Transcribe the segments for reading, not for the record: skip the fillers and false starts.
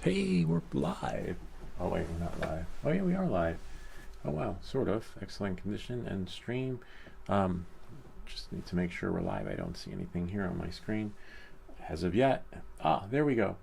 Hey, we're live. Oh wait, we're not live. Oh yeah, we are live. Oh wow, sort of. Excellent condition and stream. Just need to make sure we're live. I don't see anything here on my screen as of yet. Ah, there we go.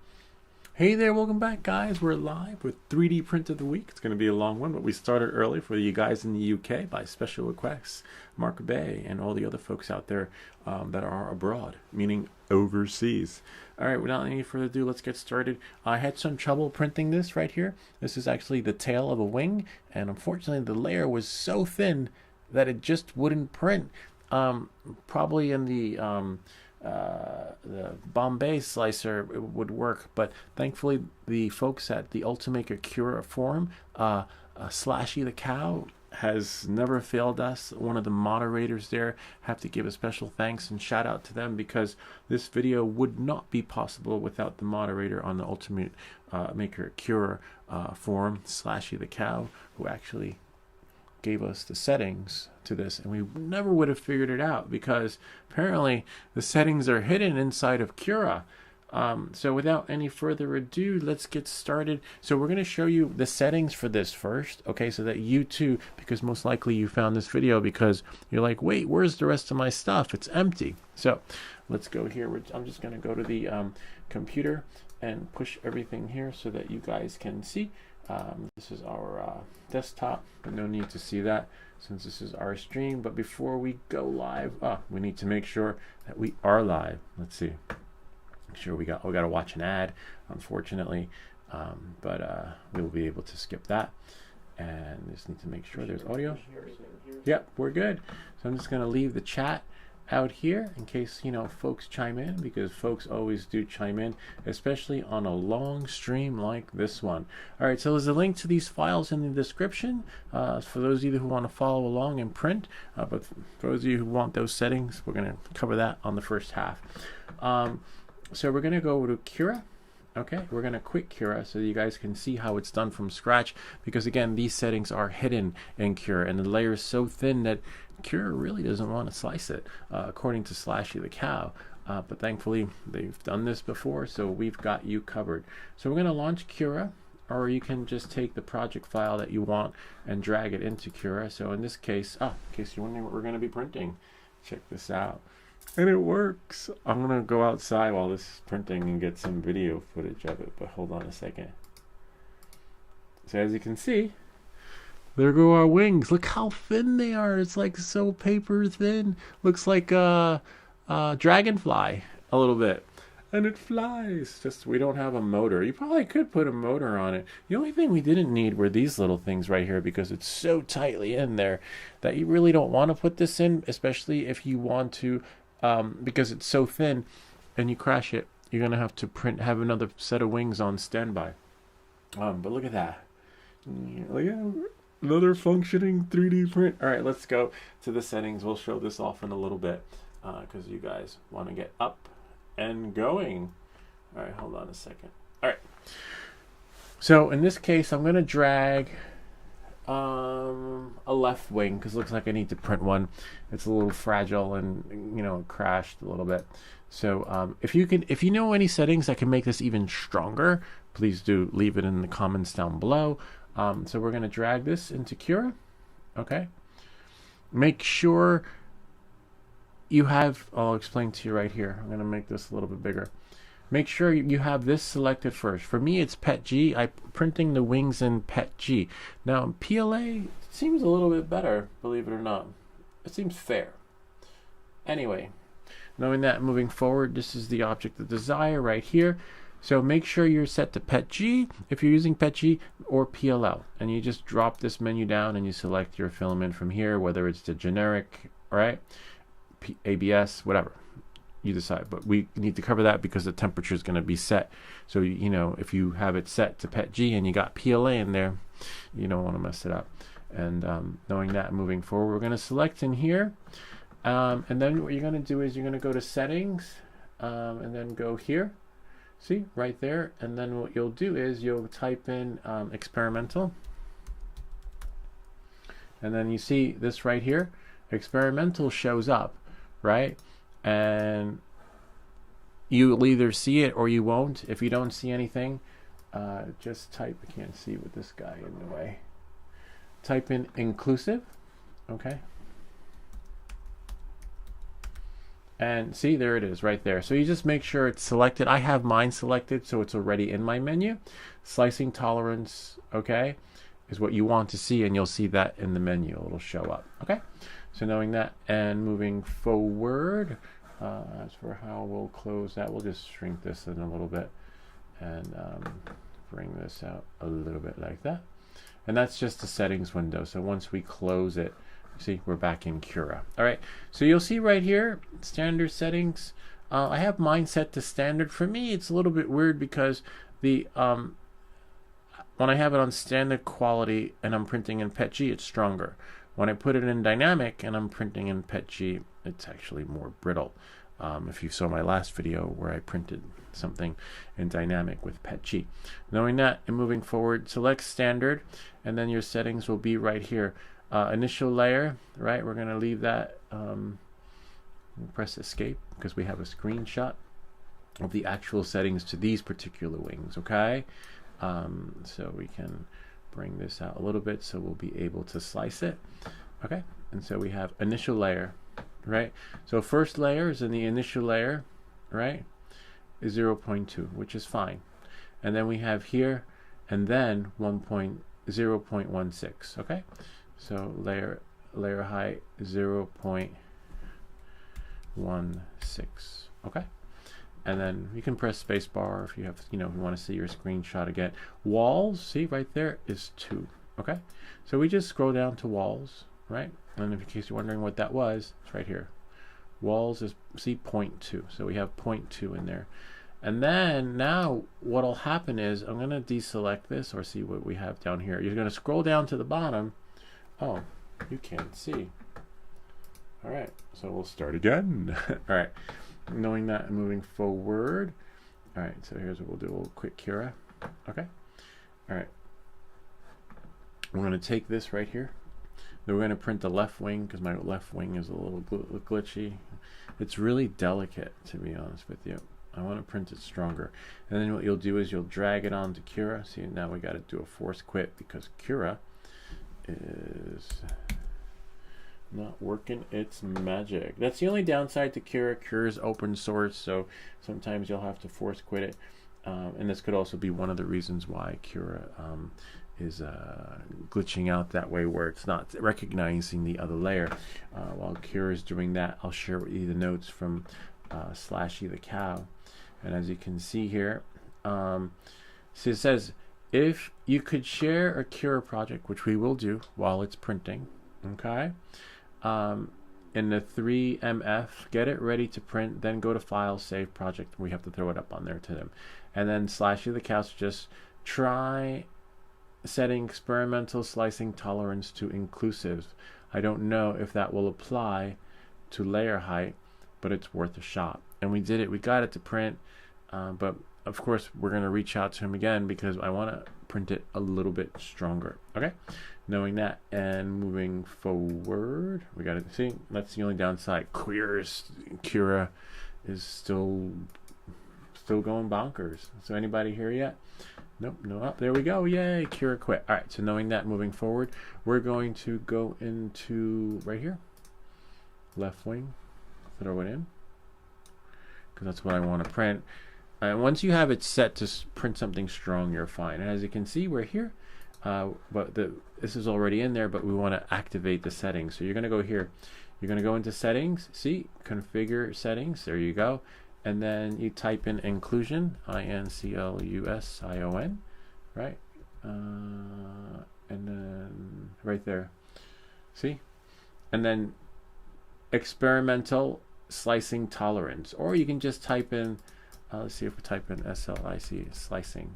Hey there, welcome back guys. We're live with 3D Print of the Week. It's going to be a long one, but we started early for you guys in the UK by special requests. Mark Bay and all the other folks out there that are abroad, meaning overseas. All right, without any further ado, let's get started. I had some trouble printing this right here. This is actually the tail of a wing, and unfortunately the layer was so thin that it just wouldn't print. Probably in the Bombay slicer it would work, but thankfully the folks at the Ultimaker Cura forum, Slashy the Cow has never failed us. One of the moderators there, have to give a special thanks and shout out to them, because this video would not be possible without the moderator on the Ultimate Maker Cura forum, Slashy the Cow, who actually gave us the settings to this, and we never would have figured it out because apparently the settings are hidden inside of Cura. So without any further ado, let's get started. So we're going to show you the settings for this first, okay, so that you too, because most likely you found this video because you're like, wait, where's the rest of my stuff? It's empty. So let's go here. I'm just going to go to the computer and push everything here so that you guys can see. This is our desktop, but no need to see that since this is our stream. But before we go live, we need to make sure that we are live. Let's see. Make sure we got to watch an ad, unfortunately, but we'll be able to skip that. And just need to make sure there's audio. Yep, we're good. So I'm just going to leave the chat out here in case, you know, folks chime in, because folks always do chime in, especially on a long stream like this one. All right, so there's a link to these files in the description for those of you who want to follow along and print, but for those of you who want those settings, we're going to cover that on the first half. So we're going to go to Cura. Okay, we're going to quit Cura so you guys can see how it's done from scratch, because again, these settings are hidden in Cura, and the layer is so thin that Cura really doesn't want to slice it, according to Slashy the Cow. But thankfully, they've done this before, so we've got you covered. So we're going to launch Cura, or you can just take the project file that you want and drag it into Cura. So in this case, in case you're wondering what we're going to be printing, check this out. And it works. I'm going to go outside while this is printing and get some video footage of it, but hold on a second. So as you can see, there go our wings. Look how thin they are. It's like so paper thin. Looks like a dragonfly a little bit. And it flies. Just we don't have a motor. You probably could put a motor on it. The only thing we didn't need were these little things right here, because it's so tightly in there that you really don't want to put this in, especially if you want to, because it's so thin and you crash it, you're going to have to have another set of wings on standby. But look at that. Look at another functioning 3D print. All right, let's go to the settings. We'll show this off in a little bit because you guys want to get up and going. All right, hold on a second. All right. So in this case, I'm going to drag a left wing because it looks like I need to print one. It's a little fragile and, you know, crashed a little bit. So if you know any settings that can make this even stronger, please do leave it in the comments down below. So we're going to drag this into Cura. Okay. Make sure you have, I'll explain to you right here. I'm going to make this a little bit bigger. Make sure you have this selected first. For me, it's PETG. I'm printing the wings in PETG. Now, PLA seems a little bit better, believe it or not. It seems fair. Anyway, knowing that, moving forward, this is the object of desire right here. So make sure you're set to PETG if you're using PETG or PLL. And you just drop this menu down and you select your filament from here, whether it's the generic, right? ABS, whatever. You decide, but we need to cover that because the temperature is going to be set. So, you know, if you have it set to PETG and you got PLA in there, you don't want to mess it up. And knowing that, moving forward, we're going to select in here. And then what you're going to do is you're going to go to settings and then go here. See, right there. And then what you'll do is you'll type in experimental. And then you see this right here. Experimental shows up, right? And you'll either see it or you won't. If you don't see anything, just type, I can't see with this guy in the way. Type in inclusive, okay? And see, there it is right there. So you just make sure it's selected. I have mine selected, so it's already in my menu. Slicing tolerance, okay, is what you want to see, and you'll see that in the menu. It'll show up, okay? So knowing that and moving forward, as for how we'll close that, we'll just shrink this in a little bit and bring this out a little bit like that. And that's just the settings window. So once we close it, see, we're back in Cura. All right, so you'll see right here, standard settings. I have mine set to standard. For me, it's a little bit weird because the when I have it on standard quality and I'm printing in PETG, it's stronger. When I put it in dynamic and I'm printing in PETG, it's actually more brittle. If you saw my last video where I printed something in dynamic with PETG. Knowing that and moving forward, select standard, and then your settings will be right here. Initial layer, right? We're going to leave that. Press escape because we have a screenshot of the actual settings to these particular wings, okay? So we can bring this out a little bit so we'll be able to slice it, okay? And so we have initial layer, right? So first layer is in the initial layer, right? Is 0.2, which is fine. And then we have here, and then 0.16, okay? So layer height 0.16, okay? And then you can press spacebar if you have, if you want to see your screenshot again. Walls, see right there is 2, okay? So we just scroll down to walls, right? And in case you're wondering what that was, it's right here. Walls is, see, 0.2. So we have 0.2 in there. And then now what'll happen is I'm going to deselect this or see what we have down here. You're going to scroll down to the bottom. Oh, you can't see. All right, so we'll start again. All right, knowing that and moving forward. All right, so here's what we'll do. We'll quick Cura. Okay. All right. We're going to take this right here. Then we're going to print the left wing because my left wing is a little glitchy. It's really delicate, to be honest with you. I want to print it stronger. And then what you'll do is you'll drag it onto Cura. See, now we got to do a force quit because Cura is not working its magic. That's the only downside to Cura. Cura is open source, so sometimes you'll have to force quit it. And this could also be one of the reasons why Cura is glitching out that way, where it's not recognizing the other layer. While Cura is doing that, I'll share with you the notes from Slashy the Cow. And as you can see here, so it says, if you could share a Cura project, which we will do while it's printing, okay? In the 3MF, get it ready to print, then go to File, Save Project. We have to throw it up on there to them. And then Slashy the Cow, just try setting experimental slicing tolerance to inclusive. I don't know if that will apply to layer height, but it's worth a shot. And we did it. We got it to print, but of course we're going to reach out to him again because I want to print it a little bit stronger. Okay, knowing that and moving forward, we got to see. That's the only downside. Cura is still going bonkers. So anybody here yet? Nope, no up. There we go. Yay, Cura quit. All right, so knowing that, moving forward, we're going to go into right here, left wing, throw it in, because that's what I want to print. And once you have it set to print something strong, you're fine. And as you can see, we're here, but this is already in there, but we want to activate the settings. So you're going to go here. You're going to go into settings, see, configure settings. There you go. And then you type in inclusion, INCLUSION, right? And then right there, see? And then experimental slicing tolerance. Or you can just type in, let's see if we type in SLIC, slicing.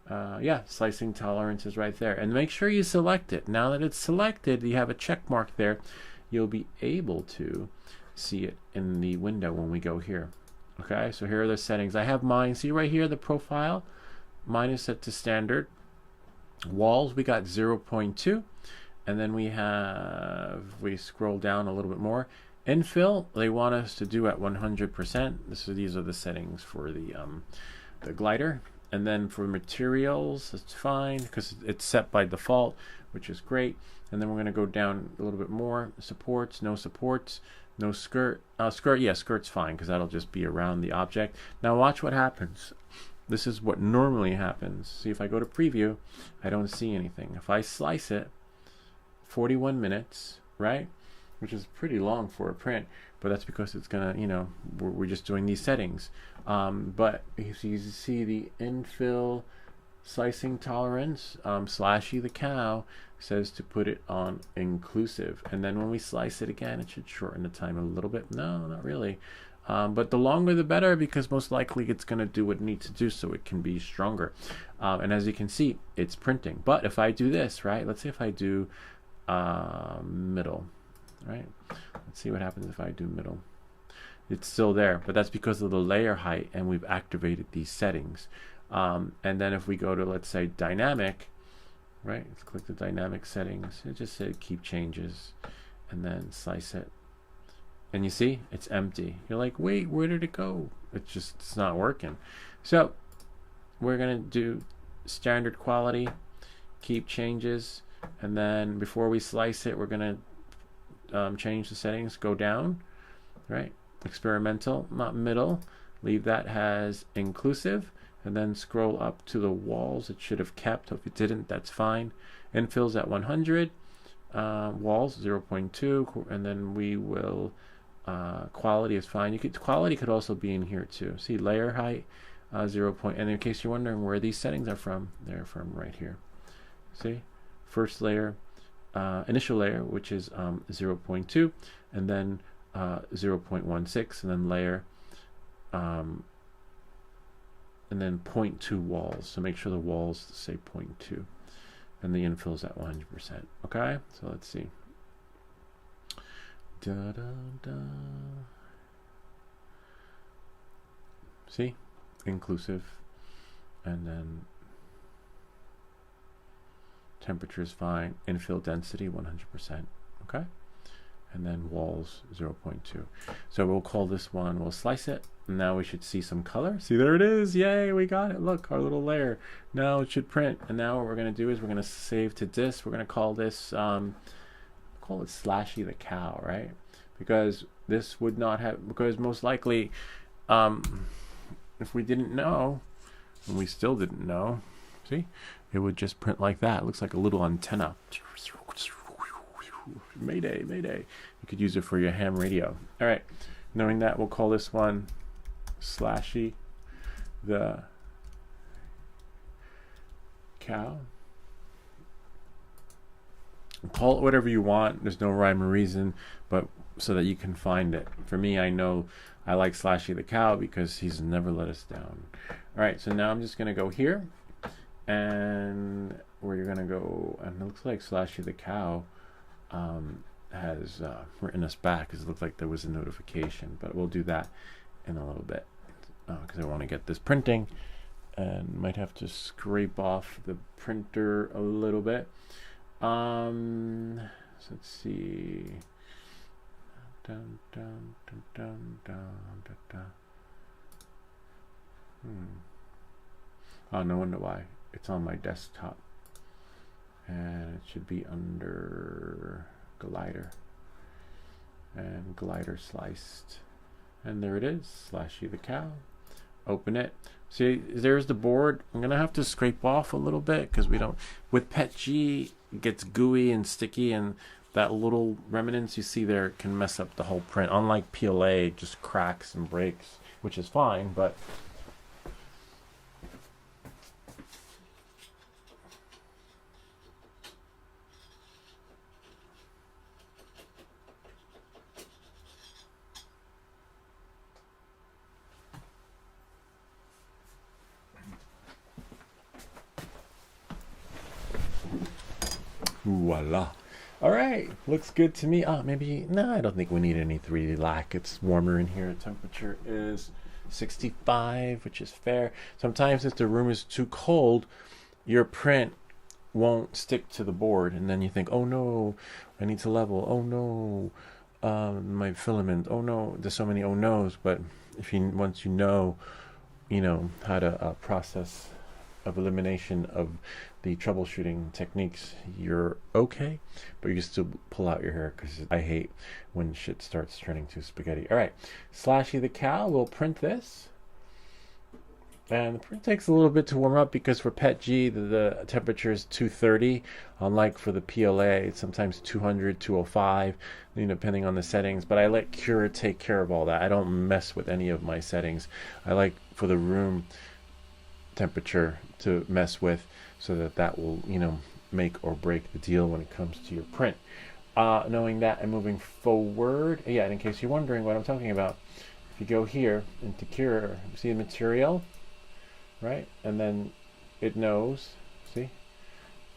Yeah, slicing tolerance is right there. And make sure you select it. Now that it's selected, you have a check mark there. You'll be able to see it in the window when we go here. Okay, so here are the settings. I have mine. See right here, the profile. Mine is set to standard. Walls, we got 0.2. And then we scroll down a little bit more. Infill, they want us to do at 100%. These are the settings for the glider. And then for materials, it's fine because it's set by default, which is great. And then we're going to go down a little bit more. Supports, no supports, no skirt. Skirt, yeah, skirt's fine because that'll just be around the object. Now watch what happens. This is what normally happens. See, if I go to preview, I don't see anything. If I slice it, 41 minutes, right? Which is pretty long for a print, but that's because it's gonna, you know, we're just doing these settings. But if you see the infill slicing tolerance, Slashy the cow says to put it on inclusive. And then when we slice it again, it should shorten the time a little bit. No, not really. But the longer the better, because most likely it's going to do what it needs to do so it can be stronger. And as you can see, it's printing. But if I do this, right, let's say if I do middle, right, let's see what happens if I do middle. It's still there, but that's because of the layer height, and we've activated these settings. And then if we go to, let's say, dynamic, right, let's click the dynamic settings. It just said keep changes, and then slice it. And you see, it's empty. You're like, wait, where did it go? It's not working. So we're gonna do standard quality, keep changes, and then before we slice it, we're gonna change the settings, go down, right? Experimental, not middle. Leave that as inclusive, and then scroll up to the walls. It should have kept. If it didn't, that's fine. Infills at 100, walls 0.2, and then we will. Quality is fine. Quality could also be in here too. See, layer height 0. And in case you're wondering where these settings are from, they're from right here. See, first layer, initial layer, which is 0.2, and then 0.16, and then layer, and then 0.2 walls. So make sure the walls say 0.2, and the infill's at 100%. Okay, so let's see. Da, da, da. See, inclusive, and then temperature is fine, infill density 100%, okay, and then walls 0.2. So we'll call this one, we'll slice it, and now we should see some color. See, there it is, yay, we got it. Look, our little layer. Now it should print, and now what we're going to do is we're going to save to disk. We're going to call this call it Slashy the cow, right? Because this would not have, because most likely if we didn't know, and we still didn't know, see, it would just print like that. It looks like a little antenna. Mayday, mayday. You could use it for your ham radio. All right, knowing that, we'll call this one Slashy the cow. Call it whatever you want. There's no rhyme or reason, but so that you can find it. For me, I know I like Slashy the cow because he's never let us down. All right, so now I'm just going to go here, and where you're going to go, and it looks like Slashy the cow has written us back because it looked like there was a notification, but we'll do that in a little bit because I want to get this printing, and might have to scrape off the printer a little bit. So let's see. Dun, dun, dun, dun, dun, dun, dun. Oh, no wonder why. It's on my desktop, and it should be under glider, and glider sliced, and there it is, Slashy the cow. Open it. See, there's the board. I'm gonna have to scrape off a little bit because we don't, with PETG it gets gooey and sticky, and that little remnants you see there can mess up the whole print. Unlike PLA, it just cracks and breaks, which is fine, but voila. All right, looks good to me. Maybe, no, I don't think we need any 3D lac. It's warmer in here. Temperature is 65, which is fair. Sometimes if the room is too cold, your print won't stick to the board, and then you think, oh no, I need to level. Oh no, my filament. Oh no, there's so many oh no's. But if you once you know how to process of elimination of the troubleshooting techniques, you're okay, but you still pull out your hair because I hate when shit starts turning to spaghetti. All right, Slashy the Cow will print this. And the print takes a little bit to warm up because for PET G, the temperature is 230. Unlike for the PLA, it's sometimes 200, 205, depending on the settings. But I let Cura take care of all that. I don't mess with any of my settings. I like for the room temperature to mess with so that will, make or break the deal when it comes to your print. Knowing that and moving forward, yeah, and in case you're wondering what I'm talking about, if you go here into Cura, see the material? Right, and then it knows, see,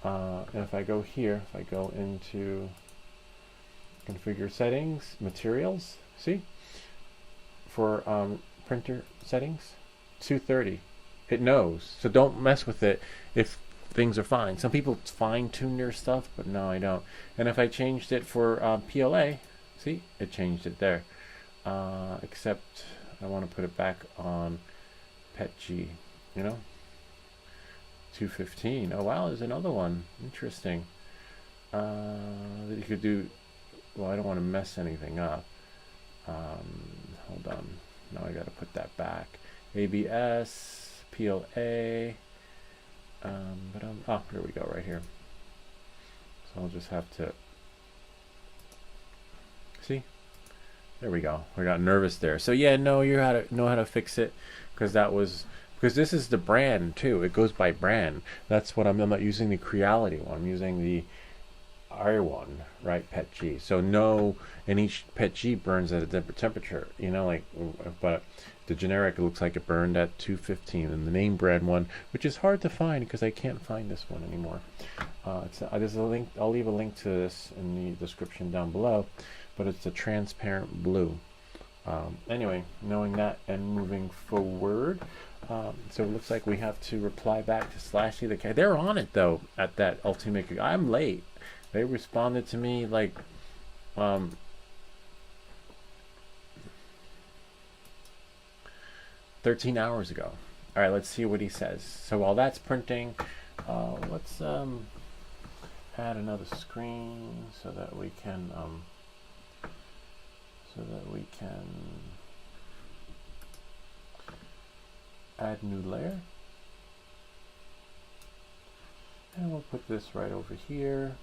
and if I go here, if I go into configure settings, materials, see, for printer settings, 230, it knows, so don't mess with it if things are fine. Some people fine-tune their stuff, but no, I don't. And if I changed it for PLA, see, it changed it there, except I want to put it back on PET G. 215. Oh wow, there's another one. Interesting. That you could do. Well, I don't want to mess anything up. Hold on. Now I got to put that back. ABS, PLA. Oh, here we go, right here. So I'll just have to. See. There we go. I got nervous there. So yeah, know how to fix it because this is the brand too. It goes by brand. That's what I'm not using the Creality one. I'm using the R1, right? PET G. So and each PET G burns at a different temperature. But the generic, it looks like it burned at 215, and the name brand one, which is hard to find because I can't find this one anymore. There's a link. I'll leave a link to this in the description down below. But it's a transparent blue. Anyway, knowing that and moving forward. So it looks like we have to reply back to Slashy the Cat. They're on it though at that Ultimate. I'm late. They responded to me like 13 hours ago. All right, let's see what he says. So while that's printing, let's add another screen so that we can add new layer, and we'll put this right over here,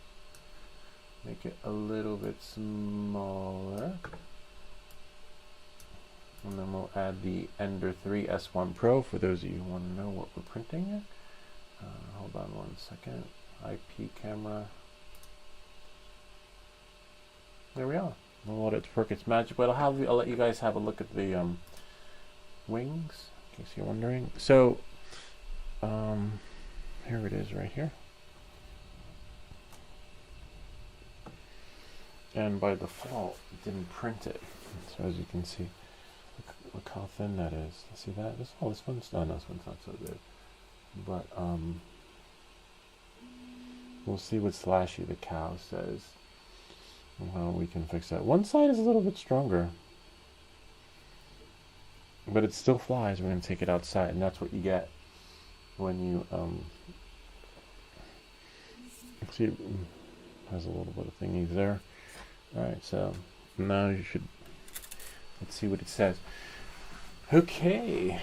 make it a little bit smaller, and then we'll add the Ender 3 S1 Pro for those of you who want to know what we're printing. Hold on one second. IP camera. There we are. We'll let it work its magic, but I'll let you guys have a look at the wings. In case you're wondering. So here it is right here, and by default it didn't print it, so as you can see, look how thin that is. See that? This one's no, this one's not so good, but we'll see what Slashy the Cow says and how we can fix that. One side is a little bit stronger, but it still flies. We're going to take it outside, and that's what you get when you see it has a little bit of thingies there. Alright, so now let's see what it says. Okay,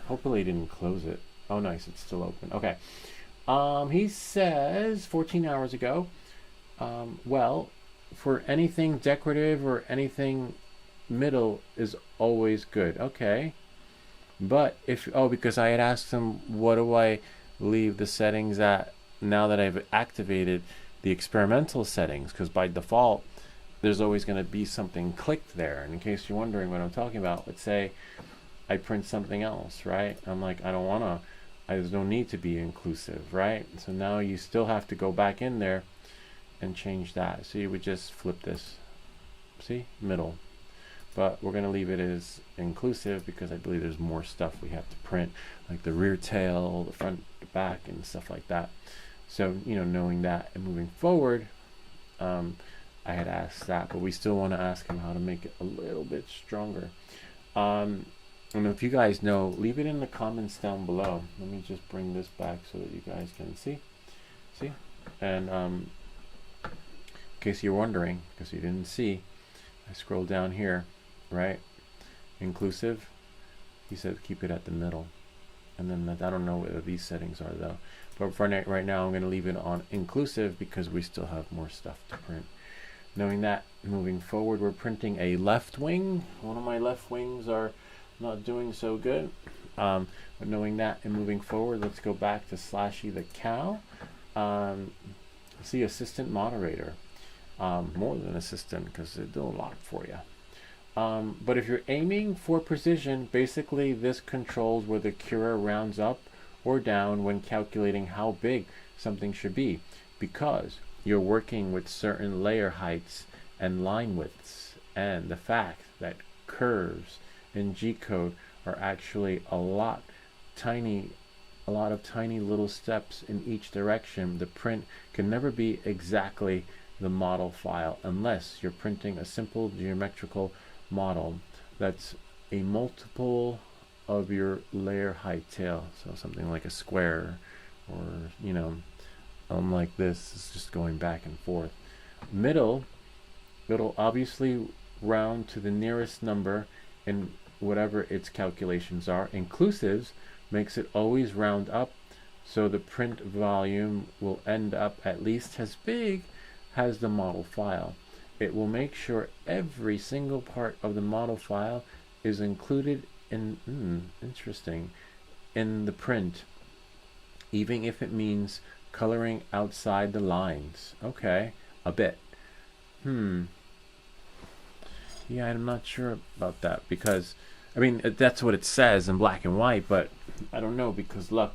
hopefully it didn't close it. Oh nice, it's still open. Okay, he says 14 hours ago, well, for anything decorative or anything middle is always good. Okay, but because I had asked him what do I leave the settings at now that I've activated the experimental settings, because by default there's always going to be something clicked there. And in case you're wondering what I'm talking about, let's say I print something else, right? I'm like, there's no need to be inclusive, right? So now you still have to go back in there and change that. So you would just flip this, see, middle. But we're going to leave it as inclusive because I believe there's more stuff we have to print, like the rear tail, the front, the back, and stuff like that. So, knowing that and moving forward, I had asked that, but we still want to ask him how to make it a little bit stronger. And if you guys know, leave it in the comments down below. Let me just bring this back so that you guys can see. And in case you're wondering, because you didn't see, I scroll down here, right? Inclusive. He said keep it at the middle. And then I don't know what these settings are though. But for right now, I'm going to leave it on inclusive because we still have more stuff to print. Knowing that, moving forward, we're printing a left wing. One of my left wings are not doing so good. But knowing that and moving forward, let's go back to Slashy the cow. See assistant moderator. More than assistant because they do a lot for you. But if you're aiming for precision, basically this controls where the Cura rounds up or down when calculating how big something should be, because you're working with certain layer heights and line widths, and the fact that curves in G-code are actually a lot of tiny little steps in each direction. The print can never be exactly the model file unless you're printing a simple geometrical model that's a multiple of your layer height tail, so something like a square, or you know, like this is just going back and forth. Middle, it'll obviously round to the nearest number in whatever its calculations are. Inclusives makes it always round up, so the print volume will end up at least as big as the model file. It will make sure every single part of the model file is included in in the print, even if it means coloring outside the lines. Okay, a bit. Yeah, I'm not sure about that, because I mean that's what it says in black and white, but I don't know, because look,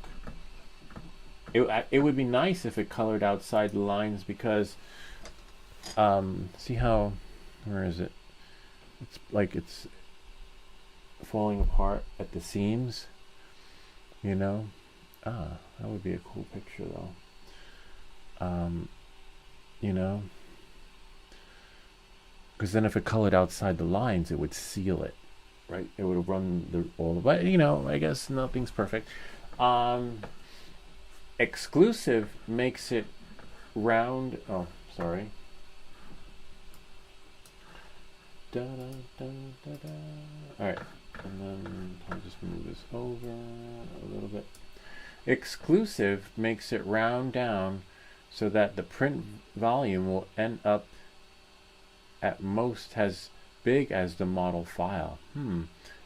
it would be nice if it colored outside the lines, because see how, where is it? It's like it's falling apart at the seams, you know. That would be a cool picture though. You know, because then if it colored outside the lines, it would seal it, right? It would run all the way. You know, I guess nothing's perfect. Exclusive makes it round. Oh, sorry. All right, and then I'll just move this over a little bit. Exclusive makes it round down so that the print volume will end up at most as big as the model file.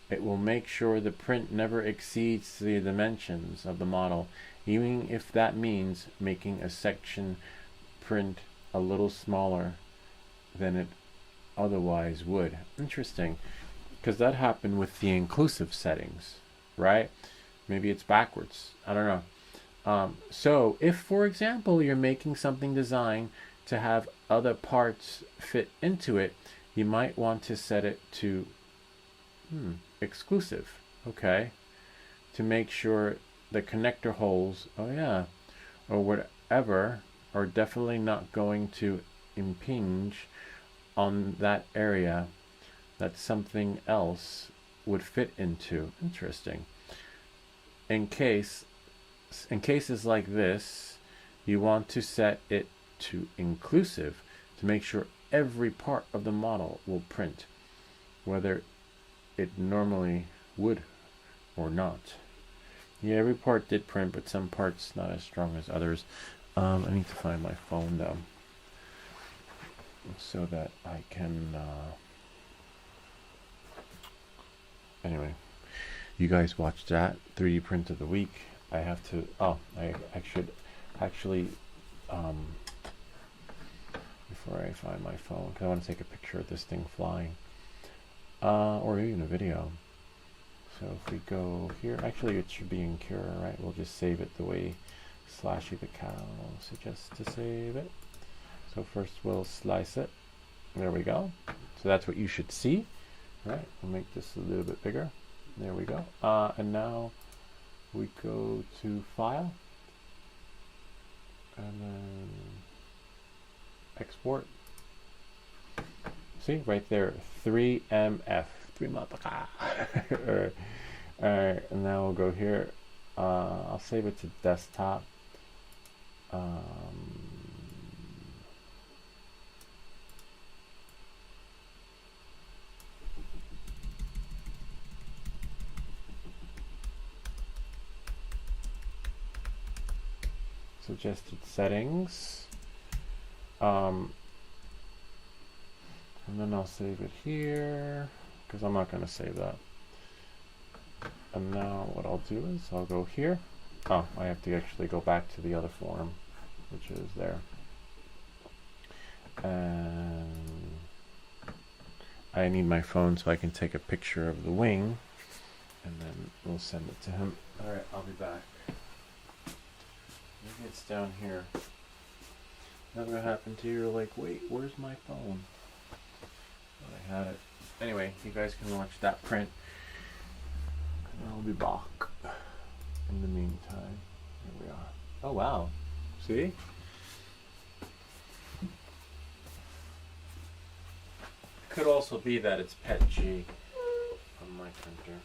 It will make sure the print never exceeds the dimensions of the model, even if that means making a section print a little smaller than it otherwise would. Interesting, because that happened with the inclusive settings, right? Maybe it's backwards, I don't know. So if, for example, you're making something designed to have other parts fit into it, you might want to set it to exclusive, okay, to make sure the connector holes, or whatever, are definitely not going to impinge on that area that something else would fit into. Interesting. In cases like this, you want to set it to inclusive to make sure every part of the model will print, whether it normally would or not. Yeah, every part did print, but some parts not as strong as others. I need to find my phone though, so that I can anyway, you guys watched that 3D print of the week. I have to I should actually before I find my phone, because I want to take a picture of this thing flying, or even a video. So if we go here, actually it should be in Cura, right? We'll just save it the way Slashy the cow suggests to save it. So first we'll slice it. There we go. So that's what you should see, right? We'll make this a little bit bigger. There we go. And now we go to File, and then Export. See right there, 3MF, stream up. Alright, and now we'll go here. I'll save it to desktop. Suggested settings. And then I'll save it here because I'm not going to save that. And now what I'll do is I'll go here. Oh, I have to actually go back to the other form, which is there. And I need my phone so I can take a picture of the wing, and then we'll send it to him. All right, I'll be back. Maybe it's down here. Never happened to you. You're like, wait, where's my phone? Well, I had it. Anyway, you guys can watch that print. And I'll be back. In the meantime, here we are. Oh wow, see? Could also be that it's Pet G on my printer.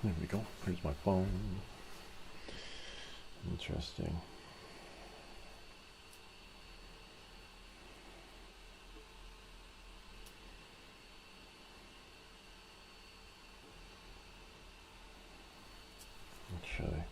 There we go. Here's my phone. Interesting. Actually.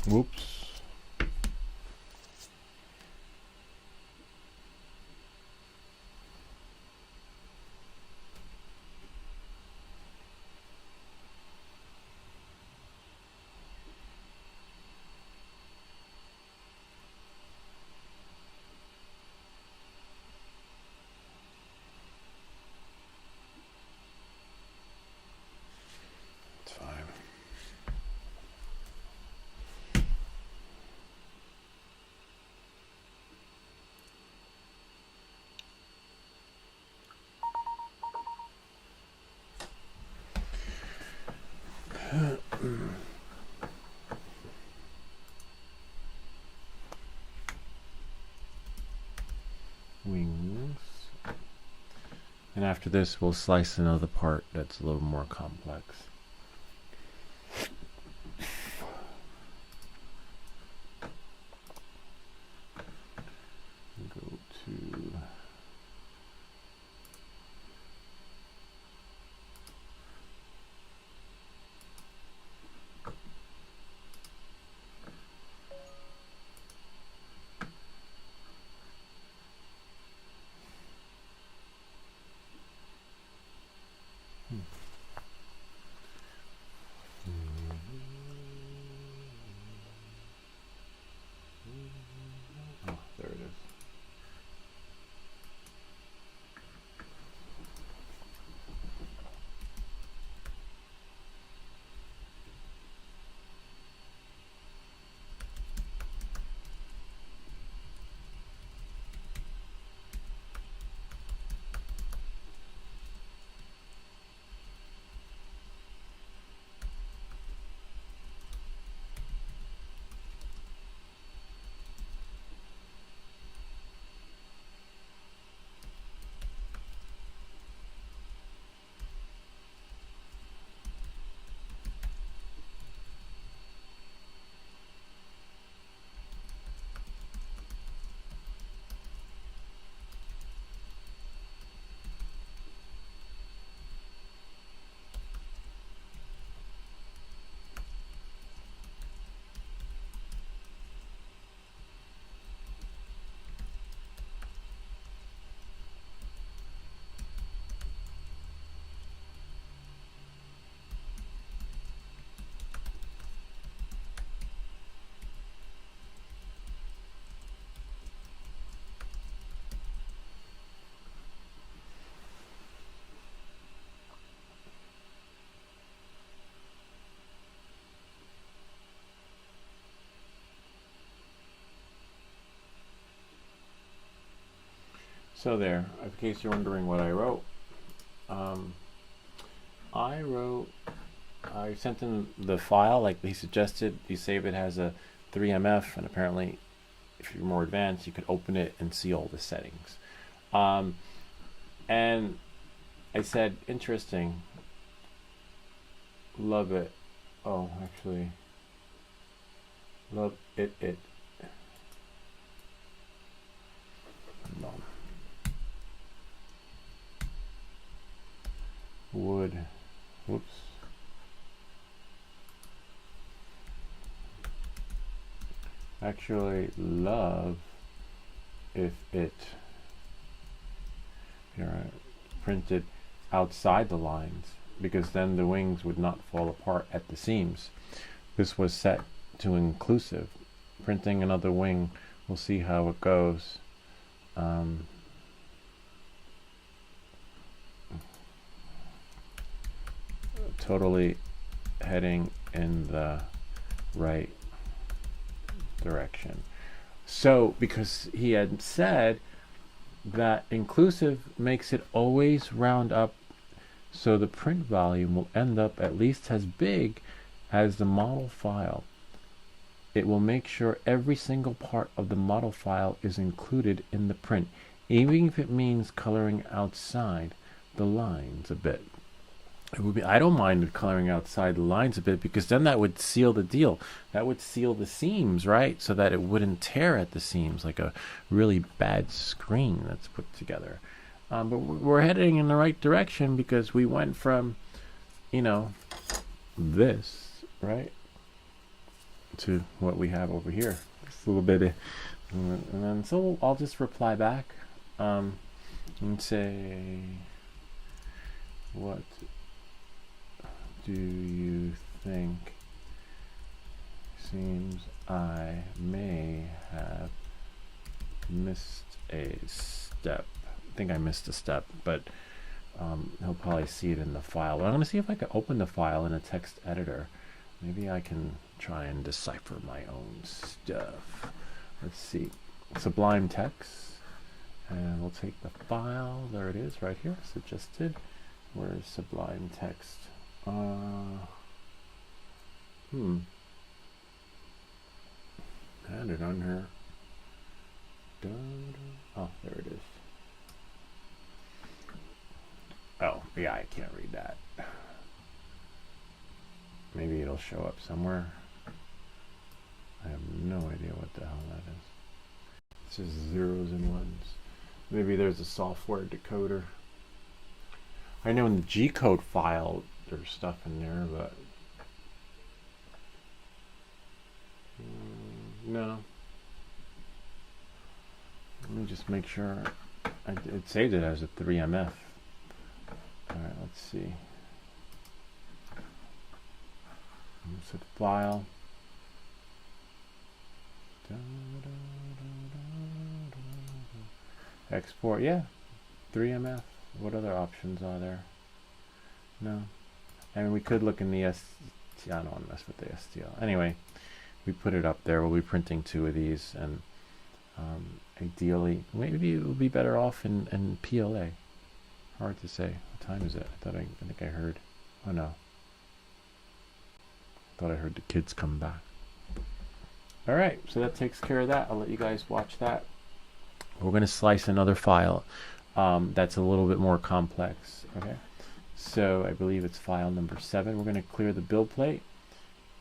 Whoops. It's fine. And after this, we'll slice another part that's a little more complex. Go to oh, there it is. So there, in case you're wondering what I wrote, I sent him the file like he suggested. You save it as a 3MF, and apparently if you're more advanced, you could open it and see all the settings. And I said, interesting, love it. Oh, actually, love it. No. Would, whoops. Actually love if it printed outside the lines, because then the wings would not fall apart at the seams. This was set to inclusive. Printing another wing, we'll see how it goes. Totally heading in the right direction. So because he had said that inclusive makes it always round up, so the print volume will end up at least as big as the model file. It will make sure every single part of the model file is included in the print, even if it means coloring outside the lines a bit. It would be, I don't mind coloring outside the lines a bit, because then that would seal the deal. That would seal the seams, right? So that it wouldn't tear at the seams like a really bad screen that's put together. But we're heading in the right direction, because we went from, this, right, to what we have over here. Just a little bit, and then so I'll just reply back and say, what do you think? Seems I may have missed a step. I think I missed a step, but he'll probably see it in the file. But I'm going to see if I can open the file in a text editor. Maybe I can try and decipher my own stuff. Let's see. Sublime text. And we'll take the file. There it is, right here. Suggested. Where's Sublime text? Had it on her. Oh, there it is. Oh, yeah, I can't read that. Maybe it'll show up somewhere. I have no idea what the hell that is. It's just zeros and ones. Maybe there's a software decoder. I know in the G-code file there's stuff in there, but no. Let me just make sure. It saved it as a 3MF. Alright, let's see. Set file. Export, yeah. 3MF. What other options are there? No. I mean, we could look in the I don't want to mess with the STL. Anyway, we put it up there. We'll be printing 2 of these, and ideally, maybe it will be better off in PLA. Hard to say. What time is it? I think I heard. Oh no. I thought I heard the kids come back. All right, so that takes care of that. I'll let you guys watch that. We're going to slice another file that's a little bit more complex. Okay, so I believe it's file number 7. We're going to clear the build plate,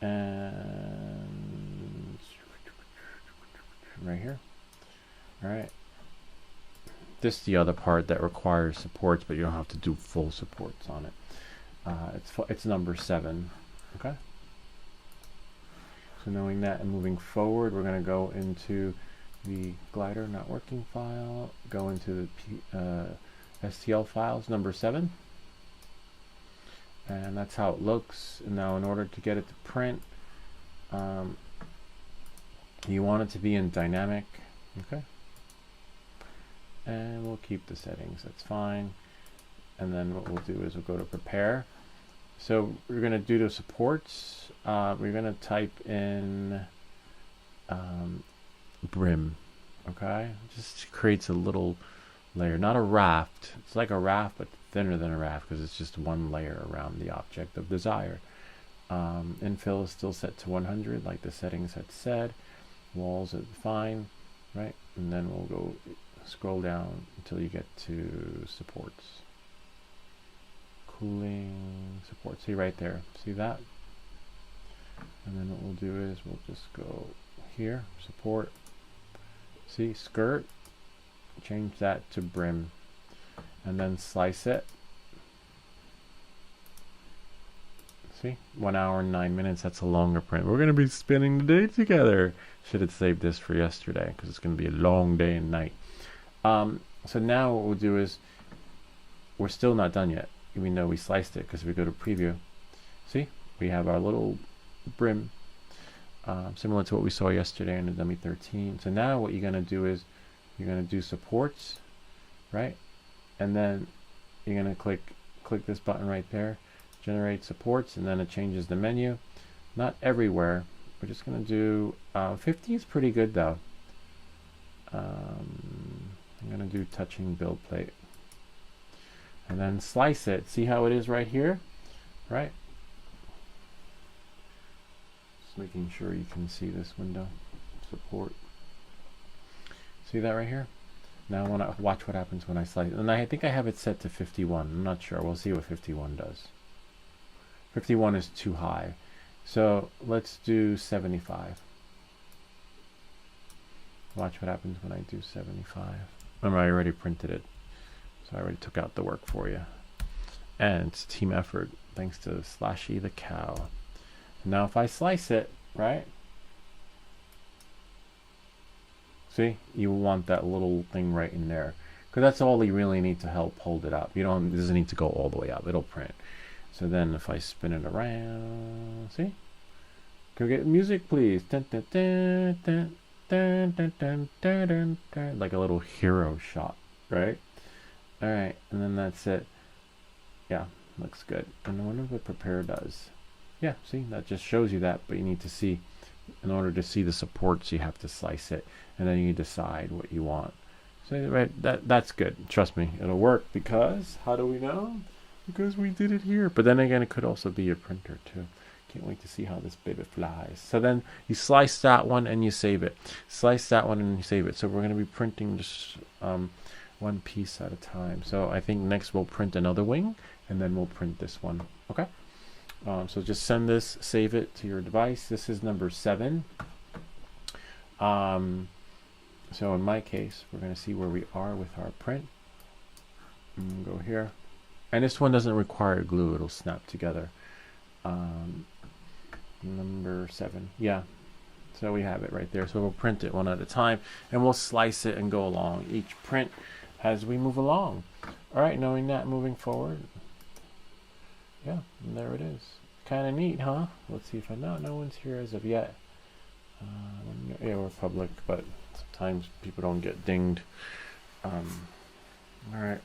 and right here. All right, this is the other part that requires supports, but you don't have to do full supports on it. It's number 7. Okay. So knowing that and moving forward, we're going to go into the glider not working file, go into the STL files, number 7. And that's how it looks. And now in order to get it to print, you want it to be in dynamic. Okay. And we'll keep the settings, that's fine. And then what we'll do is we'll go to prepare. So we're going to do the supports. We're going to type in brim. Okay, just creates a little layer, not a raft. It's like a raft, but thinner than a raft because it's just one layer around the object of desire. Infill is still set to 100, like the settings had said. Walls are fine, right? And then we'll go scroll down until you get to supports. Cooling support. See right there. See that? And then what we'll do is we'll just go here, support. See, skirt. Change that to brim. And then slice it. See? 1 hour and 9 minutes. That's a longer print. We're going to be spending the day together. Should have saved this for yesterday because it's going to be a long day and night. So now what we'll do is we're still not done yet. Even though we sliced it, because if we go to preview, see, we have our little brim, similar to what we saw yesterday in the dummy 13. So now what you're going to do is you're going to do supports, right? And then you're going to click this button right there, generate supports, and then it changes the menu. Not everywhere. We're just going to do 50 is pretty good though. I'm going to do touching build plate. And then slice it. See how it is right here? Right? Just making sure you can see this window. Support. See that right here? Now I want to watch what happens when I slice it. And I think I have it set to 51. I'm not sure. We'll see what 51 does. 51 is too high. So let's do 75. Watch what happens when I do 75. Remember, I already printed it. So I already took out the work for you. And it's team effort, thanks to Slashy the cow. Now if I slice it, right? See, you want that little thing right in there. Because that's all you really need to help hold it up. You don't, it doesn't need to go all the way up. It'll print. So then if I spin it around, see? Can we get music, please? Dun, dun, dun, dun, dun, dun, dun, dun, dun, dun. Like a little hero shot, right? All right, and then that's it. Yeah, looks good. And I wonder what prepare does. Yeah, see, that just shows you that, but you need to see, in order to see the supports, you have to slice it, and then you decide what you want. So right, that's good. Trust me, it'll work because, how do we know? Because we did it here. But then again, it could also be your printer too. Can't wait to see how this baby flies. So then you slice that one and you save it. Slice that one and you save it. So we're going to be printing just one piece at a time. So I think next we'll print another wing, and then we'll print this one. Okay. So just send this, save it to your device. This is number 7. So in my case, we're going to see where we are with our print. Go here. And this one doesn't require glue. It'll snap together. Number 7. Yeah. So we have it right there. So we'll print it one at a time, and we'll slice it and go along each print as we move along. All right, knowing that, moving forward. Yeah, and there it is. Kind of neat, huh? Let's see if no one's here as of yet. Yeah, we're public, but sometimes people don't get dinged. All right.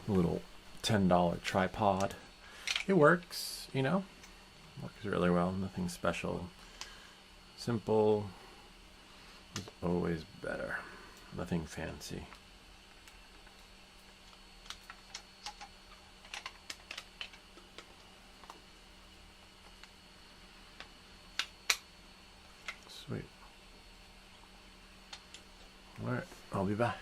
A little $10 tripod. It works, you know, works really well. Nothing special. Simple is always better. Nothing fancy. Sweet. All right, I'll be back.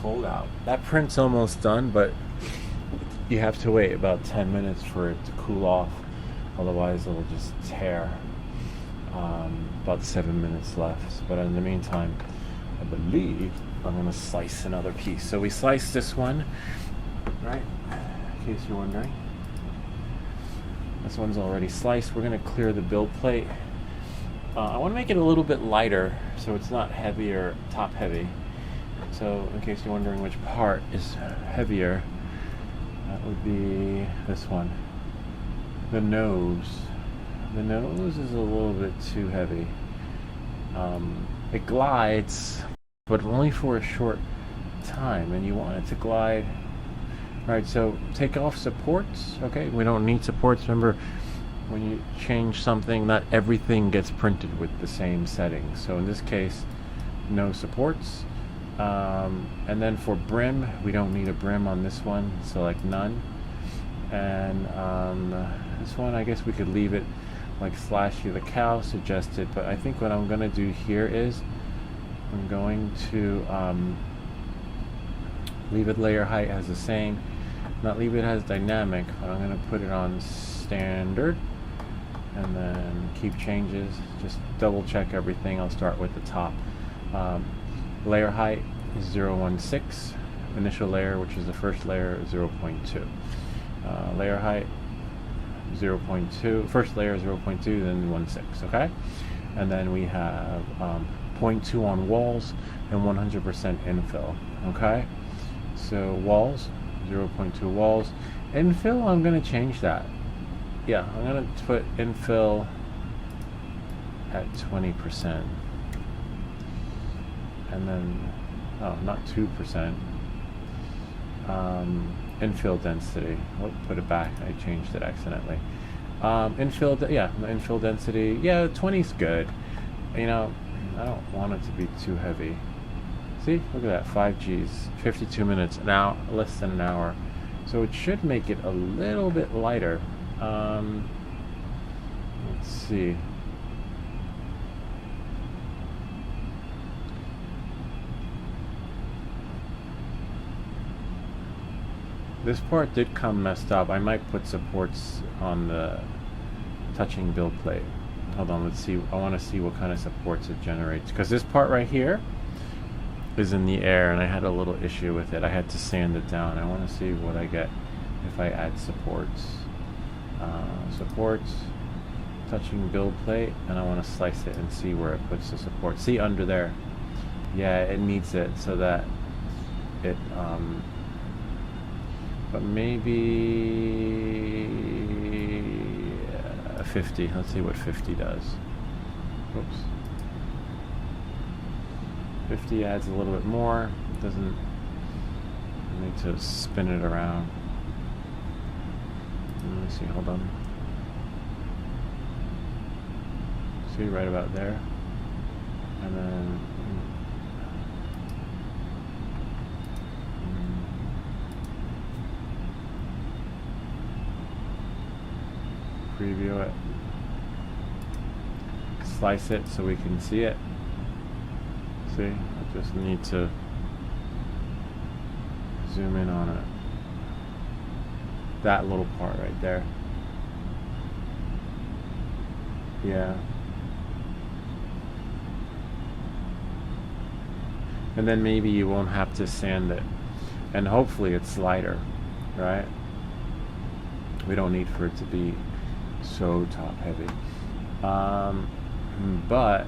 cold out. That print's almost done, but you have to wait about 10 minutes for it to cool off. Otherwise, it'll just tear. About 7 minutes left. But in the meantime, I believe I'm going to slice another piece. So we sliced this one, right? In case you're wondering. This one's already sliced. We're going to clear the build plate. I want to make it a little bit lighter so it's not heavy or top heavy. So in case you're wondering which part is heavier, that would be this one. The nose. The nose is a little bit too heavy. It glides, but only for a short time, and you want it to glide. Alright, so take off supports. Okay, we don't need supports. Remember, when you change something, not everything gets printed with the same settings. So in this case, no supports. And then for brim, we don't need a brim on this one, select none. And this one, I guess we could leave it like Slashy the Cow suggested, but I think what I'm going to do here is I'm going to leave it layer height as the same, not leave it as dynamic, but I'm going to put it on standard and then keep changes, just double check everything. I'll start with the top. Layer height is 0.16, initial layer, which is the first layer, 0.2. Layer height 0.2, first layer 0.2, then 1.6, okay? And then we have 0.2 on walls and 100% infill, okay? So walls, 0.2 walls. Infill, I'm going to change that. Yeah, I'm going to put infill at 20%. And then, oh, not 2%. Infill density. Oh, put it back. I changed it accidentally. Infill density. Yeah, 20 is good. You know, I don't want it to be too heavy. See, look at that, 5 Gs, 52 minutes, an hour, less than an hour. So it should make it a little bit lighter. Let's see. This part did come messed up. I might put supports on the touching build plate. Hold on, let's see. I want to see what kind of supports it generates. Because this part right here is in the air, and I had a little issue with it. I had to sand it down. I want to see what I get if I add supports. Supports, touching build plate, and I want to slice it and see where it puts the support. See under there? Yeah, it needs it so that it... but maybe 50. Let's see what 50 does. Oops. 50 adds a little bit more. It doesn't. I need to spin it around. Let me see. Hold on. See right about there, and then. Preview it, slice it so we can see it. See, I just need to zoom in on it. That little part right there. Yeah. And then maybe you won't have to sand it. And hopefully it's lighter, right? We don't need for it to be so top heavy. But I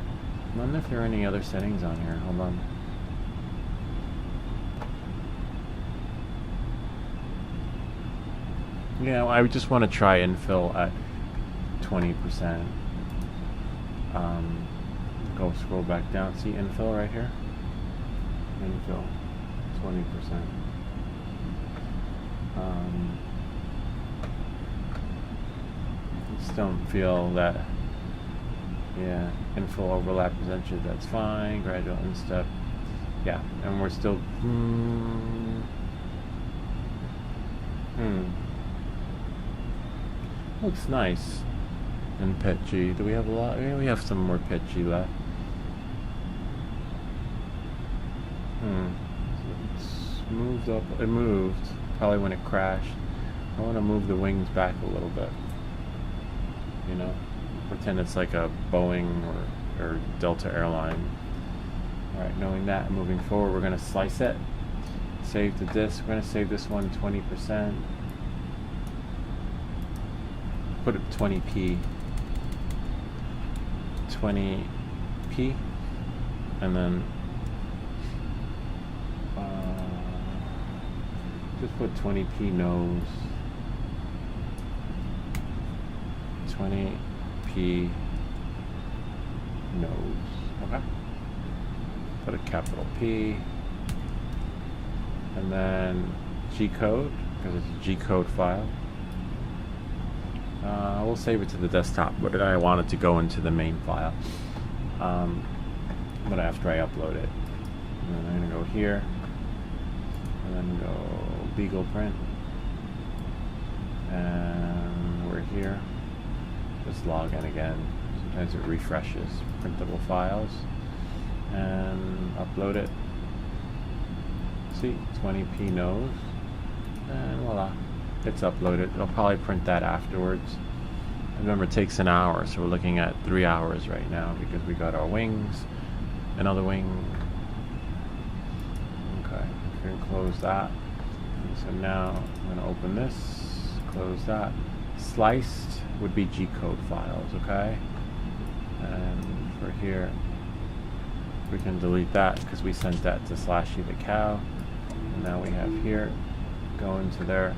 wonder if there are any other settings on here. Hold on. Yeah, I just want to try infill at 20%. Go scroll back down. See infill right here? Infill, 20%. Just don't feel that. Yeah, infill overlap percentage, that's fine. Gradual instep. Yeah, and we're still. Looks nice. And pitchy. Do we have a lot? Yeah, we have some more pitchy left. moved up. It moved probably when it crashed. I want to move the wings back a little bit. You know, pretend it's like a Boeing or Delta airline. All right, knowing that, moving forward, we're going to slice it. Save the disk. We're going to save this one 20%. Put it 20p. 20p. And then just put 20p nose. 20p nose. Okay. Put a capital P. And then G code, because it's a G code file. We'll save it to the desktop, but I want it to go into the main file. But after I upload it, and then I'm going to go here, and then go Beagle print, and we're here. Just log in again. Sometimes it refreshes printable files, and upload it. See, 20p nose, and voila, it's uploaded. I'll probably print that afterwards. Remember, it takes an hour, so we're looking at 3 hours right now because we got our wings, another wing. Okay, we can close that. And so now I'm going to open this, close that. Sliced would be G-code files, okay? And for here, we can delete that because we sent that to Slashy the cow. And now we have here, go into there,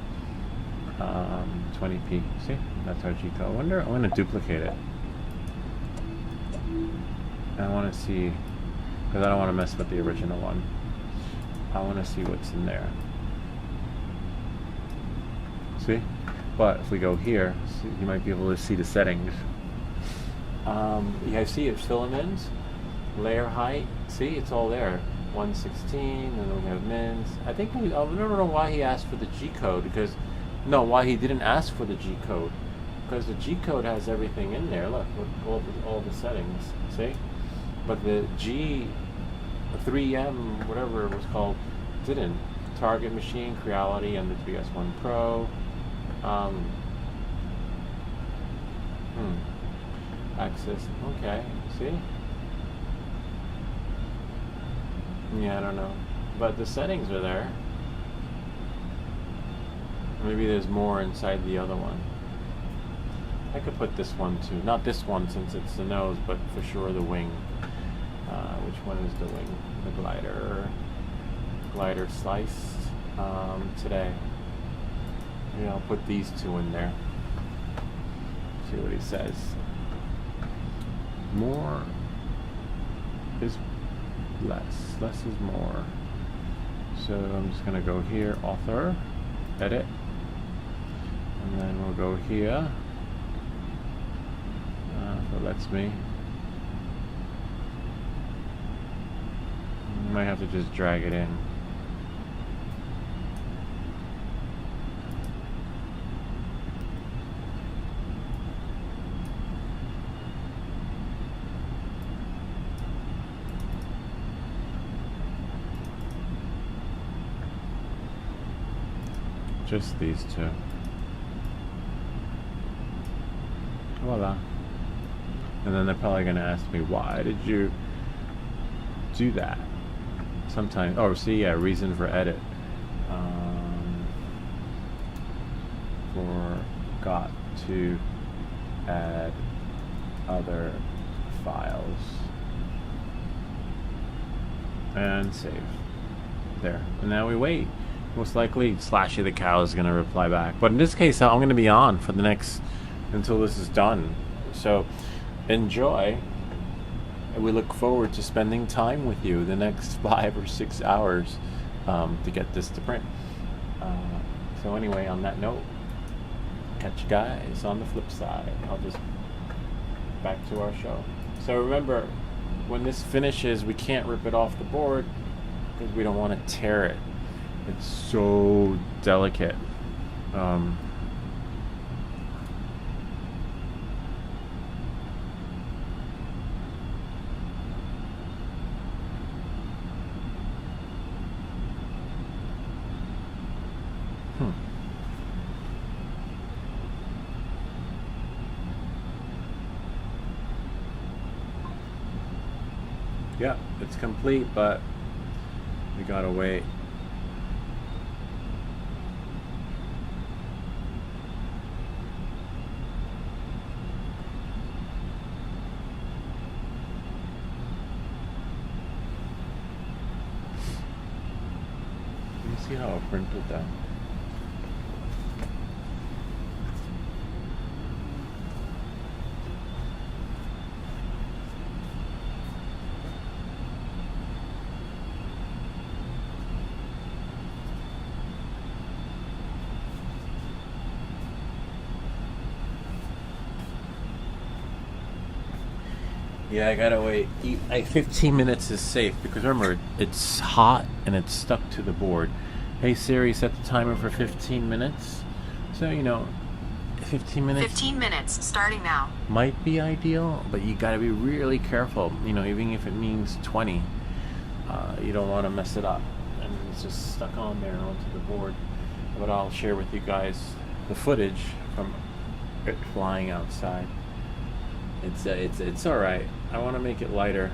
20p. See, that's our G code. I wonder, I'm going to duplicate it. I want to see, because I don't want to mess with the original one. I want to see what's in there. See? But if we go here, see, you might be able to see the settings. You guys see it, filament, layer height. See, it's all there. 116, and then we have mins. I think I don't know why he asked for the G code, because why he didn't ask for the G code, because the G code has everything in there. Look all the settings. See, but the G 3M whatever it was called didn't. Target machine, Creality, and the PS1 Pro. Access. Okay. See. Yeah, I don't know, but the settings are there. Maybe there's more inside the other one. I could put this one too. Not this one since it's the nose, but for sure the wing. Which one is the wing? The glider. Glider sliced today. Yeah, I'll put these two in there. See what he says. More is less. Less is more. So I'm just going to go here, author, edit, and then we'll go here. If it lets me. Might have to just drag it in. Just these two. Voila. And then they're probably going to ask me, why did you do that? Sometimes, oh, see, yeah, reason for edit. Forgot to add other files. And save. There. And now we wait. Most likely, Slashy the cow is going to reply back. But in this case, I'm going to be on for the next, until this is done. So, enjoy. And we look forward to spending time with you the next 5 or 6 hours to get this to print. So anyway, on that note, catch you guys on the flip side. I'll just back to our show. So remember, when this finishes, we can't rip it off the board because we don't want to tear it. It's so delicate. Yeah, it's complete, but we gotta wait. Let me see how it printed that. Yeah, I gotta wait. 15 minutes is safe because remember, it's hot and it's stuck to the board. Hey Siri, set the timer for 15 minutes. So, 15 minutes. 15 minutes, starting now. Might be ideal, but you gotta be really careful. Even if it means 20, you don't want to mess it up. And it's just stuck on there onto the board. But I'll share with you guys the footage from it flying outside. It's all right. I want to make it lighter.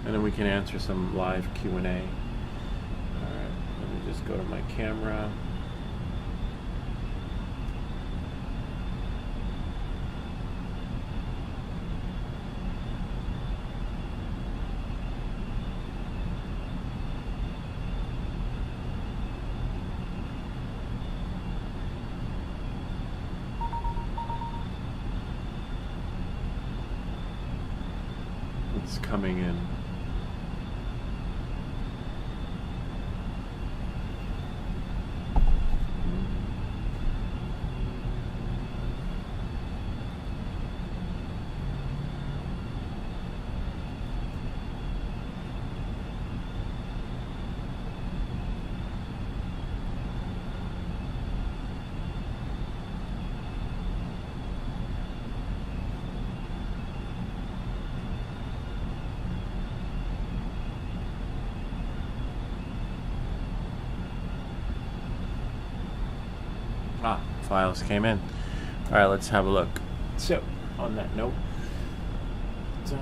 And then we can answer some live Q&A. All right, let me just go to my camera. It's coming in. Files came in. All right, let's have a look. So, on that note, so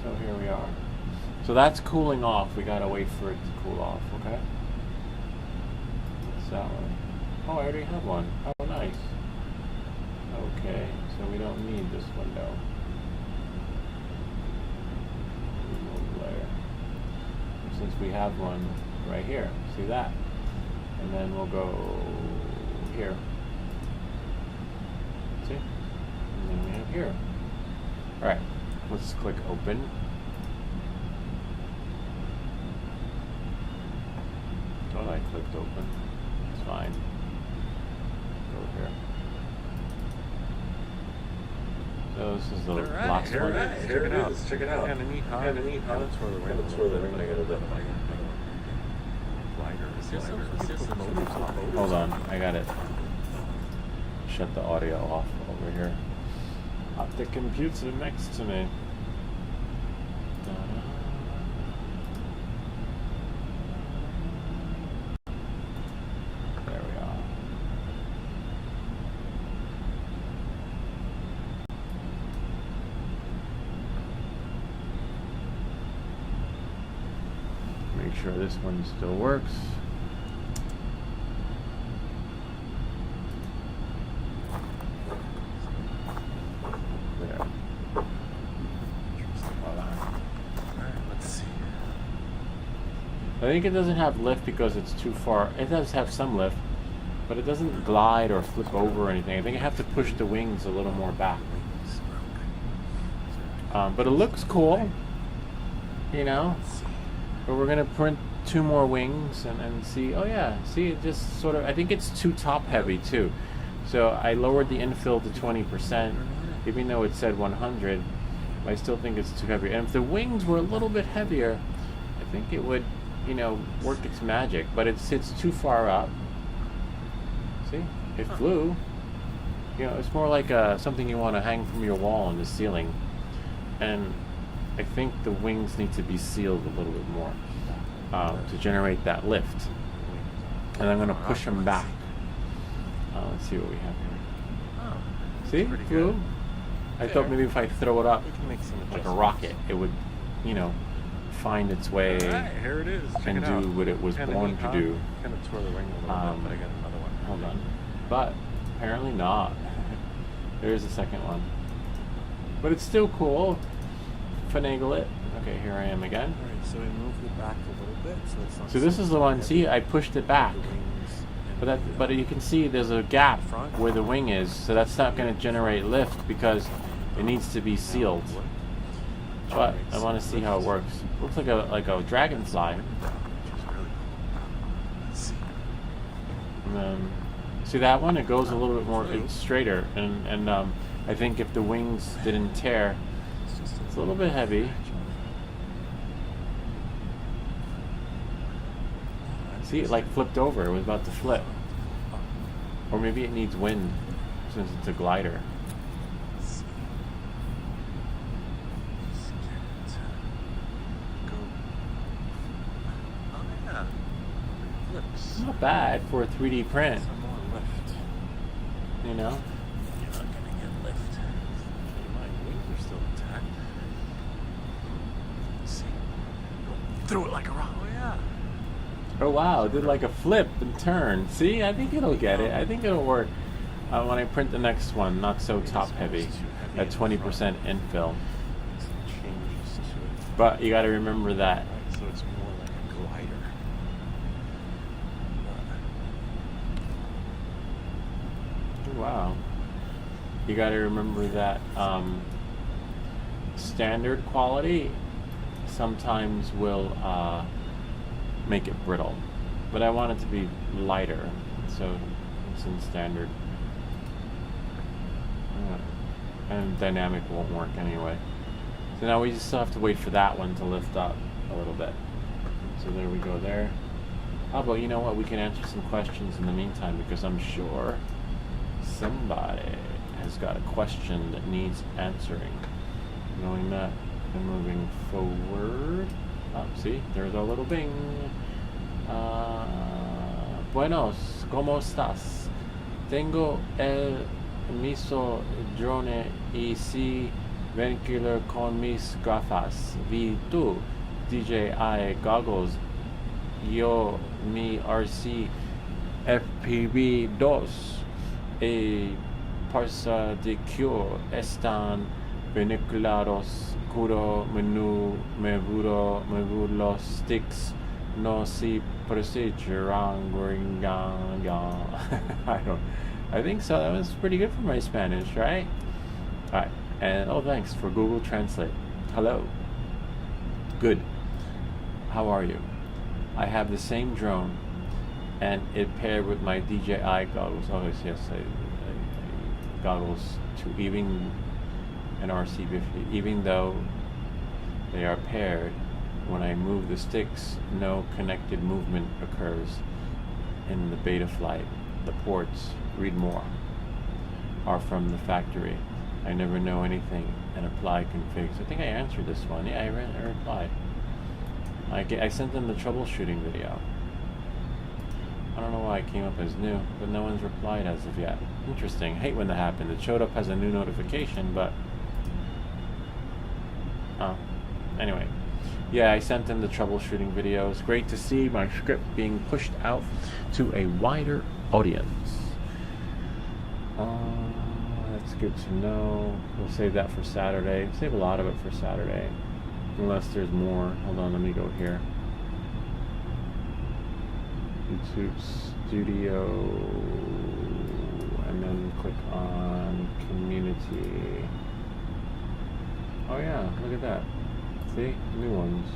here we are. So that's cooling off. We gotta wait for it to cool off, okay? What's that one? Oh, I already have one. Oh, nice. Okay, so we don't need this window. Remove layer. Since we have one right here, see that? And then we'll go here. See? And then we have here. Alright, let's click open. Thought I clicked open. It's fine. Go here. So this is the last one. Here it is. Check it out. Kind of neat, huh? Kind of neat, huh? That's where the ring I got it. Hold on, I got it. Shut the audio off over here. The computer next to me. There we are. Make sure this one still works. I think it doesn't have lift because it's too far. It does have some lift, but it doesn't glide or flip over or anything. I think I have to push the wings a little more back. But it looks cool, But we're gonna print 2 more wings and see. Oh yeah, see, it just sort of. I think it's too top heavy too. So I lowered the infill to 20%, even though it said 100. I still think it's too heavy. And if the wings were a little bit heavier, I think it would. Work its magic, but it sits too far up. See, it flew. It's more like something you want to hang from your wall on the ceiling. And I think the wings need to be sealed a little bit more to generate that lift. and I'm gonna push them back. Let's see what we have here. Oh, See, pretty flew. good. I thought maybe if I throw it up We can make some like a adjustments. rocket, it would, you know, find its way Alright, here it is. Check and it do out. what it was Kinda born neat, to huh? do. Kind of tore the wing a little bit, but I got another one. Hold on. But apparently not. There's a second one. But it's still cool. Finagle it. Okay, here I am again. Alright, so we moved it back a little bit, so it's not So this is the one. heavy. See, I pushed it back. The wings But and but you can see there's a gap front. where the wing is, so that's not going to generate lift because it needs to be sealed. But I want to see how it works. Looks like a dragonfly. Which is really cool. Let's see. And then, see that one? It goes a little bit more. It's straighter, and I think if the wings didn't tear, It's just it's a little bit heavy. See, it like flipped over. It was about to flip, or maybe it needs wind since it's a glider. Let's see. Just get it to go. Oh yeah. It flips. Not bad for a 3D print, Some more lift. you know. You're not gonna get lift. My wings are still intact. Let's see. Threw it like a rock. Oh yeah. Oh wow, it did like a flip and turn. See, I think it'll get it. I think it'll work. When I print the next one, not so top heavy, at 20% infill. Some changes to it. But you got to remember that. Right, so it's more like a glider. Wow. You got to remember that standard quality sometimes will make it brittle. But I want it to be lighter, so it's in standard. And dynamic won't work anyway. So now we just still have to wait for that one to lift up a little bit. So there we go there. How about, you know what, we can answer some questions in the meantime, because I'm sure somebody has got a question that needs answering. Knowing that, and moving forward. Oh, see, there's our little bing. Buenos, ¿cómo estás? Tengo el miso drone y si vincular con mis gafas. Vi tú, DJI goggles. Yo mi RC FPV2 y parsa de Cura están vinculados. Cura me vudo los sticks. No si procedurang. I think so. That was pretty good for my Spanish, right? Alright. And oh, thanks for Google Translate. Hello. Good. How are you? I have the same drone and it paired with my DJI goggles. Oh, yes, goggles to even an RC50. Even though they are paired, when I move the sticks, no connected movement occurs in the beta flight. The ports, read more, are from the factory. I never know anything and apply configs. I think I answered this one. Yeah, I replied. I sent them the troubleshooting video. I don't know why it came up as new, but no one's replied as of yet. Interesting. Hate when that happened. It showed up as a new notification, but anyway. Yeah, I sent them the troubleshooting video. It's great to see my script being pushed out to a wider audience. That's good to know. We'll save that for Saturday. Save a lot of it for Saturday. Unless there's more. Hold on, let me go here. YouTube Studio. And then click on Community. Oh yeah, look at that. See? New ones.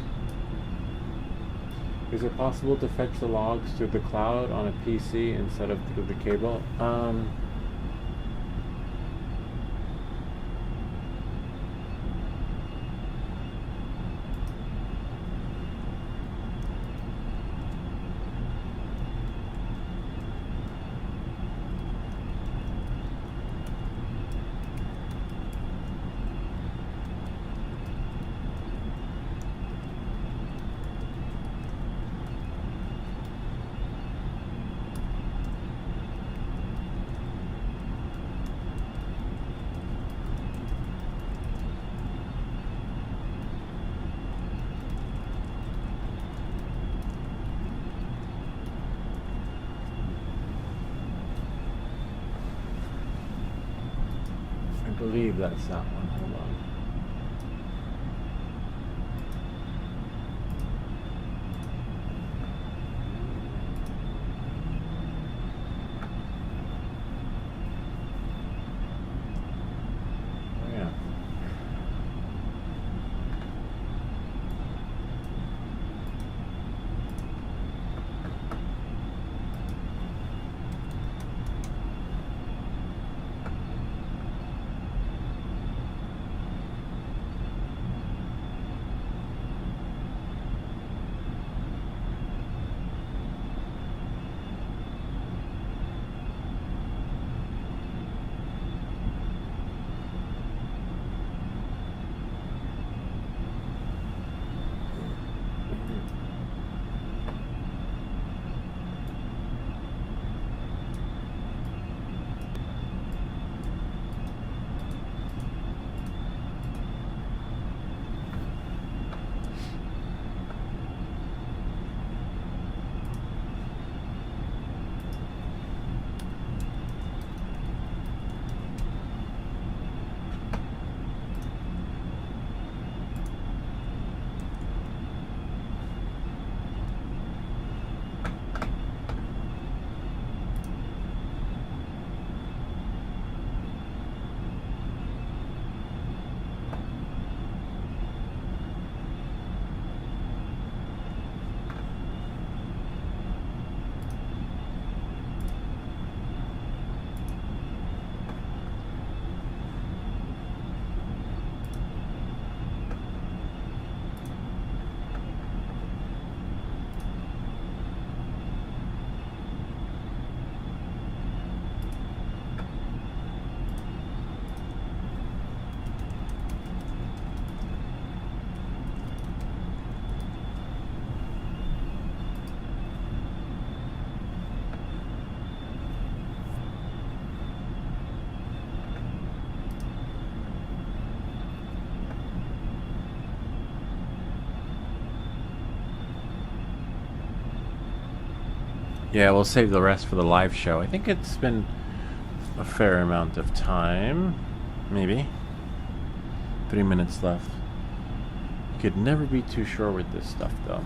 Is it possible to fetch the logs through the cloud on a PC instead of through the cable? believe that's that one. Hold on. Oh, yeah. Yeah, we'll save the rest for the live show. I think it's been a fair amount of time. Maybe. 3 minutes left. Could never be too sure with this stuff, though.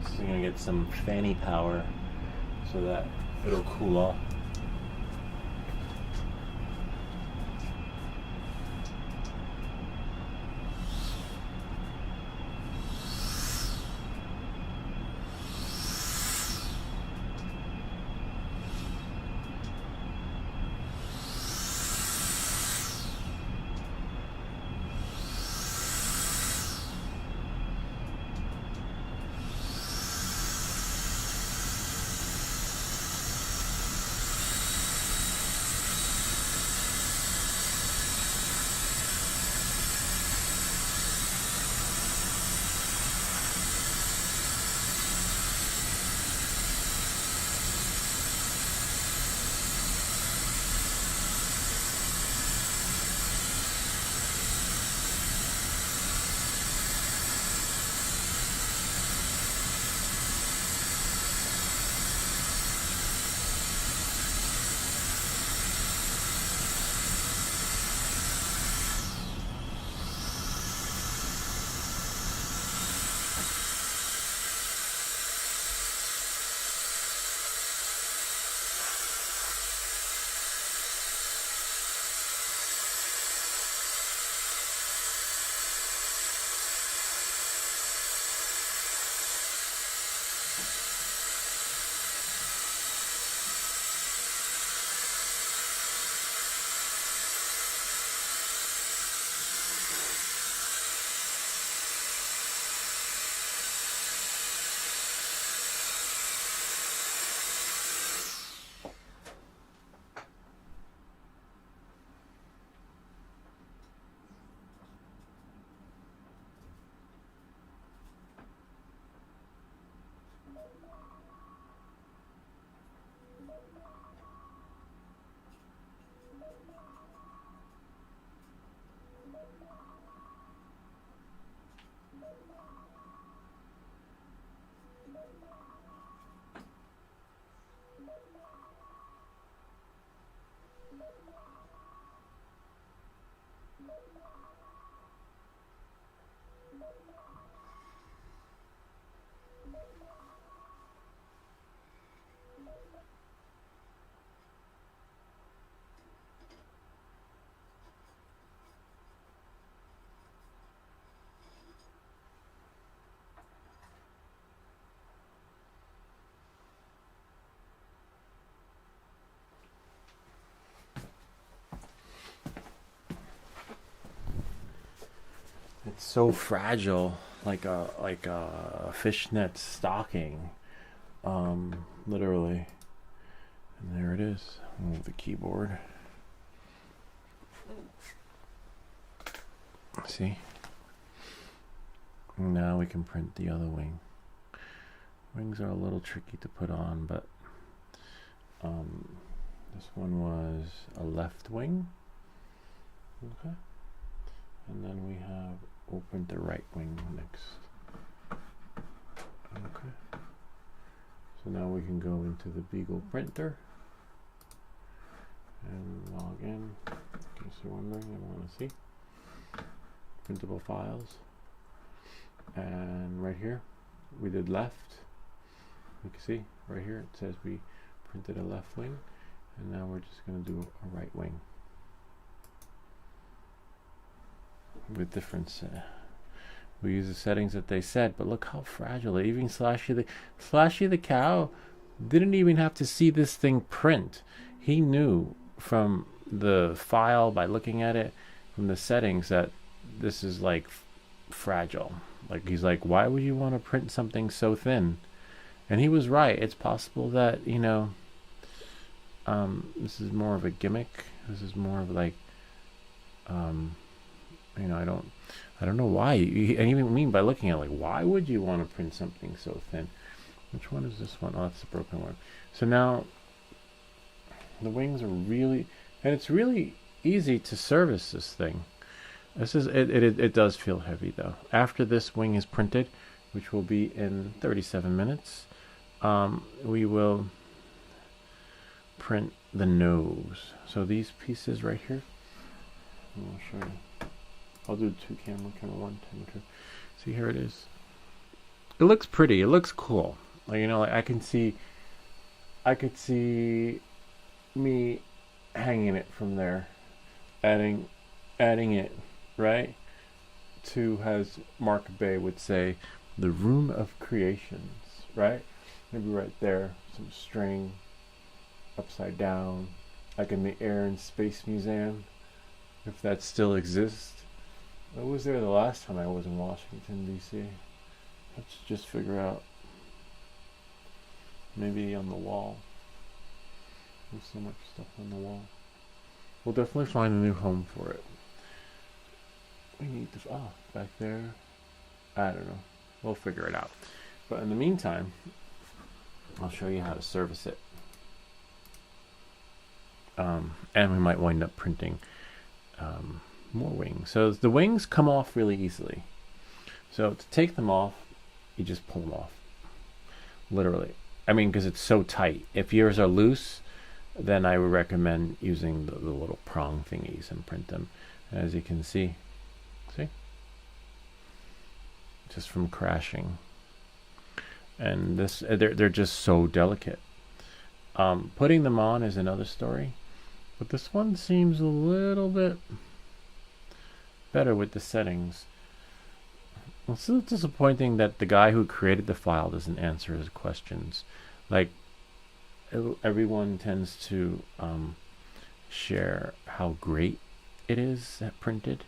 So I'm gonna get some fanny power so that it'll cool off. It's so fragile, like a fishnet stocking, literally. And there it is. Move the keyboard. See? Now we can print the other wing. Wings are a little tricky to put on, but this one was a left wing. Okay. And then we have, we'll print the right wing next. Okay. So now we can go into the Beagle printer and log in. In case you're wondering, I want to see printable files. And right here, we did left. You can see right here it says we printed a left wing, and now we're just going to do a right wing with different. We use the settings that they said, but look how fragile. Even Slashy the cow didn't even have to see this thing print. He knew from the file by looking at it from the settings that this is like fragile. Like he's like, why would you want to print something so thin? And he was right. It's possible that, you know, this is more of a gimmick. This is more of like, you know, I don't know why. And even mean by looking at it, like, why would you want to print something so thin? Which one is this one? Oh, that's the broken one. So now the wings are really, and it's really easy to service this thing. This is it does feel heavy though. After this wing is printed, which will be in 37 minutes, we will print the nose. So these pieces right here, I'll show you. I'll do two camera, camera one, camera two. See, here it is. It looks pretty. It looks cool. Like, you know, like I could see me hanging it from there, adding it right to, as Mark Bay would say, the room of creations, right? Maybe right there, some string upside down, like in the Air and Space Museum, if that still exists. I was there the last time I was in Washington, D.C. Let's just figure out. Maybe on the wall. There's so much stuff on the wall. We'll definitely find a new home for it. We need to, back there. I don't know. We'll figure it out. But in the meantime, I'll show you how to service it. And we might wind up printing more wings. So the wings come off really easily. So to take them off, you just pull them off. Literally. I mean, because it's so tight. If yours are loose, then I would recommend using the little prong thingies and print them. As you can see, just from crashing. And this, they're just so delicate. Putting them on is another story, but this one seems a little bit better with the settings. It's still disappointing that the guy who created the file doesn't answer his questions. Like, everyone tends to share how great it is at printed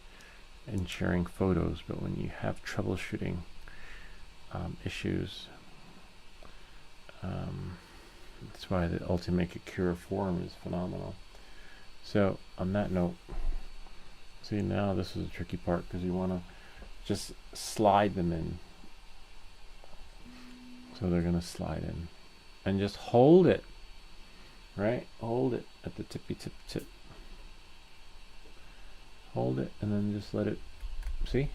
and sharing photos, but when you have troubleshooting issues, that's why the Ultimate Cura forum is phenomenal. So on that note, see, now this is the tricky part, because you want to just slide them in. So they're going to slide in and just hold it, right? Hold it at the tippy tip. Hold it and then just let it, see?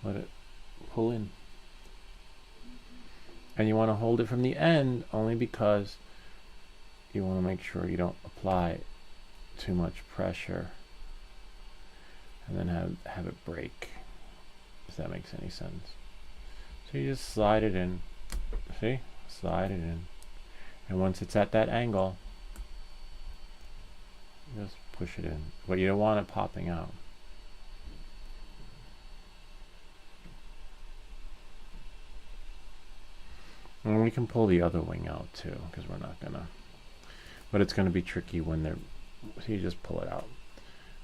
Let it pull in. And you want to hold it from the end only because you want to make sure you don't apply too much pressure and then have it break. if that makes any sense. So you just slide it in. See? Slide it in. And once it's at that angle, just push it in. But you don't want it popping out. And we can pull the other wing out too, because we're not gonna. But it's gonna be tricky when they're. So you just pull it out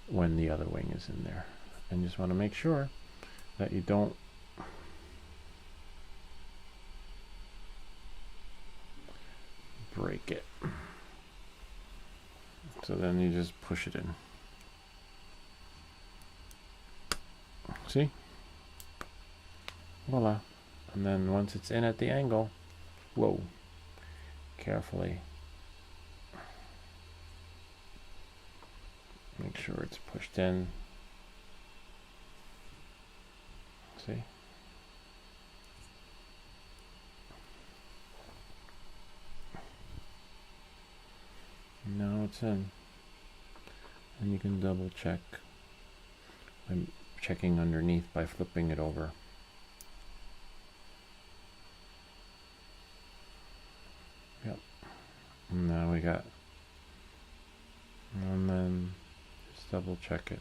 when the other wing is in there. And you just want to make sure that you don't break it. So then you just push it in. See? Voila. And then once it's in at the angle, whoa, carefully make sure it's pushed in. See? Now it's in. And you can double check. I'm checking underneath by flipping it over. Yep. And now we got, and then just double check it.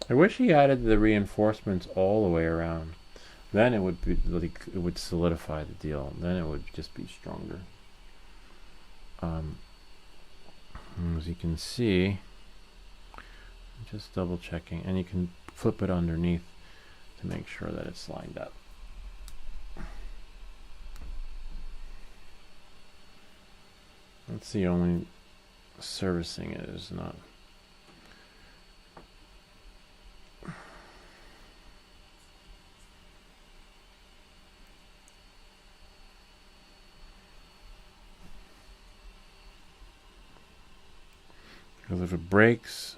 I wish he added the reinforcements all the way around. Then it would be like, it would solidify the deal. Then it would just be stronger. As you can see, just double checking, and you can flip it underneath to make sure that it's lined up. That's the only servicing it is not. Because if it breaks,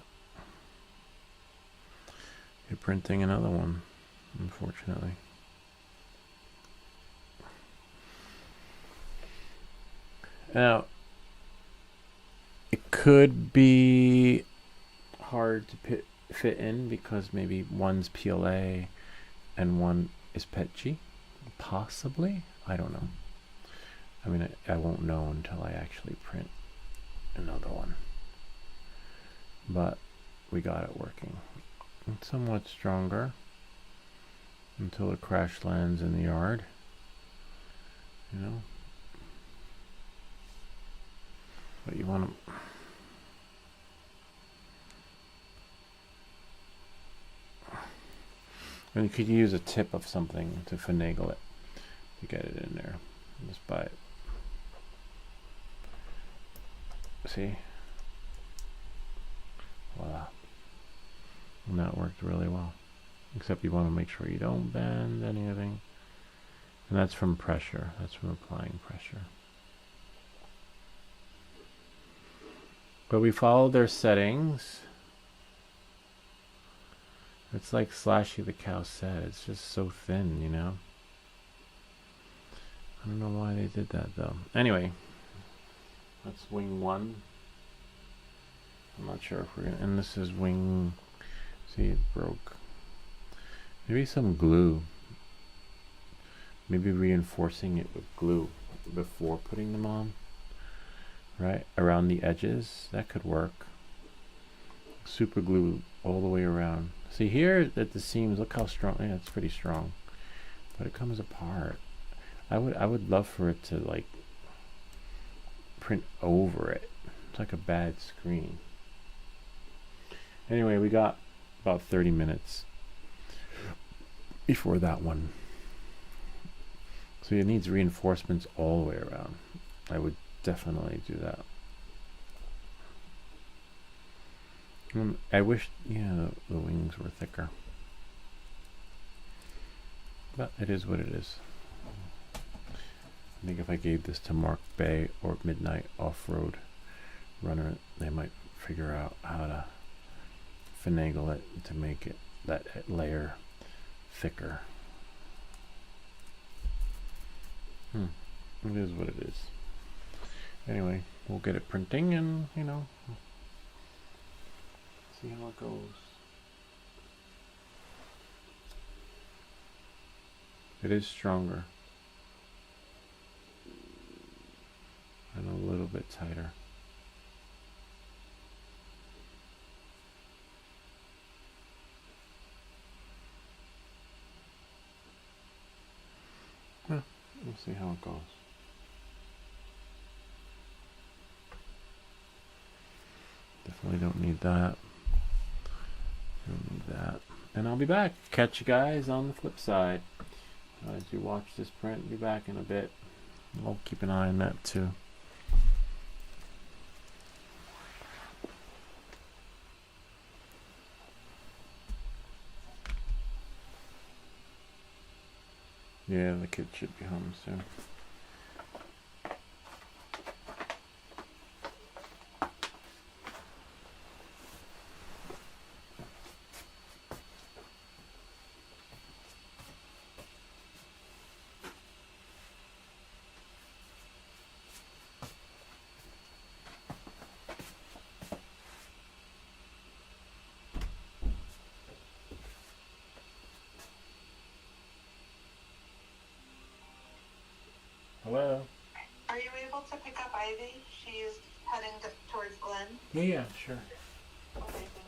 you're printing another one, unfortunately. Now, it could be hard to fit in because maybe one's PLA and one is PETG. Possibly. I don't know. I mean, I won't know until I actually print another one. But we got it working. It's somewhat stronger until it crash lands in the yard. You know? But you want to... And you could use a tip of something to finagle it, to get it in there. Just by it. See? Voila. And that worked really well. Except you want to make sure you don't bend anything. And that's from pressure. That's from applying pressure. But we followed their settings. It's like Slashy the Cow said. It's just so thin, you know? I don't know why they did that, though. Anyway. That's wing 1. I'm not sure if we're gonna... And this is wing... See, it broke. Maybe some glue. Maybe reinforcing it with glue before putting them on. Right? Around the edges. That could work. Super glue all the way around. See here at the seams, look how strong. Yeah, it's pretty strong. But it comes apart. I would love for it to like print over it. It's like a bad screen. Anyway, we got about 30 minutes before that one. So it needs reinforcements all the way around. I would definitely do that. I wish, yeah, the wings were thicker. But it is what it is. I think if I gave this to Mark Bay or Midnight Off-Road Runner, they might figure out how to finagle it to make it that layer thicker. It is what it is. Anyway. we'll get it printing and, you know, see how it goes. It is stronger and a little bit tighter. Well, we'll see how it goes. Definitely don't need that. Don't need that. And I'll be back. Catch you guys on the flip side. As you watch this print, be back in a bit. We'll keep an eye on that too. Yeah, the kid should be home soon. Hello? Are you able to pick up Ivy? She's heading towards Glen. Yeah, sure. Okay, thanks.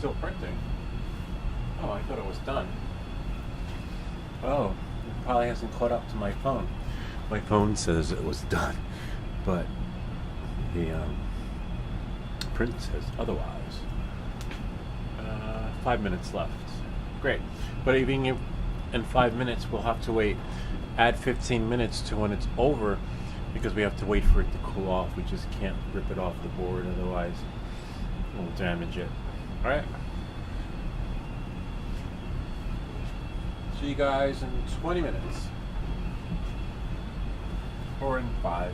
still printing. Oh, I thought it was done. Oh, it probably hasn't caught up to my phone. My phone says it was done, but the print says otherwise. 5 minutes left. Great. But even if in 5 minutes, we'll have to wait, add 15 minutes to when it's over, because we have to wait for it to cool off. We just can't rip it off the board, otherwise we'll damage it. Alright? See you guys in 20 minutes. Or in 5.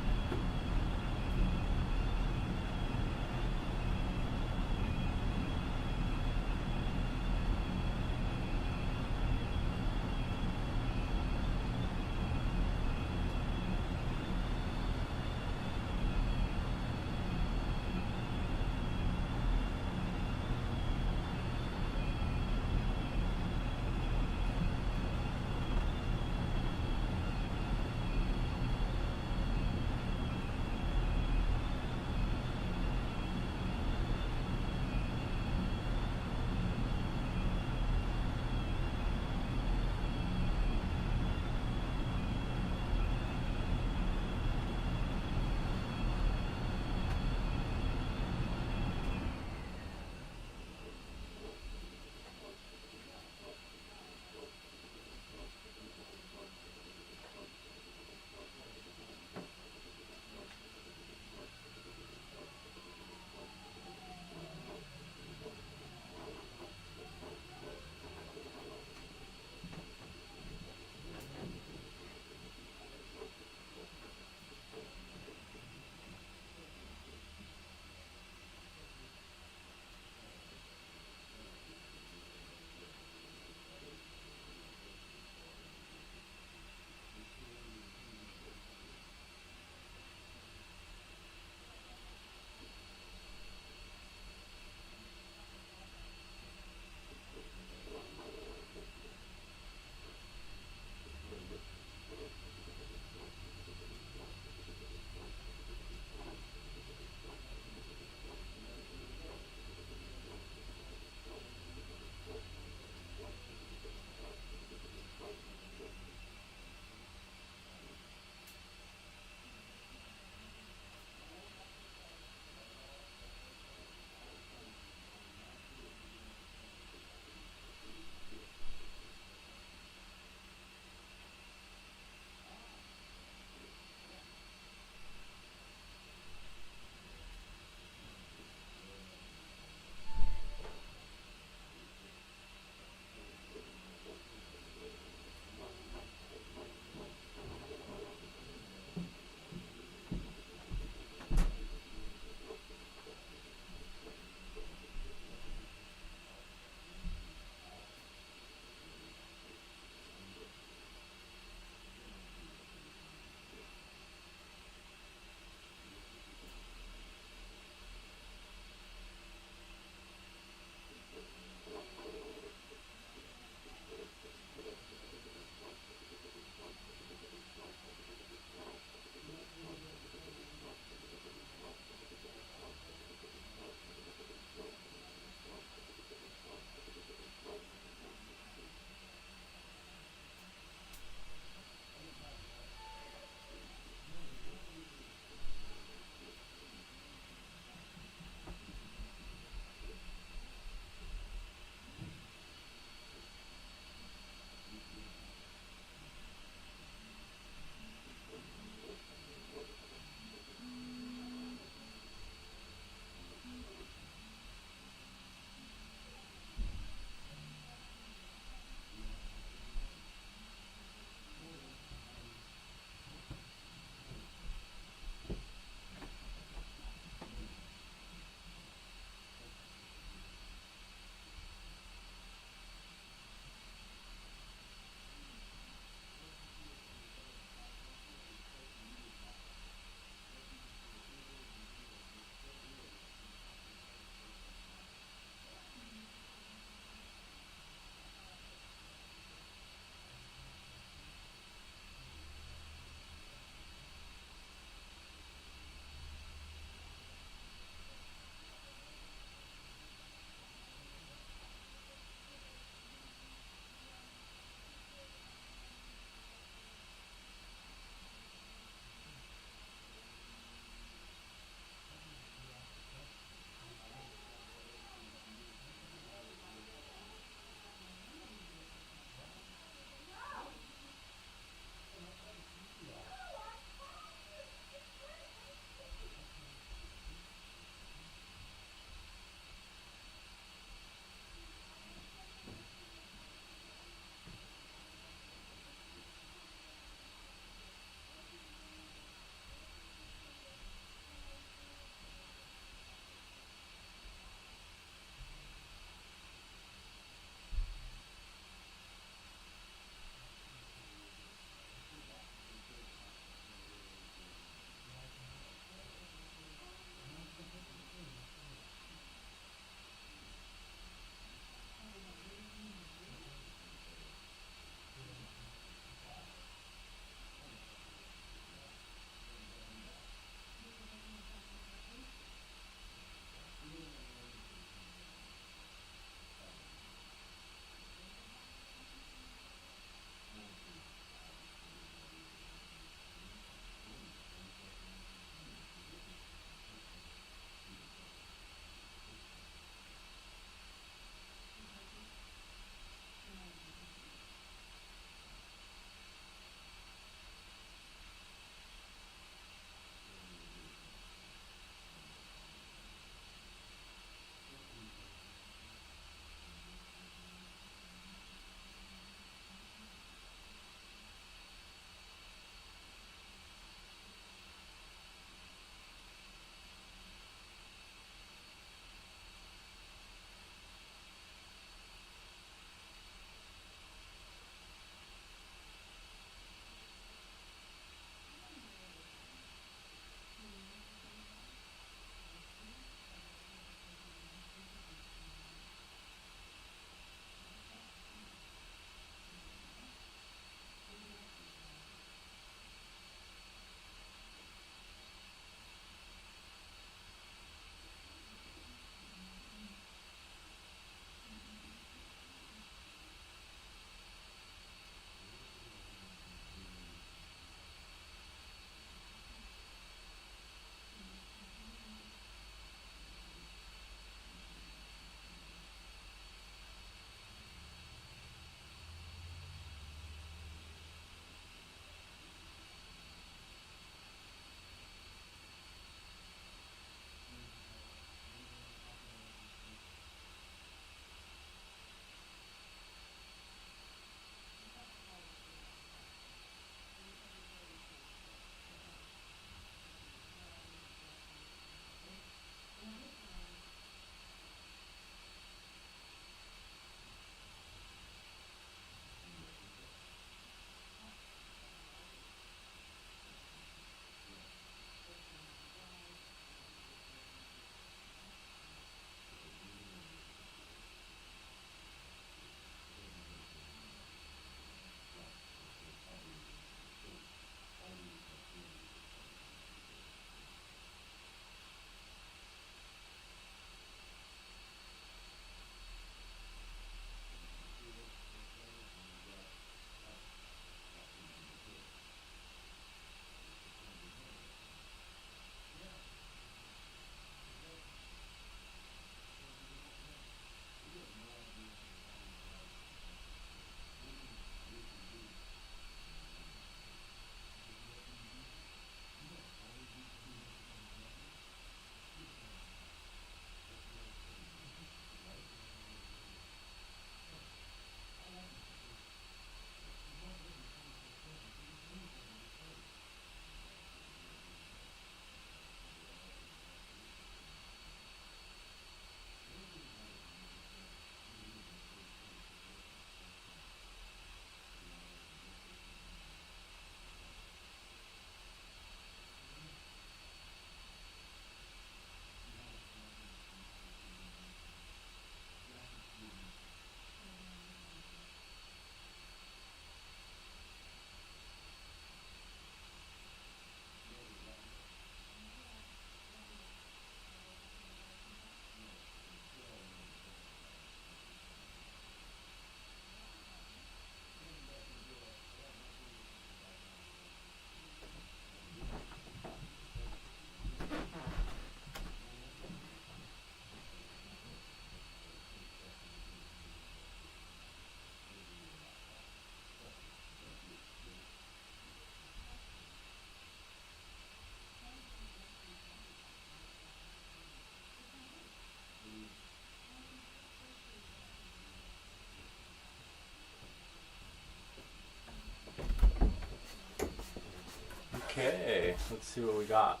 Okay, let's see what we got.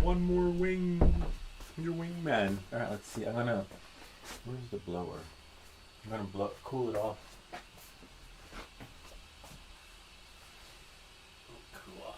One more wing. Your wingman. Alright, let's see. Where's the blower? I'm gonna cool it off. Cool.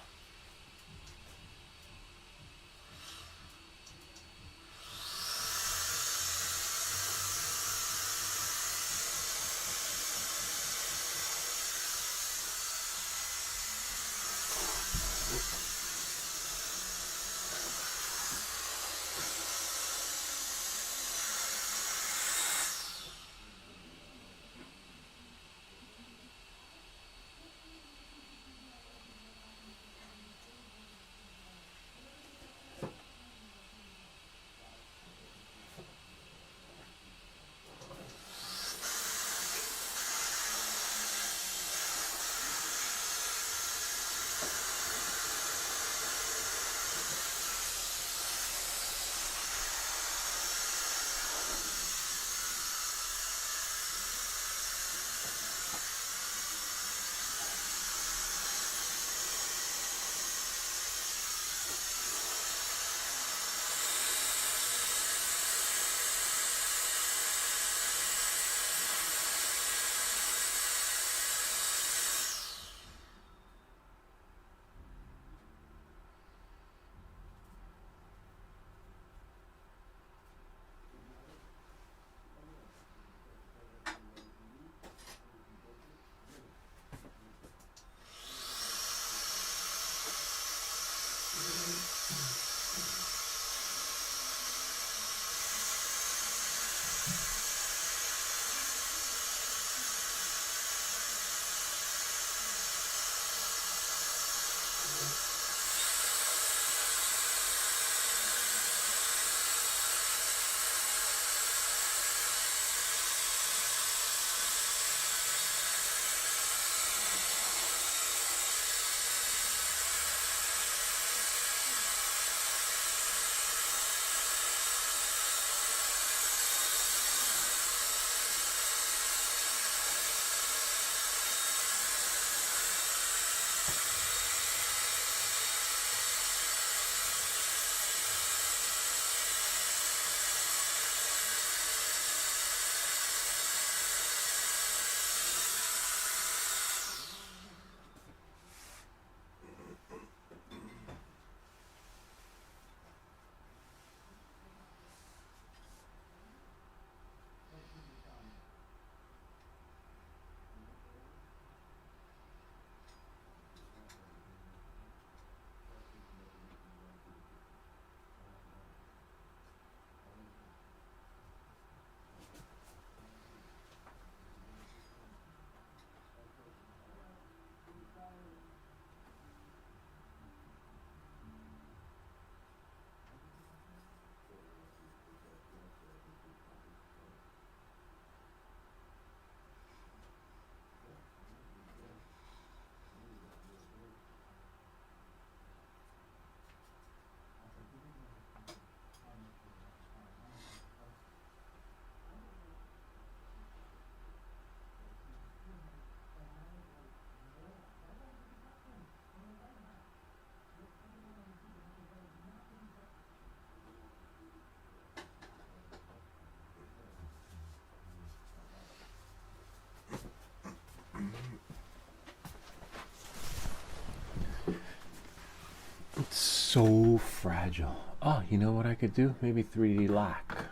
It's so fragile. Oh, you know what I could do? Maybe 3D lac.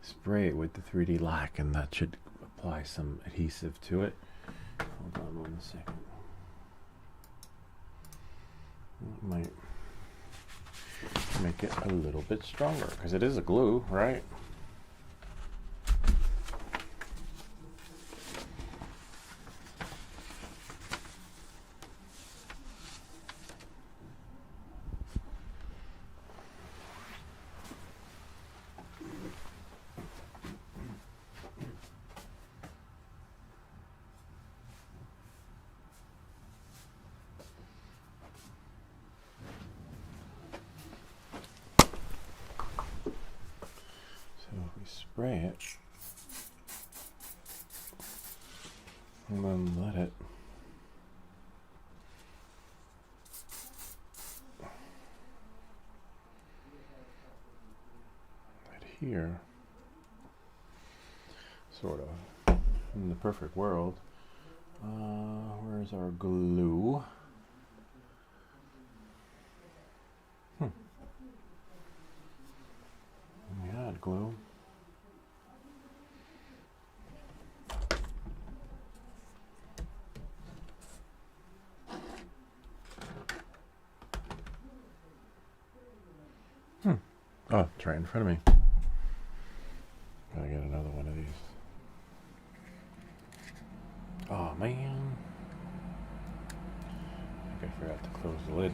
Spray it with the 3D lac, and that should apply some adhesive to it. Hold on 1 second. It might make it a little bit stronger because it is a glue, right? Spray it and then let it here. Sort of. In the perfect world. Where's our glue? Yeah, glue. Oh, it's right in front of me. Gotta get another one of these. Oh man. I think I forgot to close the lid.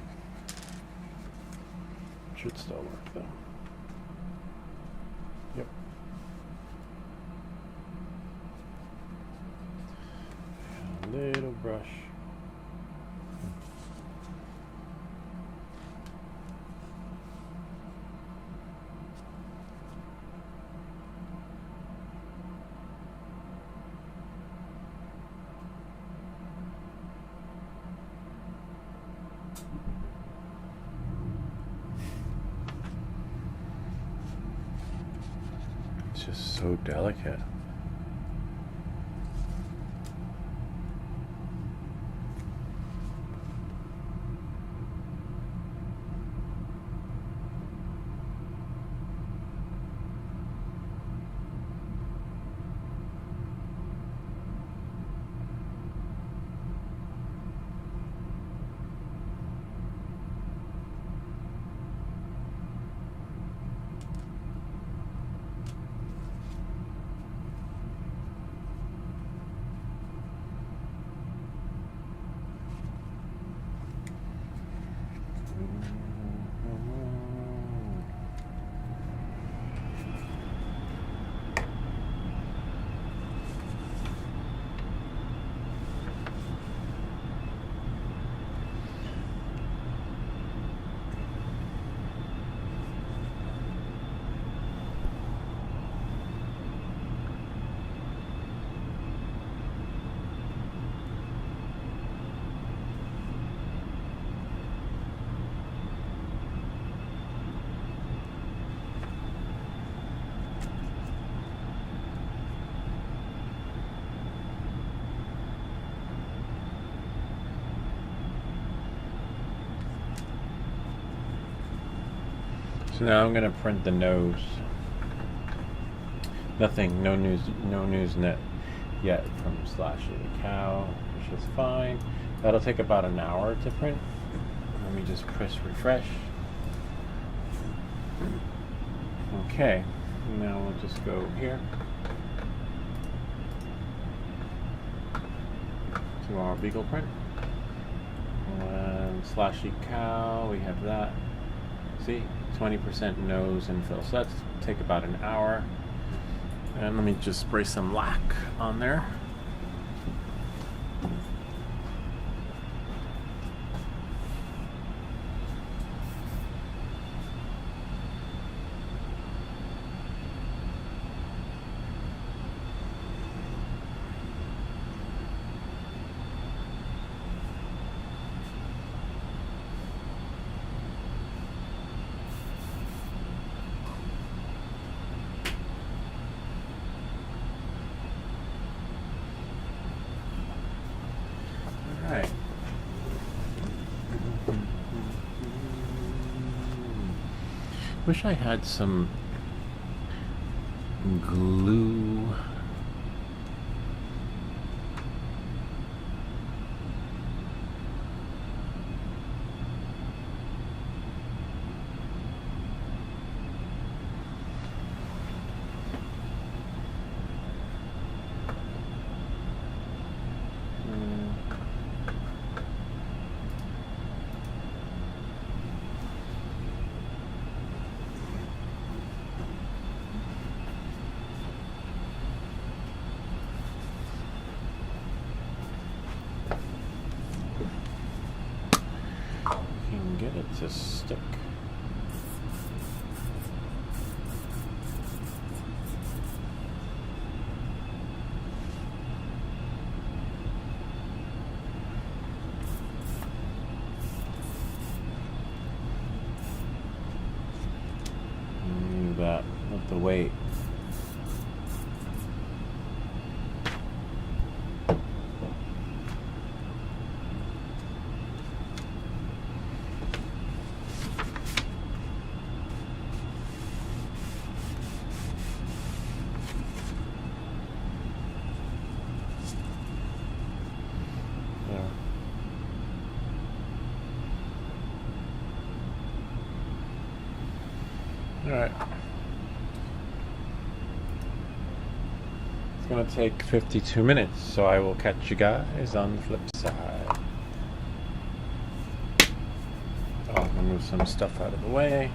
Should still work though. Yep. And a little brush. It's just so delicate. So now I'm gonna print the nose. Nothing, no news net yet from Slashy the Cow, which is fine. That'll take about an hour to print. Let me just press refresh. Okay, now we'll just go here to our Beagle print. And Slashy Cow, we have that. See, 20% nose and fill. So that's take about an hour. And let me just spray some lac on there. Right. Wish I had some glue. Get it to stick. That with the weight. All right. It's gonna take 52 minutes, so I will catch you guys on the flip side. I'll move some stuff out of the way.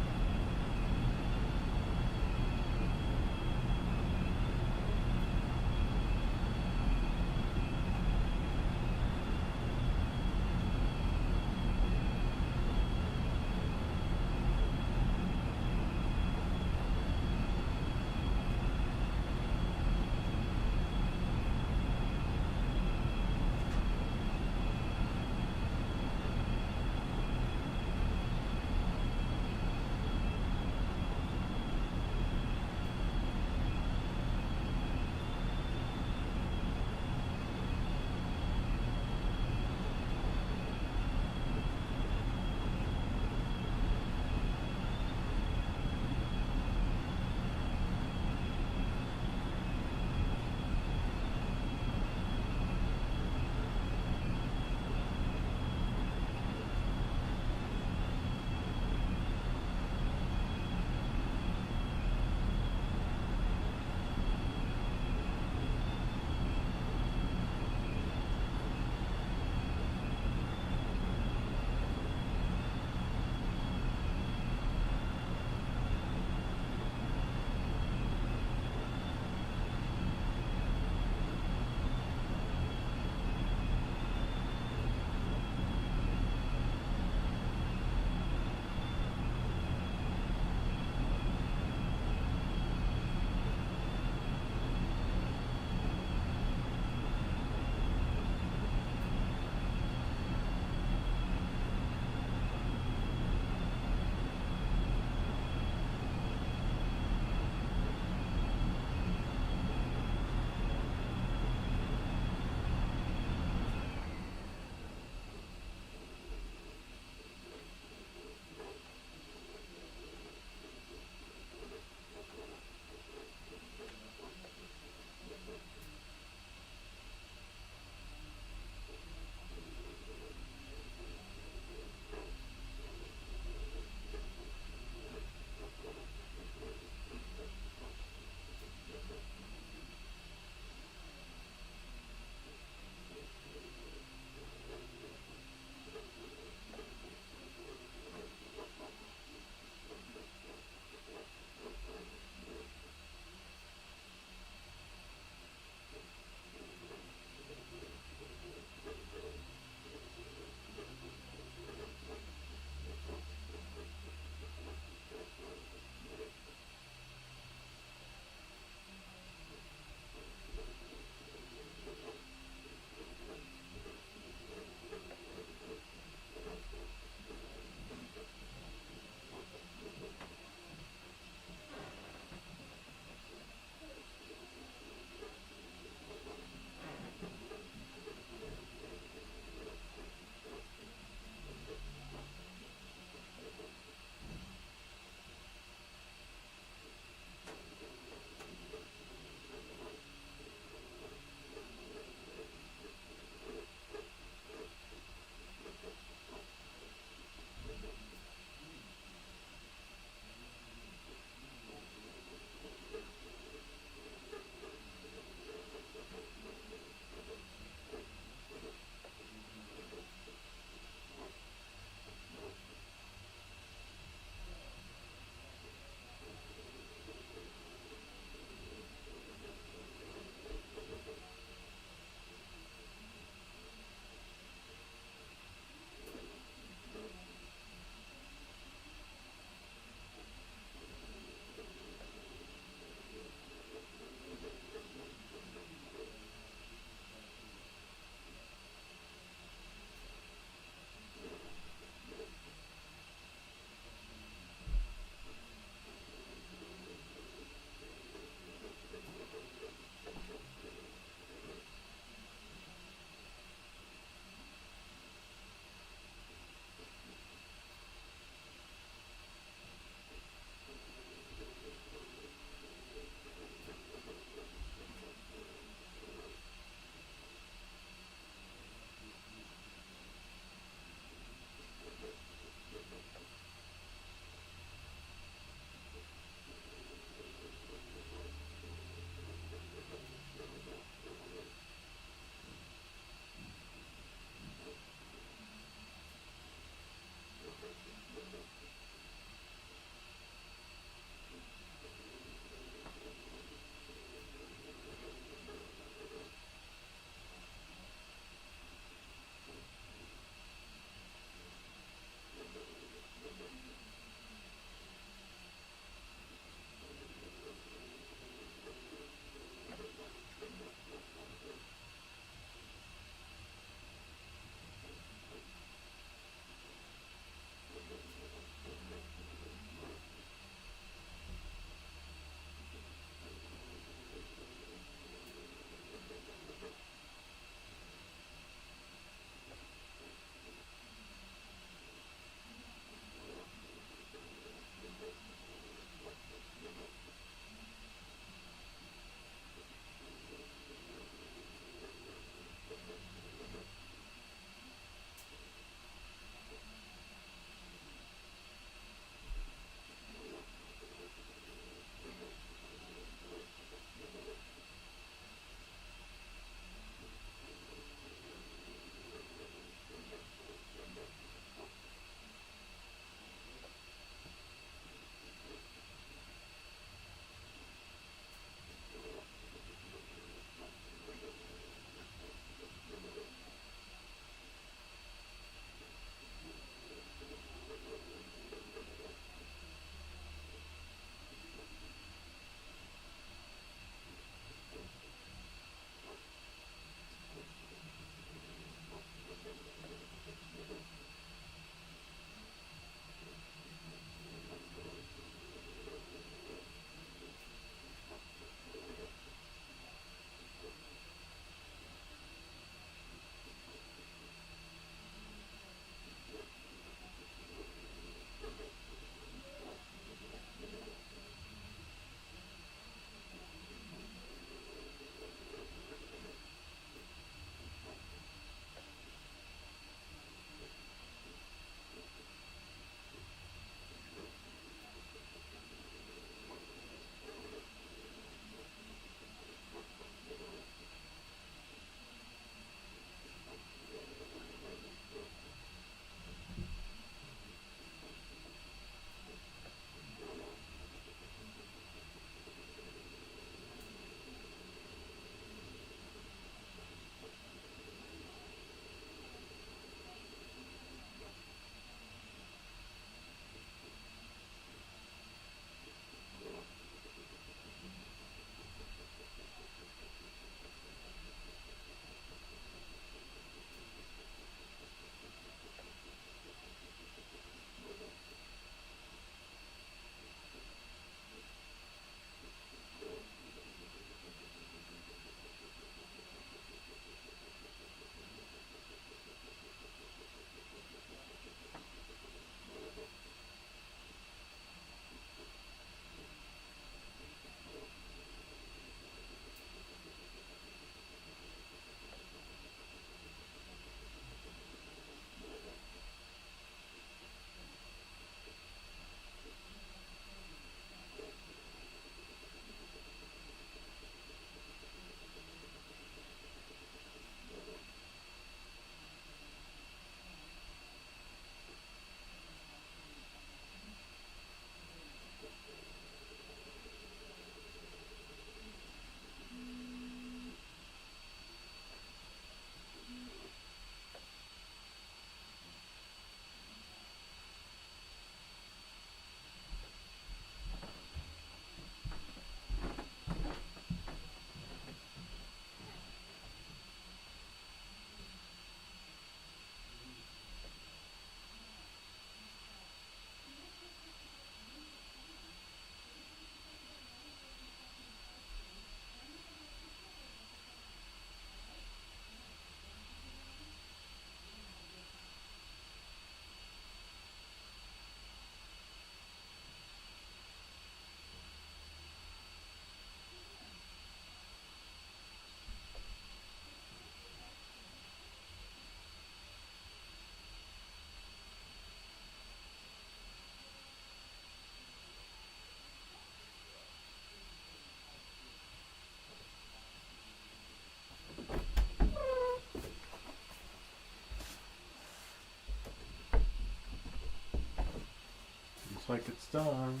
like it's done.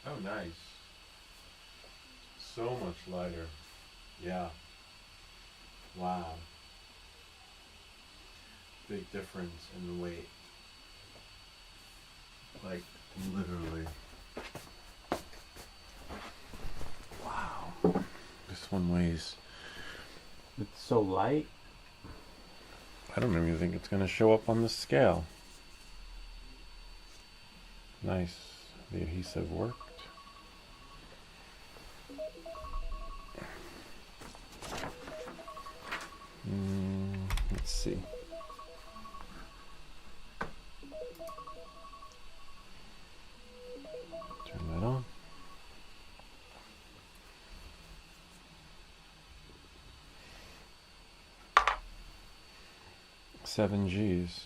Oh, nice. So much lighter. Yeah. Wow. Big difference in weight. Like, literally. Wow. This one weighs... It's so light. I don't even think it's going to show up on the scale. Nice. The adhesive worked. Let's see. Turn that on. Seven G's.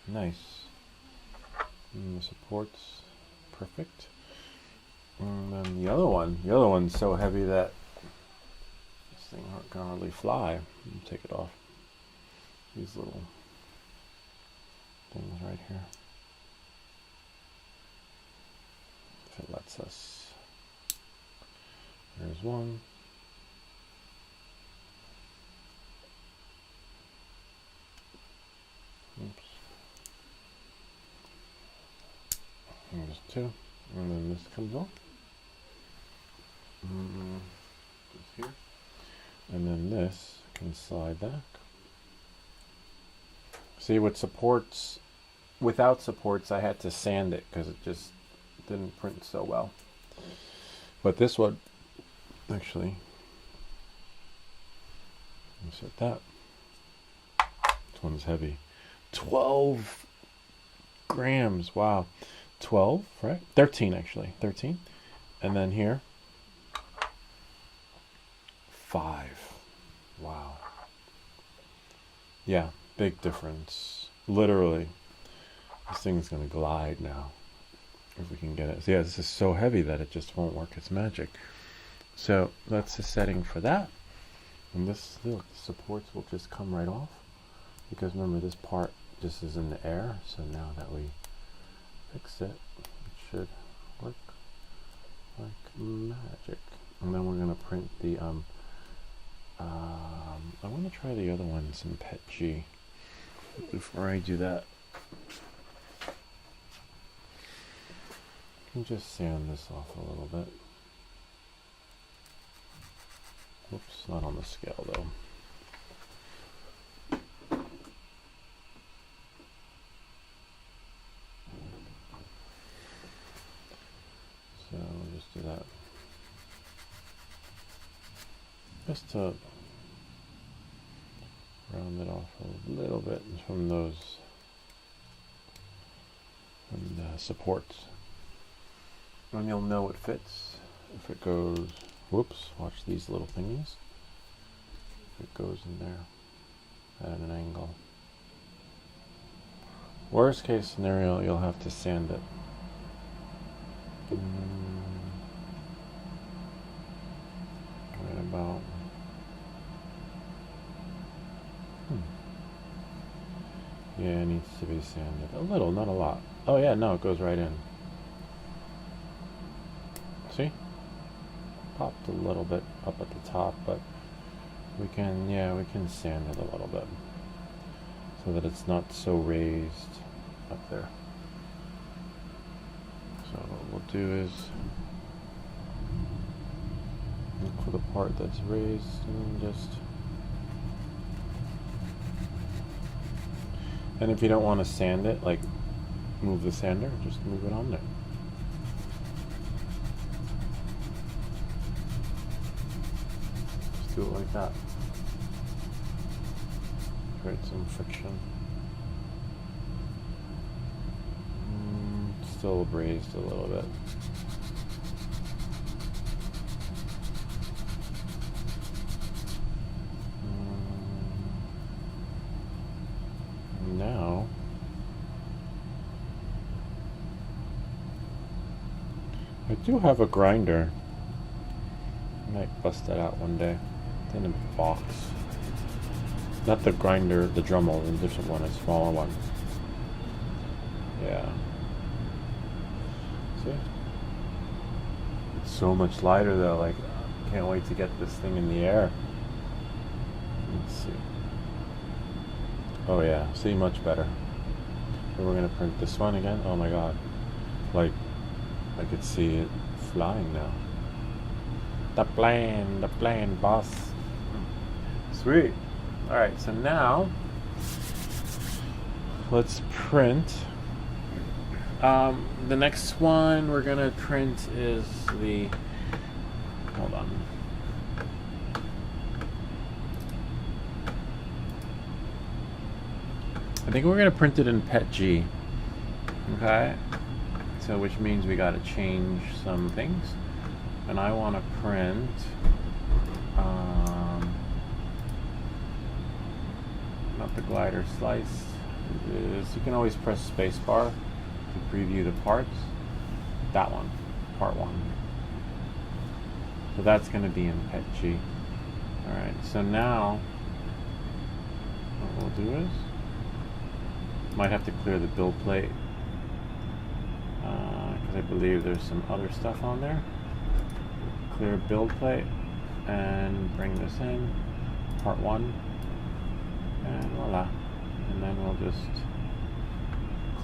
Nice. And the supports perfect. And then the other one's so heavy that this thing can hardly fly. Let me take it off. These little things right here. If it lets us. There's one. Oops. There's two. And then this comes off. Just here. And then this can slide back. See, with supports, without supports, I had to sand it because it just didn't print so well. But this one, actually, insert that. This one's heavy. 12 grams. Wow. 12, right? 13, actually. 13. And then here, 5. Wow. Yeah, big difference. Literally. This thing's going to glide now. If we can get it. So yeah, this is so heavy that it just won't work its magic. So that's the setting for that. And this, look, the supports will just come right off. Because remember, this part just is in the air. So now that we fix it, it should work like magic. And then we're going to print the, I want to try the other ones in PET G. Before I do that, I can just sand this off a little bit. Oops, not on the scale though. So we'll just do that. Just to round it off a little bit from those supports. And you'll know it fits if it goes, whoops, watch these little thingies. If it goes in there at an angle. Worst case scenario, you'll have to sand it. Right about. Yeah, it needs to be sanded. A little, not a lot. Oh yeah, no, it goes right in. See? Popped a little bit up at the top, but we can, yeah, we can sand it a little bit so that it's not so raised up there. So what we'll do is look for the part that's raised and just... And if you don't want to sand it, like move the sander, just move it on there. Just do it like that. Create some friction. Still raised a little bit. Now I do have a grinder. I might bust that out one day. It's in a box. Not the grinder, the Dremel, the different one, a smaller one. Yeah. See? It's so much lighter though, like, can't wait to get this thing in the air. Let's see. Oh yeah, see, much better. So we're gonna print this one again. Oh my god. Like, I could see it flying now. The plane, boss. Sweet. Alright, so now let's print. The next one we're gonna print is the, hold on. I think we're gonna print it in PETG. Okay? So which means we gotta change some things. And I wanna print not the glider slice. You can always press spacebar to preview the parts. That one, part 1. So that's going to be in PETG. Alright, so now what we'll do is, might have to clear the build plate because I believe there's some other stuff on there. Clear build plate and bring this in, part 1, and voila. And then we'll just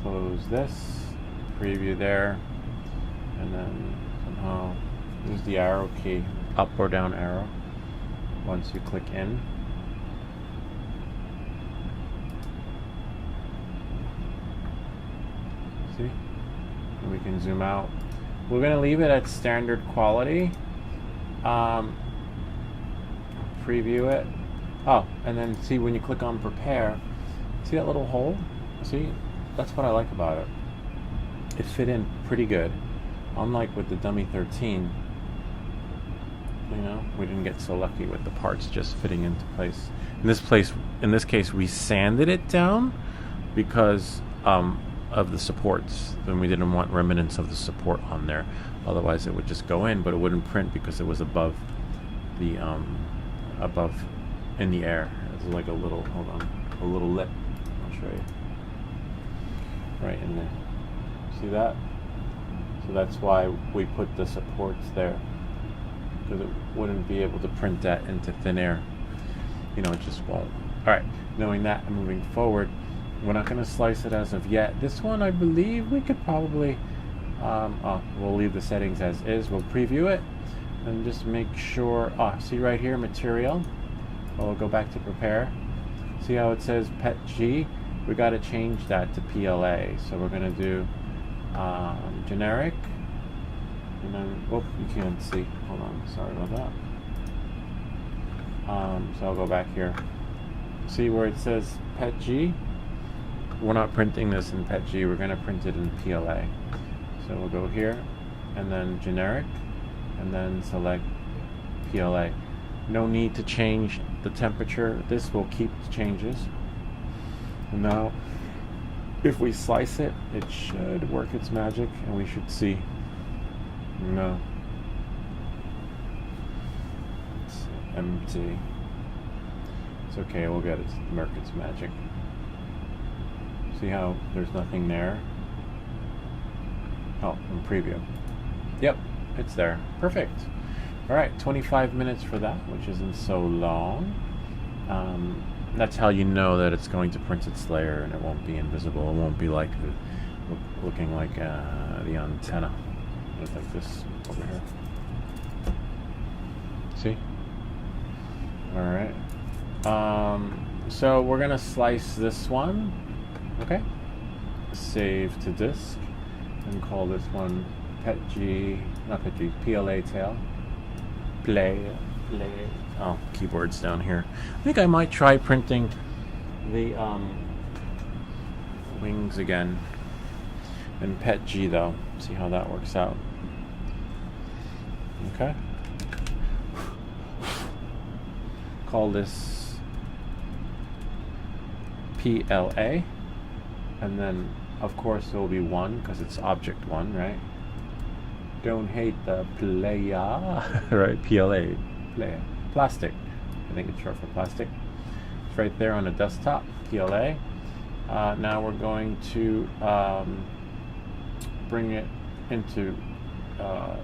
close this, preview there, and then somehow use the arrow key, up or down arrow, once you click in. See? And we can zoom out. We're going to leave it at standard quality. Preview it. Oh, and then see when you click on prepare, see that little hole? See? That's what I like about it. It fit in pretty good. Unlike with the dummy 13, you know, we didn't get so lucky with the parts just fitting into place. In this case, we sanded it down because of the supports. Then we didn't want remnants of the support on there. Otherwise, it would just go in, but it wouldn't print because it was above the above in the air. It's like a little, hold on, a little lip. I'll show you. Right in there. See that? So that's why we put the supports there, because it wouldn't be able to print that into thin air. You know, it just won't. Alright, knowing that and moving forward, we're not going to slice it as of yet. This one, I believe we could probably, we'll leave the settings as is. We'll preview it and just make sure, see right here, material. We'll go back to prepare. See how it says PETG? We got to change that to PLA. So we're going to do generic, and then, whoop, you can't see. Hold on, sorry about that. So I'll go back here. See where it says PETG? We're not printing this in PETG, we're going to print it in PLA. So we'll go here, and then generic, and then select PLA. No need to change the temperature. This will keep the changes. And now, if we slice it, it should work its magic, and we should see. No. It's empty. It's okay, we'll get it to work its magic. See how there's nothing there? Oh, in preview. Yep, it's there. Perfect. Alright, 25 minutes for that, which isn't so long. That's how you know that it's going to print its layer and it won't be invisible. It won't be like looking like the antenna. It's like this over here. See? Alright. So we're gonna slice this one. Okay? Save to disk and call this one PETG, not PETG, PLA tail. Play. Oh, keyboard's down here. I think I might try printing the wings again in PETG though. See how that works out. Okay. Call this PLA, and then of course there will be 1 because it's object 1, right? Don't hate the playa, right? PLA, playa. Plastic. I think it's short for plastic. It's right there on the desktop, PLA. Now we're going to bring it into our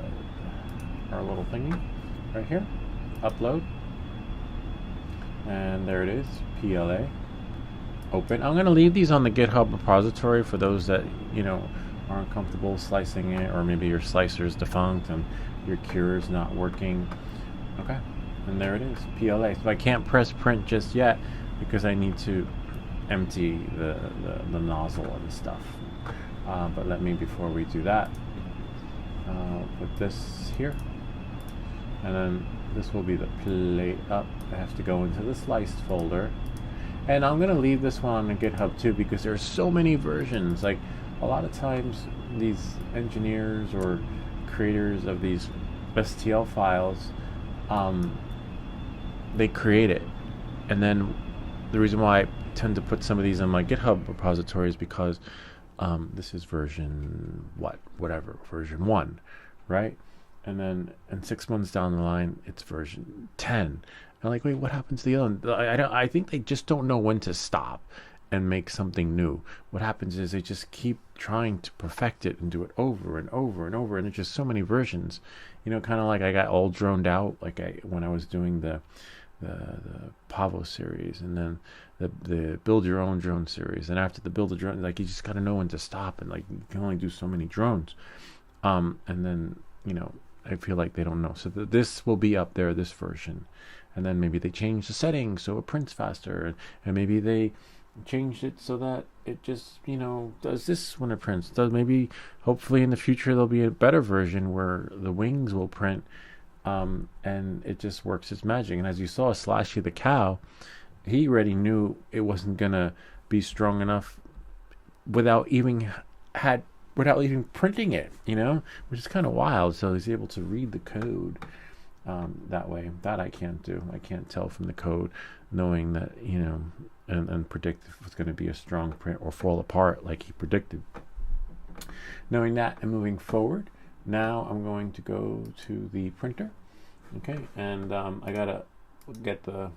little thingy right here, upload, and there it is, PLA. Open. I'm going to leave these on the GitHub repository for those that, you know, aren't comfortable slicing it, or maybe your slicer is defunct and your Cura is not working. Okay, and there it is, PLA. So I can't press print just yet because I need to empty the nozzle and stuff. But let me, before we do that, put this here, and then this will be the plate up. I have to go into the sliced folder. And I'm going to leave this one on the GitHub too, because there's so many versions. Like, a lot of times these engineers or creators of these STL files, they create it. And then the reason why I tend to put some of these on my GitHub repository is because this is version whatever, version 1, right? And then, and 6 months down the line, it's version 10. I'm like, wait, what happened to the other one? I think they just don't know when to stop and make something new. What happens is they just keep trying to perfect it and do it over and over and over, and there's just so many versions. You know, kind of like I got all droned out, like when I was doing the Pavo series, and then the build your own drone series, and after the build a drone, like, you just got to know when to stop, and like, you can only do so many drones. And then, you know, I feel like they don't know. So this will be up there, this version. And then maybe they change the settings so it prints faster, and maybe they changed it so that it just, you know, does this when it prints. Does maybe, hopefully in the future, there'll be a better version where the wings will print, and it just works its magic. And as you saw, Slashy the cow, he already knew it wasn't gonna be strong enough without even printing it, you know, which is kind of wild. So he's able to read the code that way. That I can't do. I can't tell from the code, knowing that, you know, and predict if it's going to be a strong print or fall apart like he predicted. Knowing that and moving forward, now I'm going to go to the printer. Okay, and I gotta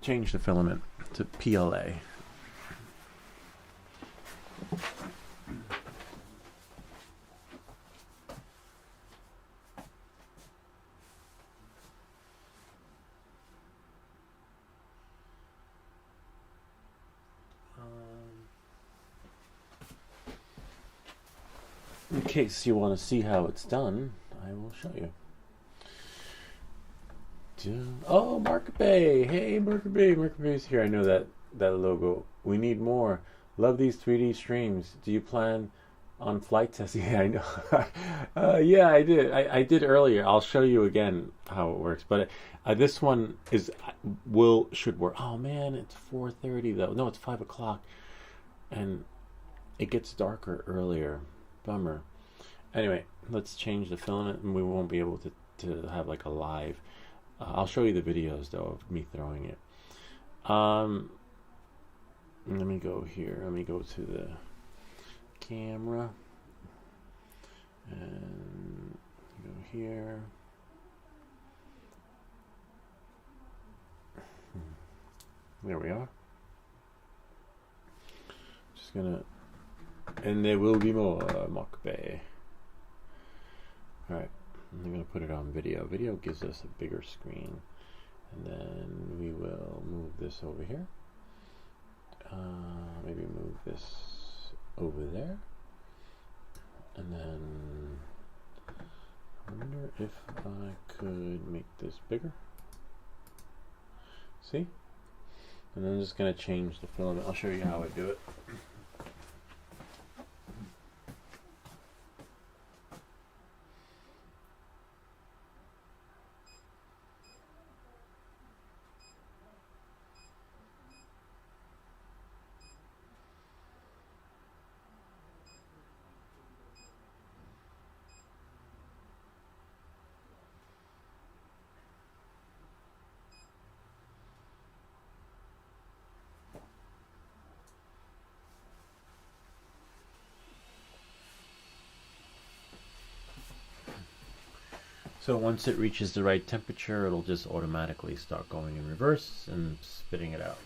change the filament to PLA. In case you want to see how it's done, I will show you. Oh, Mark Bay! Hey, Mark Bay! Mark Bay's here. I know that logo. We need more. Love these 3D streams. Do you plan on flight testing? Yeah, I know. Yeah, I did. I did earlier. I'll show you again how it works. But this one should work. Oh man, it's 4:30 though. No, it's 5 o'clock, and it gets darker earlier. Bummer. Anyway, let's change the filament, and we won't be able to have like a live. I'll show you the videos though of me throwing it. Let me go here. Let me go to the camera and go here. There we are. Just gonna. And there will be more Mokbe. Alright, I'm going to put it on video. Video gives us a bigger screen. And then we will move this over here. Maybe move this over there. And then I wonder if I could make this bigger. See? And then I'm just going to change the filament. I'll show you how I do it. So once it reaches the right temperature, it'll just automatically start going in reverse and spitting it out.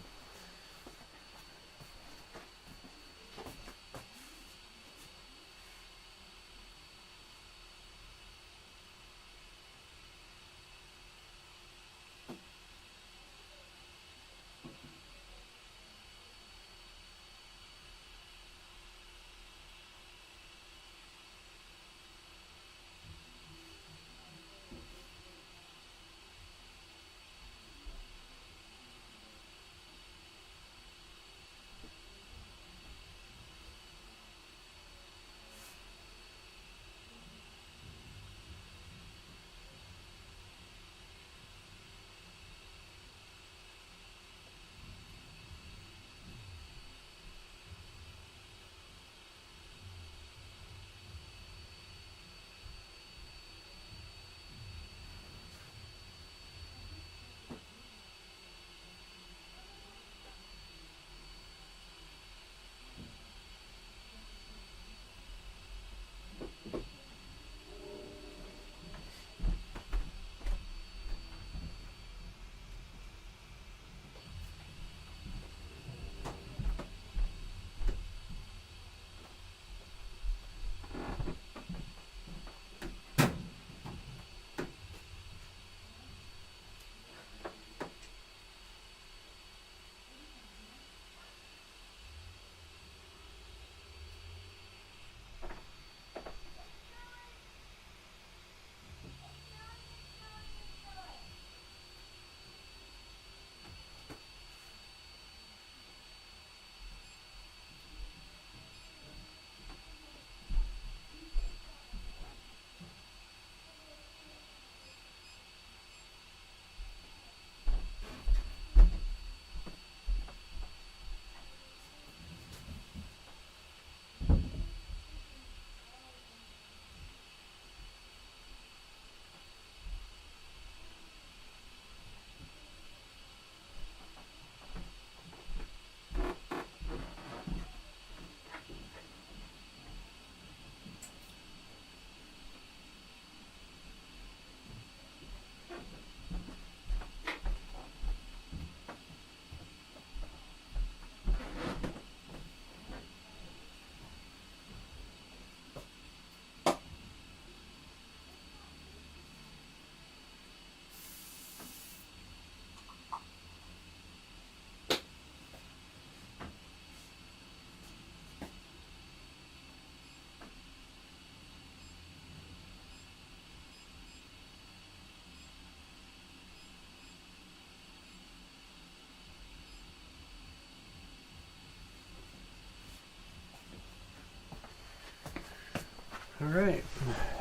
All right,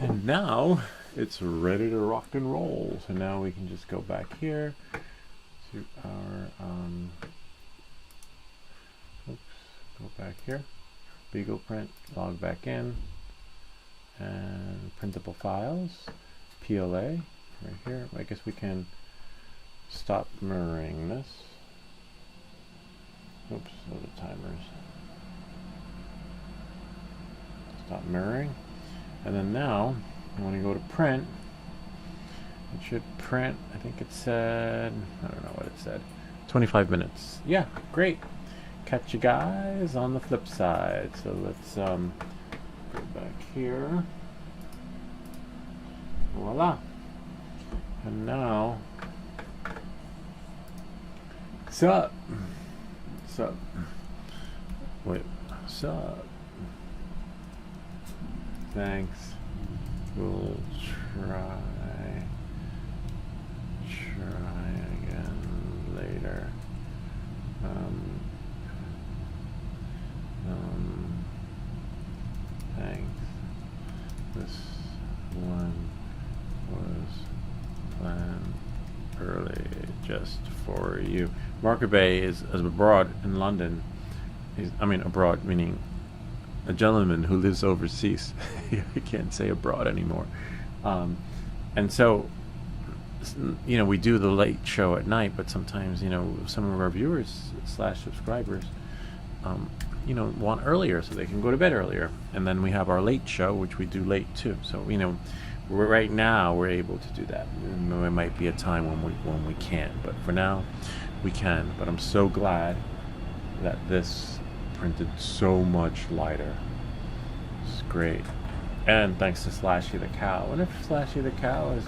and now it's ready to rock and roll. So now we can just go back here to our, oops, go back here, Beagle print, log back in, and printable files, PLA, right here. I guess we can stop mirroring this. Oops, those are timers. Stop mirroring. And then now, when we go to print, it should print, I think it said, I don't know what it said, 25 minutes. Yeah, great. Catch you guys on the flip side. So let's go back here. Voila. And now, what's up? What's up? Wait, what's up? Thanks. We'll try again later. Thanks. This one was planned early just for you. Marker Bay is abroad in London. Abroad meaning a gentleman who lives overseas. I can't say abroad anymore. And so, we do the late show at night, but sometimes, some of our viewers / subscribers, want earlier so they can go to bed earlier. And then we have our late show, which we do late too. So, right now we're able to do that. There might be a time when we can't, but for now we can. But I'm so glad that this printed so much lighter. It's great. And thanks to Slashy the Cow. I wonder if Slashy the Cow has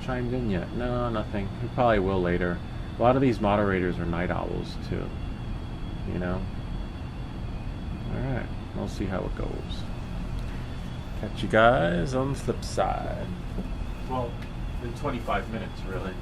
chimed in yet. No, nothing. He probably will later. A lot of these moderators are night owls too. Alright, we'll see how it goes. Catch you guys on the flip side. Well, in 25 minutes, really.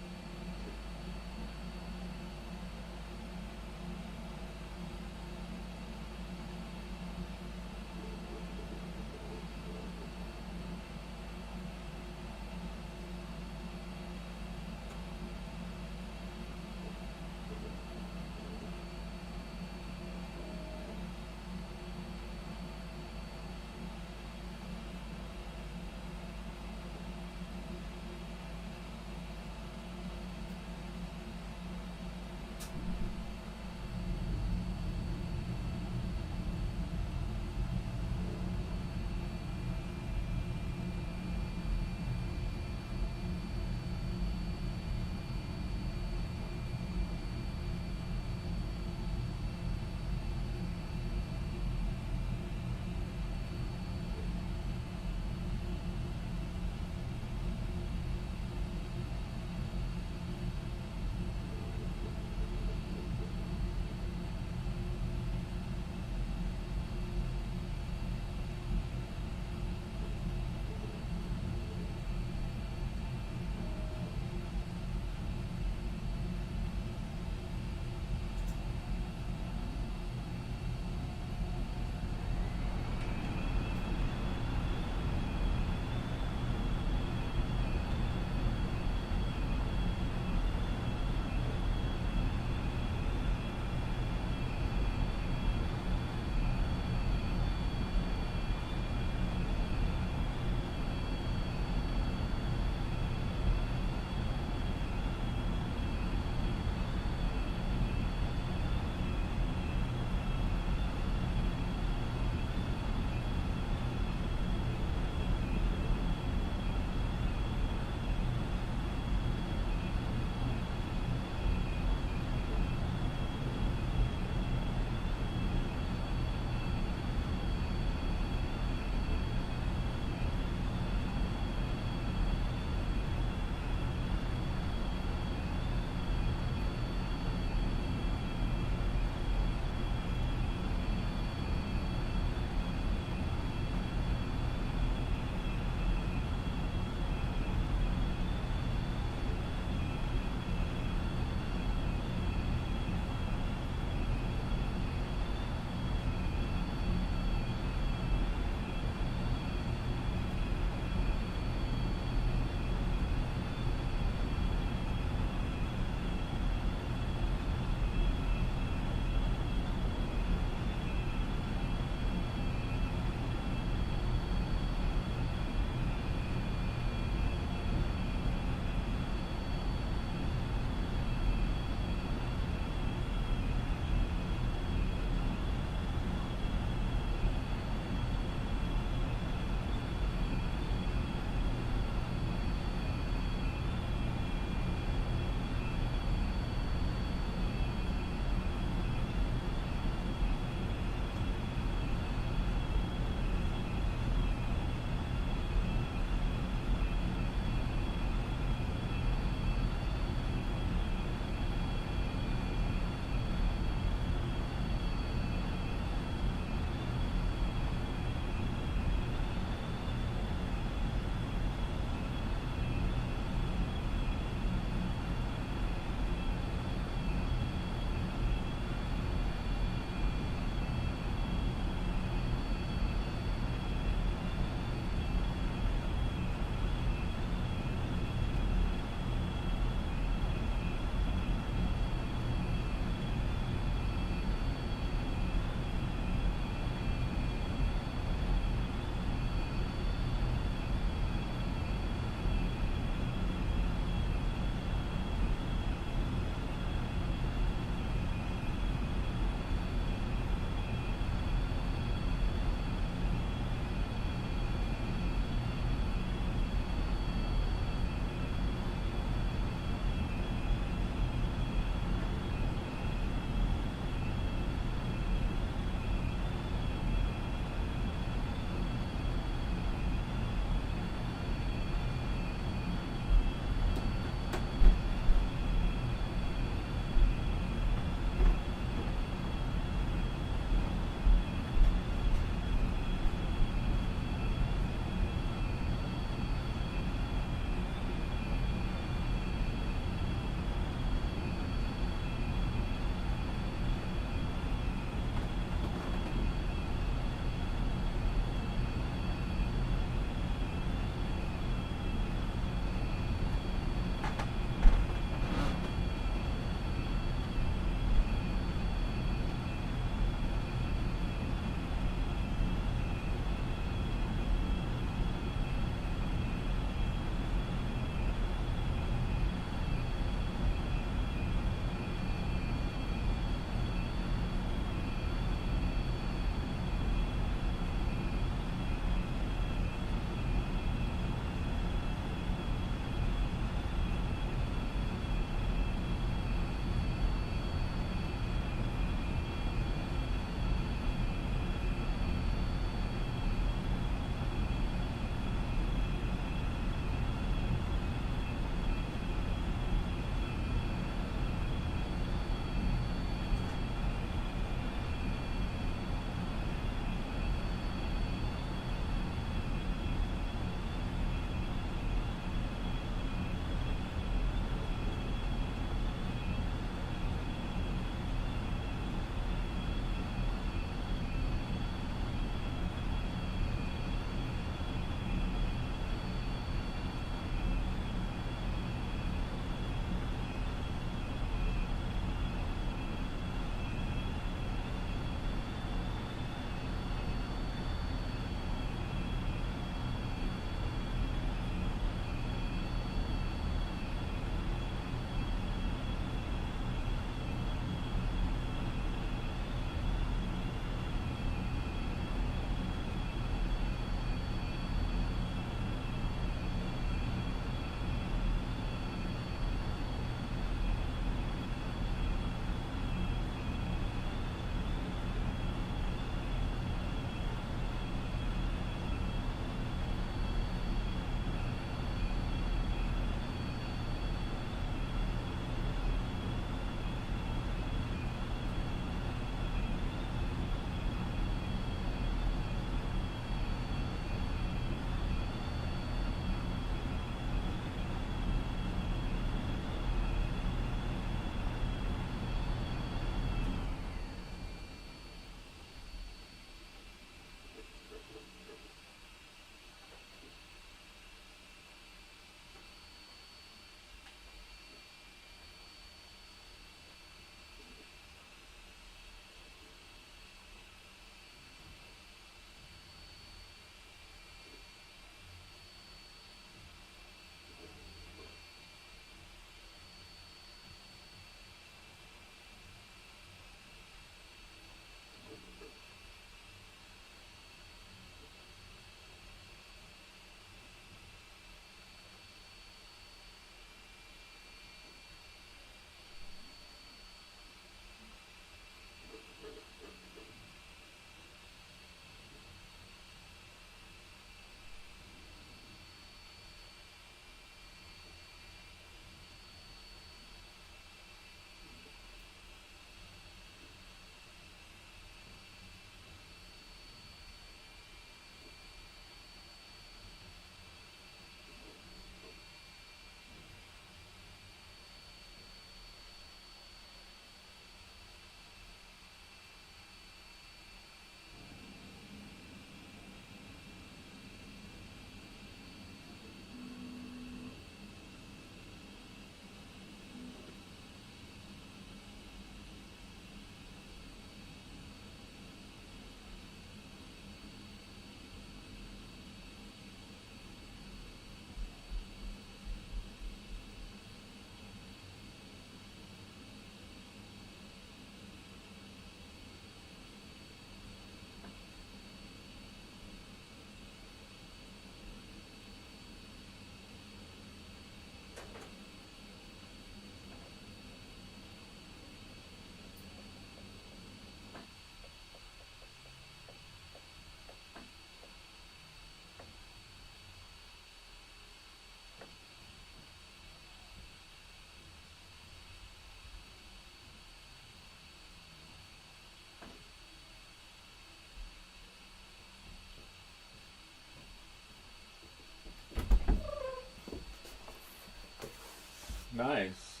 Nice.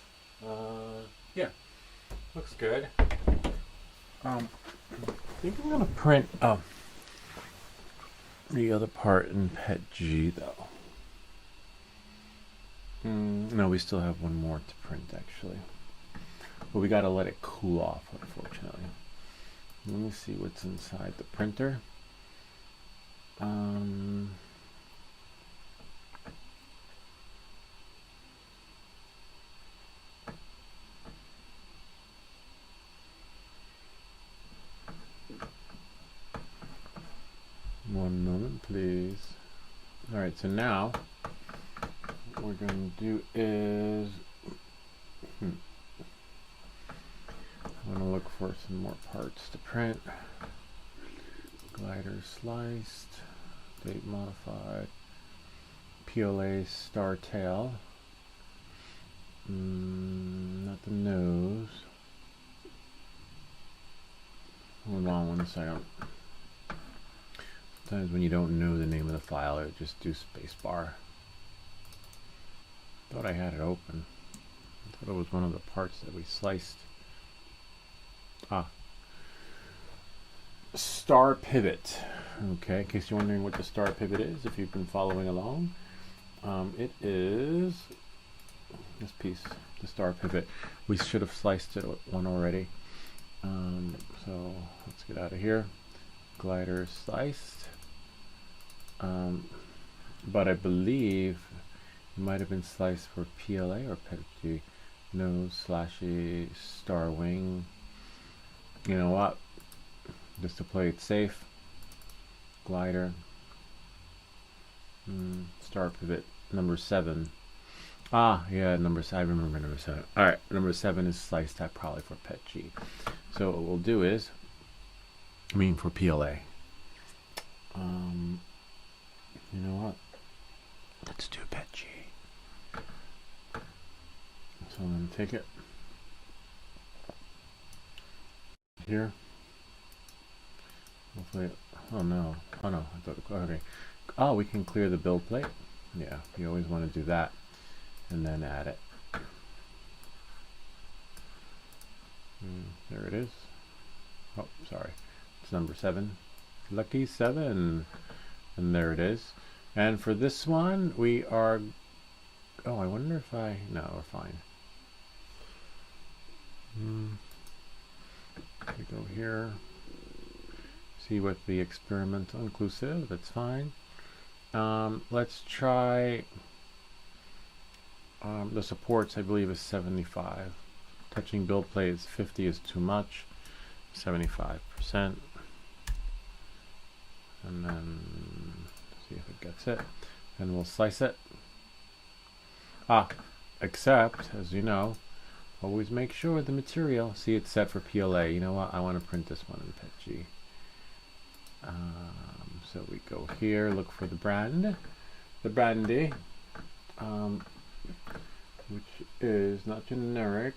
Yeah, looks good. I think I'm gonna print the other part in Pet G though. No, we still have one more to print actually, but we gotta let it cool off, unfortunately. Let me see what's inside the printer. One moment, please. All right, so now what we're going to do is I'm going to look for some more parts to print. Glider sliced, date modified, PLA star tail, not the nose. Hold on one second. Sometimes when you don't know the name of the file, it just do spacebar. Thought I had it open. I thought it was one of the parts that we sliced. Star pivot. Okay, in case you're wondering what the star pivot is, if you've been following along, it is this piece, the star pivot. We should have sliced it one already. So let's get out of here. Glider sliced. But I believe it might have been sliced for PLA or PEG. Nose, slashy, star wing. You know what? Just to play it safe. Glider. Star pivot. Number 7. Yeah, number 7. I remember number 7. Alright, number 7 is sliced type probably for PEG. So what we'll do is, for PLA. You know what? Let's do PEG. So I'm going to take it here. Hopefully, oh no, I thought, okay. Oh, we can clear the build plate. Yeah, you always want to do that and then add it. There it is. Oh, sorry. It's number 7. Lucky 7. And there it is. And for this one, we are... Oh, I wonder if no, we're fine. We go here. See what the experimental inclusive, that's fine. Let's try the supports, I believe, is 75. Touching build plate is 50 is too much. 75%. And then see if it gets it. And we'll slice it. Except, as you know, always make sure the material, see it's set for PLA. You know what? I want to print this one in PEG. So we go here, look for the brand, the brandy, which is not generic.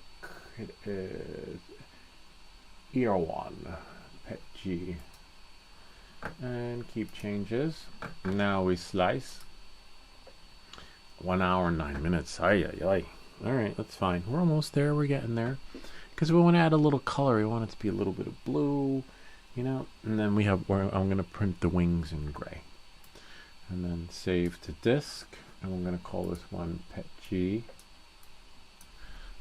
It is Erwan PEG, and keep changes. Now we slice. 1 hour and 9 minutes. All right, that's fine. We're almost there. We're getting there. Because we want to add a little color. We want it to be a little bit of blue, you know. And then we have where I'm going to print the wings in gray. And then save to disk. And we're going to call this one PEG.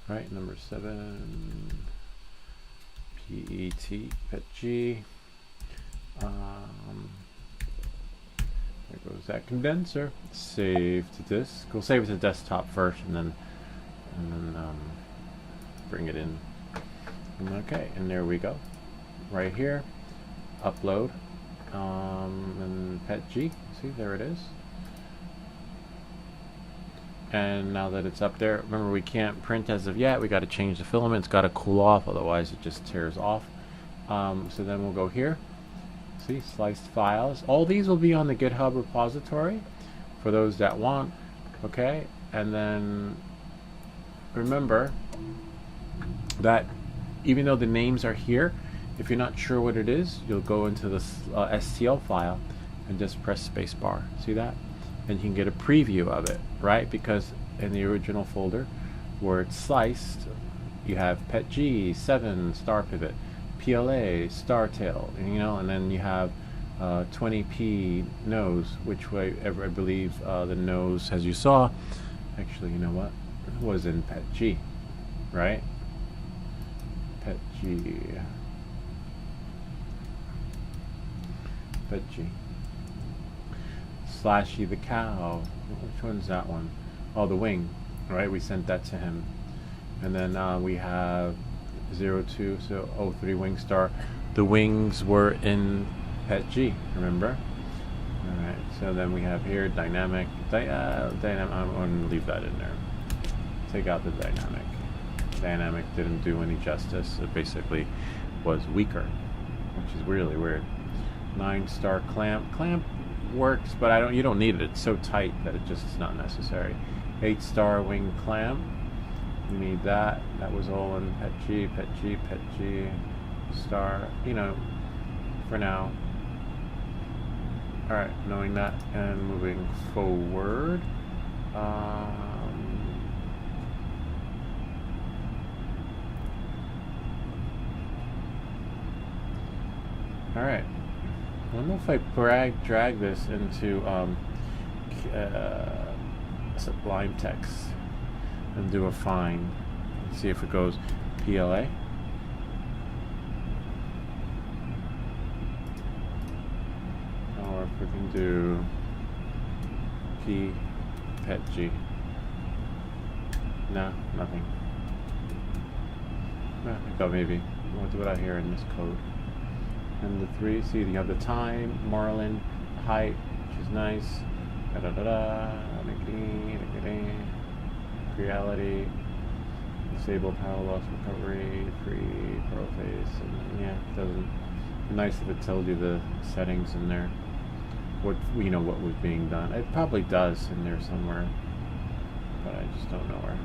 Right, number 7. PET PEG. There goes that condenser. Save to disk. We'll save it to desktop first, and then bring it in. Okay, and there we go. Right here, upload, and PEG. See, there it is. And now that it's up there, remember we can't print as of yet. We got to change the filament. It's got to cool off, otherwise it just tears off. So then we'll go here. See, sliced files. All these will be on the GitHub repository for those that want. Okay, and then remember that even though the names are here, if you're not sure what it is, you'll go into the STL file and just press spacebar. See that? And you can get a preview of it, right? Because in the original folder, where it's sliced, you have pet G, 7, star pivot, PLA, star tail, and then you have 20p nose, which way ever I believe the nose, as you saw, actually, you know what, was in pet G, right? Pet G. Pet G. Slashy the cow. Which one's that one? Oh, the wing, right? We sent that to him. And then we have 02, so 03 wing star. The wings were in pet G, remember? Alright, so then we have here dynamic. Dynamic, I'm going to leave that in there. Take out the dynamic. Dynamic didn't do any justice. It basically was weaker, which is really weird. 9-star clamp. Clamp works, but you don't need it. It's so tight that it just is not necessary. 8-star wing clamp. You need that. That was all in pet G, pet G, pet G, star. For now. Alright, knowing that and moving forward. Alright. I don't know if I drag this into Sublime Text and do a find. See if it goes PLA. Or if we can do P pet G. No, nothing. Oh, maybe. What do I hear in this code? And the 3, see, you have the time, Marlin, height, which is nice. Reality, disable power loss recovery, free pro face, and yeah, it doesn't. Nice if it tells you the settings in there. What what was being done. It probably does in there somewhere, but I just don't know where.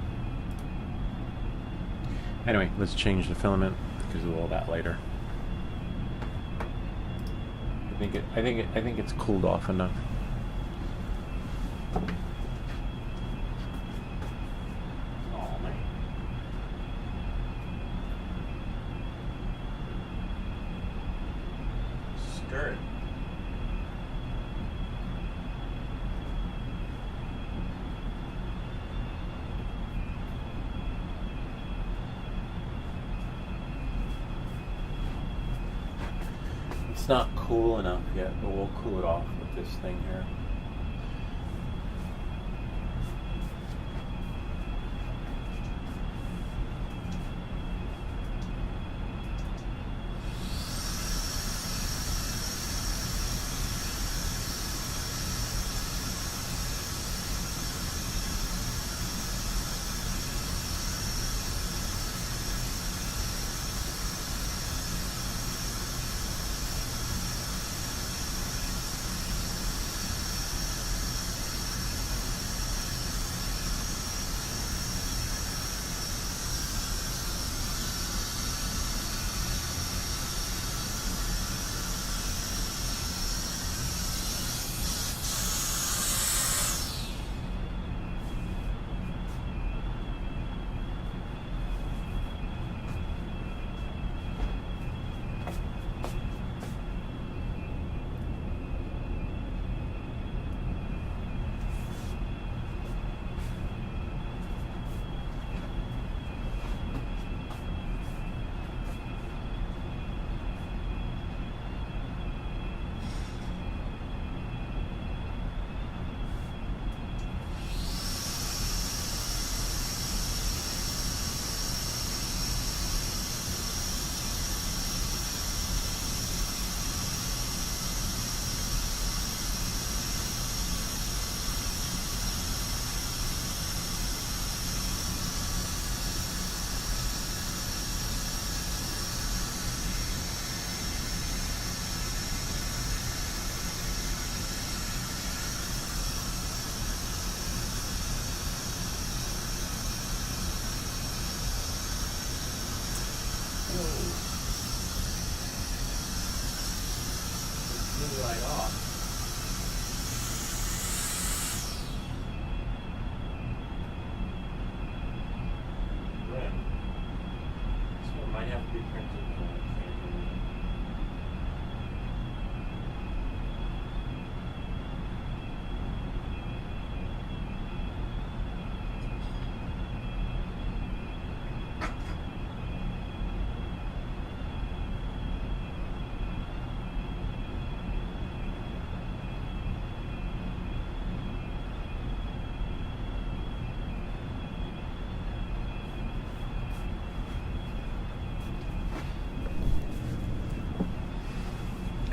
Anyway, let's change the filament because of all that later. I think it's cooled off enough. Oh man. Skirt. It's not cool enough yet, but we'll cool it off with this thing here.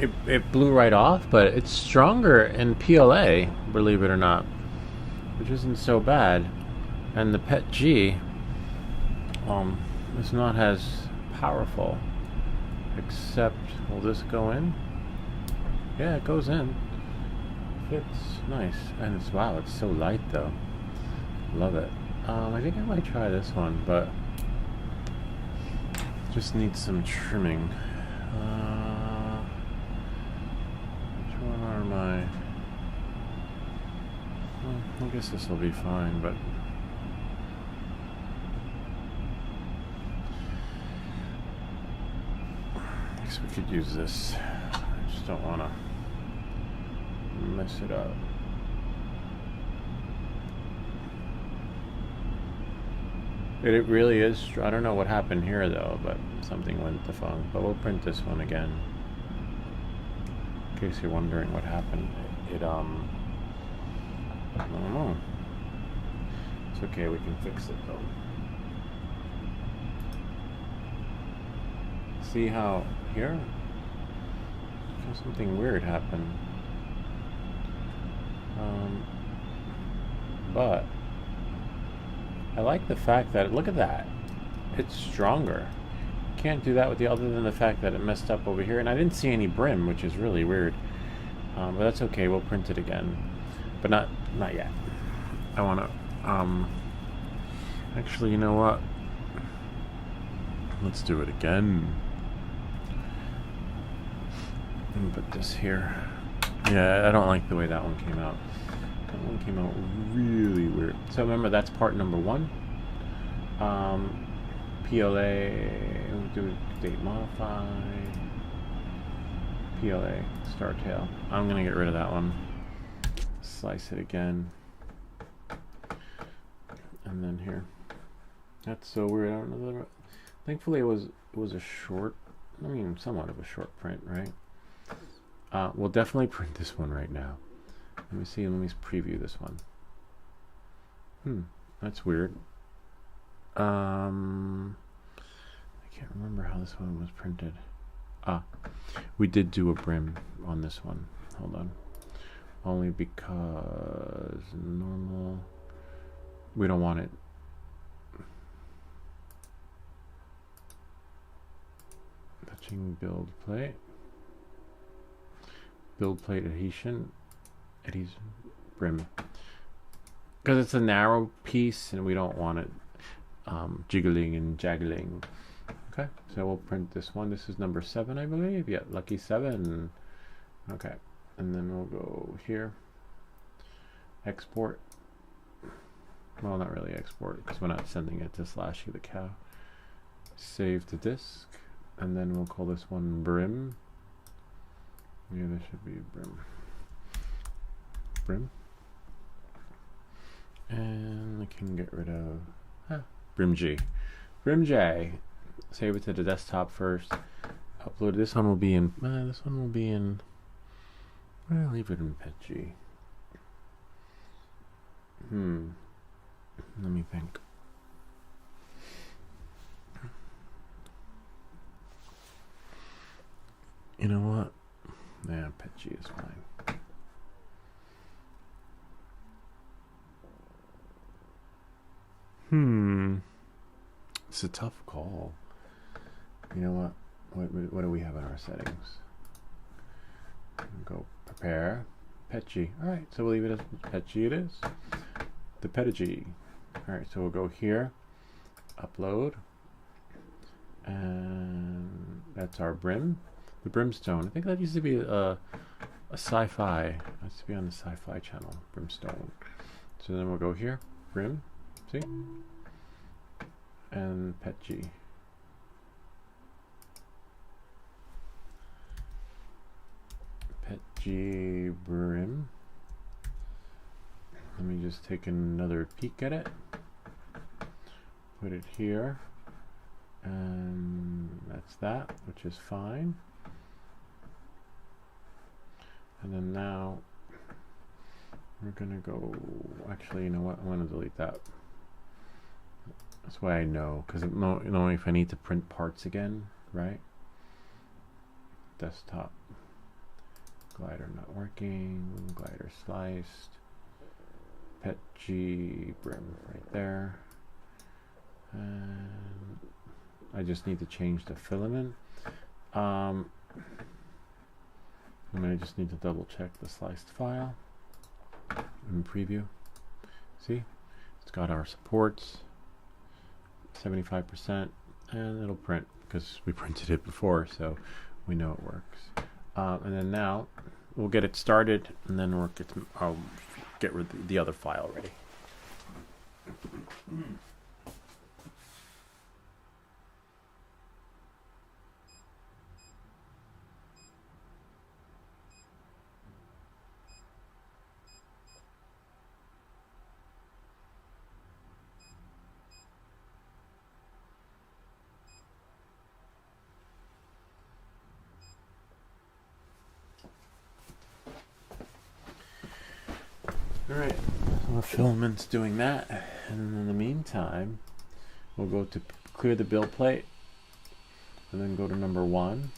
it blew right off, but it's stronger in PLA, believe it or not, which isn't so bad. And the PET G is not as powerful, except, will this go in? Yeah, it goes in. Fits nice. And it's, wow, it's so light though. Love it. I think I might try this one, but just needs some trimming. Which one are my... Well, I guess this will be fine, but... I guess we could use this. I just don't want to mess it up. It really is. I don't know what happened here though, but something went defunct. But we'll print this one again, in case you're wondering what happened. I don't know. It's okay. We can fix it though. See how here? Something weird happened. But I like the fact that, look at that, it's stronger. Can't do that with the other than the fact that it messed up over here, and I didn't see any brim, which is really weird. But that's okay. We'll print it again, but not yet. I want to. Actually, you know what? Let's do it again. Let me put this here. Yeah, I don't like the way that one came out. That one came out really weird. So remember, that's part number 1. PLA, we'll do date modify. PLA, star tail. I'm gonna get rid of that one. Slice it again. And then here. That's so weird. I don't know. Thankfully it was a short, I mean somewhat of a short print, right? We'll definitely print this one right now. Let me see, let me preview this one. That's weird. I can't remember how this one was printed. We did do a brim on this one. Hold on. Only because normal, we don't want it. Touching build plate. Build plate adhesion. Brim, because it's a narrow piece and we don't want it jiggling and jaggling. Okay, so we'll print this one. This is number 7, I believe. Yeah, lucky 7. Okay, and then we'll go here, export. Well, not really export, because we're not sending it to /u the cow. Save to disk, and then we'll call this one brim. Yeah, there should be brim. And I can get rid of brim G. Brim J. Save it to the desktop first. Upload. This one will be in. This one will be in. Well, leave it in PET G. Let me think. You know what? Yeah, PET G is fine. It's a tough call. You know what? What do we have in our settings? Go prepare. PET G. Alright, so we'll leave it as PET G it is. The PET G. Alright, so we'll go here. Upload. And that's our brim. The brimstone. I think that used to be a sci-fi. It used to be on the sci-fi channel. Brimstone. So then we'll go here. Brim. See? And PET G. PET G brim. Let me just take another peek at it. Put it here. And that's that, which is fine. And then now we're gonna go, actually, you know what, I'm gonna delete that. That's why I know, because you know, if I need to print parts again, right? Desktop. glider not working, glider sliced, pet G brim right there, and I just need to change the filament. I just need to double check the sliced file in preview. See, it's got our supports 75%, and it'll print because we printed it before, so we know it works. And then now we'll get it started, and then I'll get rid of the other file ready. Alright, so the filament's doing that, and in the meantime, we'll go to clear the build plate, and then go to number 1,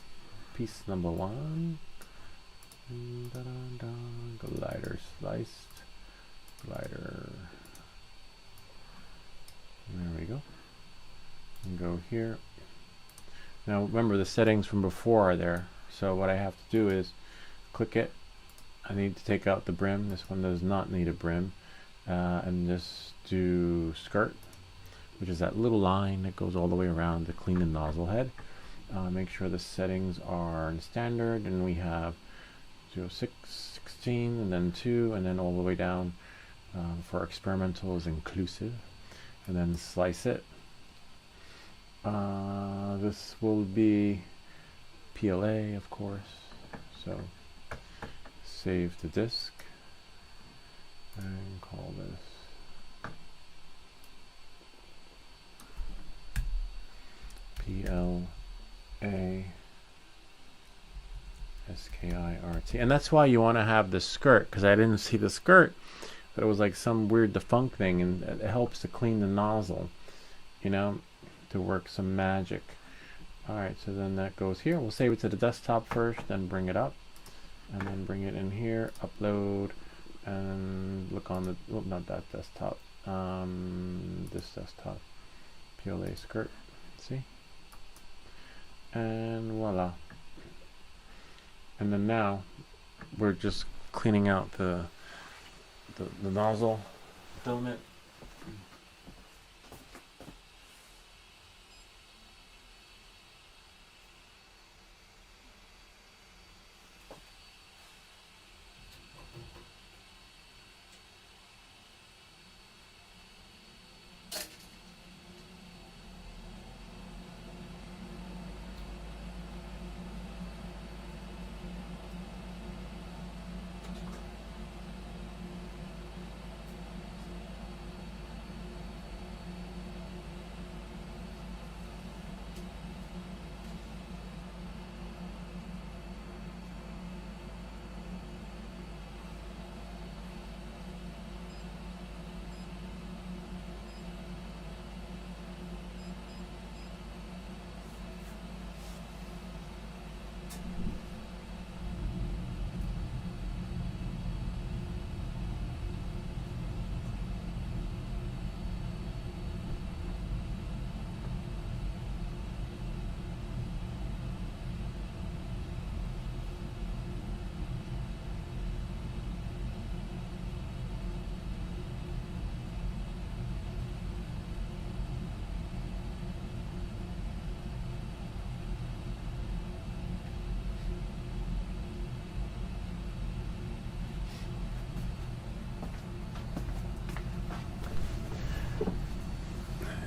piece number 1, glider sliced, glider, there we go, and go here. Now remember, the settings from before are there, so what I have to do is click it. I need to take out the brim. This one does not need a brim. And just do skirt, which is that little line that goes all the way around to clean the nozzle head. Make sure the settings are in standard, and we have 06, 16, and then 2, and then all the way down for experimental is inclusive. And then slice it. This will be PLA, of course. So save the disk and call this PLA SKIRT. And that's why you want to have the skirt, because I didn't see the skirt, but it was like some weird defunct thing, and it helps to clean the nozzle, you know, to work some magic. Alright, so then that goes here. We'll save it to the desktop first, then bring it up, and then bring it in here, upload, and look on the, well, not that desktop, this desktop, PLA skirt, see? And voila. And then now we're just cleaning out the nozzle filament.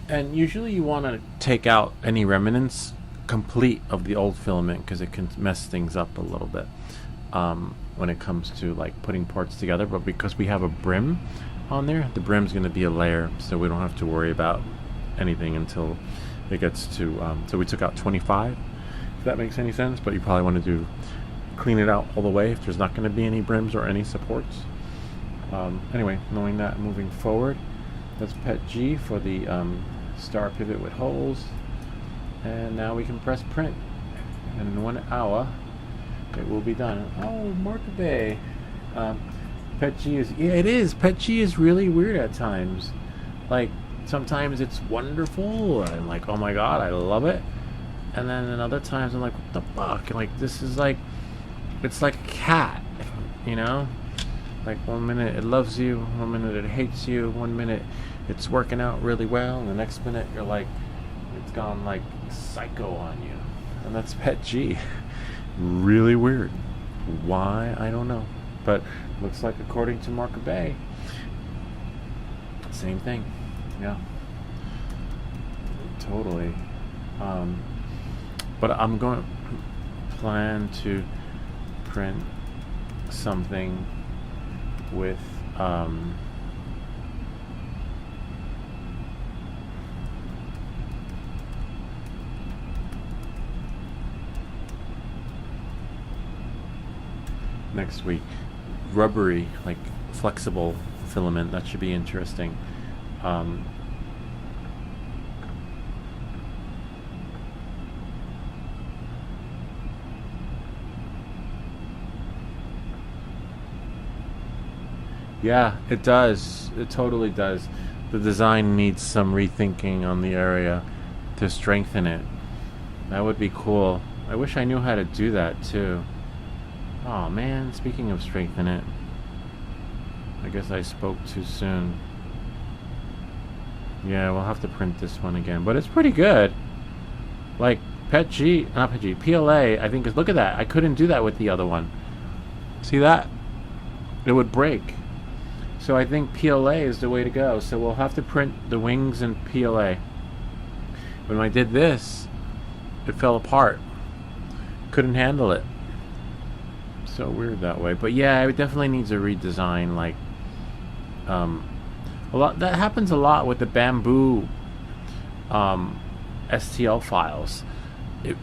And usually you want to take out any remnants complete of the old filament, because it can mess things up a little bit when it comes to like putting parts together. But because we have a brim on there, the brim's going to be a layer, so we don't have to worry about anything until it gets to so we took out 25, if that makes any sense. But you probably want to clean it out all the way if there's not going to be any brims or any supports. Anyway, knowing that, moving forward, let's pet G for the star pivot with holes, and now we can press print. And in 1 hour it will be done. Oh, Mark Bay. Pet G is, yeah, it is. Pet G is really weird at times. Like, sometimes it's wonderful. I'm like, oh my god, I love it. And then in other times, I'm like, what the fuck? And like, this is like, it's like a cat, you know? Like, one minute it loves you, one minute it hates you, one minute it's working out really well, and the next minute you're like, it's gone like psycho on you. And that's Pet G. Really weird. Why? I don't know. But looks like, according to Mark Bay, same thing. Yeah. Totally. But I'm going to plan to print something with next week, rubbery, like flexible filament. That should be interesting. Yeah, it does. It totally does. The design needs some rethinking on the area to strengthen it. That would be cool. I wish I knew how to do that too. Oh man, speaking of strengthen it, I guess I spoke too soon. Yeah, we'll have to print this one again, but it's pretty good. Like, not Pet G, PLA, I think, is, look at that. I couldn't do that with the other one. See that? It would break. So I think PLA is the way to go. So we'll have to print the wings in PLA. When I did this, it fell apart. Couldn't handle it. So weird that way. But yeah, it definitely needs a redesign. Like, a lot that happens a lot with the bamboo STL files. If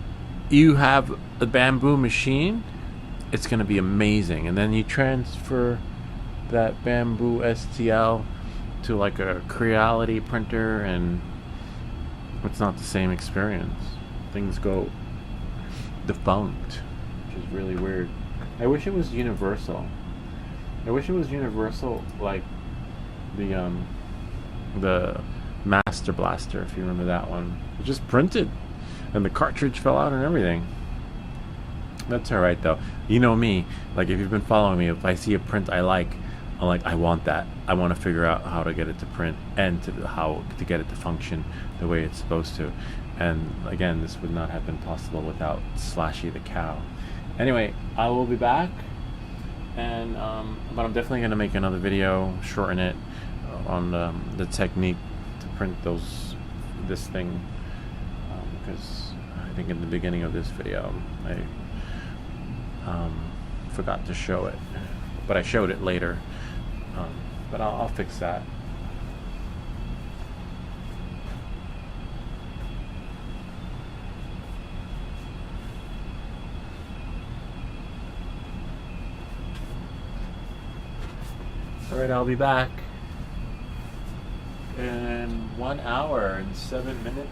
you have a bamboo machine, it's going to be amazing, and then you transfer that bamboo STL to like a Creality printer, and it's not the same experience. Things go defunct, which is really weird. I wish it was universal. I wish it was universal, like the Master Blaster, if you remember that one. It just printed, and the cartridge fell out and everything. That's alright though. You know me, like, if you've been following me, if I see a print I like, I'm like, I want that. I want to figure out how to get it to print and how to get it to function the way it's supposed to. And again, this would not have been possible without Slashy the cow. Anyway, I will be back, and but I'm definitely going to make another video, shorten it, on the technique to print this thing, because I think in the beginning of this video I forgot to show it, but I showed it later. But I'll fix that. Alright, I'll be back in 1 hour and 7 minutes.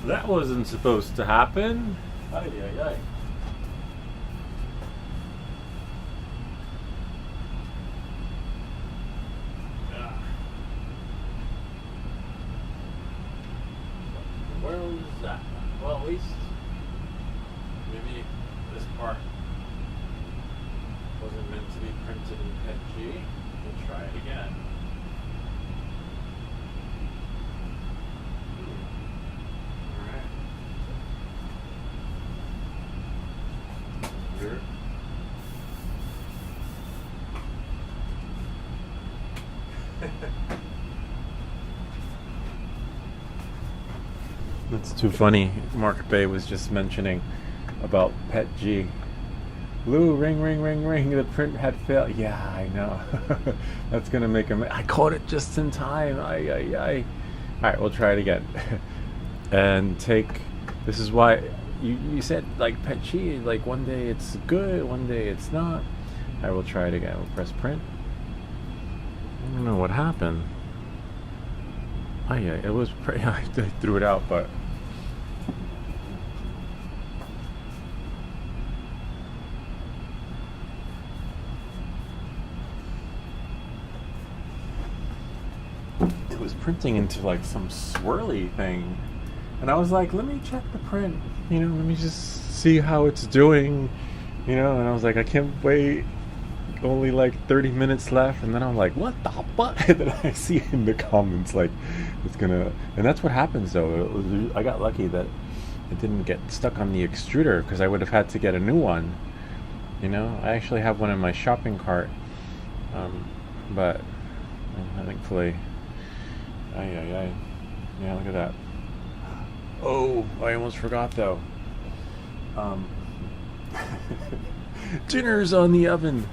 That wasn't supposed to happen. Ay, ay, ay. Where was that? Well, at least maybe this part wasn't meant to be printed in PETG. We'll try it again. Alright. Here. That's too funny. Mark Bay was just mentioning about PETG. Lou, ring, ring, ring, ring. The print had failed. Yeah, I know. That's gonna make him. I caught it just in time. Ay, ay, ay. All right, we'll try it again. And take. This is why you said like PETG. Like one day it's good, one day it's not. All right, we'll try it again. We'll press print. I don't know what happened. Oh yeah, it was pretty. I threw it out, but. It was printing into like some swirly thing, and I was like, let me check the print, let me just see how it's doing, and I was like, I can't wait, only like 30 minutes left, and then I'm like, what the fuck? And then I see in the comments like it's gonna, and that's what happens though. I got lucky that it didn't get stuck on the extruder, because I would have had to get a new one. I actually have one in my shopping cart, but thankfully. Ay, ay, ay. Yeah, look at that. Oh, I almost forgot though. Dinner's on the oven.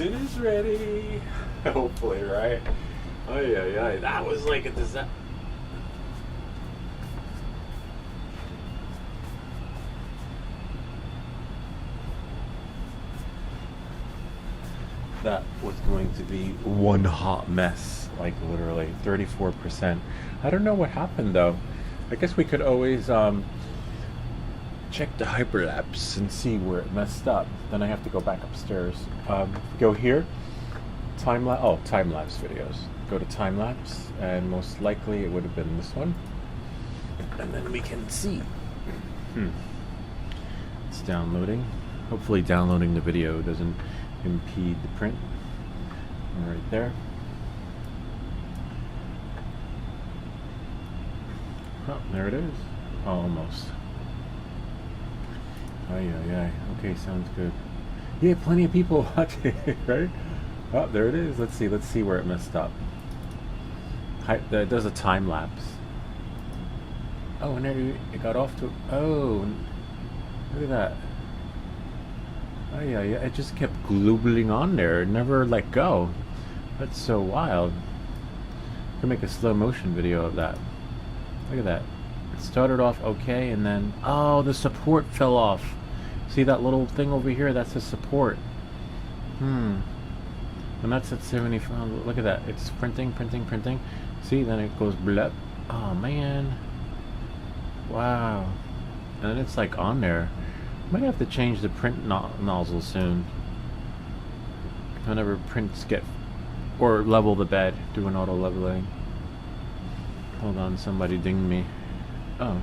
Printing is ready. Hopefully, right? Oh yeah. That was like a disaster. That was going to be one hot mess, like literally 34%. I don't know what happened though. I guess we could always check the hyperlapse and see where it messed up. Then I have to go back upstairs. Go here, time lapse videos. Go to time lapse, and most likely it would have been this one. And then we can see. It's downloading. Hopefully downloading the video doesn't impede the print. Right there. Oh, there it is. Oh, almost. Oh yeah. Okay, sounds good. Yeah, plenty of people watching, right? Oh, there it is. Let's see where it messed up. It does a time lapse. Oh, and there it got off to. Oh, look at that. Oh yeah. It just kept glubbling on there. It never let go. That's so wild. I could make a slow motion video of that. Look at that. It started off okay, and then the support fell off. See that little thing over here? That's the support. And that's at 75. Look at that. It's printing. See, then it goes blep. Oh man. Wow. And then it's like on there. Might have to change the print nozzle soon. Whenever prints get, or level the bed, do an auto leveling. Hold on, somebody dinged me. Oh,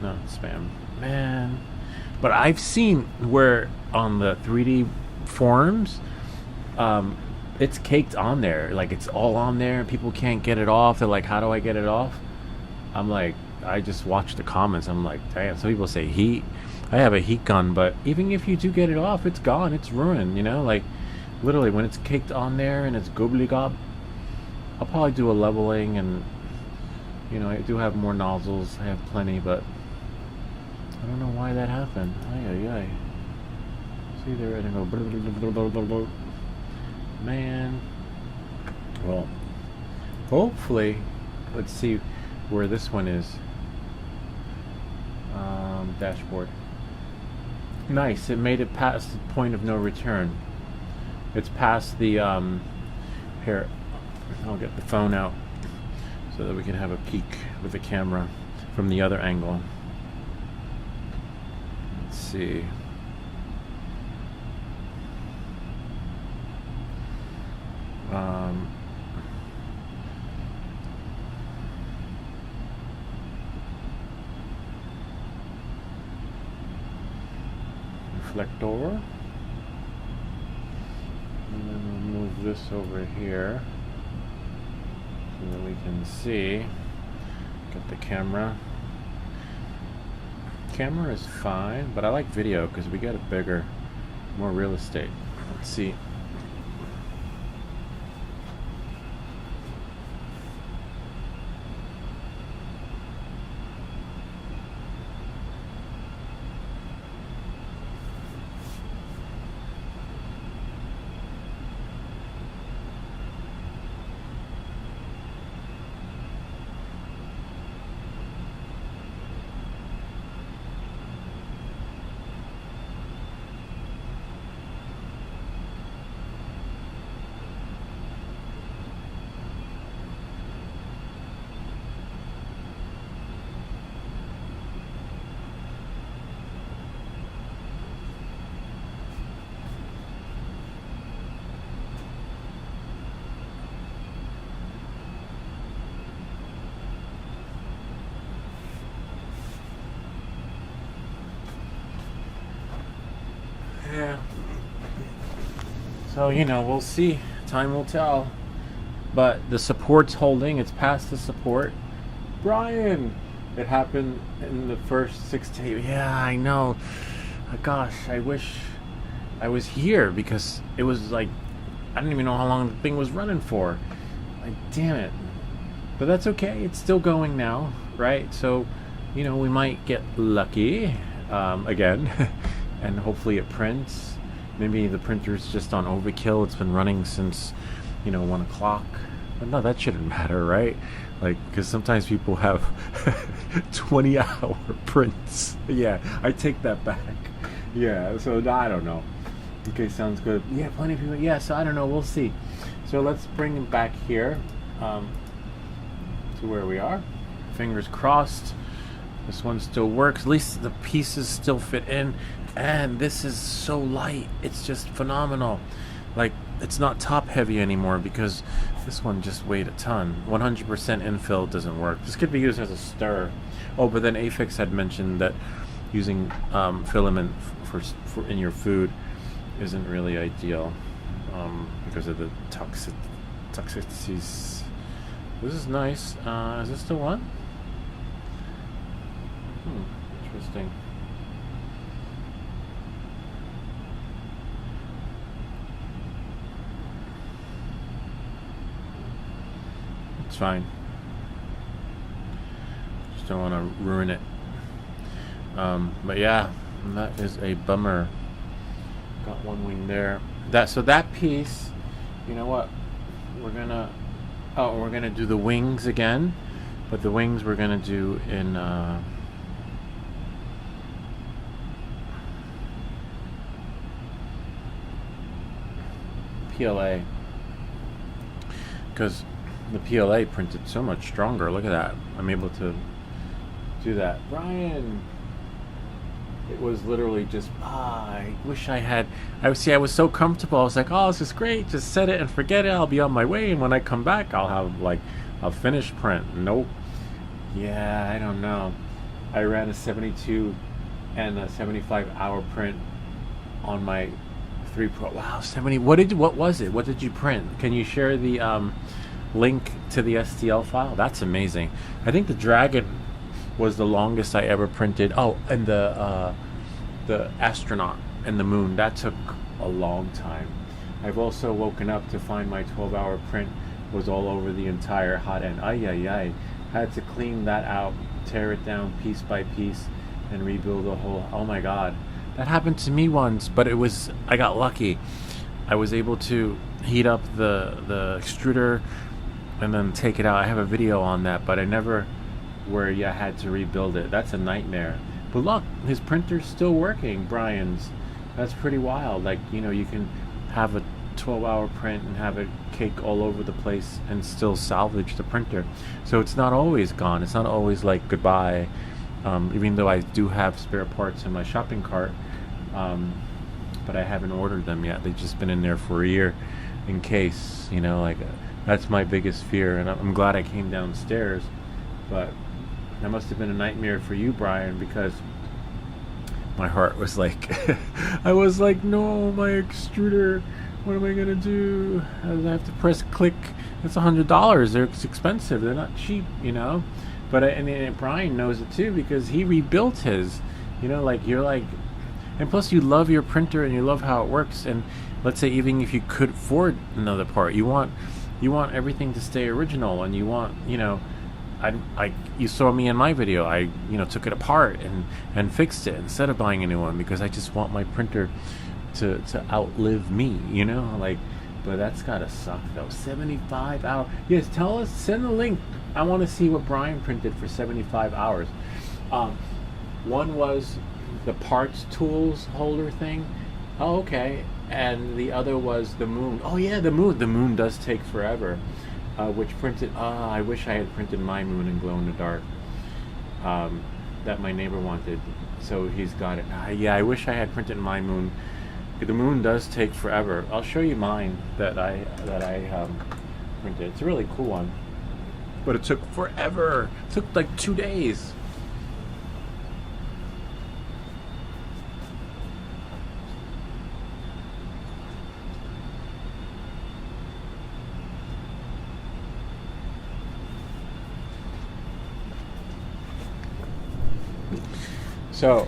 no, it's spam. Man. But I've seen where on the 3D forums, it's caked on there. Like, it's all on there. People can't get it off. They're like, how do I get it off? I'm like, I just watch the comments. I'm like, damn. Some people say heat. I have a heat gun, but even if you do get it off, it's gone. It's ruined, you know? Like, literally, when it's caked on there and it's gobbly-gob, I'll probably do a leveling, and, you know, I do have more nozzles. I have plenty, but I don't know why that happened. Ay. See there, and go blah, blah, blah. Man. Well, hopefully, let's see where this one is. Dashboard. Nice. It made it past the point of no return. It's past the here. I'll get the phone out so that we can have a peek with the camera from the other angle. Let's see. Reflector. And then we'll move this over here so that we can see. Get the camera. Camera is fine, but I like video because we get a bigger, more real estate. Let's see. Yeah. So, you know, we'll see. Time will tell. But the support's holding. It's past the support. Brian! It happened in the first 6 to 8. Yeah, I know. Gosh, I wish I was here because it was like, I didn't even know how long the thing was running for. Like, damn it. But that's okay. It's still going now, right? So, you know, we might get lucky again. And hopefully it prints. maybe the printer's just on overkill. It's been running since, 1 o'clock. But no, that shouldn't matter, right? Like, because sometimes people have 20-hour prints. Yeah, I take that back. Yeah, so I don't know. Okay, sounds good. Yeah, plenty of people. Yeah, so I don't know. We'll see. So let's bring him back here to where we are. Fingers crossed. This one still works. At least the pieces still fit in. And this is so light. It's just phenomenal. Like, it's not top heavy anymore because this one just weighed a ton. 100% infill doesn't work. This could be used as a stir. Oh, but then Afix had mentioned that using filament for in your food isn't really ideal because of the toxicities. This is nice. Is this the one? Interesting. It's fine. Just don't want to ruin it. But yeah, that is a bummer. Got one wing there. So that piece, you know what? We're gonna do the wings again, but the wings we're gonna do in PLA, because the PLA printed so much stronger. Look at that. I'm able to do that. Brian, it was literally just, I wish I was so comfortable. I was like, oh, this is great. Just set it and forget it. I'll be on my way. And when I come back, I'll have like a finished print. Nope. Yeah, I don't know. I ran a 72 and a 75-hour print on my 3 Pro. Wow, 70. What was it? What did you print? Can you share the link to the STL file? That's amazing. I think the Dragon was the longest I ever printed. Oh, and the astronaut and the moon, that took a long time. I've also woken up to find my 12-hour print was all over the entire hot end. I had to clean that out, tear it down piece by piece, and rebuild the whole. Oh my god, that happened to me once, but I got lucky. I was able to heat up the extruder and then take it out. I have a video on that, but I never where you had to rebuild it. That's a nightmare. But look, his printer's still working, Brian's. That's pretty wild. Like, you can have a 12-hour print and have it cake all over the place and still salvage the printer. So it's not always gone. It's not always like goodbye. Even though I do have spare parts in my shopping cart, but I haven't ordered them yet. They've just been in there for a year in case, that's my biggest fear. And I'm glad I came downstairs, but that must have been a nightmare for you, Brian, because my heart was like, I was like, no, my extruder, what am I going to do? I have to press click. It's $100. They're expensive. They're not cheap, But and Brian knows it too because he rebuilt his, you're like, and plus you love your printer and you love how it works. And let's say even if you could afford another part, you want everything to stay original, and you want, you saw me in my video. I took it apart and fixed it instead of buying a new one because I just want my printer to outlive me, But that's gotta suck though. 75 hours. Yes, send a link. I want to see what Brian printed for 75 hours. One was the parts tools holder thing. Oh, okay. And the other was the moon. Oh yeah, the moon. The moon does take forever. Which printed, I wish I had printed my moon in glow in the dark, that my neighbor wanted, so he's got it. Yeah, I wish I had printed my moon. The moon does take forever. I'll show you mine that I printed. It's a really cool one, but it took forever. It took like 2 days. So,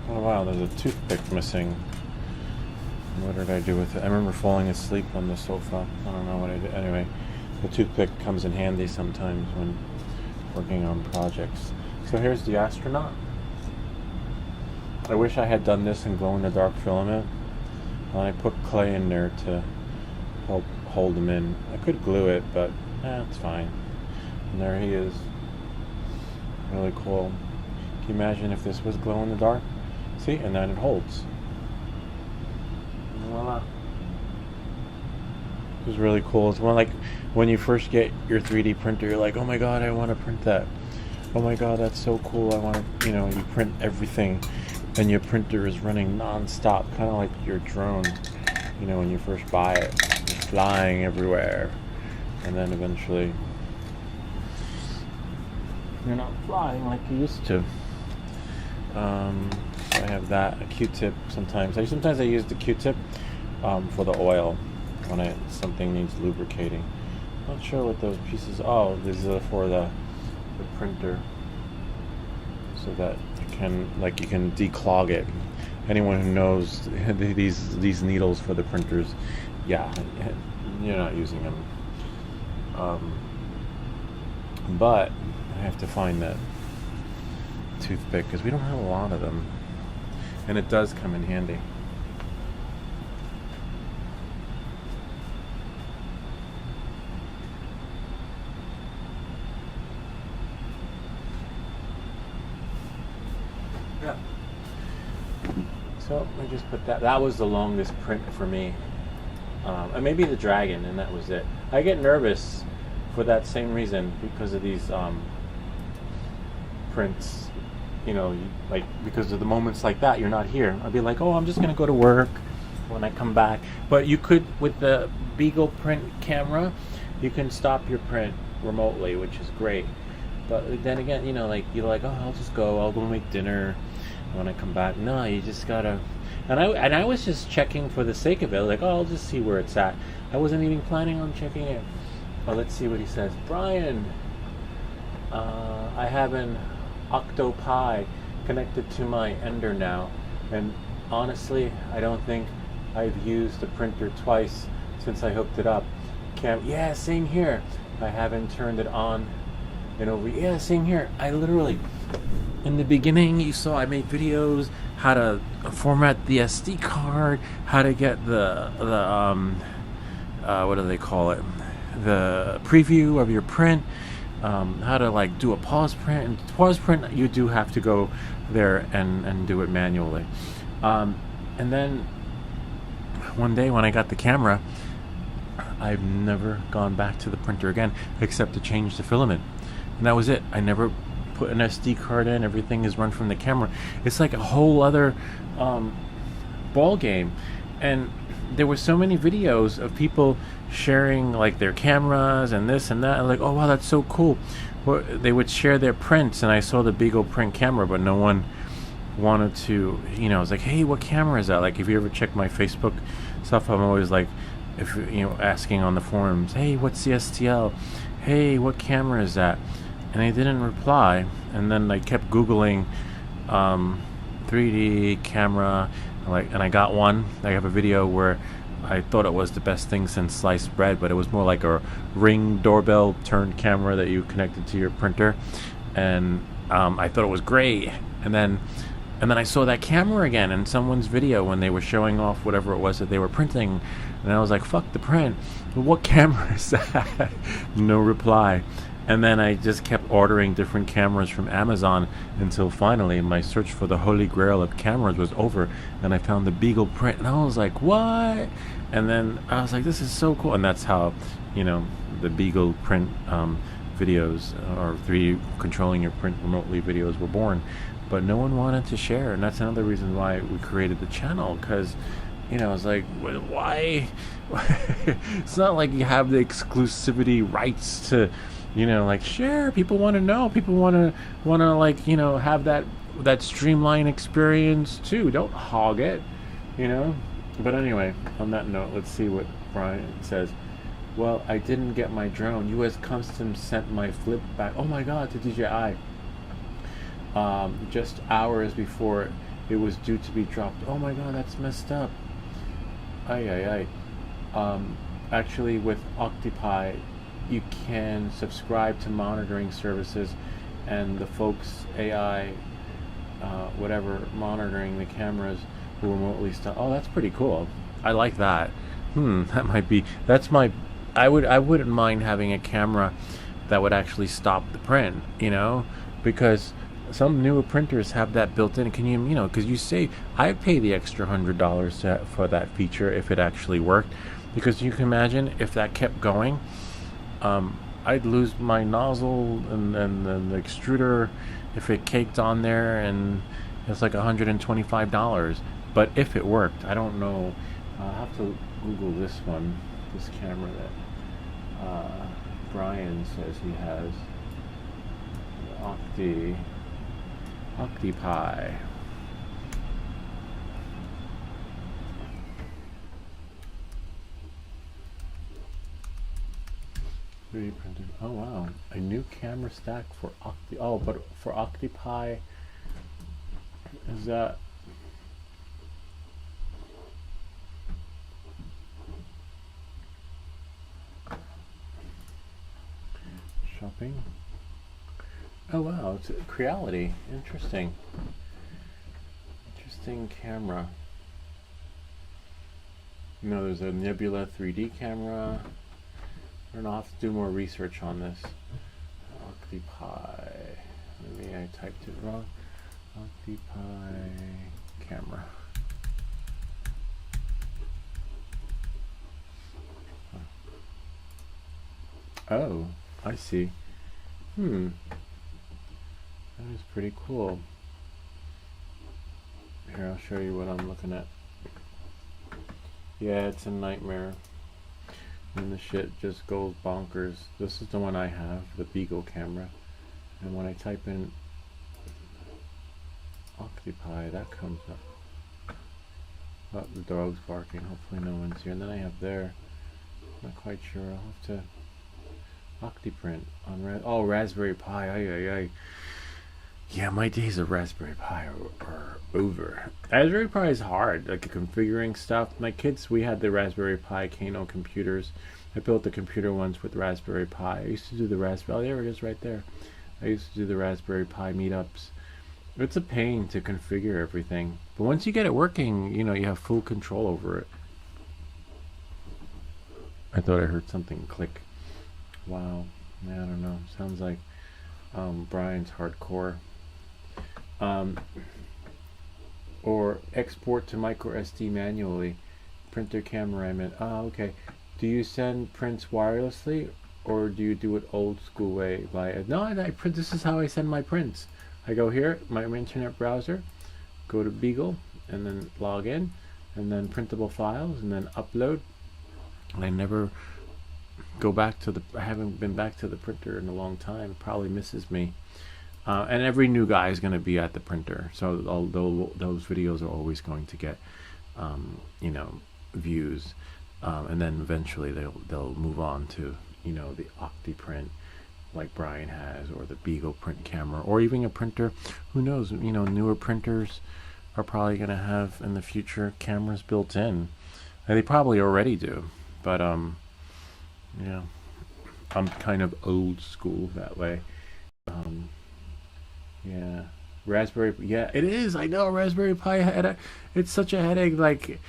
oh wow, there's a toothpick missing. What did I do with it? I remember falling asleep on the sofa. I don't know what I did. Anyway, the toothpick comes in handy sometimes when working on projects. So here's the astronaut. I wish I had done this in glow-in-the-dark filament. And I put clay in there to help hold them in. I could glue it, but it's fine. And there he is. Really cool. Can you imagine if this was glow-in-the-dark? See, and then it holds. Voila. It was really cool. It's more like when you first get your 3D printer, you're like, oh my god, I want to print that. Oh my god, that's so cool. I want to, you print everything. And your printer is running non-stop, kind of like your drone. When you first buy it, it's flying everywhere. And then eventually, you're not flying like you used to. So I have that, a Q-tip sometimes. Sometimes I use the Q-tip for the oil when something needs lubricating. Not sure what those pieces. Oh, these are for the printer, so that you can declog it. Anyone who knows these needles for the printers, yeah, you're not using them. But I have to find that toothpick because we don't have a lot of them, and it does come in handy. Yeah. So I just put that. That was the longest print for me, and maybe the dragon, and that was it. I get nervous for that same reason because of these prints. Because of the moments like that, you're not here. I'd be like, oh, I'm just gonna go to work when I come back. But you could, with the Beagle print camera, you can stop your print remotely, which is great. But then again, you're like, oh, I'll go make dinner when I come back. No, you just gotta. And I was just checking for the sake of it. Like, oh, I'll just see where it's at. I wasn't even planning on checking it. But let's see what he says. Brian, I have an Octopi connected to my Ender now, and honestly, I don't think I've used the printer twice since I hooked it up. Yeah, same here. I haven't turned it on and over. Yeah, same here. I literally, in the beginning, you saw I made videos how to format the SD card, how to get the what do they call it? The preview of your print. How to do a pause print. And pause print, you do have to go there and do it manually. And then one day when I got the camera, I've never gone back to the printer again except to change the filament, and that was it. I never put an SD card in. Everything is run from the camera. It's like a whole other ball game. And there were so many videos of people sharing their cameras and this and that, and oh wow, that's so cool. Well, they would share their prints, and I saw the Beagle print camera, but no one wanted to. I was like, hey, what camera is that? If you ever check my Facebook stuff, I'm always asking on the forums, hey, what's the STL? Hey, what camera is that? And they didn't reply. And then I kept Googling 3D camera. And I got one. I have a video where I thought it was the best thing since sliced bread, but it was more like a Ring doorbell turned camera that you connected to your printer, and I thought it was great. And then I saw that camera again in someone's video when they were showing off whatever it was that they were printing, and I was like, fuck the print. What camera is that? No reply. And then I just kept ordering different cameras from Amazon until finally my search for the holy grail of cameras was over, and I found the Beagle print, and I was like, what? And then I was like, this is so cool. And that's how the Beagle print videos, or 3D controlling your print remotely videos, were born. But no one wanted to share, and that's another reason why we created the channel, because it's like, why? It's not like you have the exclusivity rights to share. People want to know. People want to have that streamlined experience too. Don't hog it, But anyway, on that note, let's see what Brian says. Well, I didn't get my drone. U.S. Customs sent my flip back. Oh my God, to DJI. Just hours before it was due to be dropped. Oh my God, that's messed up. Actually, with Octopi, you can subscribe to monitoring services, and the folks AI whatever monitoring the cameras will remotely stop. Oh, that's pretty cool. I like that. That might be. That's my. I wouldn't mind having a camera that would actually stop the print. Because some newer printers have that built in. Can you because you say I pay the extra $100 for that feature if it actually worked, because you can imagine if that kept going, I'd lose my nozzle and the extruder if it caked on there, and it's like $125. But if it worked, I don't know. I'll have to Google this camera that Brian says he has. Octopi. 3D printed. Oh wow, a new camera stack for but for Octopi, is that? Shopping. Oh wow, it's Creality. Interesting camera. There's a Nebula 3D camera. I don't know, I'll have to do more research on this. Octopi. Maybe I typed it wrong. Octopi camera. Oh, I see. That is pretty cool. Here, I'll show you what I'm looking at. Yeah, it's a nightmare. And the shit just goes bonkers. This is the one I have, the Beagle camera. And when I type in Octopi, that comes up. Oh, the dog's barking. Hopefully no one's here. And then I have there. Not quite sure. I'll have to Octoprint on Raspberry Pi. Yeah, my days of Raspberry Pi are over. Raspberry Pi is hard, like configuring stuff. My kids, we had the Raspberry Pi Kano computers. I built the computer once with Raspberry Pi. I used to do the Raspberry. Oh, there it is right there. I used to do the Raspberry Pi meetups. It's a pain to configure everything, but once you get it working, you have full control over it. I thought I heard something click. Wow, I don't know. Sounds like Brian's hardcore. Or export to micro SD manually. Printer camera, I meant. Oh, okay. Do you send prints wirelessly, or do you do it old school way? No, I print. This is how I send my prints. I go here, my internet browser, go to Beagle, and then log in, and then printable files, and then upload. And I never go back to I haven't been back to the printer in a long time. It probably misses me. And every new guy is going to be at the printer, so although those videos are always going to get views, and then eventually they'll move on to the Octoprint like Brian has, or the Beagle print camera, or even a printer. Who knows? Newer printers are probably going to have in the future cameras built in, and they probably already do. But yeah, I'm kind of old school that way. Yeah, Raspberry. Yeah, it is. I know Raspberry Pi it's such a headache. Like,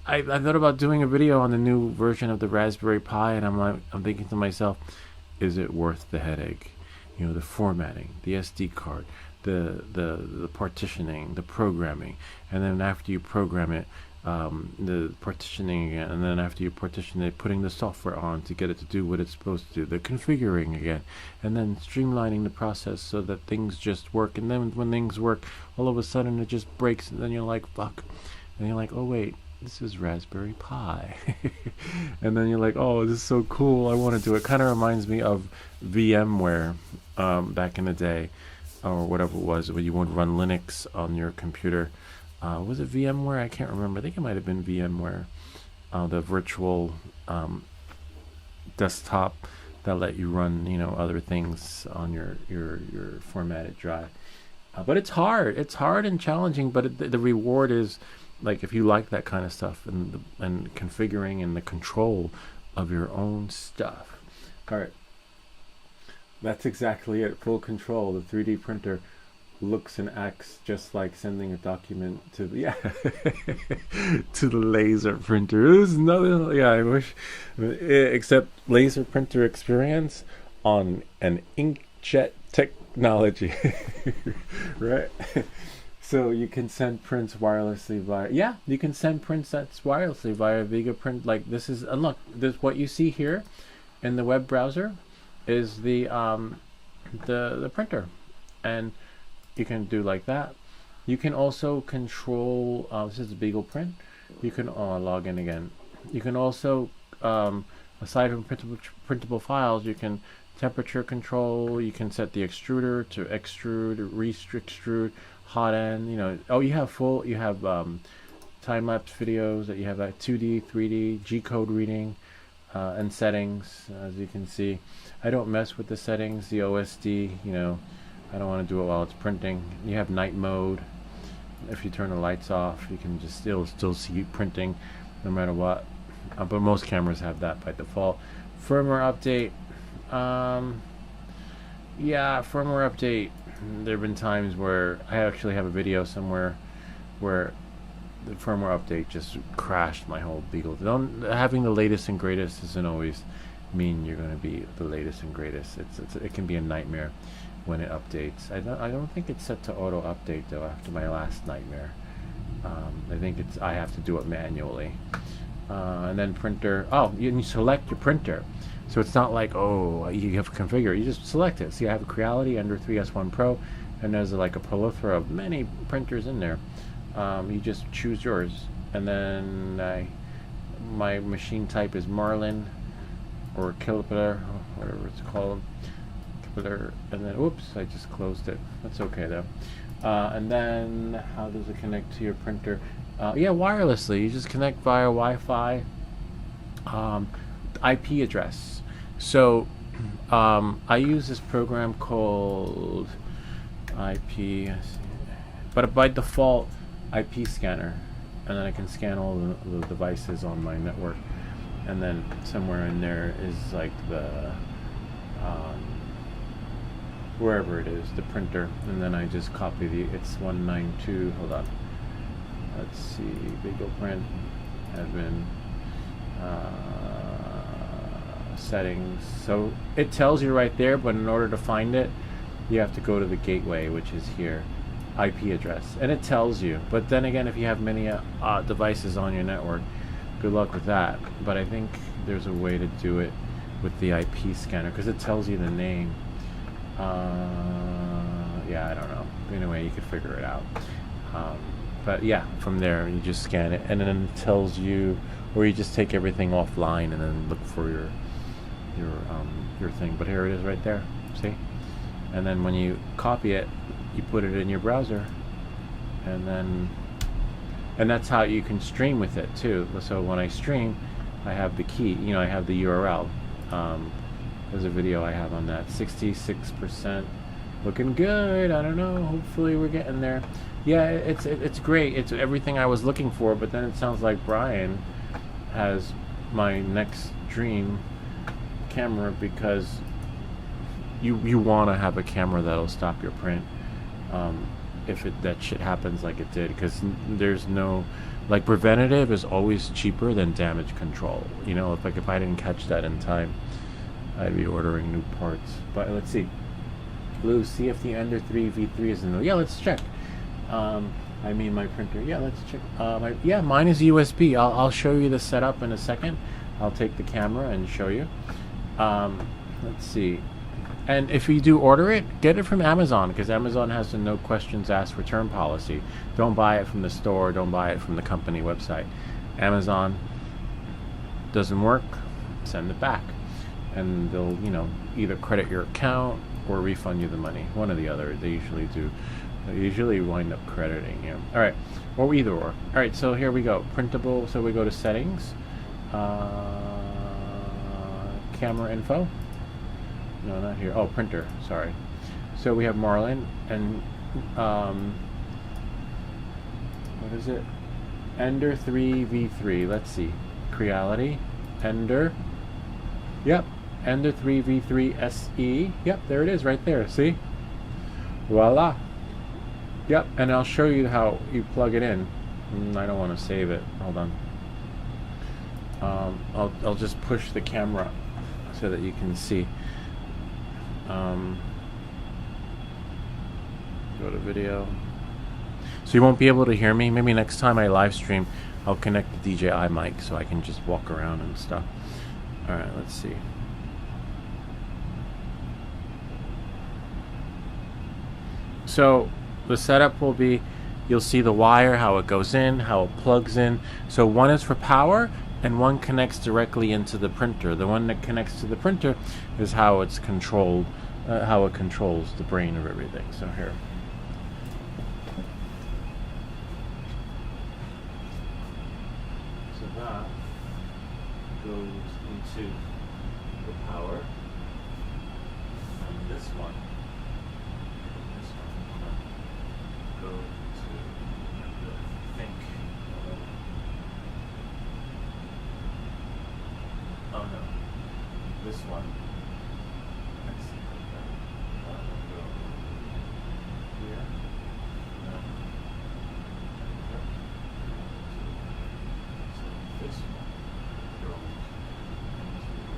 I thought about doing a video on the new version of the Raspberry Pi, and I'm thinking to myself, is it worth the headache? The formatting, the SD card, the partitioning, the programming, and then after you program it, the partitioning again, and then after you partition it, putting the software on to get it to do what it's supposed to do, the configuring again, and then streamlining the process so that things just work. And then when things work, all of a sudden it just breaks, and then you're like, fuck, and you're like, oh wait, this is Raspberry Pi. And then you're like, oh, this is so cool, I want to do it. Kind of reminds me of VMware back in the day, or whatever it was, when you would run Linux on your computer. Was it VMware? I can't remember. I think it might have been VMware, the virtual desktop that let you run, other things on your formatted drive. But it's hard. It's hard and challenging. But the reward is, like, if you like that kind of stuff, and configuring and the control of your own stuff. All right, that's exactly it. Full control. The 3D printer looks and acts just like sending a document to the to the laser printer. There's another, yeah, I wish, except laser printer experience on an inkjet technology, right? So you can send prints wirelessly via, yeah, you can send prints that's wirelessly via VigaPrint. Like this is, and look, this what you see here in the web browser is the printer, and you can do like that. You can also control, this is Beagle Print. You can log in again. You can also, aside from printable files, you can temperature control. You can set the extruder to extrude, extrude, hot end. You know, oh, you have time-lapse videos that you have 2D, 3D, G-code reading, and settings. As you can see, I don't mess with the settings, the OSD. You know, I don't want to do it while it's printing. You have night mode. If you turn the lights off, you can just still see printing no matter what. But most cameras have that by default. Firmware update. Yeah, firmware update. There have been times where I actually have a video somewhere where the firmware update just crashed my whole Beagle. Having the latest and greatest doesn't always mean you're going to be the latest and greatest. It can be a nightmare when it updates. I don't think it's set to auto update though. After my last nightmare, I think I have to do it manually. And then printer. Oh, you select your printer, so it's not like, oh, you have to configure. You just select it. See, I have a Creality Ender 3S1 Pro, and there's like a plethora of many printers in there. You just choose yours, and then my machine type is Marlin or Killiper, whatever it's called. And then, whoops, I just closed it. That's okay though. And then, how does it connect to your printer? Yeah, wirelessly. You just connect via Wi-Fi, IP address. So I use this program called IP, but by default IP scanner, and then I can scan all the devices on my network, and then somewhere in there is like the wherever it is, the printer, and then I just copy it's 192, hold on, let's see, Beagle Print, admin, settings, so it tells you right there, but in order to find it, you have to go to the gateway, which is here, IP address, and it tells you, but then again, if you have many devices on your network, good luck with that, but I think there's a way to do it with the IP scanner, because it tells you the name. Yeah, I don't know. Anyway, you could figure it out. But yeah, from there you just scan it, and then it tells you, or you just take everything offline and then look for your thing. But here it is right there. See? And then when you copy it, you put it in your browser, and that's how you can stream with it too. So when I stream, I have the key. You know, I have the URL. There's a video I have on that. 66%, looking good. I don't know. Hopefully we're getting there. Yeah, it's great. It's everything I was looking for. But then it sounds like Brian has my next dream camera, because you want to have a camera that'll stop your print if that shit happens like it did. Because there's no, like, preventative is always cheaper than damage control. You know, if I didn't catch that in time, I'd be ordering new parts. But let's see. Blue, see if the Ender 3 V3 is in there. Yeah, let's check. I mean my printer. Yeah, let's check. Yeah, mine is USB. I'll show you the setup in a second. I'll take the camera and show you. Let's see. And if you do order it, get it from Amazon, because Amazon has a no questions asked return policy. Don't buy it from the store. Don't buy it from the company website. Amazon doesn't work, send it back. And they'll, you know, either credit your account or refund you the money. One or the other. They usually do. They usually wind up crediting you. All right, or either or. All right, so here we go. Printable. So we go to settings, camera info. No, not here. Oh, printer. Sorry. So we have Marlin and what is it? Ender 3 V3. Let's see. Creality. Ender. Yep. Ender 3 V3 SE. Yep, there it is right there. See? Voila. Yep, and I'll show you how you plug it in. I don't want to save it. Hold on. I'll just push the camera so that you can see. Go to video. So you won't be able to hear me. Maybe next time I live stream, I'll connect the DJI mic so I can just walk around and stuff. All right, let's see. So the setup will be, you'll see the wire, how it goes in, how it plugs in. So one is for power and one connects directly into the printer. The one that connects to the printer is how it's controlled, how it controls the brain of everything. So here. So that goes into the power. And this one go to think. Oh no, this one. Let's see. That will go here. So this one goes into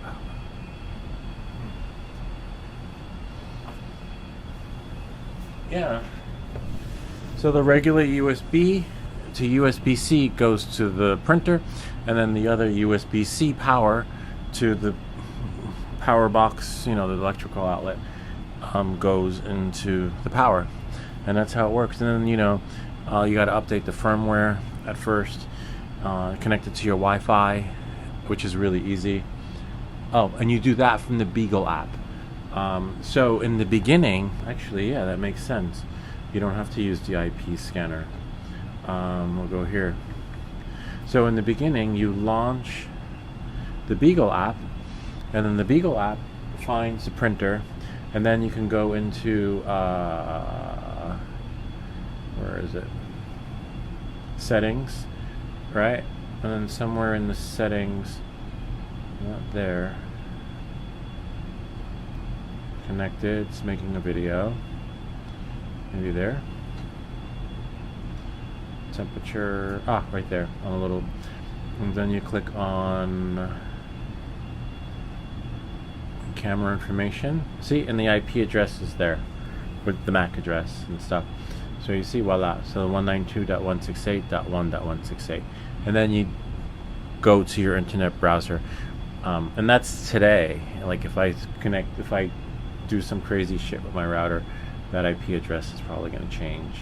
power. Yeah. So the regular USB to USB-C goes to the printer, and then the other USB-C power to the power box, the electrical outlet, goes into the power. And that's how it works. And then, you got to update the firmware at first, connect it to your Wi-Fi, which is really easy. Oh, and you do that from the Beagle app. So in the beginning, actually, yeah, that makes sense. You don't have to use the IP scanner. We'll go here. So in the beginning, you launch the Beagle app, and then the Beagle app finds the printer, and then you can go into, where is it? Settings, right? And then somewhere in the settings, not there, connected, it's making a video. Maybe there. Temperature, right there on a little, and then you click on camera information. See, and the IP address is there with the MAC address and stuff. So you see, voila. So 192.168.1.168, and then you go to your internet browser, and that's today. Like if I do some crazy shit with my router, that IP address is probably going to change.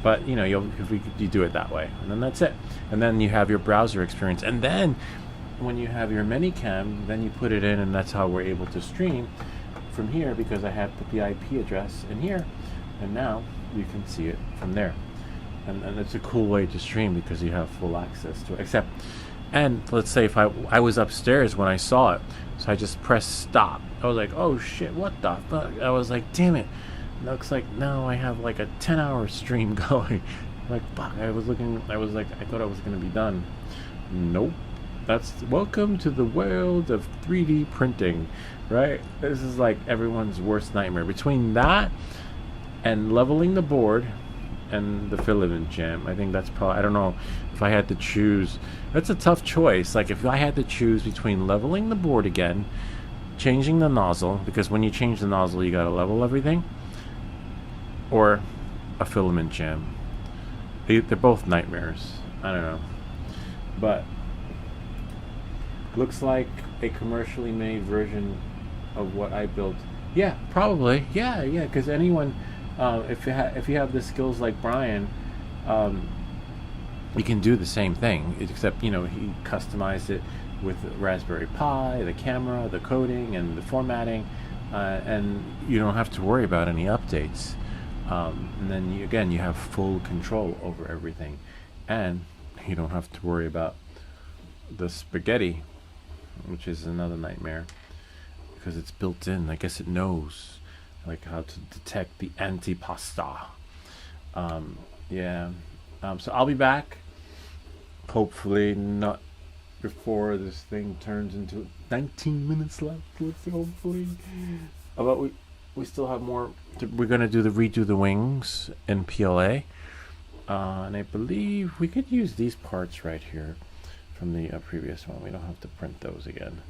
But you do it that way, and then that's it. And then you have your browser experience. And then when you have your Minicam, then you put it in, and that's how we're able to stream from here, because I have put the IP address in here, and now you can see it from there. And it's a cool way to stream because you have full access to it. And let's say if I was upstairs when I saw it, so I just pressed stop. I was like, oh shit, what the fuck? I was like, damn it. Looks like now I have like a 10-hour stream going. Like, fuck, I thought I was going to be done. Nope. That's welcome to the world of 3D printing, right? This is like everyone's worst nightmare. Between that and leveling the board and the filament jam, I think that's probably, I don't know if I had to choose. That's a tough choice. Like if I had to choose between leveling the board again, changing the nozzle, because when you change the nozzle you got to level everything, or a filament jam. They're both nightmares. I don't know. But looks like a commercially made version of what I built. Yeah, probably. Yeah, because anyone, if you have the skills like Brian, you can do the same thing, except he customized it with the Raspberry Pi, the camera, the coding, and the formatting, and you don't have to worry about any updates. And then you have full control over everything, and you don't have to worry about the spaghetti, which is another nightmare because it's built in. I guess it knows like how to detect the antipasta. So I'll be back, hopefully not before this thing turns into 19 minutes left. Let's see, hopefully. But we still have more. We're gonna redo the wings in PLA, and I believe we could use these parts right here from the previous one. We don't have to print those again,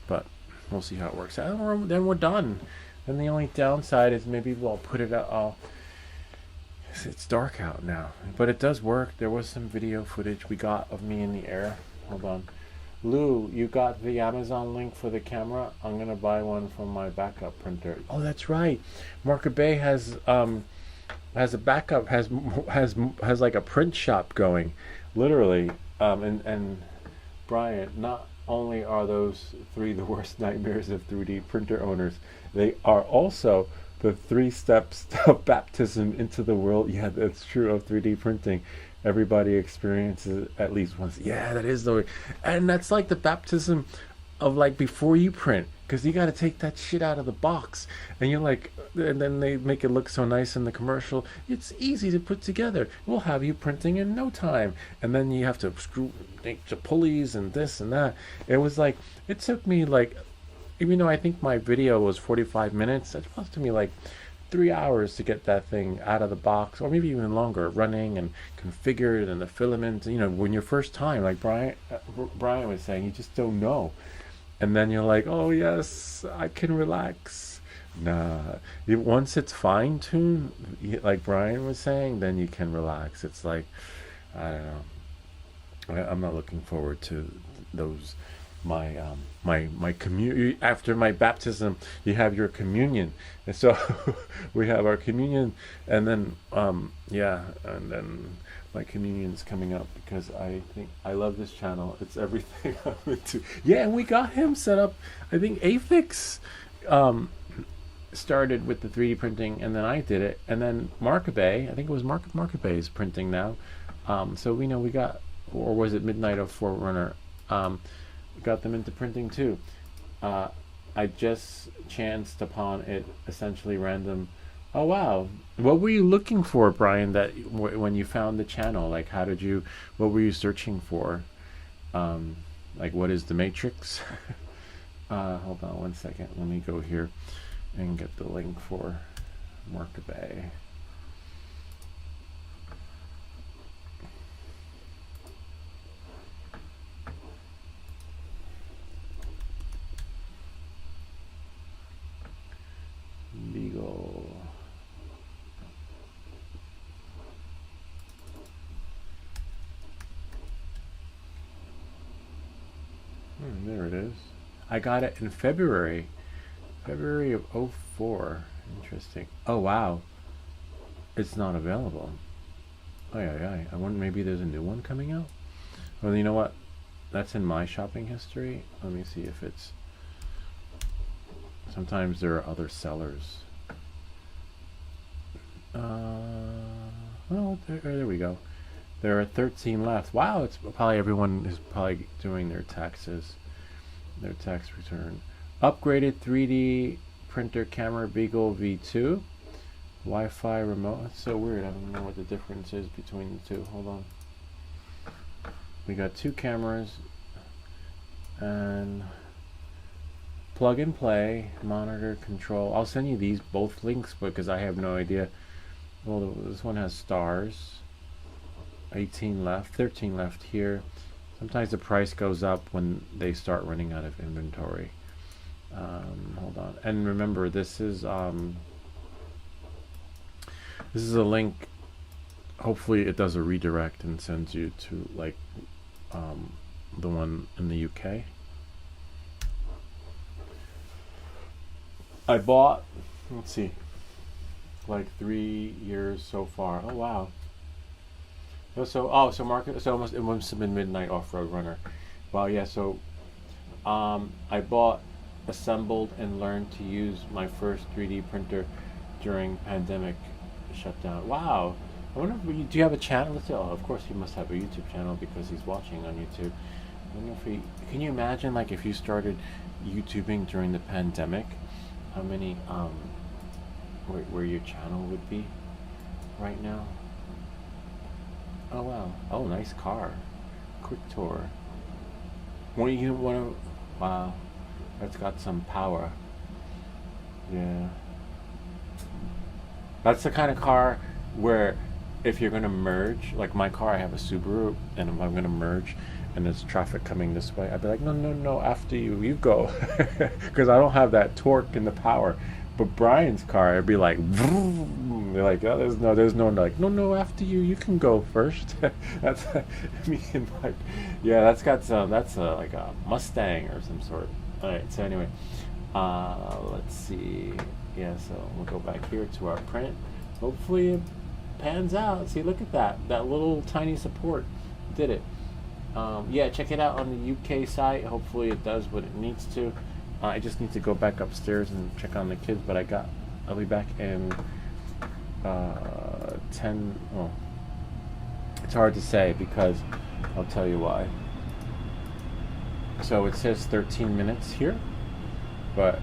but we'll see how it works out. Then we're done. Then the only downside is maybe we'll put it out. It's dark out now, but it does work. There was some video footage we got of me in the air. Hold on. Lou, you got the Amazon link for the camera? I'm gonna buy one from my backup printer. Oh, that's right. Marker Bay has a backup, has like a print shop going, literally. And Brian, not only are those 3 the worst nightmares of 3D printer owners, they are also the 3 steps of baptism into the world. Yeah, that's true of 3D printing. Everybody experiences it at least once. Yeah, that is the way. And that's like the baptism of like before you print, because you got to take that shit out of the box, and you're like, and then they make it look so nice in the commercial. It's easy to put together. We'll have you printing in no time, and then you have to make the pulleys and this and that. It was like, it took me like, even though I think my video was 45 minutes, it took me like 3 hours to get that thing out of the box, or maybe even longer, running and configured, and the filament. You know, when your first time, like Brian was saying, you just don't know, and then you're like, oh yes, I can relax. Nah, once it's fine-tuned, like Brian was saying, then you can relax. It's like, I don't know. I'm not looking forward to those. My communion after my baptism. You have your communion, and so we have our communion, and then and then my communion's coming up, because I think I love this channel. It's everything I'm into. Yeah, and we got him set up. I think Afix started with the 3D printing, and then I did it, and then Marker Bay, I think it was Marker Bay is printing now. So we know we got, or was it Midnight of Forerunner? Got them into printing too. I just chanced upon it, essentially random. Oh wow, what were you looking for, Brian, that when you found the channel? Like, what were you searching for? Like, what is the matrix? Hold on one second, let me go here and get the link for Marker Bay. Legal. There it is. I got it in February of '04. Interesting. Oh wow, it's not available. Oh yeah. I wonder, maybe there's a new one coming out. Well, you know what, that's in my shopping history. Let me see if it's, sometimes there are other sellers. Well, there we go. There are 13 left. Wow, it's probably everyone is probably doing their taxes, their tax return. Upgraded 3D printer camera Beagle V2, Wi-Fi remote. That's so weird. I don't know what the difference is between the two. Hold on. We got 2 cameras and plug and play, monitor, control. I'll send you these both links because I have no idea. Well, this one has stars. 18 left, 13 left here. Sometimes the price goes up when they start running out of inventory. Hold on, and remember, this is a link. Hopefully, it does a redirect and sends you to like the one in the UK. I bought, let's see, like 3 years so far. Oh wow. So it must have been Midnight Off-Road Runner. Wow, yeah, so I bought, assembled, and learned to use my first 3D printer during pandemic shutdown. Wow. I wonder if do you have a channel? Oh, of course he must have a YouTube channel because he's watching on YouTube. I wonder if can you imagine, like, if you started YouTubing during the pandemic, how many where your channel would be right now? Oh wow. Oh, nice car. Quick tour. Wow. That's got some power. Yeah. That's the kind of car where if you're going to merge, like my car, I have a Subaru, and if I'm going to merge and there's traffic coming this way, I'd be like, no, no, no, after you, you go. Because I don't have that torque and the power. But Brian's car, I'd be like, vroom. They're like, oh, there's no, like, no, no, after you, you can go first. That's me and like, yeah, that's like a Mustang or some sort. All right, so anyway, let's see. Yeah, so we'll go back here to our print. Hopefully it pans out. See, look at that little tiny support did it. Yeah, check it out on the UK site. Hopefully it does what it needs to. I just need to go back upstairs and check on the kids, but I'll be back in 10. Well, it's hard to say because I'll tell you why. So it says 13 minutes here, but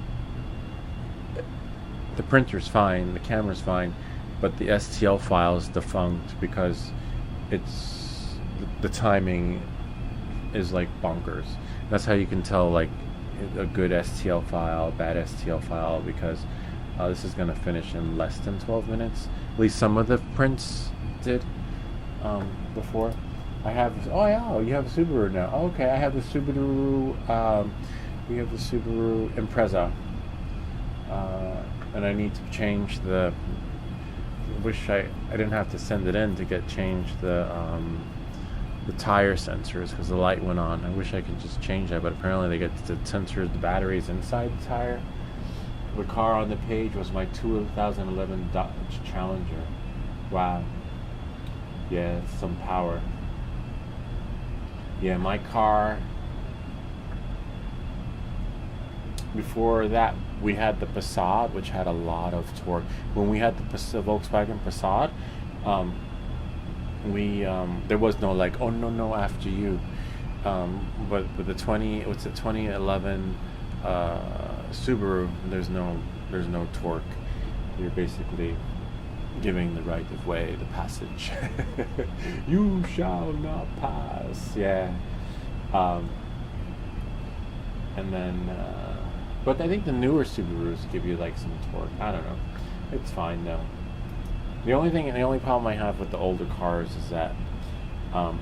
the printer's fine, the camera's fine, but the STL file is defunct because it's the timing is like bonkers. That's how you can tell like a good STL file, bad STL file, because this is going to finish in less than 12 minutes. At least some of the prints did before. I have, oh yeah, you have a Subaru now. Oh, okay, I have the Subaru, we have the Subaru Impreza. And I need to change the, wish I didn't have to send it in to get changed the tire sensors because the light went on. I wish I could just change that, but apparently they get the sensors, the batteries inside the tire. The car on the page was my 2011 Dodge Challenger. Wow. Yeah, some power. Yeah, my car, before that, we had the Passat, which had a lot of torque. When we had the Volkswagen Passat, there was no like, oh no, after you. But with the 2011 Subaru, there's no torque. You're basically giving the right of way, the passage. You shall not pass. Yeah. And then, but I think the newer Subarus give you like some torque. I don't know. It's fine though. The only problem I have with the older cars is that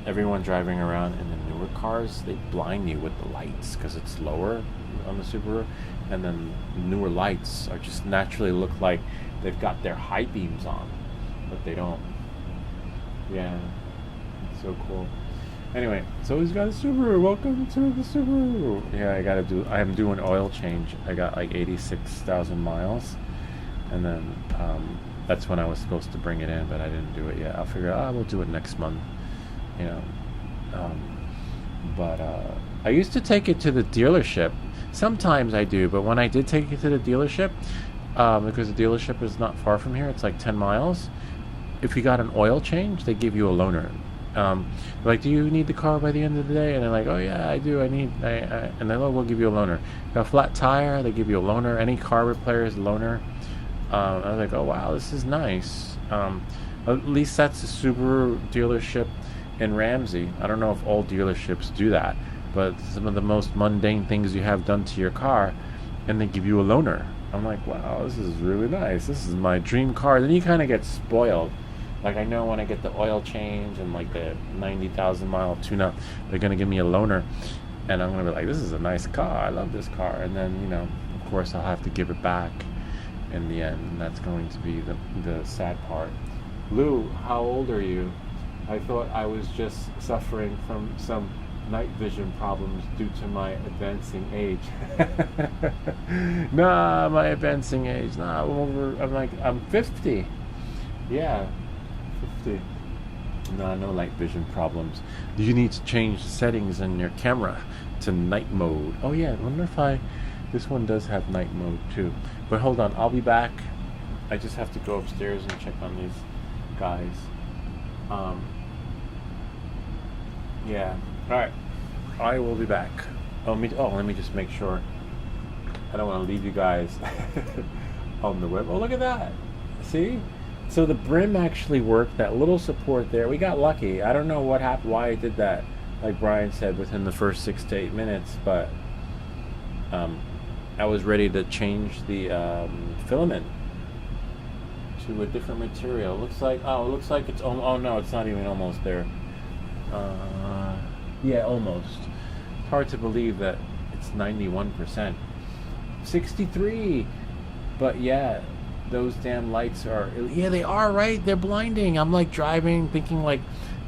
everyone driving around in the newer cars, they blind you with the lights because it's lower on the Subaru, and then newer lights are just naturally look like they've got their high beams on, but they don't. Yeah, it's so cool. Anyway, so he's got a Subaru. Welcome to the Subaru. Yeah, I am doing oil change. I got like 86,000 miles, and then that's when I was supposed to bring it in, but I didn't do it yet. I'll figure out, we'll do it next month, you know. But I used to take it to the dealership. Sometimes I do, but when I did take it to the dealership, because the dealership is not far from here, it's like 10 miles. If you got an oil change, they give you a loaner. Like, do you need the car by the end of the day? And they're like, oh yeah, I do. And they're like, we'll give you a loaner. Got a flat tire, they give you a loaner. Any car repair is a loaner. I was like, oh wow, this is nice. At least that's a Subaru dealership in Ramsey. I don't know if all dealerships do that, but some of the most mundane things you have done to your car, and they give you a loaner. I'm like, wow, this is really nice. This is my dream car. Then you kind of get spoiled. Like, I know when I get the oil change and like the 90,000 mile tune-up, they're gonna give me a loaner, and I'm gonna be like, this is a nice car. I love this car. And then, you know, of course, I'll have to give it back in the end, and that's going to be the sad part. Lou, how old are you? I thought I was just suffering from some night vision problems due to my advancing age. Nah, my advancing age. Nah, I'm 50. Yeah, 50. Nah, no night vision problems. You need to change the settings in your camera to night mode. Oh yeah, I wonder if this one does have night mode too. But hold on, I'll be back. I just have to go upstairs and check on these guys. Yeah. Alright. I will be back. Let me just make sure. I don't want to leave you guys on the web. Oh, look at that. See? So the brim actually worked. That little support there. We got lucky. I don't know what happened, why I did that. Like Brian said, within the first 6 to 8 minutes. But I was ready to change the filament to a different material. Looks like it's oh no, it's not even almost there. Yeah, almost. It's hard to believe that it's 91%. 63. But yeah, those damn lights are, yeah, they are, right? They're blinding. I'm like driving thinking like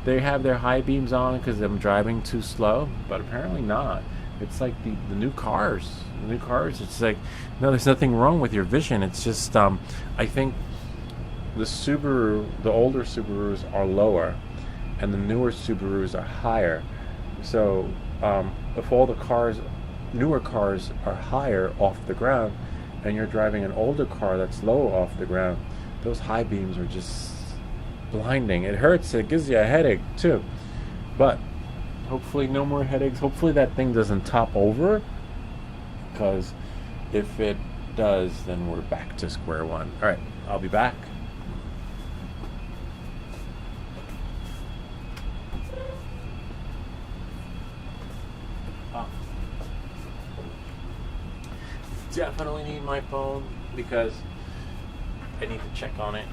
they have their high beams on because I'm driving too slow, but apparently not. It's like the new cars. The new cars, it's like, no, there's nothing wrong with your vision. It's just, I think the older Subarus are lower and the newer Subarus are higher. So if all the newer cars are higher off the ground and you're driving an older car that's low off the ground, those high beams are just blinding. It hurts. It gives you a headache too. But hopefully no more headaches. Hopefully that thing doesn't top over, because if it does, then we're back to square one. All right, I'll be back. Definitely need my phone because I need to check on it.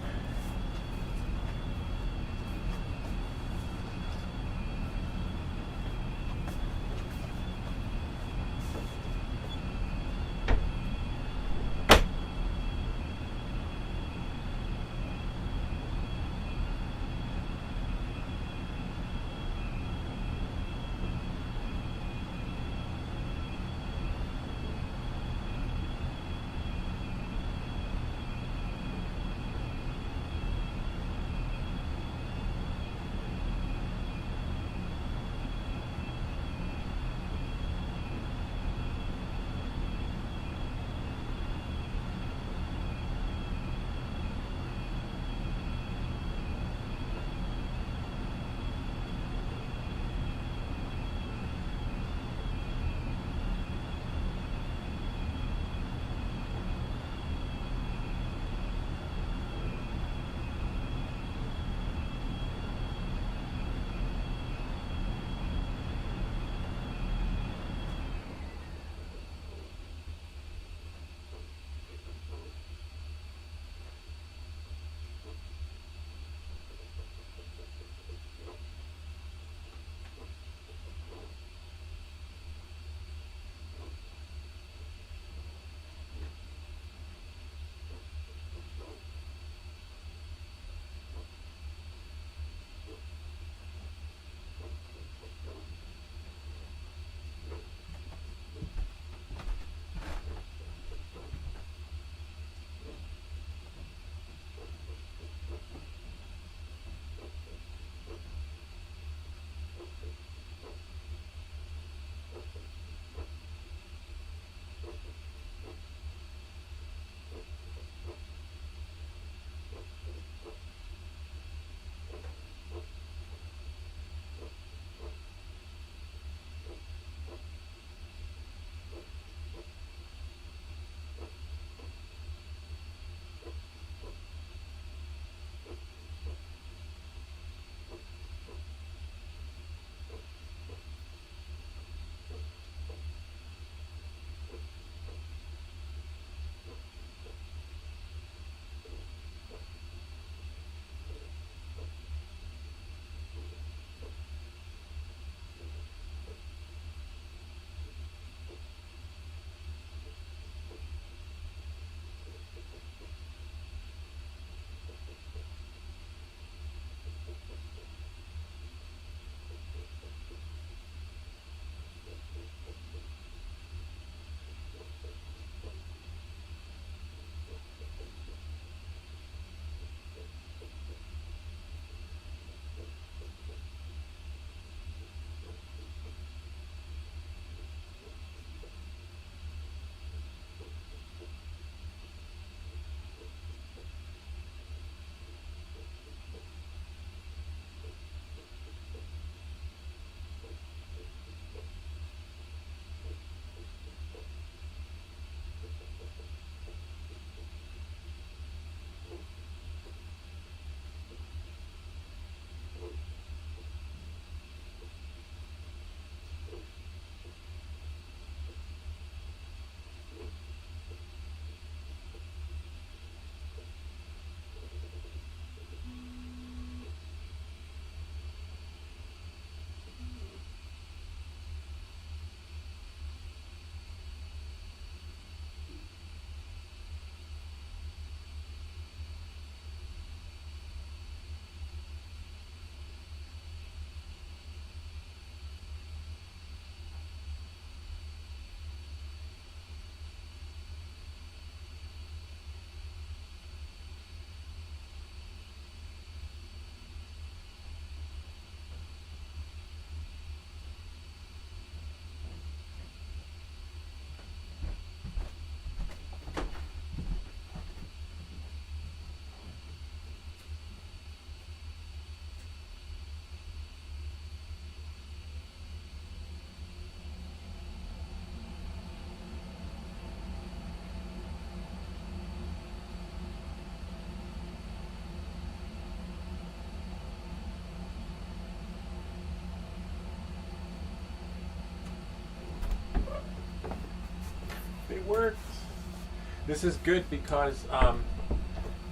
This is good because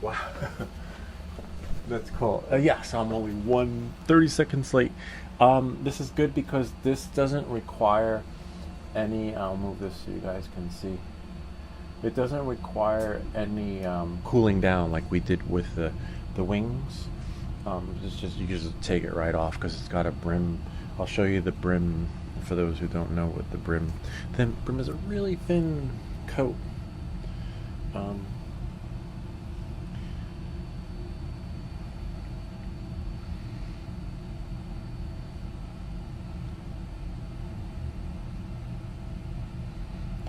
wow. That's cool. Yeah, so I'm only 30 seconds late. This is good because this doesn't require any, I'll move this so you guys can see. It doesn't require any cooling down like we did with the wings. It's just, you just take it right off because it's got a brim. I'll show you the brim for those who don't know what the brim. The brim is a really thin coat.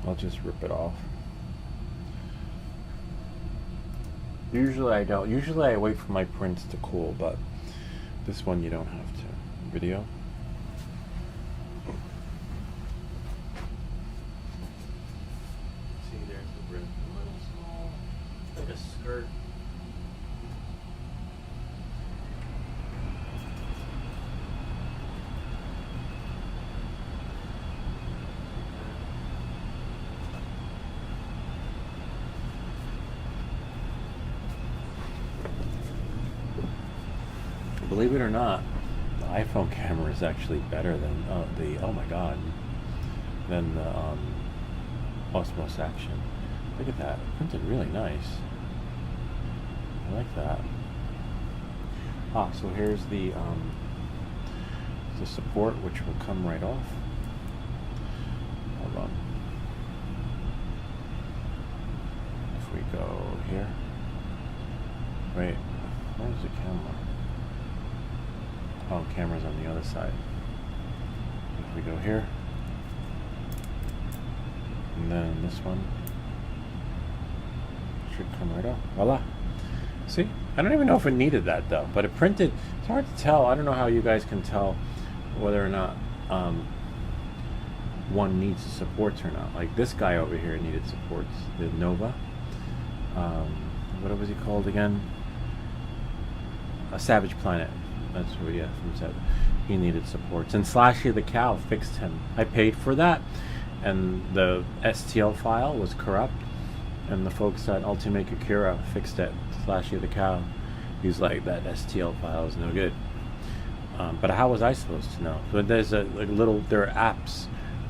I'll just rip it off. Usually I don't. Usually I wait for my prints to cool, but this one you don't have to. Video. See, there's the brim. A little small, like a skirt. Believe it or not, the iPhone camera is actually better than than the Osmos Action. Look at that, printed really nice. I like that. So here's the support, which will come right off. Hold on. If we go here, wait, where's the camera? Oh, camera's on the other side. If we go here, and then this one should come right off. Voila. See? I don't even know if it needed that though, but it printed. It's hard to tell. I don't know how you guys can tell whether or not one needs the supports or not. Like this guy over here needed supports. The Nova. What was he called again? A Savage Planet. That's who, yeah, from Savage. He needed supports. And Slashy the Cow fixed him. I paid for that. And the STL file was corrupt. And the folks at Ultimaker Cura fixed it. Slashy the Cow. He's like, that STL file is no good. But how was I supposed to know? So there's there are apps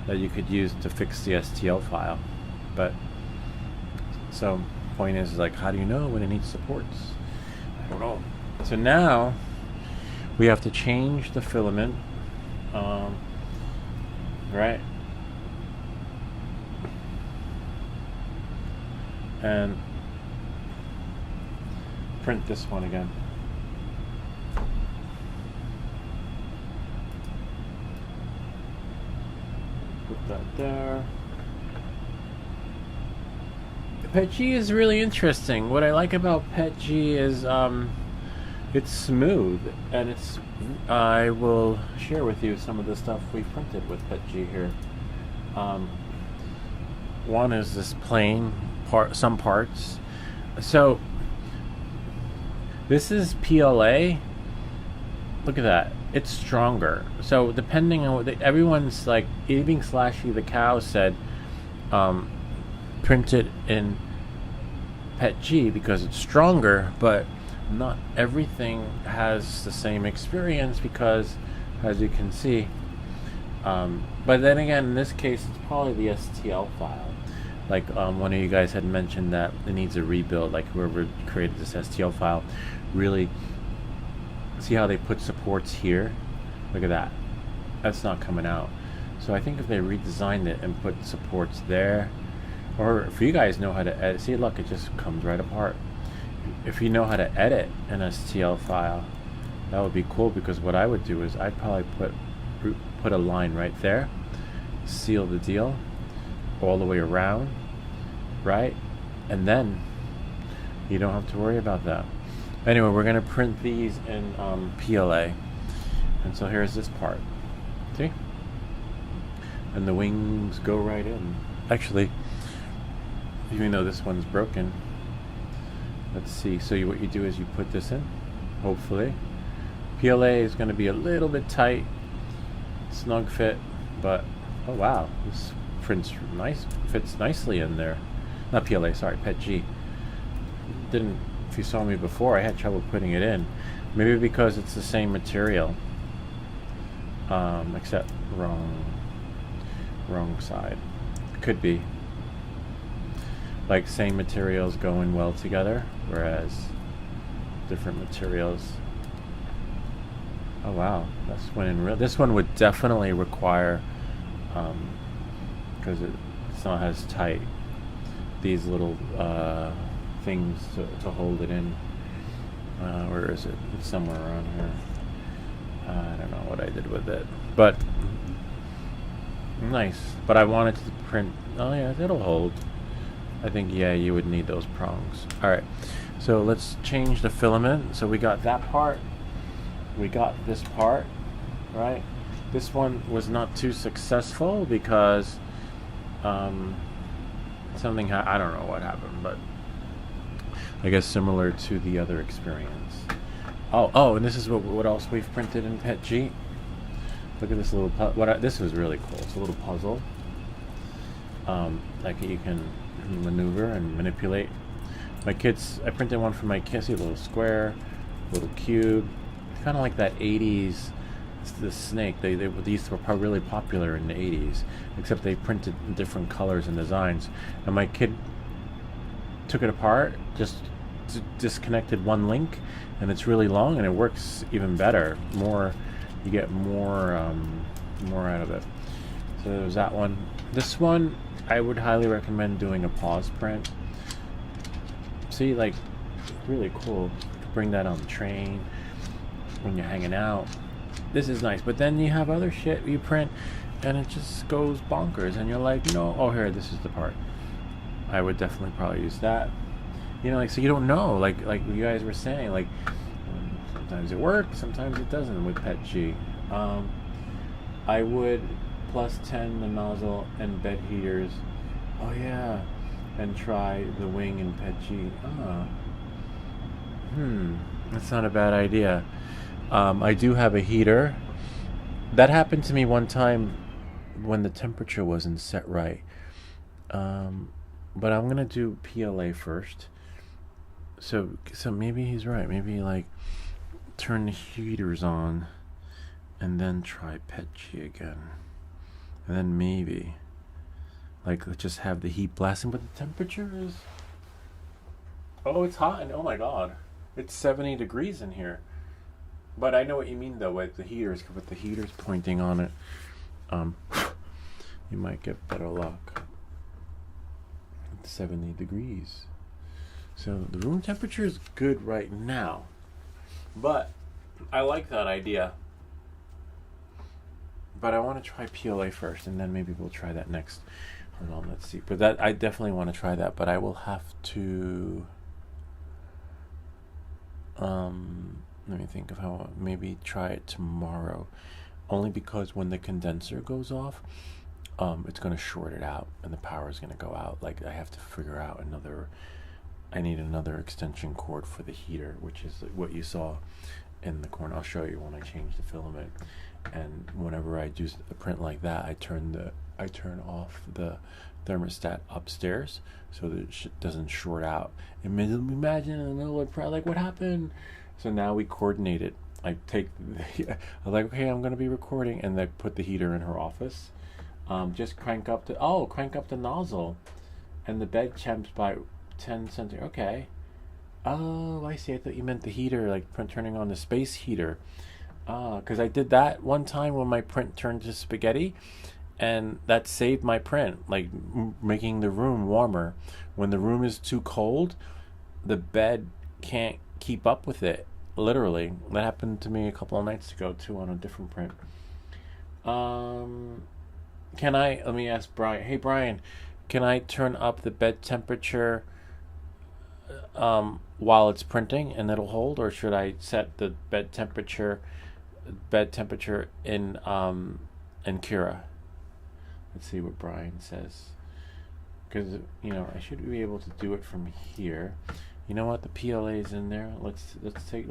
that you could use to fix the STL file. But, so, point is like, how do you know when it needs supports? I don't know. So now, we have to change the filament, right? And print this one again. Put that there. PETG is really interesting. What I like about PETG is it's smooth, and it's. I will share with you some of the stuff we printed with PETG here. One is this plain part, some parts. So this is PLA. Look at that. It's stronger. So depending on what everyone's like, even Slashy the Cow said, print it in PETG because it's stronger, but not everything has the same experience because, as you can see, but then again, in this case, it's probably the STL file. Like one of you guys had mentioned that it needs a rebuild. Like whoever created this STL file, really see how they put supports here. Look at that. That's not coming out. So I think if they redesigned it and put supports there, or if you guys know how to edit, see, look, it just comes right apart. If you know how to edit an STL file, that would be cool, because what I would do is I'd probably put a line right there, seal the deal all the way around, right? And then you don't have to worry about that. Anyway, we're going to print these in PLA. And so here's this part. See? And the wings go right in. Actually, even though this one's broken, let's see. So what you do is you put this in, hopefully. PLA is going to be a little bit tight, snug fit, but oh wow, this prints nice, fits nicely in there. not PLA, sorry, PETG. Didn't, if you saw me before, I had trouble putting it in. Maybe because it's the same material, except wrong side. Could be. Like same materials going well together, whereas different materials. Oh wow, that's when in real. This one would definitely require, because it's not as tight, these little things to hold it in. Where is it? It's somewhere around here. I don't know what I did with it, but nice. But I wanted to print. Oh yeah, it'll hold. I think, yeah, you would need those prongs. All right, so let's change the filament. So we got that part. We got this part, right? This one was not too successful because something I don't know what happened, but I guess similar to the other experience. Oh, and this is what else we've printed in PETG. Look at this little this was really cool. It's a little puzzle. Like you can maneuver and manipulate. My kids, I printed one for my kids. See a little square, little cube. It's kind of like that 80s. The snake. These were probably really popular in the 80s, except they printed in different colors and designs. And my kid took it apart, just disconnected one link, and it's really long, and it works even better. You get more out of it. So there's that one. This one, I would highly recommend doing a pause print. See, like, really cool. Bring that on the train when you're hanging out. This is nice, but then you have other shit you print, and it just goes bonkers, and you're like, no, oh, here, this is the part. I would definitely probably use that. You know, like, so you don't know, like you guys were saying, like, sometimes it works, sometimes it doesn't with PETG. I would +10 the nozzle and bed heaters. Oh yeah, and try the wing in PETG. That's not a bad idea. I do have a heater. That happened to me one time when the temperature wasn't set right. But I'm gonna do PLA first. So maybe he's right. Maybe like turn the heaters on and then try PETG again. And then maybe like let's just have the heat blasting, but the temperature is, oh, it's hot, and oh my god, it's 70 degrees in here. But I know what you mean though with the heaters pointing on it. You might get better luck. It's 70 degrees. So the room temperature is good right now. But I like that idea. But I want to try PLA first, and then maybe we'll try that next. Hold on, let's see. But that I definitely want to try that, but I will have to let me think of how maybe try it tomorrow. Only because when the condenser goes off, it's going to short it out, and the power is going to go out. Like I have to figure out I need another extension cord for the heater, which is what you saw in the corner. I'll show you when I change the filament. And whenever I do a print like that, I turn off the thermostat upstairs so that it doesn't short out. Imagine in the middle of like, what happened? So now we coordinate it. I was like, okay, I'm going to be recording, and I put the heater in her office. Just crank up the nozzle, and the bed temps by 10 centimeters. Okay. Oh, I see. I thought you meant the heater, like turning on the space heater. Because I did that one time when my print turned to spaghetti, and that saved my print, like making the room warmer. When the room is too cold, the bed can't keep up with it. Literally, that happened to me a couple of nights ago too on a different print. Let me ask Brian. Hey Brian, can I turn up the bed temperature while it's printing and it'll hold, or should I set the bed temperature in Cura? Let's see what Brian says, because I should be able to do it from here. You know what, the PLA is in there. Let's take,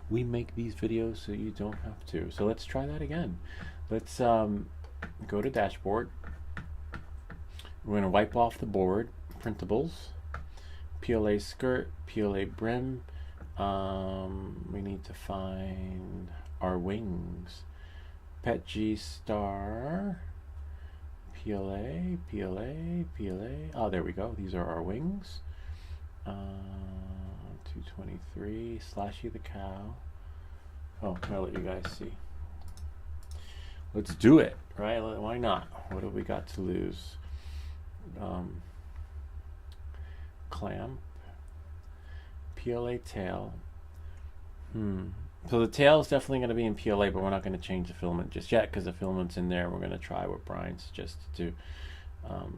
we make these videos so you don't have to. So let's try that again. Let's go to dashboard. We're going to wipe off the board, printables. PLA skirt, PLA brim. We need to find our wings. Pet G star. PLA, PLA, PLA. Oh, there we go. These are our wings. 223. Slashy the cow. Oh, I'll let you guys see. Let's do it, right? Why not? What have we got to lose? Clamp. PLA tail. So the tail is definitely going to be in PLA, but we're not going to change the filament just yet because the filament's in there. We're going to try what Brian suggested to do.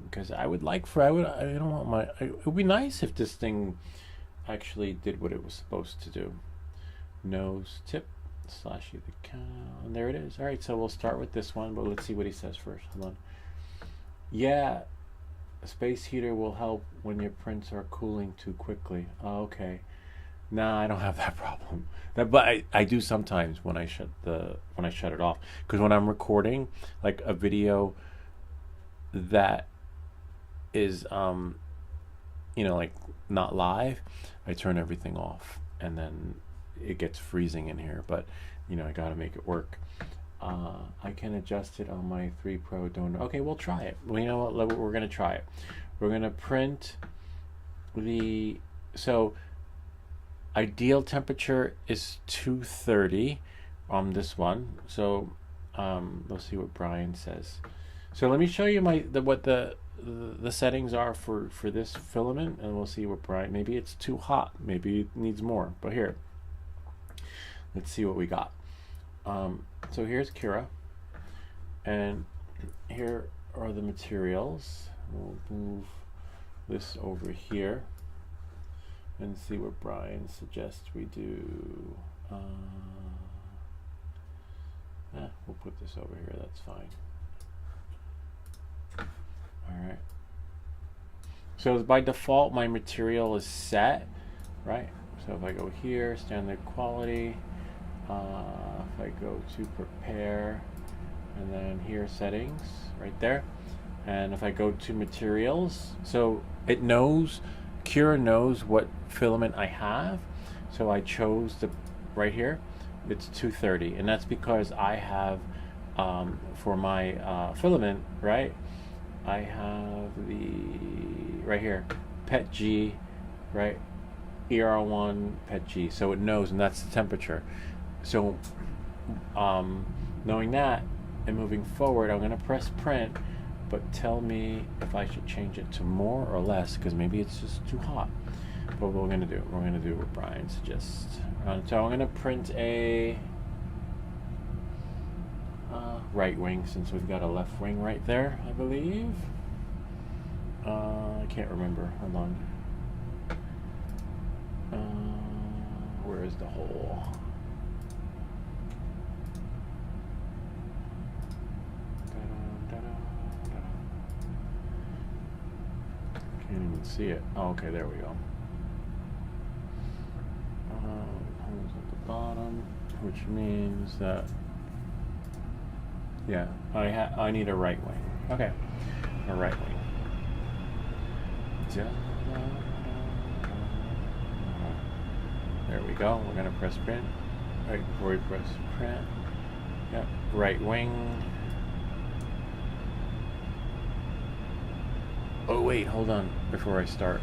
Because I would, it would be nice if this thing actually did what it was supposed to do. Nose tip, slashy the cow, and there it is. All right, so we'll start with this one, but let's see what he says first. Hold on. Yeah, a space heater will help when your prints are cooling too quickly. Oh, okay. Nah, I don't have that problem. But I do sometimes when I shut it off, because when I'm recording like a video that is like not live, I turn everything off and then it gets freezing in here. But I gotta make it work. I can adjust it on my 3 Pro donor. Okay, we'll try it. Well, you know what? We're gonna try it. We're gonna print so ideal temperature is 230 on this one. So let's see what Brian says. So let me show you what the settings are for this filament, and we'll see what Brian. Maybe it's too hot. Maybe it needs more. But here, let's see what we got. So here's Cura, and here are the materials. We'll move this over here and see what Brian suggests we do. We'll put this over here, that's fine. Alright. So by default, my material is set, right? So if I go here, standard quality, if I go to prepare, and then here settings, right there. And if I go to materials, so it knows, Cura knows what filament I have, so I chose right here, it's 230, and that's because I have for my filament, right, I have right here, Pet G, right, ER1 Pet G, so it knows, and that's the temperature. So knowing that and moving forward, I'm going to press print, but tell me if I should change it to more or less, because maybe it's just too hot. But what we're going to do what Brian suggests. So I'm going to print a right wing, since we've got a left wing right there, I believe. I can't remember. Hold on. Where is the hole? Can't even see it. Oh, okay, there we go. Holes at the bottom, which means that, yeah, I need a right wing. Okay, a right wing. There we go. We're gonna press print. Right before we press print. Yep, right wing. Oh wait, hold on before I start.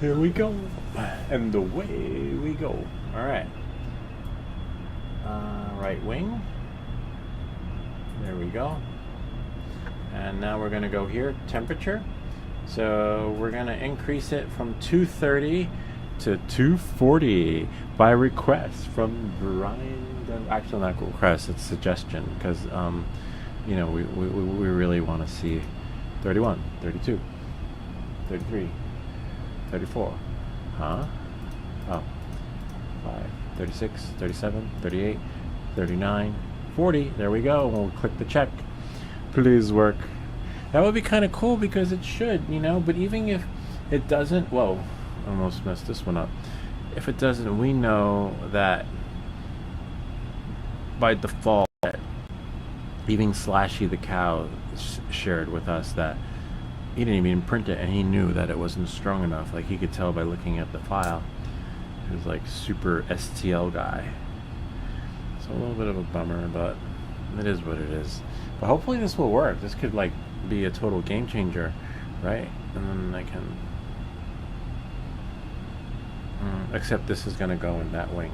Here we go, and away we go. All right, right wing. There we go. And now we're gonna go here, temperature. So we're gonna increase it from 230 to 240 by request from Brian. Actually, not request, it's suggestion, because you know, we really want to see 31, 32, 33, 34. Huh? Oh. 5, 36, 37, 38, 39, 40. There we go. We'll click the check. Please work. That would be kind of cool because it should, you know, but even if it doesn't, whoa, almost messed this one up. If it doesn't, we know that by default, even Slashy the cow shared with us that he didn't even print it, and he knew that it wasn't strong enough. Like, he could tell by looking at the file. He was like super STL guy. So a little bit of a bummer, but it is what it is. But hopefully this will work. This could like be a total game changer, right? And then I can except this is gonna go in that wing.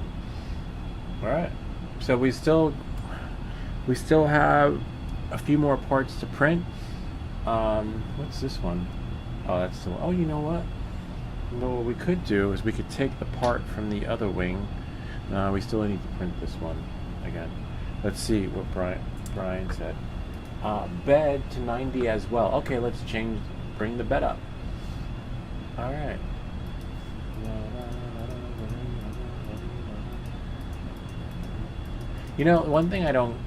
Alright. So we still have a few more parts to print. What's this one? Oh, that's the one. Oh, you know what? You know what we could do is we could take the part from the other wing. We still need to print this one again. Let's see what Brian said. Bed to 90 as well. Okay, let's bring the bed up. All right. You know, one thing I don't,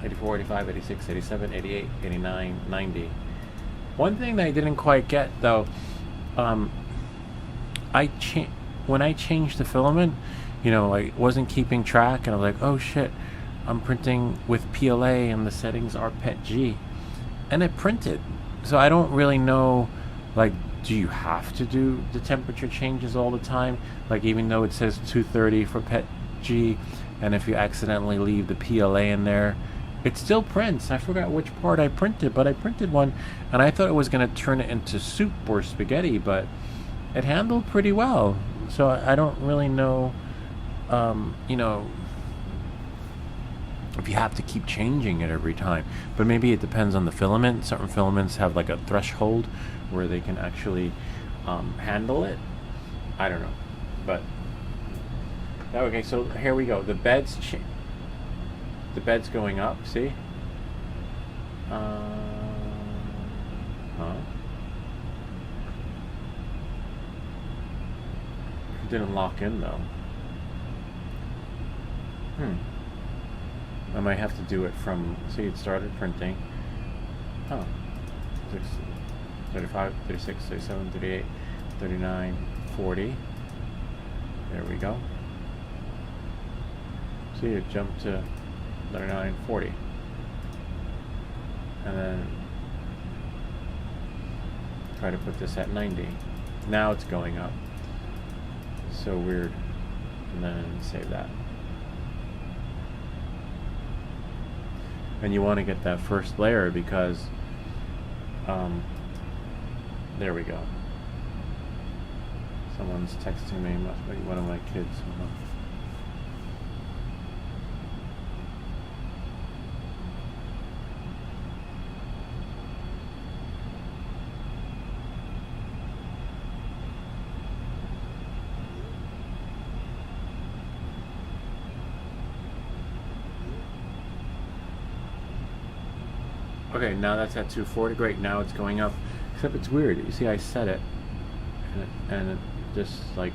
84, 85, 86, 87, 88, 89, 90. One thing that I didn't quite get though, when I changed the filament, you know, I wasn't keeping track, and I was like, oh shit, I'm printing with PLA and the settings are PETG, and it printed. So I don't really know, like, do you have to do the temperature changes all the time? Like, even though it says 230 for PETG, and if you accidentally leave the PLA in there, it still prints. I forgot which part I printed, but I printed one, and I thought it was going to turn it into soup or spaghetti, but it handled pretty well. So I don't really know, you know, if you have to keep changing it every time. But maybe it depends on the filament. Certain filaments have like a threshold where they can actually handle it. I don't know. But okay, so here we go. The bed's going up. See? It didn't lock in though. I might have to do it from, see, it started printing. 35, 36, 37, 38, 39, 40. There we go. See, it jumped to 39, 40. And then try to put this at 90. Now it's going up. So weird. And then save that. And you want to get that first layer because there we go. Someone's texting me, must be one of my kids. Okay, now that's at 240. Great, now it's going up. Except it's weird. You see, I set it, and it just like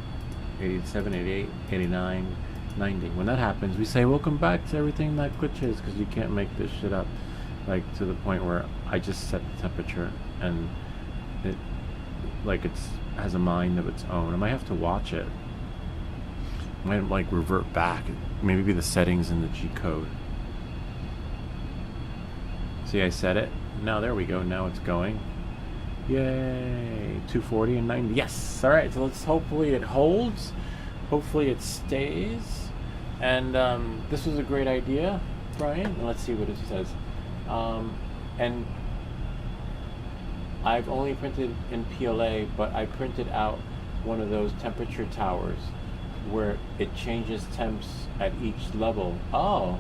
87, 88, 89, 90. When that happens, we say, welcome back to everything that glitches, because you can't make this shit up. Like, to the point where I just set the temperature, and it, like, has a mind of its own. I might have to watch it. I might, like, revert back. Maybe be the settings in the G code. See, I set it. Now there we go. Now it's going. Yay! 240 and 90. Yes! Alright, so let's hopefully it holds. Hopefully it stays. And this was a great idea, Brian. Let's see what it says. And I've only printed in PLA, but I printed out one of those temperature towers where it changes temps at each level. Oh!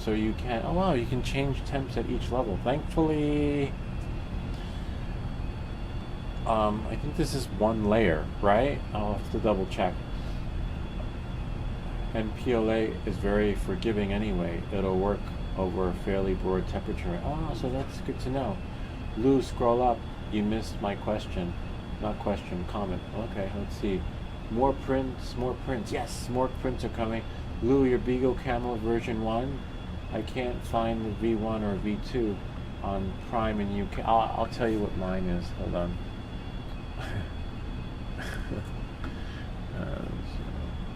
So you can, oh wow, you can change temps at each level. Thankfully, I think this is one layer, right? I'll have to double check. And PLA is very forgiving anyway. It'll work over a fairly broad temperature. Oh, so that's good to know. Lou, scroll up. You missed my question. Not question, comment. Okay, let's see. More prints, more prints. Yes, more prints are coming. Lou, your Beagle Camel version 1. I can't find the V1 or V2 on Prime in UK. I'll tell you what mine is. Hold on.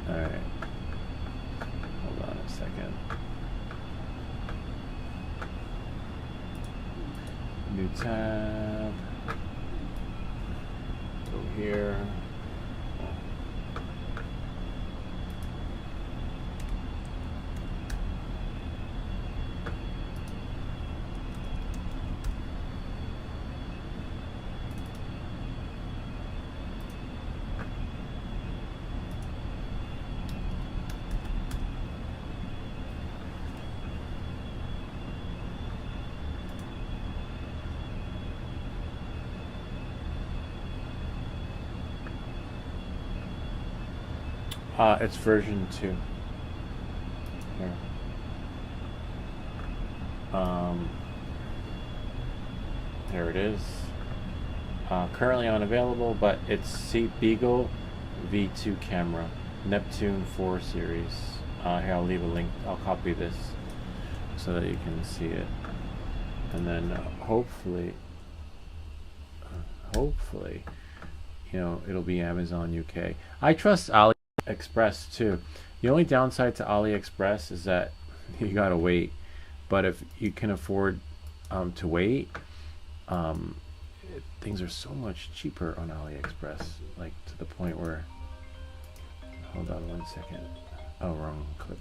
Alright. Hold on a second. New tab. Go here. It's version 2. Here. There it is. Currently unavailable, but it's Beagle V2 camera, Neptune 4 series. Here, I'll leave a link. I'll copy this so that you can see it, and then hopefully, you know, it'll be Amazon UK. I trust AliExpress too. The only downside to AliExpress is that you gotta wait, but if you can afford to wait, things are so much cheaper on AliExpress, like to the point where, hold on one second. Oh, wrong clip.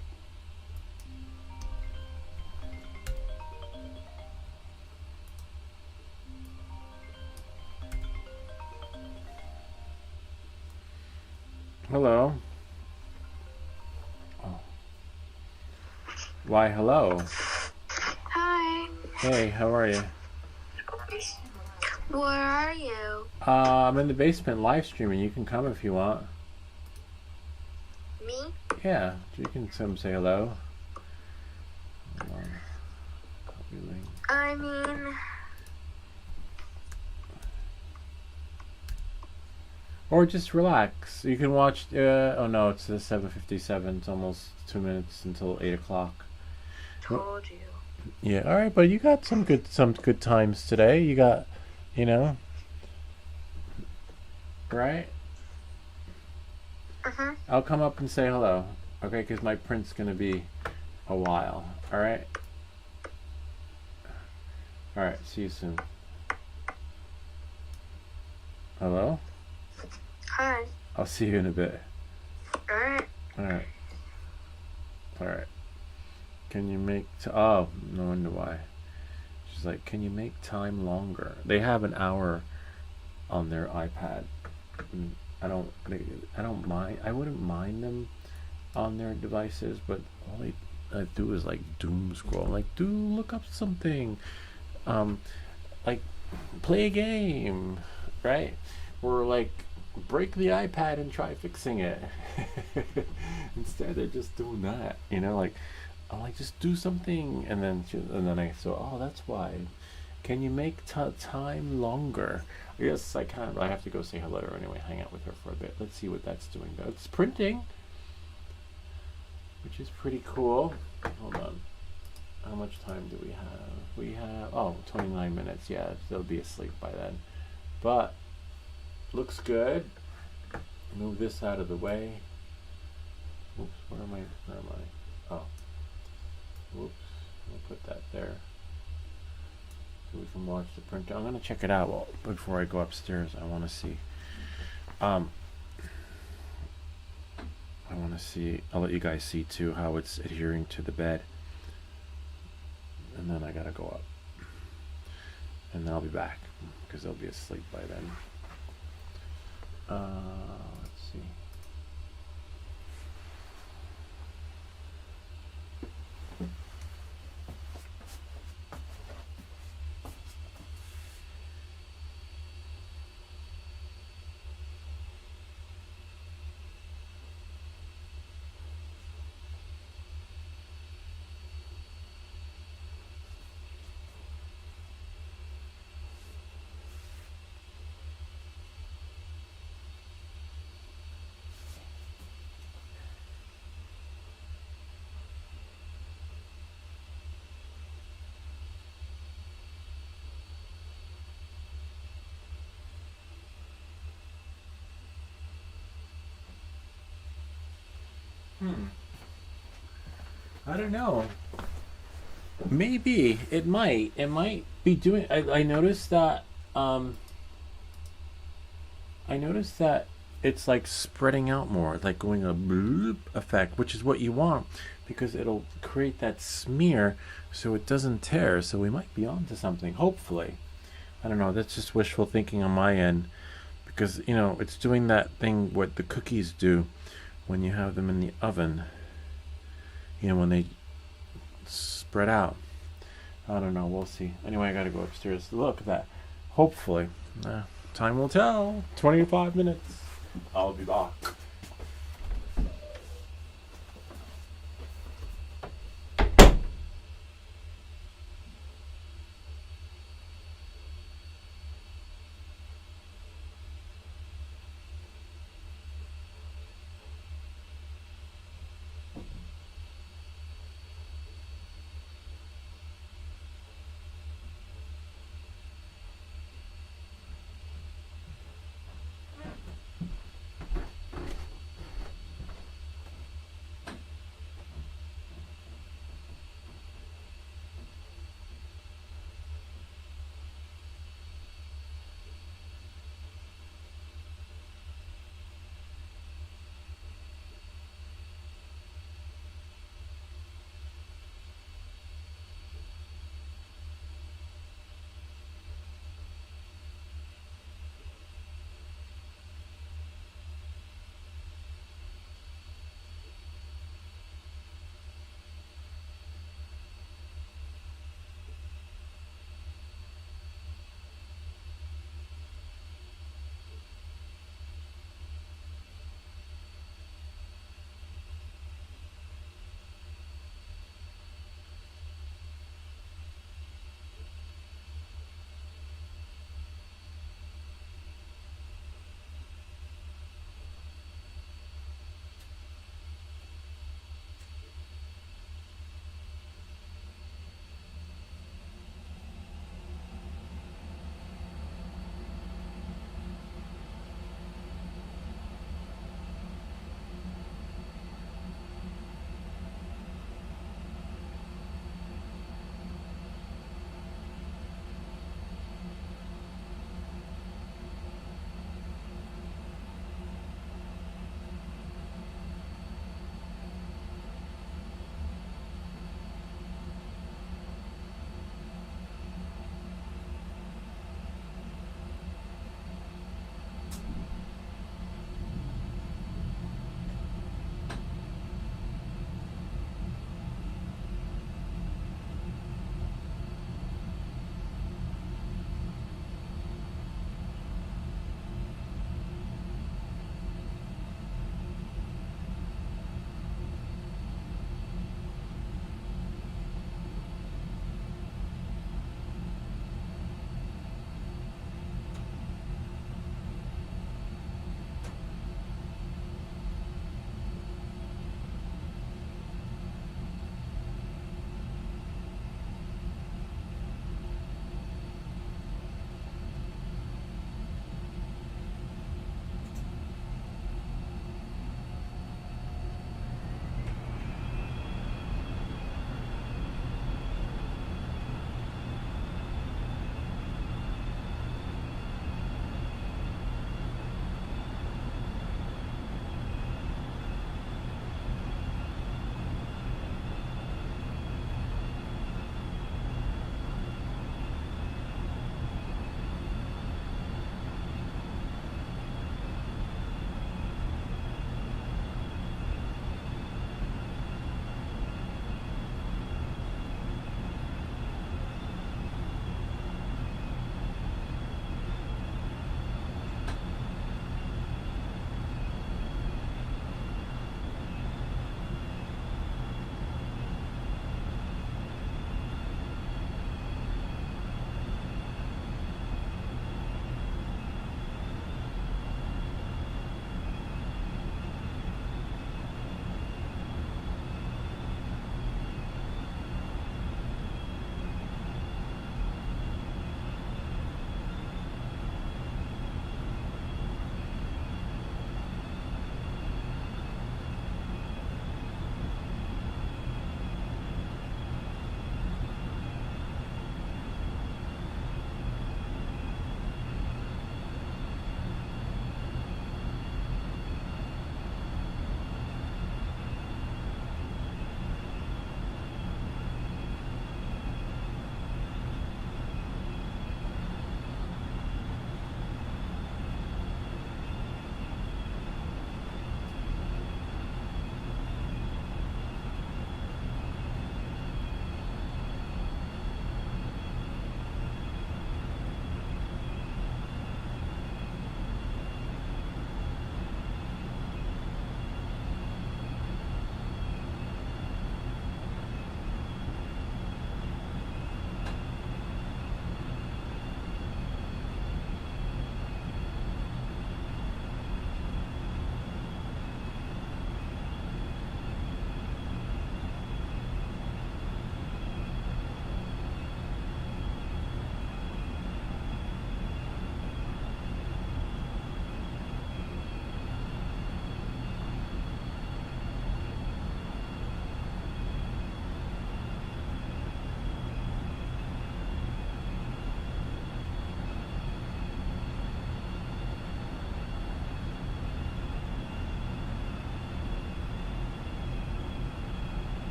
Hello. Oh. Why, hello. Hi. Hey, how are you? Where are you? I'm in the basement live streaming. You can come if you want. Me? Yeah, you can come say hello. Hold on. Copy link. I mean... Or just relax. You can watch. Oh no, it's 7:57. It's almost 2 minutes until 8 o'clock. Told you. Yeah. All right, but you got some good times today. You got, you know, right? I'll come up and say hello, okay? Because my print's gonna be a while. All right. All right. See you soon. Hello. Hi. I'll see you in a bit. Alright. Alright. Alright. Can you make... oh, no wonder why. She's like, can you make time longer? They have an hour on their iPad. I don't mind. I wouldn't mind them on their devices, but all I do is like doom scroll. I'm like, dude, look up something. Like, play a game, right? Or like, break the iPad and try fixing it. Instead, they're just doing that. You know, like, I'm like, just do something, and then I so, oh, that's why. Can you make time longer? Yes, I can, but I have to go say hello to her anyway, hang out with her for a bit. Let's see what that's doing though. It's printing, which is pretty cool. Hold on. How much time do we have? We have, oh, 29 minutes. Yeah, they'll be asleep by then. But looks good. Move this out of the way. Oops, where am I? Oh. Whoops. We'll put that there. So we can watch the printer. I'm gonna check it out before I go upstairs. I wanna see. I wanna see, I'll let you guys see too how it's adhering to the bed. And then I gotta go up. And then I'll be back because they'll be asleep by then. Let's see. I don't know. Maybe it might. It might be doing. I noticed that. I noticed that it's like spreading out more, like going a bloop effect, which is what you want because it'll create that smear so it doesn't tear. So we might be onto something. Hopefully, I don't know. That's just wishful thinking on my end because it's doing that thing what the cookies do when you have them in the oven. When they spread out. I don't know. We'll see. Anyway, I gotta go upstairs to look at that. Hopefully. Time will tell. 25 minutes. I'll be back.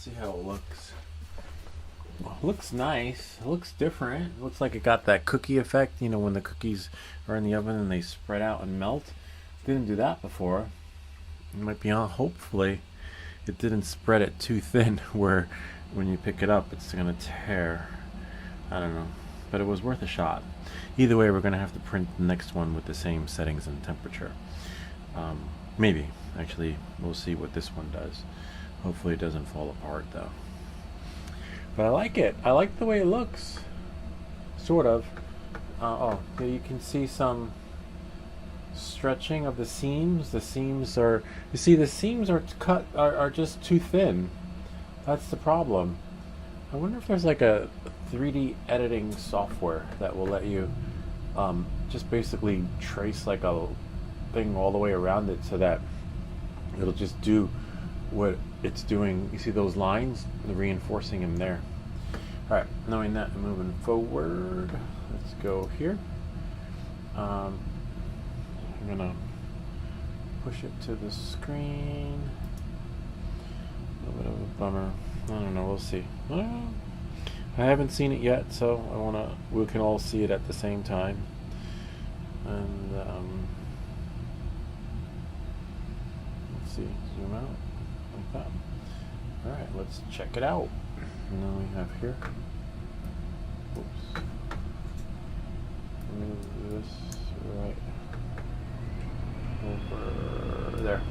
see how it looks. Looks nice. It looks different. It looks like it got that cookie effect, you know, when the cookies are in the oven and they spread out and melt. Didn't do that before. It might be on. Hopefully it didn't spread it too thin where when you pick it up it's gonna tear. I don't know, but it was worth a shot. Either way, we're gonna have to print the next one with the same settings and temperature. Maybe actually we'll see what this one does. Hopefully it doesn't fall apart though. But I like it. I like the way it looks. Sort of. Oh, here you can see some stretching of the seams. The seams are, you see, the seams are cut, are just too thin. That's the problem. I wonder if there's like a 3D editing software that will let you just basically trace like a thing all the way around it so that it'll just do what it's doing. You see those lines, the reinforcing them there. All right, knowing that, moving forward, let's go here. I'm gonna push it to the screen. A little bit of a bummer. I don't know, we'll see. I haven't seen it yet, so we can all see it at the same time. And let's see, zoom out like that. All right, let's check it out. And then we have here. Oops. Move this right over there.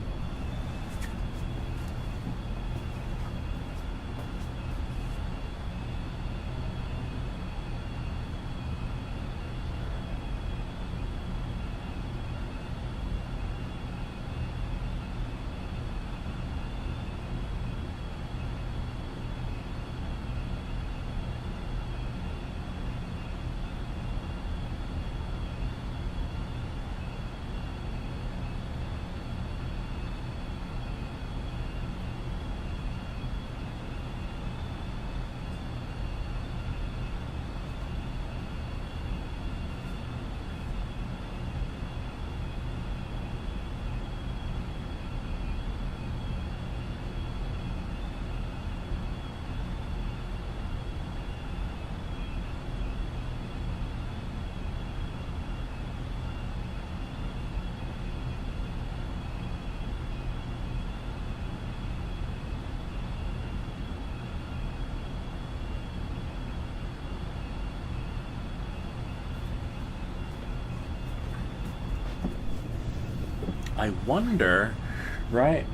I wonder, right,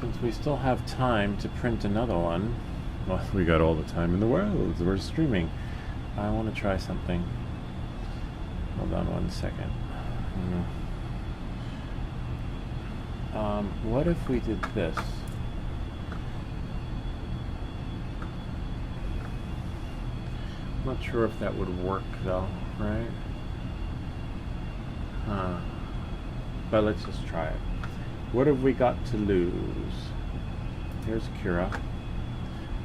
since we still have time to print another one, well, we got all the time in the world, we're streaming. I want to try something. Hold on one second. What if we did this? I'm not sure if that would work though, right? But let's just try it. What have we got to lose? Here's Cura.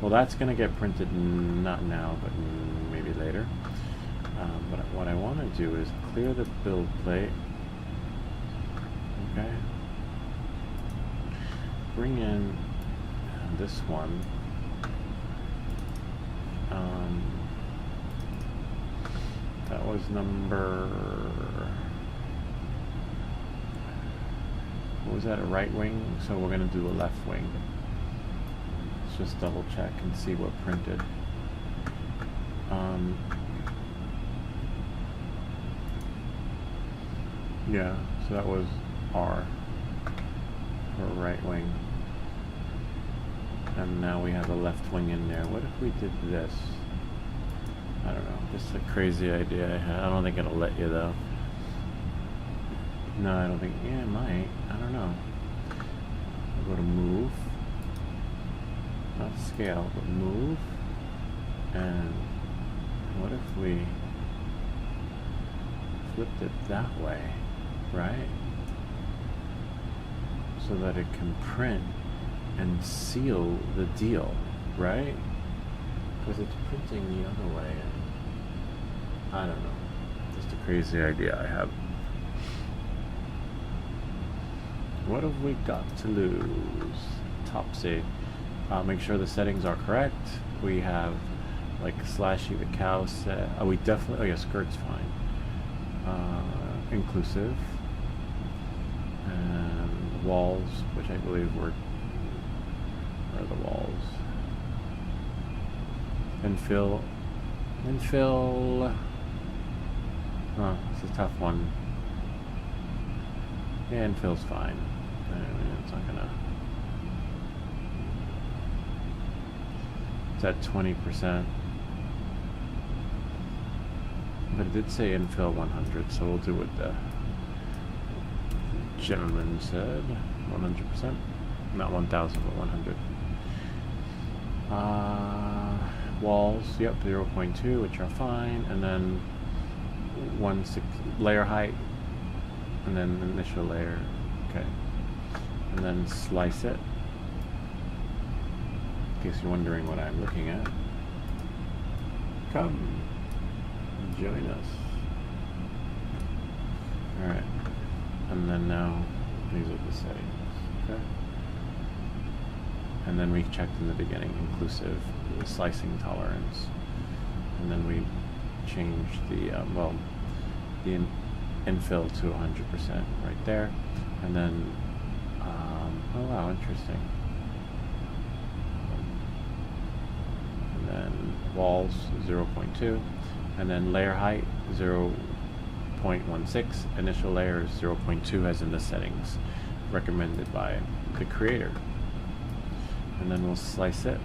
Well, that's going to get printed not now, but maybe later. But what I want to do is clear the build plate. Okay. Bring in this one. That was number... What was that, a right wing? So we're going to do a left wing. Let's just double check and see what printed. Yeah, so that was R for right wing. And now we have a left wing in there. What if we did this? I don't know, just a crazy idea I had. I don't think it'll let you though. No, I don't think, yeah, it might. I don't know. I'll go to move. Not scale, but move. And what if we flipped it that way, right? So that it can print and seal the deal, right? Because it's printing the other way. And I don't know. Just a crazy idea I have. What have we got to lose? Topsy. Make sure the settings are correct. We have like slashy the cow set. Oh, we definitely. Oh yeah, skirt's fine. Inclusive. And walls, which I believe were the walls. Infill. Oh, it's a tough one. Yeah, infill's fine. I mean, it's not gonna. It's at 20%. But it did say infill 100, so we'll do what the gentleman said. 100%. Not 1000, but 100. Walls, yep, 0.2, which are fine. And then 1/6 layer height. And then initial layer. Okay. And then slice it. In case you're wondering what I'm looking at. Come. Join us. Alright. And then now, these are the settings. Okay. And then we checked in the beginning, inclusive, slicing tolerance. And then we changed the, the infill to 100% right there. And then, oh wow, interesting. And then walls, 0.2. And then layer height, 0.16. Initial layer is 0.2 as in the settings recommended by the creator. And then we'll slice it.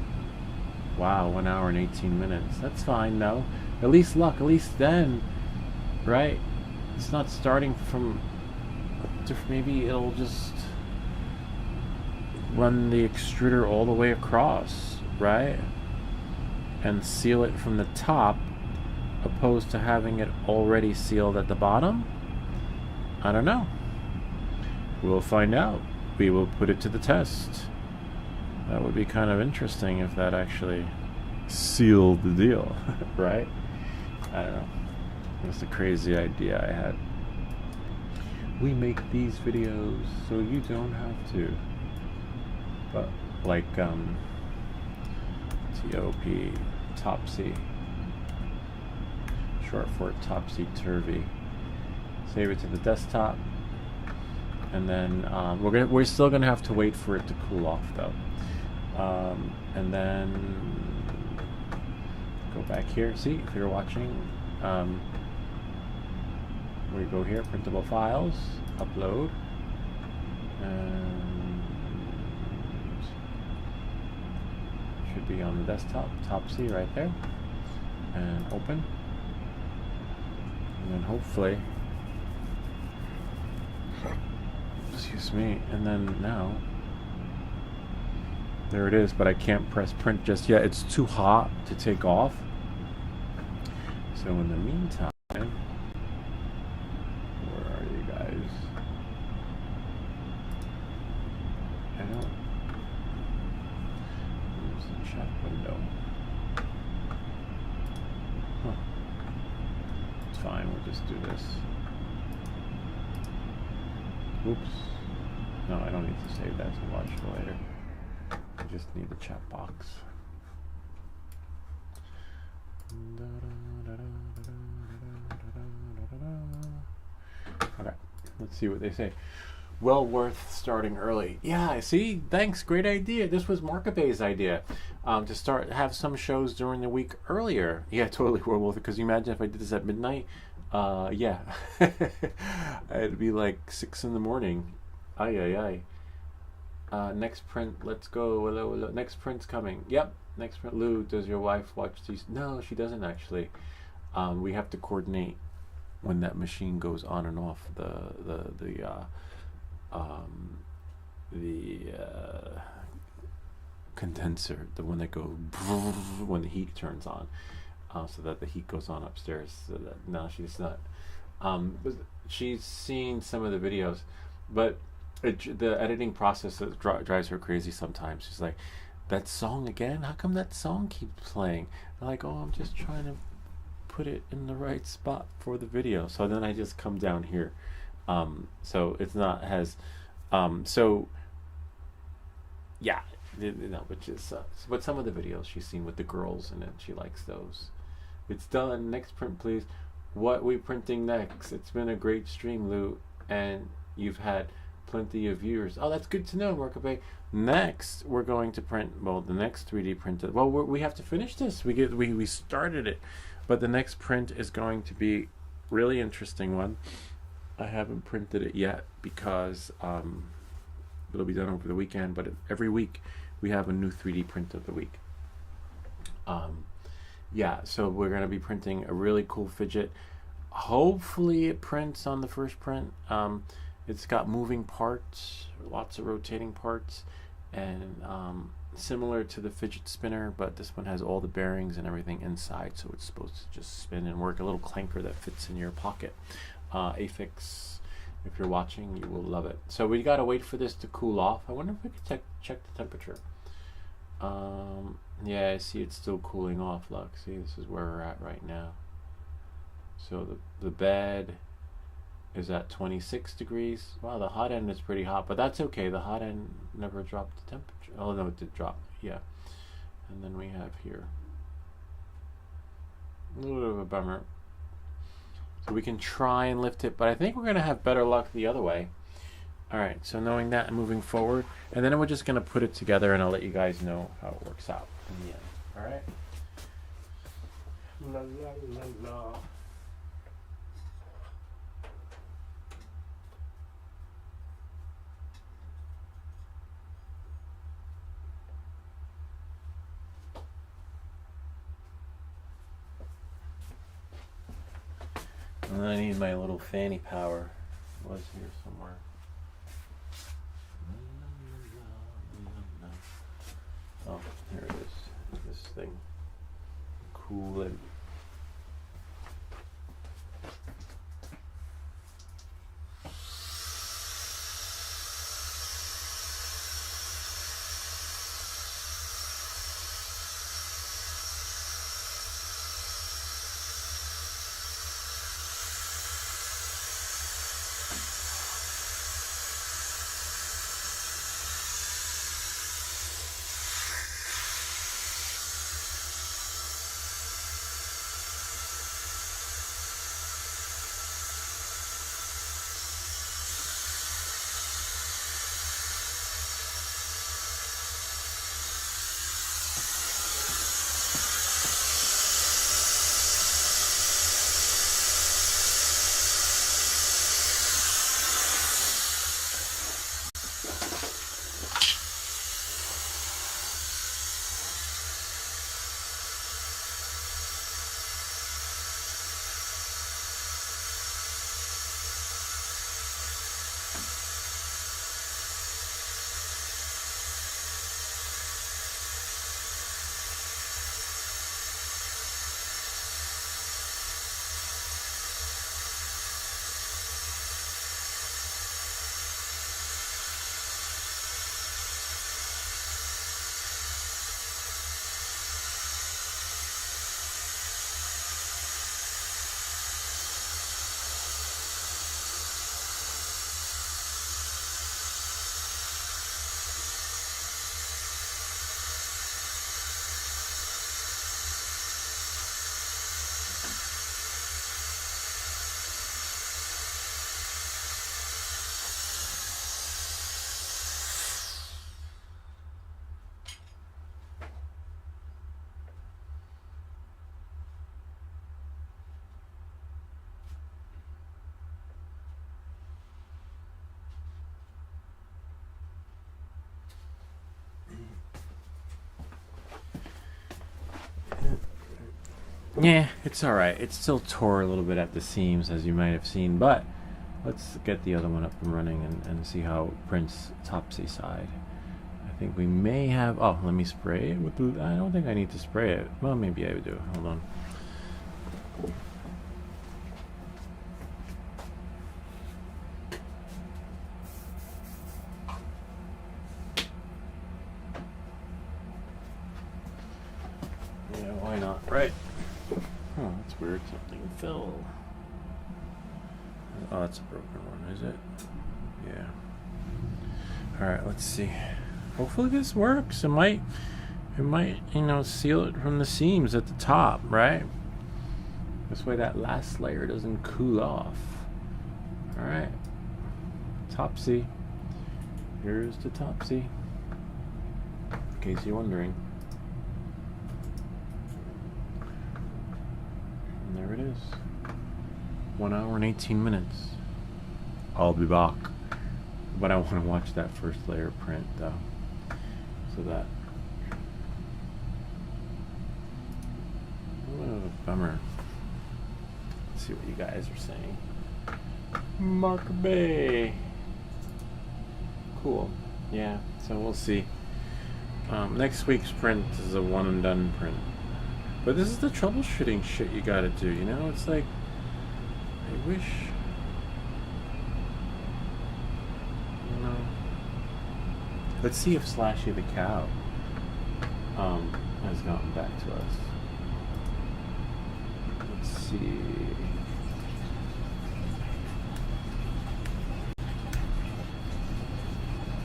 Wow, 1 hour and 18 minutes. That's fine though. At least then, right? It's not starting from, maybe it'll just run the extruder all the way across, right? And seal it from the top, opposed to having it already sealed at the bottom? I don't know. We'll find out. We will put it to the test. That would be kind of interesting if that actually sealed the deal, right? I don't know. It's a crazy idea I had. We make these videos so you don't have to. But like TOP, Topsy, short for topsy-turvy. Save it to the desktop, and then we're still gonna have to wait for it to cool off though. And then go back here. See, if you're watching, we go here, printable files, upload, and should be on the desktop, Topsy right there, and open, and then hopefully, excuse me, and then now, there it is, but I can't press print just yet. It's too hot to take off. So in the meantime, where are you guys? I don't. Use the chat window. Huh. It's fine. We'll just do this. Oops. No, I don't need to save that to watch for later. I just need the chat box. Okay, let's see what they say. Well worth starting early. Yeah, I see. Thanks. Great idea. This was Markabay's idea. To have some shows during the week earlier. Yeah, totally well worth it. Because you imagine if I did this at midnight. Yeah. It'd be like 6 in the morning. Ay, ay, ay. Next print, let's go. Hello. Next print's coming. Yep, next print. Lou, does your wife watch these? No, she doesn't actually. We have to coordinate when that machine goes on and off the condenser, the one that goes when the heat turns on, so that the heat goes on upstairs. So that now she's not. She's seen some of the videos, but. The editing process drives her crazy sometimes. She's like, that song again? How come that song keeps playing? I'm like, oh, I'm just trying to put it in the right spot for the video. So then I just come down here. So it's not as... so, yeah, No, which is but some of the videos she's seen with the girls in it, she likes those. It's done. Next print, please. What we printing next? It's been a great stream, Lou, and you've had plenty of viewers. Oh, that's good to know, Markabe. Next, we're going to print. Well, the next 3D printed. Well, we have to finish this. We started it, but the next print is going to be really interesting one. I haven't printed it yet because it'll be done over the weekend. But every week we have a new 3D print of the week. Yeah, so we're going to be printing a really cool fidget. Hopefully it prints on the first print. It's got moving parts, lots of rotating parts, and similar to the fidget spinner, but this one has all the bearings and everything inside, so it's supposed to just spin and work. A little clanker that fits in your pocket. Afix, if you're watching, you will love it. So we got to wait for this to cool off. I wonder if we could check the temperature. Yeah, I see it's still cooling off. Look, see, this is where we're at right now. So the bed is at 26 degrees. Wow, the hot end is pretty hot, but that's okay. The hot end never dropped the temperature. Oh no, it did drop. Yeah. And then we have here a little bit of a bummer. So we can try and lift it, but I think we're going to have better luck the other way. All right, so knowing that and moving forward, and then we're just going to put it together, and I'll let you guys know how it works out in the end. All right? La, la, la, la. And I need my little fanny power. It was here somewhere. Oh, here it is. This thing. Cool it. Yeah, it's alright. It still tore a little bit at the seams, as you might have seen, but let's get the other one up and running and see how it prints topsy side. I think we may have... Oh, let me spray it with the... I don't think I need to spray it. Well, maybe I do. Hold on. Yeah, why not? Right. Oh, that's weird. Something fell. Oh, that's a broken one, is it? Yeah. Alright, let's see. hopefully this works. It might, seal it from the seams at the top, right? This way that last layer doesn't cool off. All right, topsy. Here's the topsy. In case you're wondering. And there it is. 1 hour and 18 minutes. I'll be back. But I want to watch that first layer print though. So that. What a bummer. Let's see what you guys are saying. Mark Bay. Cool. Yeah, so we'll see. Next week's print is a one and done print. But this is the troubleshooting shit you gotta do, you know? It's like, I wish, you know. Let's see if Slashy the Cow has gotten back to us. Let's see.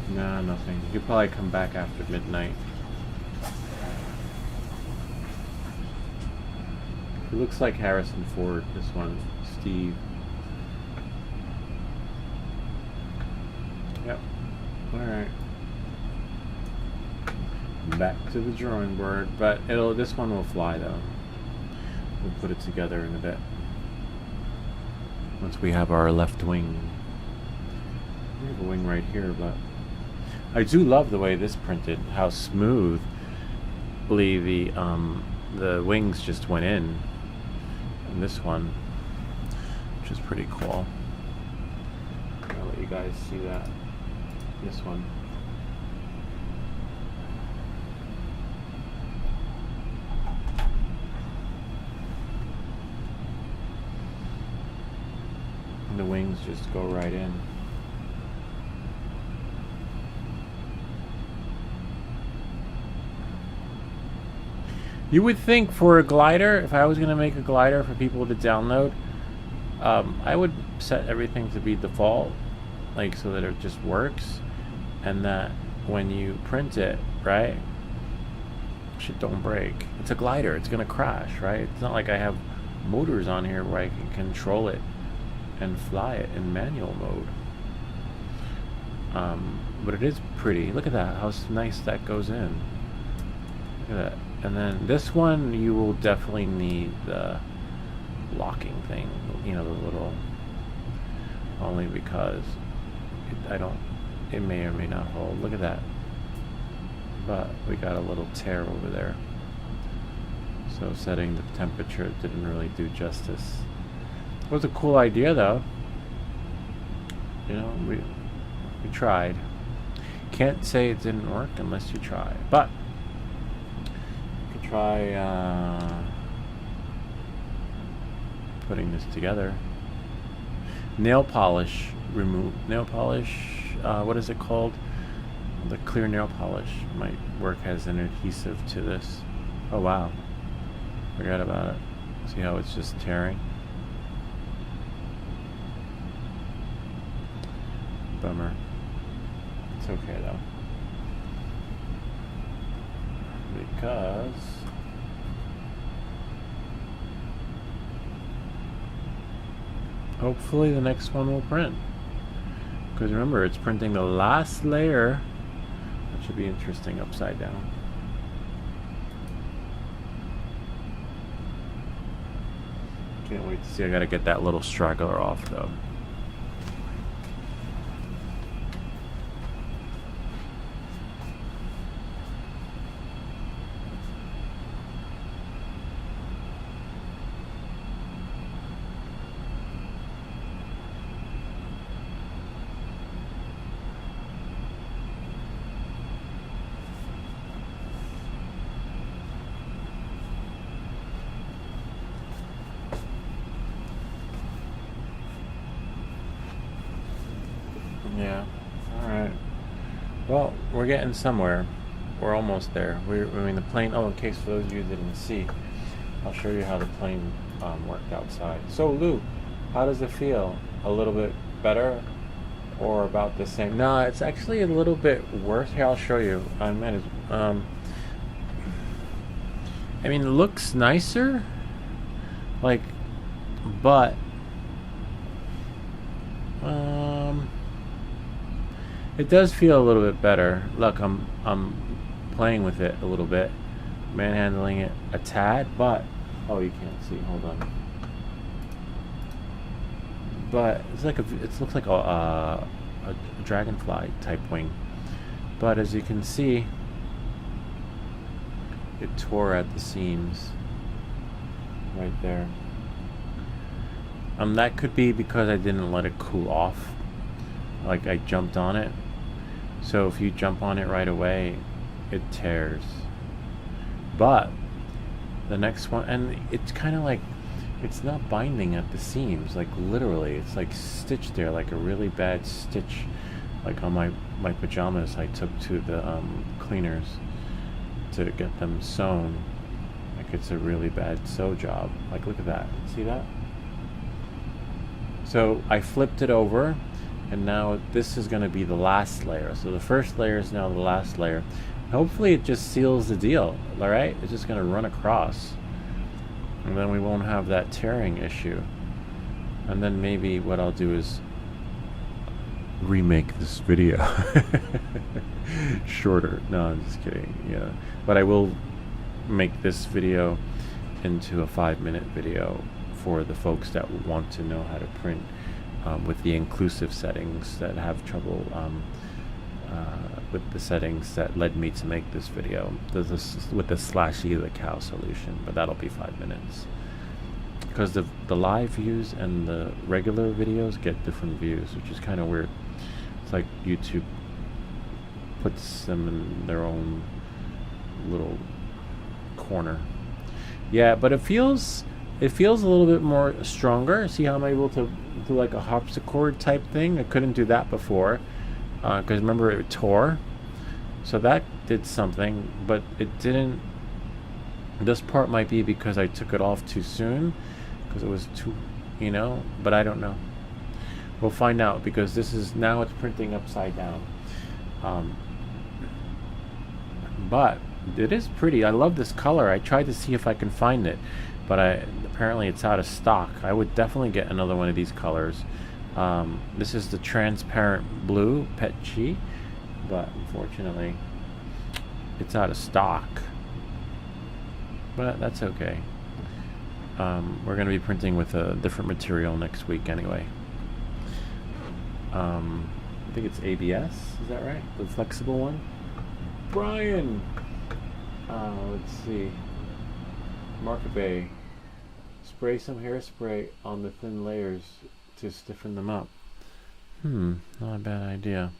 Nah, nothing. He'll probably come back after midnight. He looks like Harrison Ford, this one, Steve. Yep. Alright. Back to the drawing board, but this one will fly though. We'll put it together in a bit. Once we have our left wing. We have a wing right here, but I do love the way this printed, how smoothly the wings just went in. And this one, which is pretty cool. I'll let you guys see that. This one. And the wings just go right in. You would think for a glider, if I was going to make a glider for people to download, I would set everything to be default, like so that it just works, and that when you print it, right, shit don't break. It's a glider, it's going to crash, right? It's not like I have motors on here where I can control it and fly it in manual mode. But it is pretty. Look at that, how nice that goes in. Look at that. And then this one, you will definitely need the locking thing, you know, the little, only because it may or may not hold. Look at that. But we got a little tear over there. So setting the temperature didn't really do justice. It was a cool idea though. You know, we tried. Can't say it didn't work unless you try. But try putting this together. Nail polish, what is it called? The clear nail polish might work as an adhesive to this. Oh wow, forgot about it. See how it's just tearing? Bummer. It's okay though, because hopefully the next one will print. Because remember, it's printing the last layer. That should be interesting upside down. Can't wait to see. I gotta get that little straggler off though. Yeah. Alright. Well, we're getting somewhere. We're almost there. I mean, the plane... Oh, in case for those of you that didn't see, I'll show you how the plane worked outside. So, Lou, how does it feel? A little bit better? or about the same. No, it's actually a little bit worse. Here, I'll show you. I mean, it looks nicer, like, but it does feel a little bit better. Look, I'm playing with it a little bit, manhandling it a tad, but oh, you can't see. Hold on. But it's like it looks like a dragonfly type wing. But as you can see, it tore at the seams right there. That could be because I didn't let it cool off. Like, I jumped on it. So if you jump on it right away, it tears. But the next one, and it's kind of like, it's not binding at the seams, like literally, it's like stitched there, like a really bad stitch. Like on my pajamas, I took to the cleaners to get them sewn. Like, it's a really bad sew job. Like, look at that. See that? So I flipped it over, and now this is going to be the last layer. So the first layer is now the last layer. Hopefully it just seals the deal. All right, it's just going to run across, and then we won't have that tearing issue. And then maybe what I'll do is remake this video shorter. No, I'm just kidding. Yeah, but I will make this video into a 5-minute video for the folks that want to know how to print with the inclusive settings, that have trouble with the settings that led me to make this video. With the /e the cow solution, but that'll be 5 minutes. Because the live views and the regular videos get different views, which is kind of weird. It's like YouTube puts them in their own little corner. Yeah, but it feels a little bit more stronger. See how I'm able to do like a harpsichord type thing? I couldn't do that before, because remember, it tore. So that did something, but it didn't. This part might be because I took it off too soon, because it was too, but I don't know. We'll find out, because this is, now it's printing upside down. But it is pretty. I love this color. I tried to see if I can find it, but apparently it's out of stock. I would definitely get another one of these colors. This is the transparent blue Petchi, but unfortunately it's out of stock. But that's okay. We're going to be printing with a different material next week anyway. I think it's ABS, is that right? The flexible one? Brian! Let's see. Market Bay. Spray some hairspray on the thin layers to stiffen them up. Not a bad idea.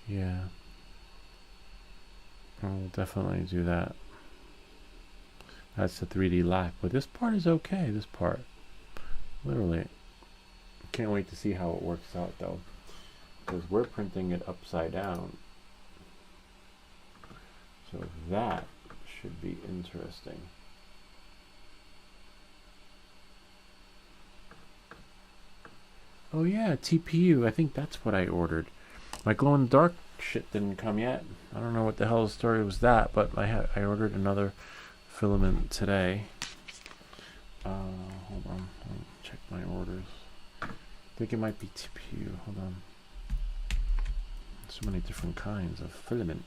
Yeah. I'll definitely do that. That's the 3D life. But this part is okay, this part. Literally. Can't wait to see how it works out though, because we're printing it upside down. So that should be interesting. Oh yeah, TPU. I think that's what I ordered. My glow-in-the-dark shit didn't come yet. I don't know what the hell the story was that, but I ordered another filament today. Hold on. Let me check my orders. I think it might be TPU. Hold on. So many different kinds of filament.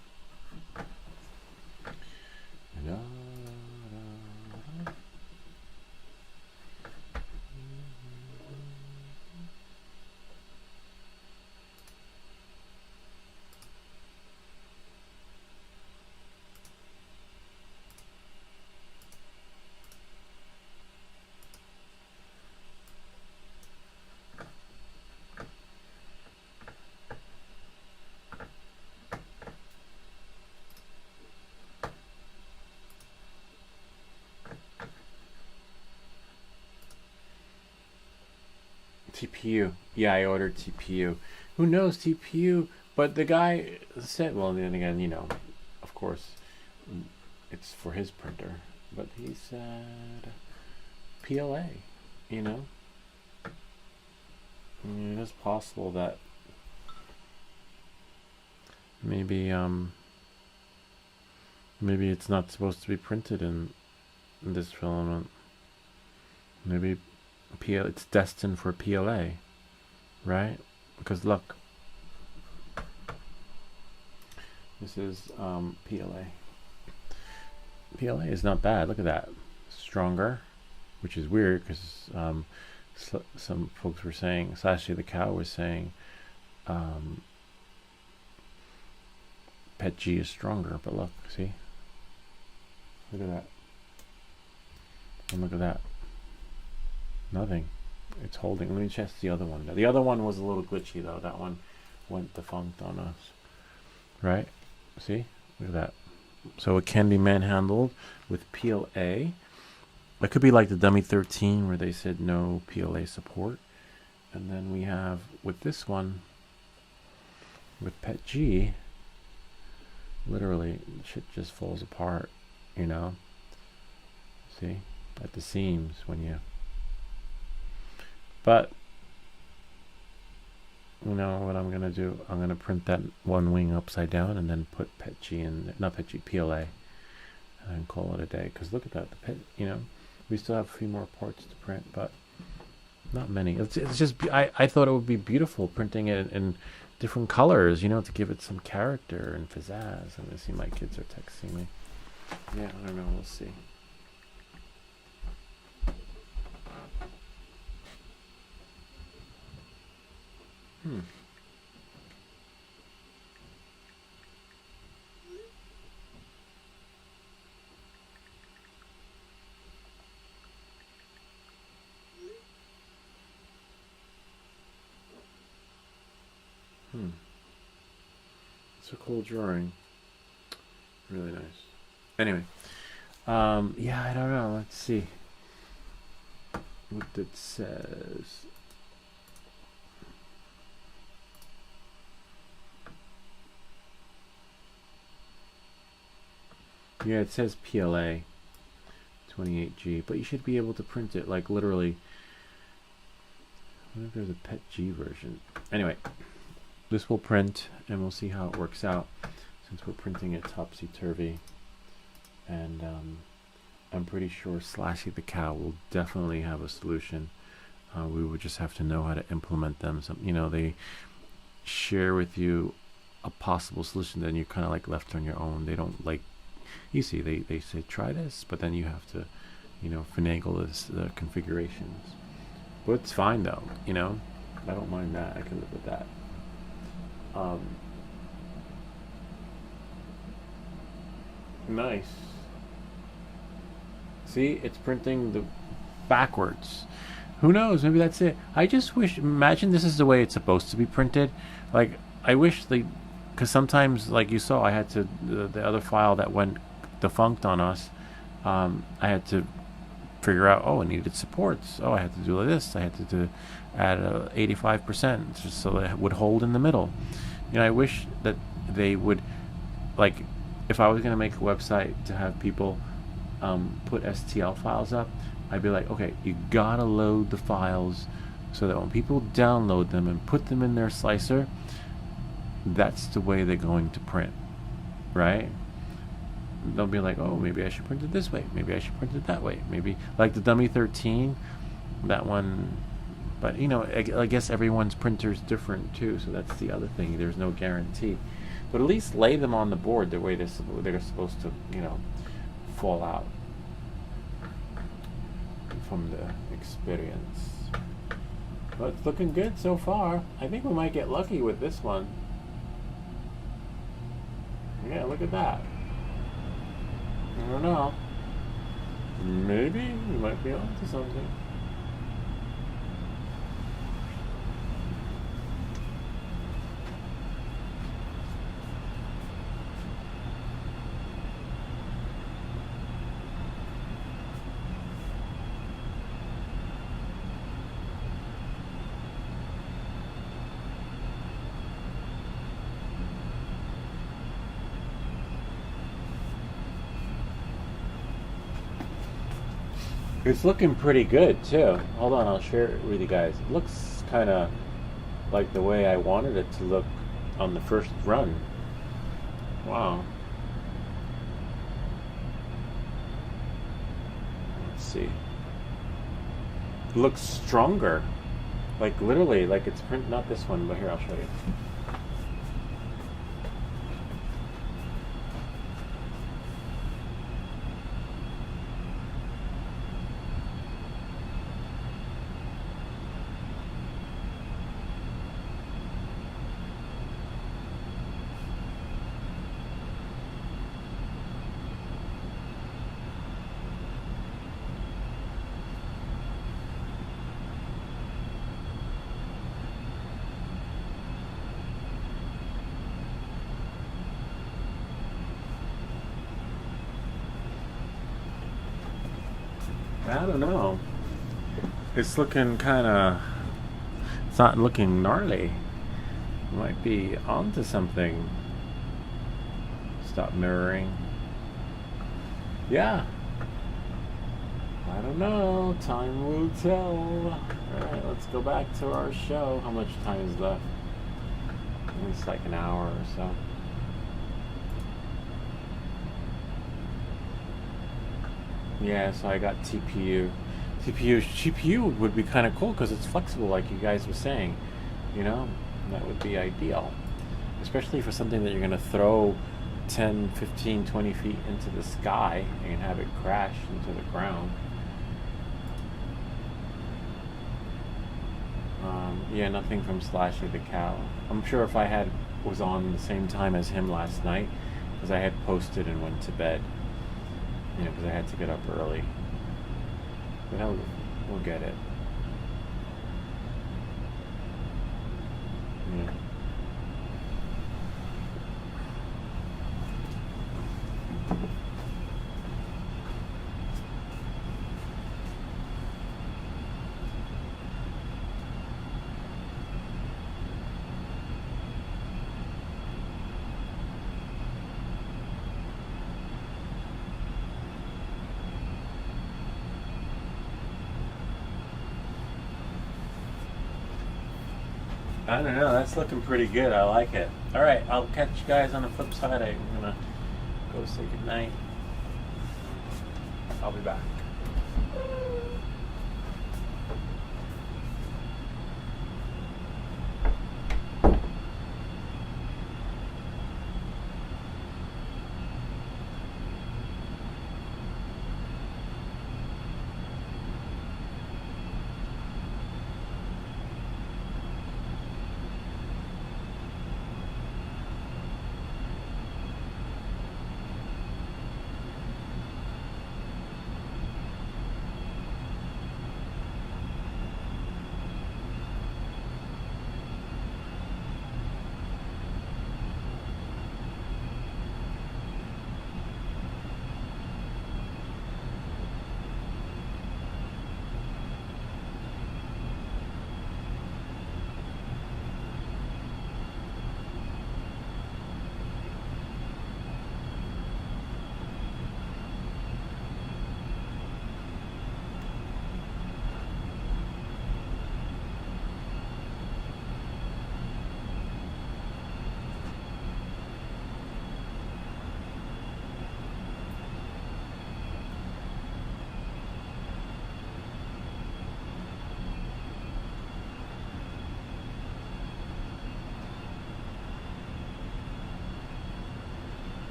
TPU. Yeah, I ordered TPU. Who knows TPU? But the guy said, well, then again, of course, it's for his printer. But he said PLA, you know. I mean, it is possible that maybe maybe it's not supposed to be printed in this filament. Maybe it's destined for PLA, right? Because look, this is PLA. PLA is not bad. Look at that, stronger, which is weird because some folks were saying, Sashi the cow was saying, Pet G is stronger. But look, see, look at that, and look at that. Nothing. It's holding. Let me test the other one. The other one was a little glitchy though. That one went defunct on us. Right? See? Look at that. So it can be manhandled with PLA. It could be like the Dummy 13 where they said no PLA support. And then we have with this one, with Pet G, literally shit just falls apart, you know? See? At the seams when you... But, you know what I'm going to do? I'm going to print that one wing upside down and then put Pet G in, not Pet G, PLA, and call it a day. Because look at that, the pet, you know, we still have a few more parts to print, but not many. It's just, I thought it would be beautiful printing it in different colors, you know, to give it some character and pizzazz. And I see my kids are texting me. Yeah, I don't know, we'll see. It's a cool drawing. Really nice. Anyway, yeah, I don't know. Let's see what it says. Yeah, it says PLA 28G, but you should be able to print it like literally. I wonder if there's a Pet G version. Anyway, this will print and we'll see how it works out since we're printing it topsy-turvy. And I'm pretty sure Slashy the cow will definitely have a solution. We would just have to know how to implement them. You know, they share with you a possible solution, then you're kind of like left on your own. They don't like, you see, they say try this, but then you have to, you know, finagle the configurations. But it's fine though, you know. I don't mind that. I can live with that. Nice. See, it's printing the backwards. Who knows? Maybe that's it. I just wish. Imagine this is the way it's supposed to be printed. Like I wish they, because sometimes, like you saw, I had to the other file that went defunct on us. I had to figure out. Oh, it needed supports. Oh, I had to do this. I had to add 85% just so that it would hold in the middle. You know, I wish that they would, like, if I was going to make a website to have people put STL files up, I'd be like, okay, you gotta load the files so that when people download them and put them in their slicer, that's the way they're going to print, right? They'll be like, oh, maybe I should print it this way, maybe I should print it that way, maybe like the Dummy 13, that one. But you know, I guess everyone's printer's different too, so that's the other thing. There's no guarantee, but at least lay them on the board the way they're supposed to, you know, fall out from the experience. But it's looking good so far. I think we might get lucky with this one. Yeah, look at that. I don't know. Maybe we might be onto something. It's looking pretty good too. Hold on, I'll share it with you guys. It looks kind of like the way I wanted it to look on the first run. Wow. Let's see. It looks stronger. Like literally, like it's print. Not this one, but here I'll show you. I don't know. It's looking kind of. It's not looking gnarly. Might be onto something. Stop mirroring. Yeah. I don't know. Time will tell. Alright, let's go back to our show. How much time is left? It's like an hour or so. Yeah, so I got TPU. GPU would be kind of cool because it's flexible, like you guys were saying. You know, that would be ideal. Especially for something that you're going to throw 10, 15, 20 feet into the sky and have it crash into the ground. Yeah, nothing from Slashy the Cow. I'm sure if I was on the same time as him last night, because I had posted and went to bed. You know, because I had to get up early. But we'll get it. Yeah. I don't know, that's looking pretty good. I like it. Alright, I'll catch you guys on the flip side. I'm gonna go say goodnight. I'll be back.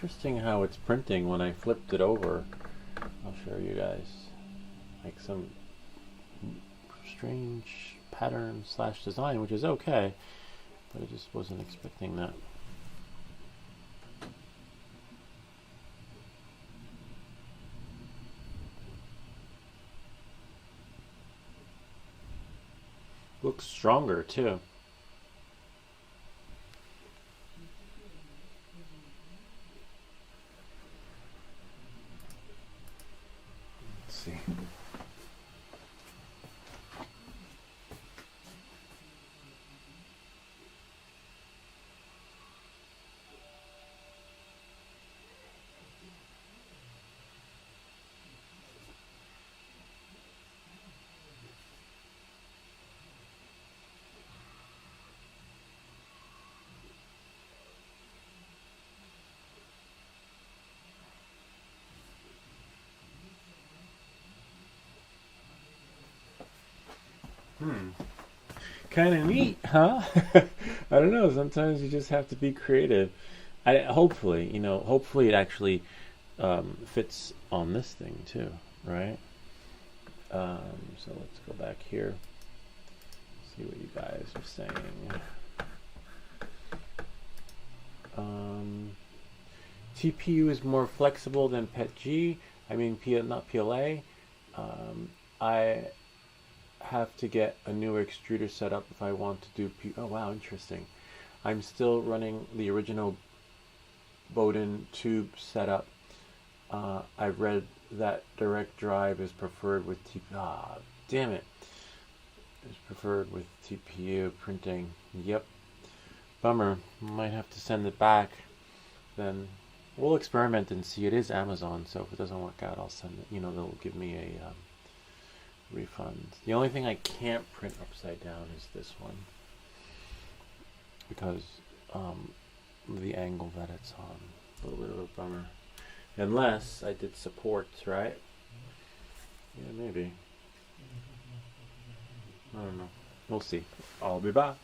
interesting how it's printing when I flipped it over. I'll show you guys. Like some strange pattern slash design, which is okay, but I just wasn't expecting that. Looks stronger too. Let's see. Kind of neat, huh? I don't know. Sometimes you just have to be creative. Hopefully, hopefully it actually fits on this thing too, right? So let's go back here. See what you guys are saying. TPU is more flexible than PETG. I mean, not PLA. I have to get a new extruder set up if I want to do oh wow, interesting. I'm still running the original Bowden tube setup. I've read that direct drive is preferred with damn it. Is preferred with TPU printing. Yep. Bummer. Might have to send it back. Then we'll experiment and see. It is Amazon, so if it doesn't work out, I'll send it. They'll give me a refund. The only thing I can't print upside down is this one because the angle that it's on. A little bit of a bummer. Unless I did supports, right? Yeah, maybe. I don't know. We'll see. I'll be back.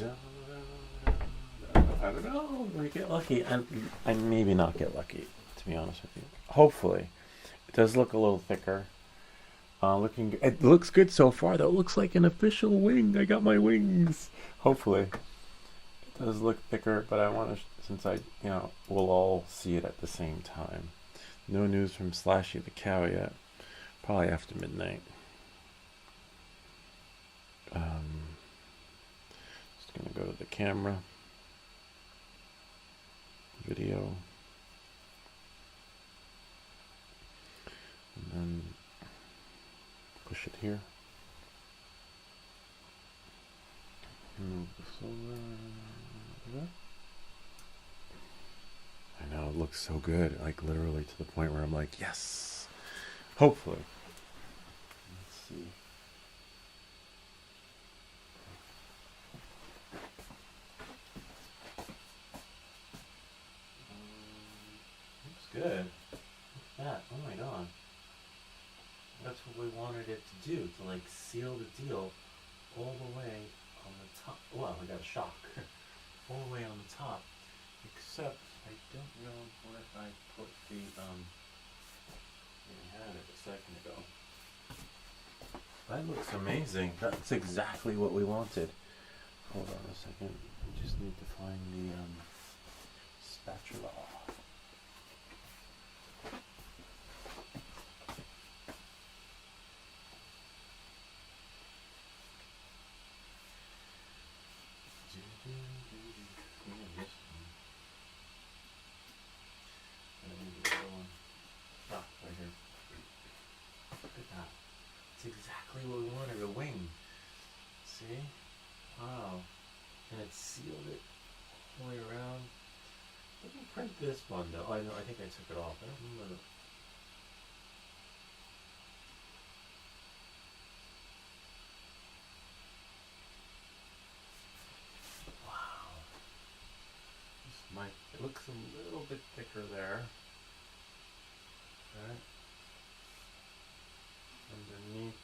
I don't know. We get lucky, and I maybe not get lucky. To be honest with you, hopefully, it does look a little thicker. It looks good so far. Though it looks like an official wing. I got my wings. Hopefully, it does look thicker, but I want to, since we'll all see it at the same time. No news from Slashy the cow yet. Probably after midnight. Just gonna go to the camera. Video. And then push it here. Move this over. I know, it looks so good. Like literally to the point where I'm like, yes. Hopefully. Let's see. Looks good. Look at that. Oh my god. That's what we wanted it to do, to like seal the deal all the way on the top. Well, I got a shock. All the way on the top. Except I don't know where I put the I had it a second ago. That looks amazing. That's exactly what we wanted. Hold on a second. We just need to find the spatula. It's exactly what we wanted, a wing. See? Wow. And it sealed it all the way around. Let me print this one though. Oh, I know, I think I took it off. I don't remember. Wow. It looks a little bit thicker there. Okay. Underneath.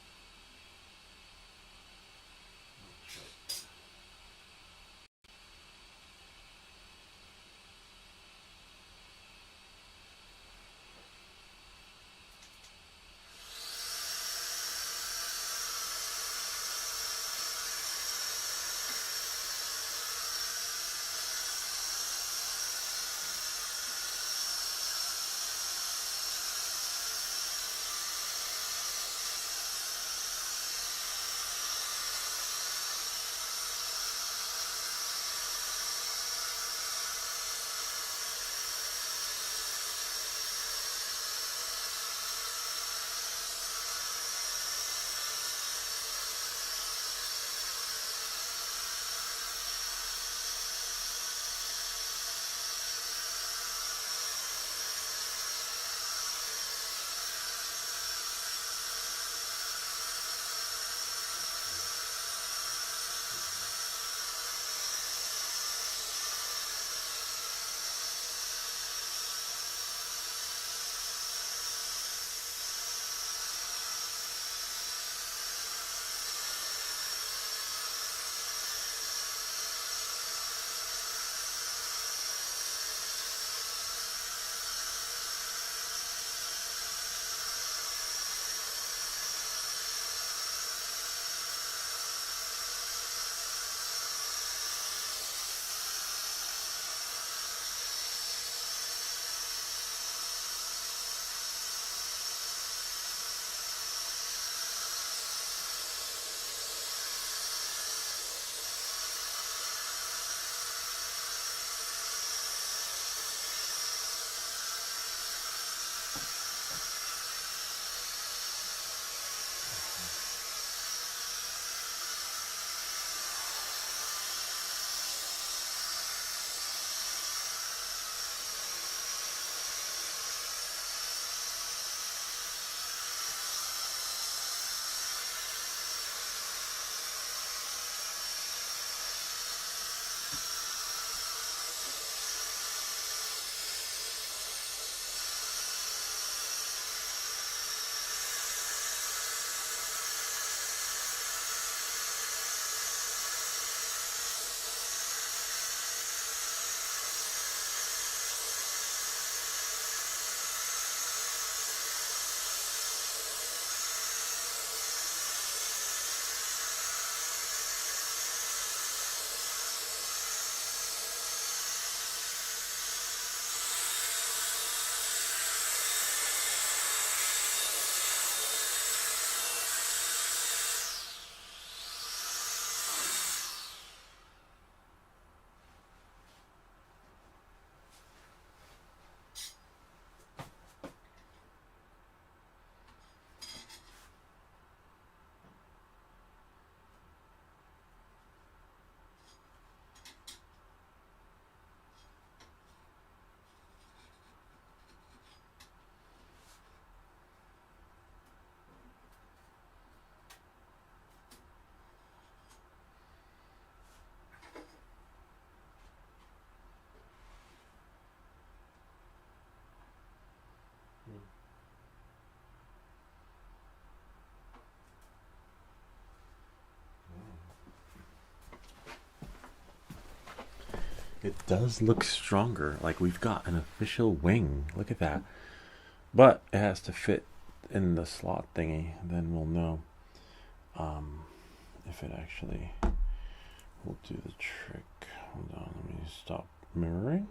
It does look stronger. Like we've got an official wing. Look at that. But it has to fit in the slot thingy. Then we'll know if it actually will do the trick. Hold on, let me stop mirroring.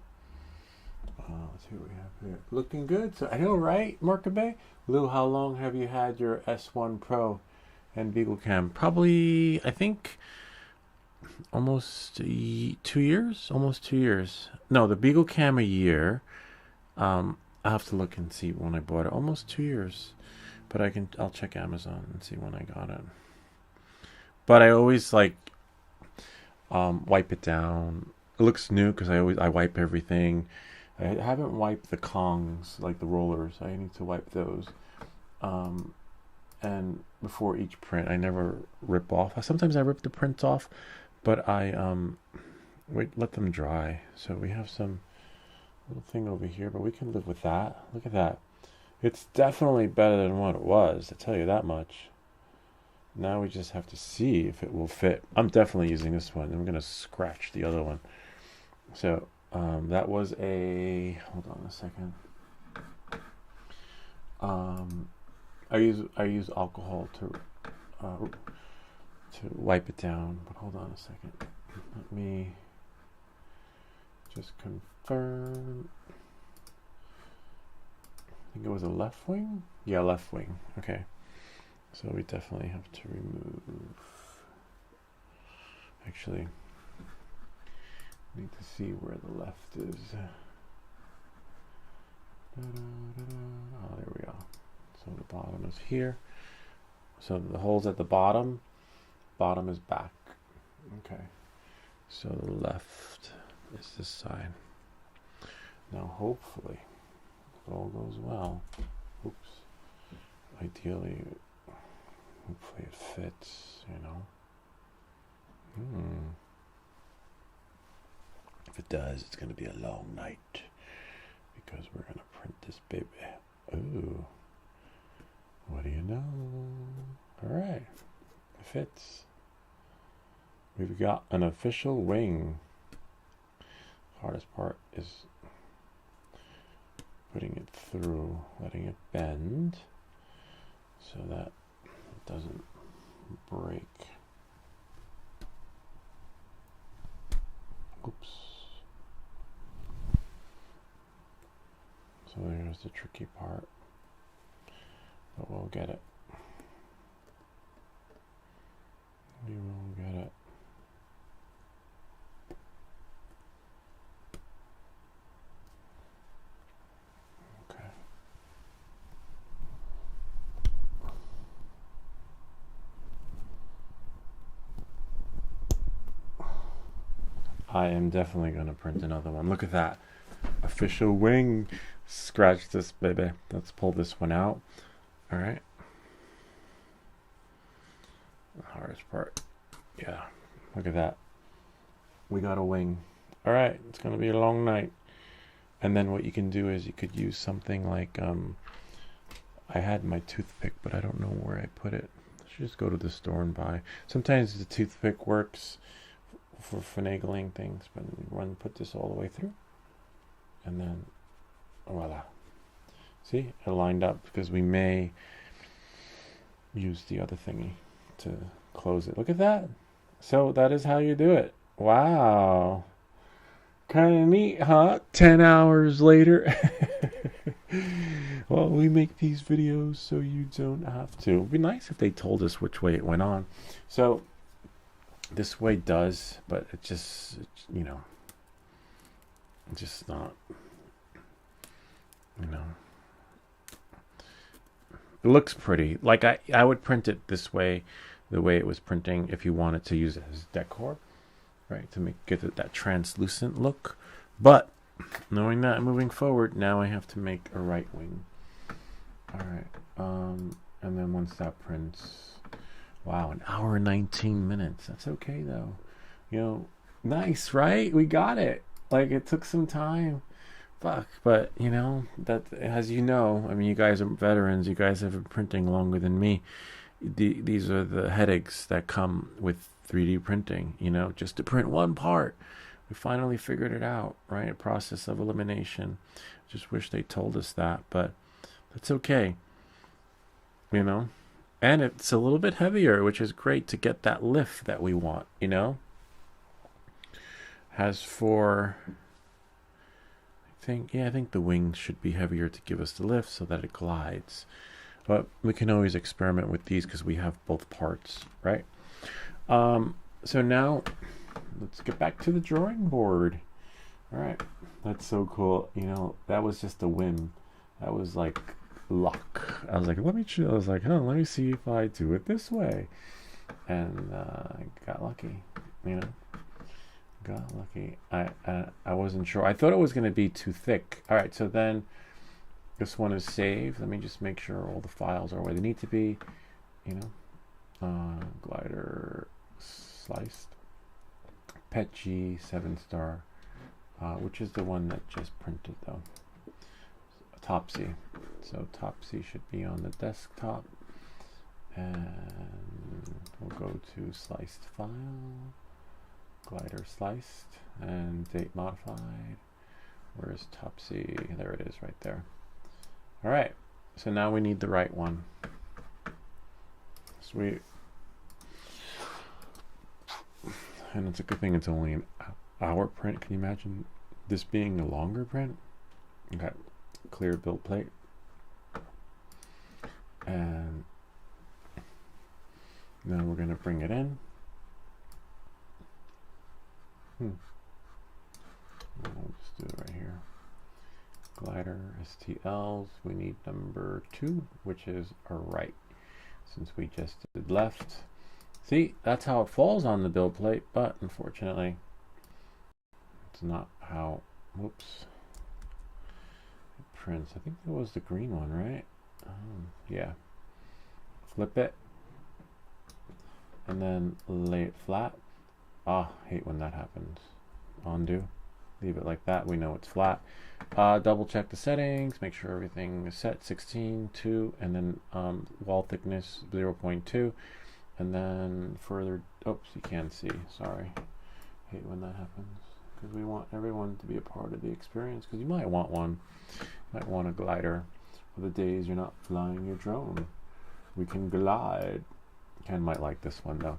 Let's see what we have here. Looking good. So I know, right, Markabe? Lou, how long have you had your S1 Pro and Beagle Cam? Probably, I think, almost 2 years. Almost 2 years. No, the Beagle Cam a year. I'll have to look and see when I bought it. Almost 2 years. But I'll check Amazon and see when I got it. But I always like wipe it down. It looks new because I wipe everything. I haven't wiped the Kongs, like the rollers. I need to wipe those. And before each print, I never rip off. Sometimes I rip the prints off, but I let them dry. So we have some little thing over here, but we can live with that. Look at that. It's definitely better than what it was, I tell you that much. Now we just have to see if it will fit. I'm definitely using this one. I'm going to scratch the other one. So that was a, hold on a second. I use alcohol to wipe it down, but hold on a second. Let me just confirm. I think it was a left wing? Yeah, left wing. Okay. So we definitely have to remove. Actually, need to see where the left is. Oh, there we go. So the bottom is here. So the hole's at the bottom. Bottom is back. Okay. So the left is this side. Now hopefully, if all goes well, oops, ideally, hopefully it fits, you know. If it does, it's going to be a long night because we're going to print this baby. Ooh. What do you know? All right. It fits. We've got an official wing. Hardest part is putting it through, letting it bend so that it doesn't break. Oops. So there's the tricky part, but we'll get it. We will get it. Okay. I am definitely going to print another one. Look at that. Official wing. Scratch this baby. Let's pull this one out. All right. The hardest part. Yeah. Look at that. We got a wing. All right. It's going to be a long night. And then what you can do is you could use something like, I had my toothpick, but I don't know where I put it. I should just go to the store and buy. Sometimes the toothpick works for finagling things, but you put this all the way through. And then voila. See, it lined up because we may use the other thingy to close it. Look at that. So that is how you do it. Wow. Kind of neat, huh? 10 hours later. Well, we make these videos so you don't have to. It would be nice if they told us which way it went on. So this way does, but it just, you know, it's just not, you know, it looks pretty. Like I would print it this way, the way it was printing, if you wanted to use it as decor, right, to get it that translucent look. But knowing that, moving forward, now I have to make a right wing. All right, and then once that prints, wow, 1 hour and 19 minutes. That's okay though, you know. Nice, right? We got it. Like, it took some time. Fuck. But, you know, that, as you know, I mean, you guys are veterans. You guys have been printing longer than me. These are the headaches that come with 3D printing, you know. Just to print one part, We finally figured it out, right? A process of elimination. Just wish they told us that, but that's okay, you know? And it's a little bit heavier, which is great to get that lift that we want, you know? As for, I think the wings should be heavier to give us the lift so that it glides. But we can always experiment with these because we have both parts, right? So now let's get back to the drawing board. All right, that's so cool. You know, that was just a whim. That was like luck. I was like, let me see if I do it this way. And I got lucky, you know. Got lucky. I wasn't sure. I thought it was going to be too thick. All right, so then this one is saved. Let me just make sure all the files are where they need to be. You know, glider sliced, PETG 7-star, which is the one that just printed though. Topsy. So Topsy should be on the desktop, and we'll go to sliced file. Glider sliced and date modified. Where's Topsy? There it is right there. All right, so now we need the right one. Sweet. And it's a good thing it's only an hour print. Can you imagine this being a longer print? Okay, clear build plate. And now we're gonna bring it in. I'll just do it right here. Glider STLs. We need number 2, which is our right. Since we just did left. See, that's how it falls on the build plate, but unfortunately, it's not how. Whoops. It prints. I think that was the green one, right? Yeah. Flip it, and then lay it flat. Hate when that happens. Undo. Leave it like that. We know it's flat. Double check the settings. Make sure everything is set. 16, 2, and then wall thickness 0.2. And then further. Oops, you can't see. Sorry. Hate when that happens. Because we want everyone to be a part of the experience. Because you might want one. You might want a glider. For the days you're not flying your drone. We can glide. Ken might like this one though.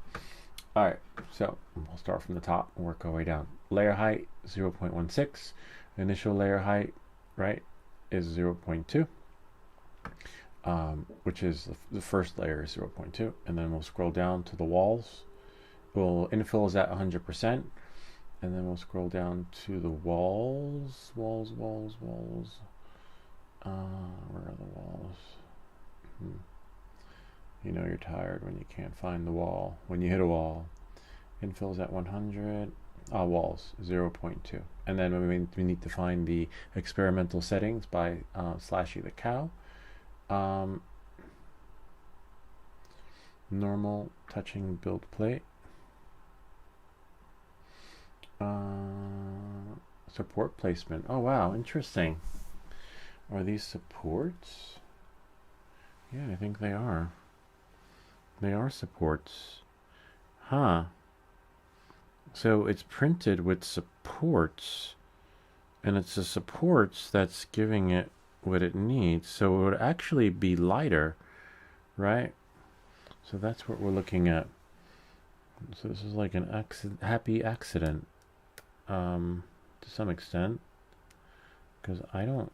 All right, so we'll start from the top and work our way down. Layer height 0.16. Initial layer height, right, is 0.2, which is the first layer is 0.2. And then we'll scroll down to the walls. Infill is at 100%. And then we'll scroll down to the walls. Walls. Where are the walls? You know you're tired when you can't find the wall. When you hit a wall, infill's at 100. Walls 0.2. And then we need to find the experimental settings by /e the cow. Normal touching build plate. Support placement. Oh wow, interesting. Are these supports? Yeah, I think they are. They are supports. Huh. So it's printed with supports, and it's the supports that's giving it what it needs. So it would actually be lighter, right? So that's what we're looking at. So this is like an happy accident, to some extent, because I don't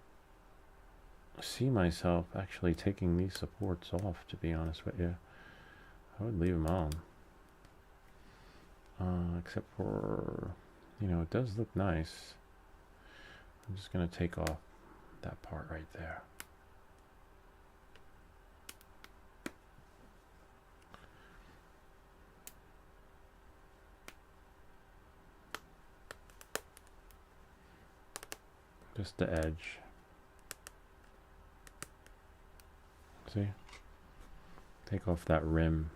see myself actually taking these supports off, to be honest with you. I would leave them on. Except for, it does look nice. I'm just going to take off that part right there. Just the edge. See? Take off that rim.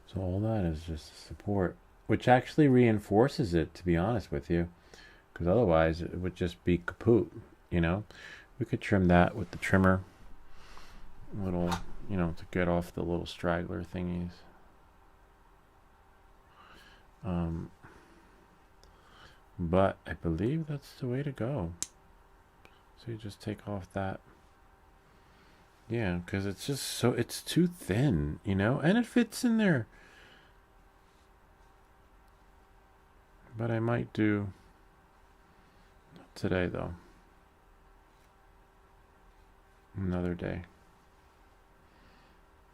So all that is just support, which actually reinforces it, to be honest with you, because otherwise it would just be kaput, We could trim that with the trimmer. little, to get off the little straggler thingies. But I believe that's the way to go. So you just take off that. Yeah, because it's just it's too thin, and it fits in there. But I might do today, though. Another day.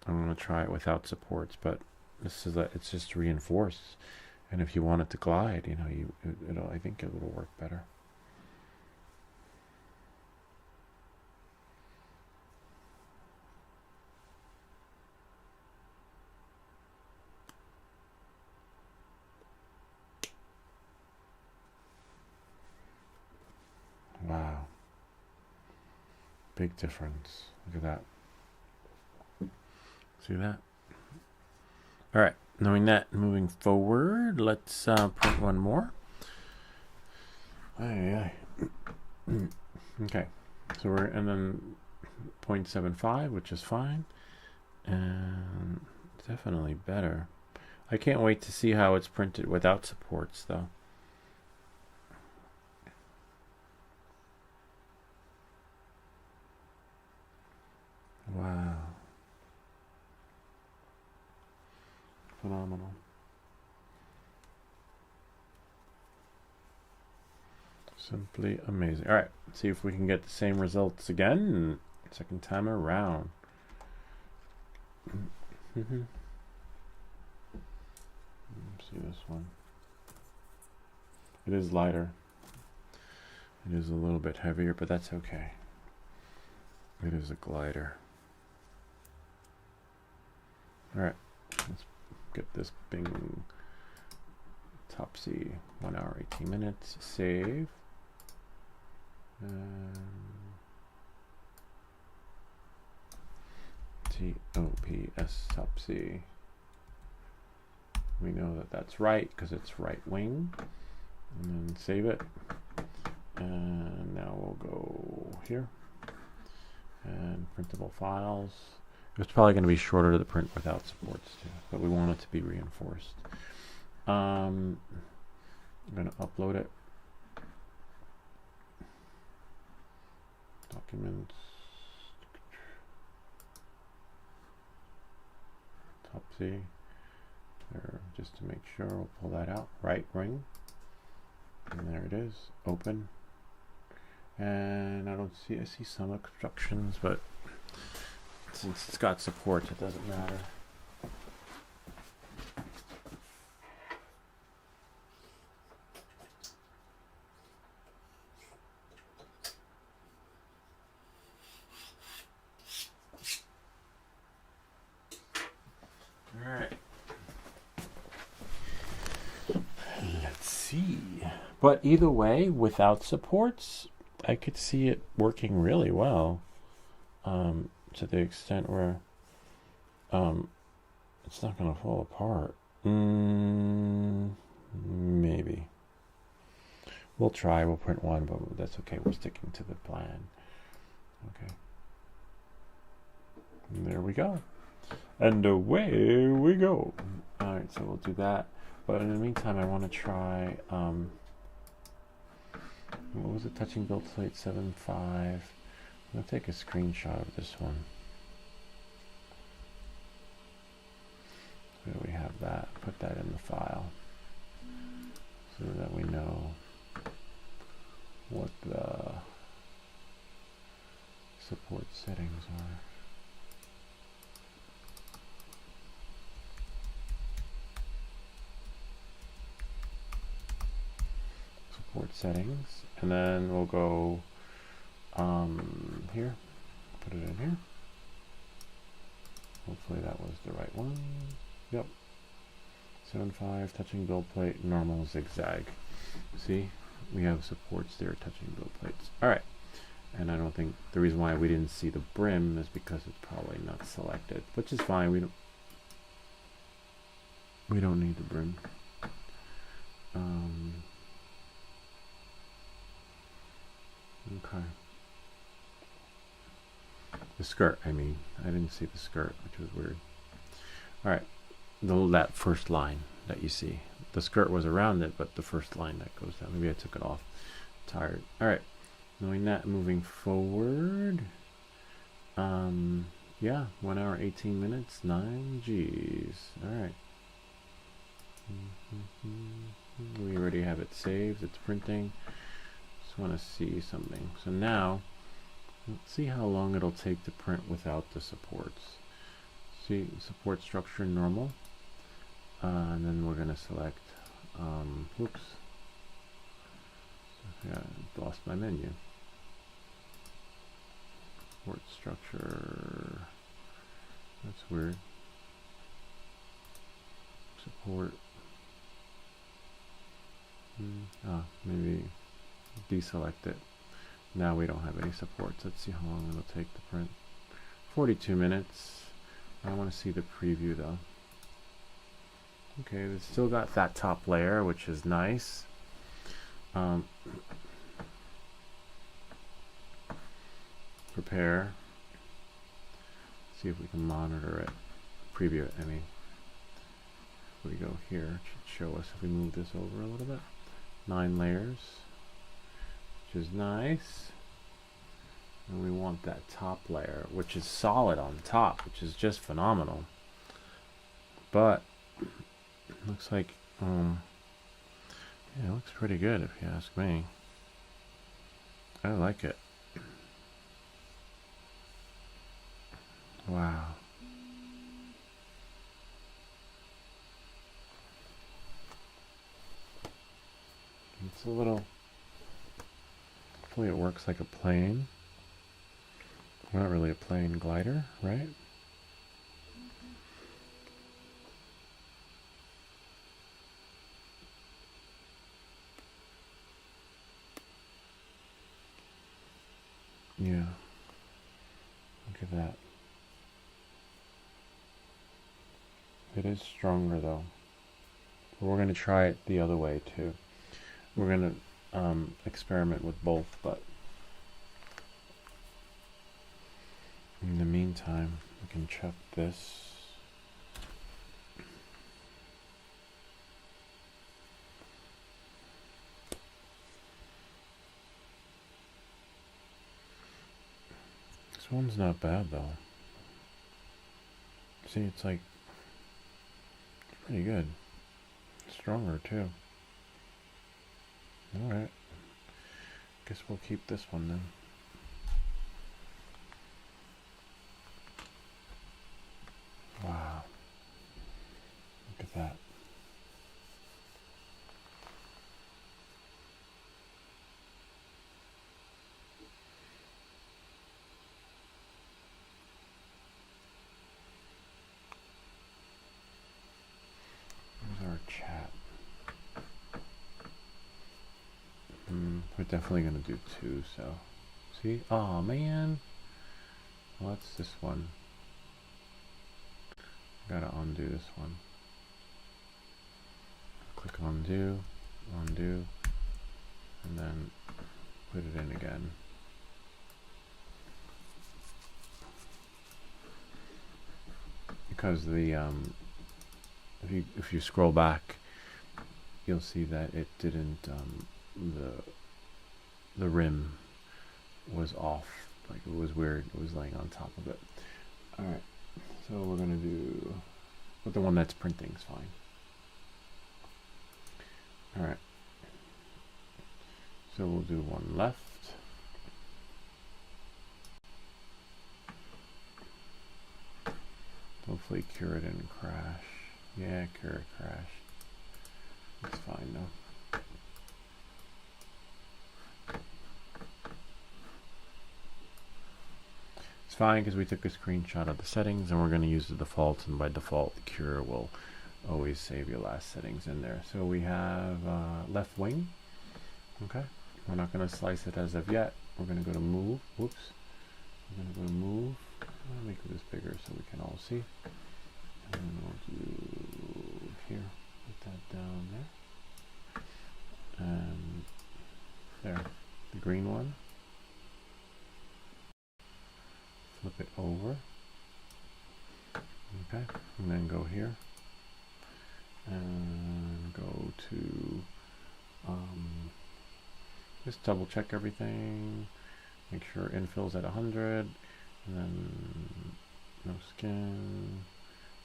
I'm going to try it without supports, but it's just reinforced. And if you want it to glide, I think it will work better. Wow. Big difference. Look at that. See that? All right. Knowing that, moving forward, let's print one more. Okay. So and then 0.75, which is fine. And definitely better. I can't wait to see how it's printed without supports, though. Wow. Phenomenal. Simply amazing. All right, let's see if we can get the same results again, second time around. Let's see this one. It is lighter. It is a little bit heavier, but that's okay. It is a glider. All right, let's get this Bing Topsy 1 hour 18 minutes. Save. TOPS Topsy. We know that that's right because it's right wing. And then save it. And now we'll go here. And printable files. It's probably going to be shorter to print without supports too, but we want it to be reinforced. I'm going to upload it. Documents. Topsy. There, just to make sure, we'll pull that out. Right ring. And there it is. Open. And I see some obstructions, but since it's got support, it doesn't matter. All right. Let's see. But either way, without supports, I could see it working really well. To the extent where it's not going to fall apart. Maybe. We'll try. We'll print one, but that's okay. We're sticking to the plan. Okay. And there we go. And away we go. All right, so we'll do that. But in the meantime, I want to try, what was it? Touching build plate 7.5. I'm going to take a screenshot of this one. So we have that. Put that in the file so that we know what the support settings are. Support settings, and then we'll go here, put it in here. Hopefully that was the right one. Yep. 7.5, touching build plate, normal zigzag. See, we have supports there, touching build plates. All right, and I don't think the reason why we didn't see the brim is because it's probably not selected, which is fine. We don't need the brim. Okay. The skirt, I mean. I didn't see the skirt, which was weird. Alright, that first line that you see. The skirt was around it, but the first line that goes down. Maybe I took it off. Tired. Alright, knowing that, moving forward. Yeah, 1 hour, 18 minutes, 9 G's. Alright. We already have it saved. It's printing. Just want to see something. So now, let's see how long it'll take to print without the supports. See, support structure normal. And then we're going to select, whoops. Yeah, lost my menu. Support structure. That's weird. Support. Maybe deselect it. Now we don't have any supports. Let's see how long it'll take to print. 42 minutes. I want to see the preview though. Okay, it's still got that top layer, which is nice. Prepare. See if we can monitor it. Preview it, I mean. If we go here, it should show us if we move this over a little bit. 9 layers, which is nice. And we want that top layer, which is solid on top, which is just phenomenal. But looks like, yeah, it looks pretty good if you ask me. I like it. Wow. It's a little, hopefully it works like a plane. Not really a plane glider, right? Yeah. Look at that. It is stronger though. But we're going to try it the other way too. We're going to experiment with both, but in the meantime, we can check this. This one's not bad though. See, it's like pretty good. Stronger too. Alright. Guess we'll keep this one then. Wow. Look at that. There's our chat. We're definitely going to do 2, so. See? Oh man. What's this one? Gotta undo this one. Click undo, undo, and then put it in again. Because the if you scroll back, you'll see that it didn't the rim was off, like it was weird. It was laying on top of it. All right. So we're going to do, but the one that's printing is fine. All right. So we'll do one left. Hopefully Cura didn't crash. Yeah, Cura crashed. It's fine though. It's fine because we took a screenshot of the settings and we're going to use the default, and by default Cura will always save your last settings in there. So we have left wing. Okay, we're not going to slice it as of yet. We're going to go to move. Whoops. We're going to go to move. I'll make this bigger so we can all see. And then we'll do here. Put that down there. And there. The green one. flip it over. Okay, and then go here and go to just double check everything, make sure infill's at 100, and then no skin,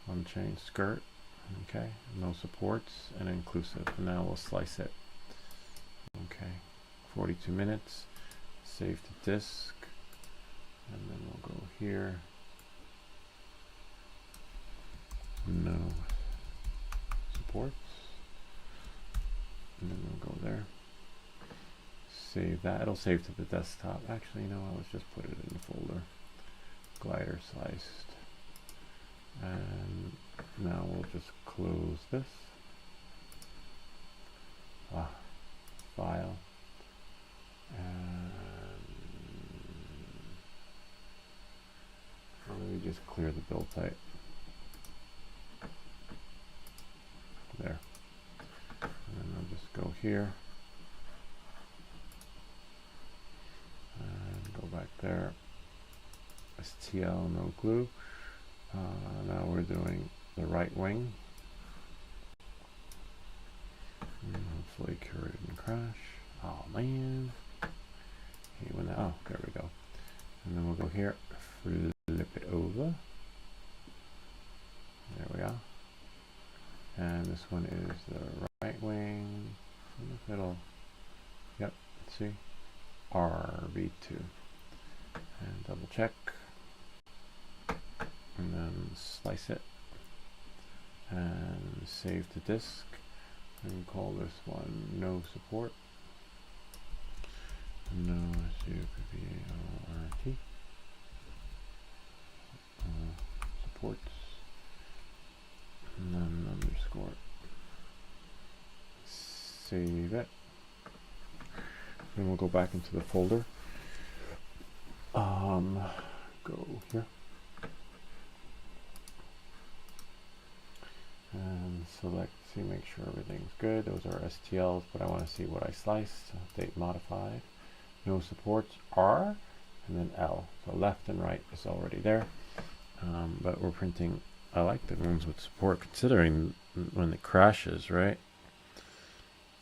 unchained skirt, okay, no supports, and inclusive. And now we'll slice it. Okay, 42 minutes, save to disk, and then we'll go here, no supports, and then we'll go there, save that. It'll save to the desktop. Actually, no, let's just put it in the folder. Glider sliced, and now we'll just close this. File, and let me just clear the build type. There, and then I'll just go here and go back there. STL, no glue. Now we're doing the right wing. And hopefully Cura didn't crash. Oh man. Hey, when oh, there we go. And then we'll go here, flip it over. There we are. And this one is the right wing. I wonder if it'll, yep, let's see. RB2. And double check. And then slice it. And save to disk. And call this one no support. No SUPVART. Supports. And then underscore. Save it. Then we'll go back into the folder. Go here. And select, see, make sure everything's good. Those are STLs, but I want to see what I sliced. Date modified. No supports R, and then L. So left and right is already there. But we're printing, I like the ones with support, considering when it crashes, right?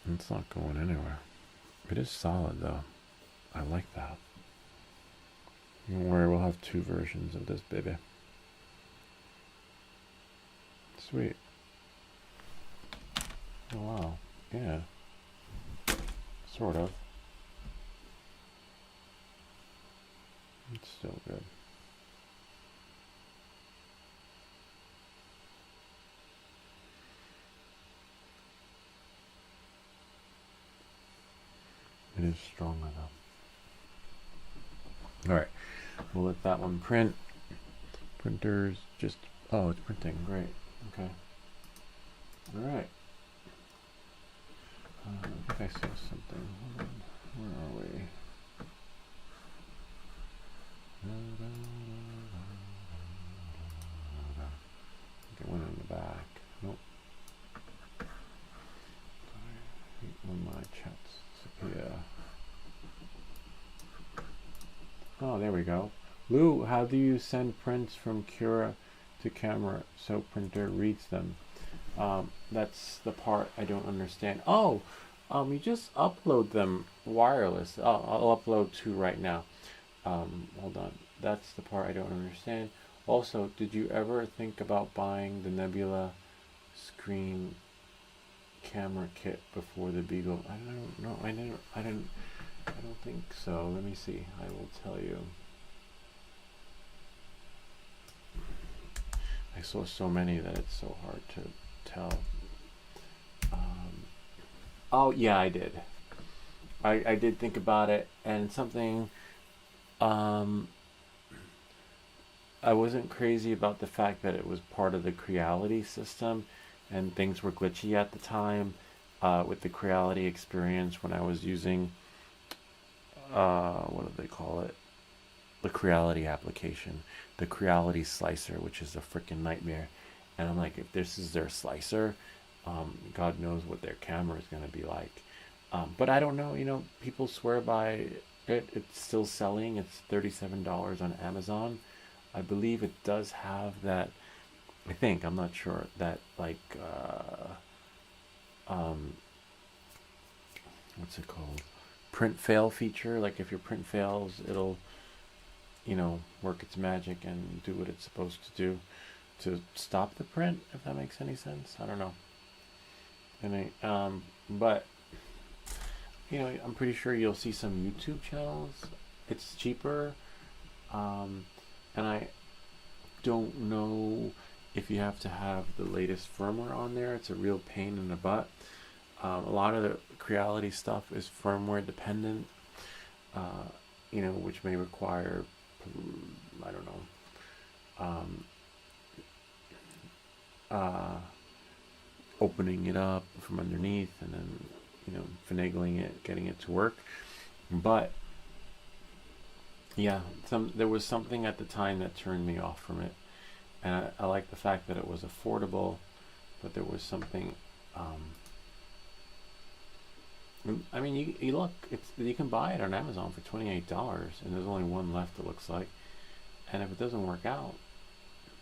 It's not going anywhere. It is solid though. I like that. Don't worry, we'll have 2 versions of this baby. Sweet. Oh wow, yeah, sort of. It's still good. It is stronger though. All right, we'll let that one print. Printers just, oh, it's printing, great, okay. All right. I think I saw something. Hold on. Where are we? Get one in the back. Nope. I hate when my chats disappear. Oh, there we go. Lou, how do you send prints from Cura to camera so printer reads them? That's the part I don't understand. Oh, you just upload them wireless. Oh, I'll upload 2 right now. Hold on. That's the part I don't understand. Also, did you ever think about buying the Nebula screen camera kit before the Beagle? I don't know. I don't think so. Let me see. I will tell you. I saw so many that it's so hard to tell. Oh yeah, I did. I did think about it, and something. I wasn't crazy about the fact that it was part of the Creality system, and things were glitchy at the time with the Creality experience when I was using what do they call it? The Creality application, the Creality slicer, which is a freaking nightmare. And I'm like, if this is their slicer, God knows what their camera is going to be like. But I don't know, you know, people swear by it. It's still selling. It's $37 on Amazon. I believe it does have that. I think, I'm not sure, that like what's it called? Print fail feature. Like if your print fails, it'll, you know, work its magic and do what it's supposed to do to stop the print, if that makes any sense. I don't know. And but you know, I'm pretty sure you'll see some YouTube channels. It's cheaper, and I don't know if you have to have the latest firmware on there. It's a real pain in the butt. A lot of the Creality stuff is firmware dependent, you know, which may require, I don't know, opening it up from underneath and then, you know, finagling it, getting it to work. But yeah, there was something at the time that turned me off from it, and I like the fact that it was affordable, but there was something. I mean, you look, you can buy it on Amazon for $28, and there's only one left, it looks like. And if it doesn't work out,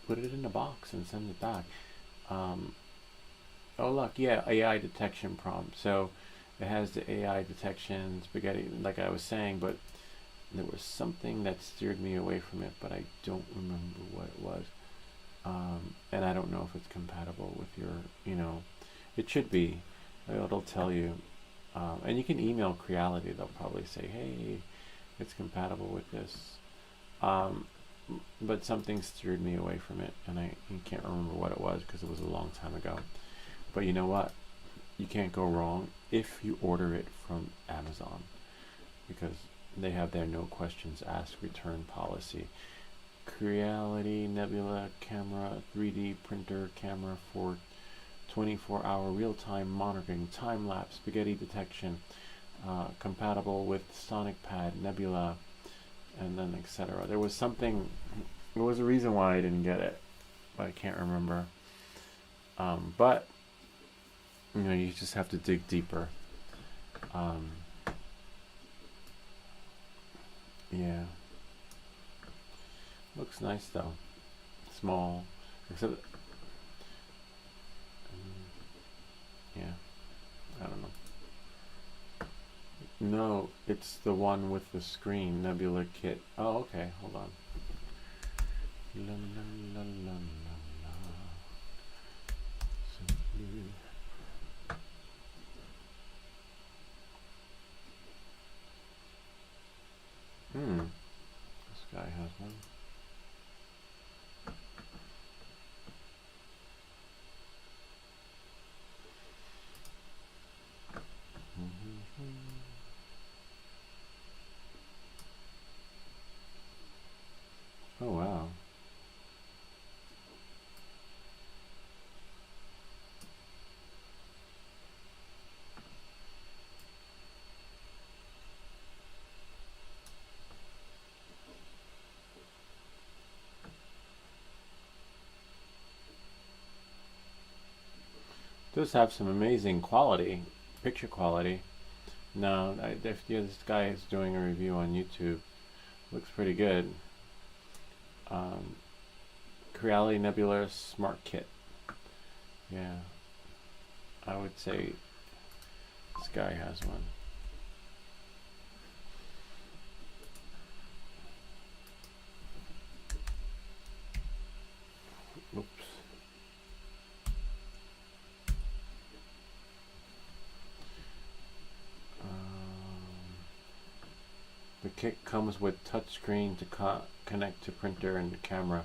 put it in a box and send it back. Oh look, yeah, AI detection prompt. So it has the AI detection spaghetti, like I was saying, but there was something that steered me away from it, but I don't remember what it was. And I don't know if it's compatible with your, you know, it should be. It'll tell you. And you can email Creality. They'll probably say, hey, it's compatible with this. But something steered me away from it, and I can't remember what it was because it was a long time ago. But you know what? You can't go wrong if you order it from Amazon, because they have their no questions asked return policy. Creality Nebula camera, 3D printer camera for 24-hour real-time monitoring, time-lapse spaghetti detection, compatible with Sonic Pad, Nebula, and then etc. There was something, there was a reason why I didn't get it, but I can't remember. But you know, you just have to dig deeper. Yeah, looks nice though, small, except yeah, I don't know. No, it's the one with the screen, Nebula kit. Oh, okay, hold on. La, la, la, la, la, la. Simply. This guy has one. Oh wow. Does have some amazing quality, picture quality. Now, if this guy is doing a review on YouTube, looks pretty good. Creality Nebula Smart Kit. Yeah, I would say this guy has one. Oops. The kit comes with touchscreen to connect to printer and camera,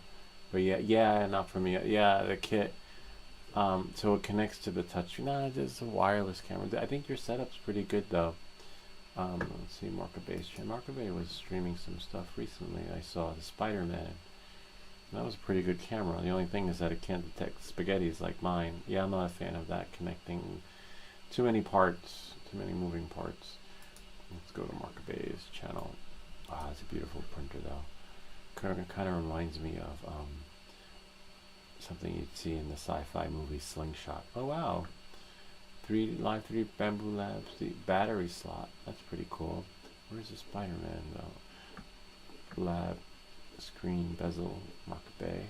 but yeah, not for me. Yeah, the kit, so it connects to the touch. No, it's a wireless camera. I think your setup's pretty good though. Let's see, Markabay was streaming some stuff recently. I saw the Spider-Man. That was a pretty good camera. The only thing is that it can't detect spaghettis like mine. Yeah, I'm not a fan of that, connecting too many parts, too many moving parts. Let's go to Markabay's channel. Ah, it's a beautiful printer though. Kind of reminds me of something you'd see in the sci-fi movie Slingshot. Oh wow, live 3D Bamboo Labs, the battery slot. That's pretty cool. Where's the Spider-Man though? Lab screen bezel Makabe.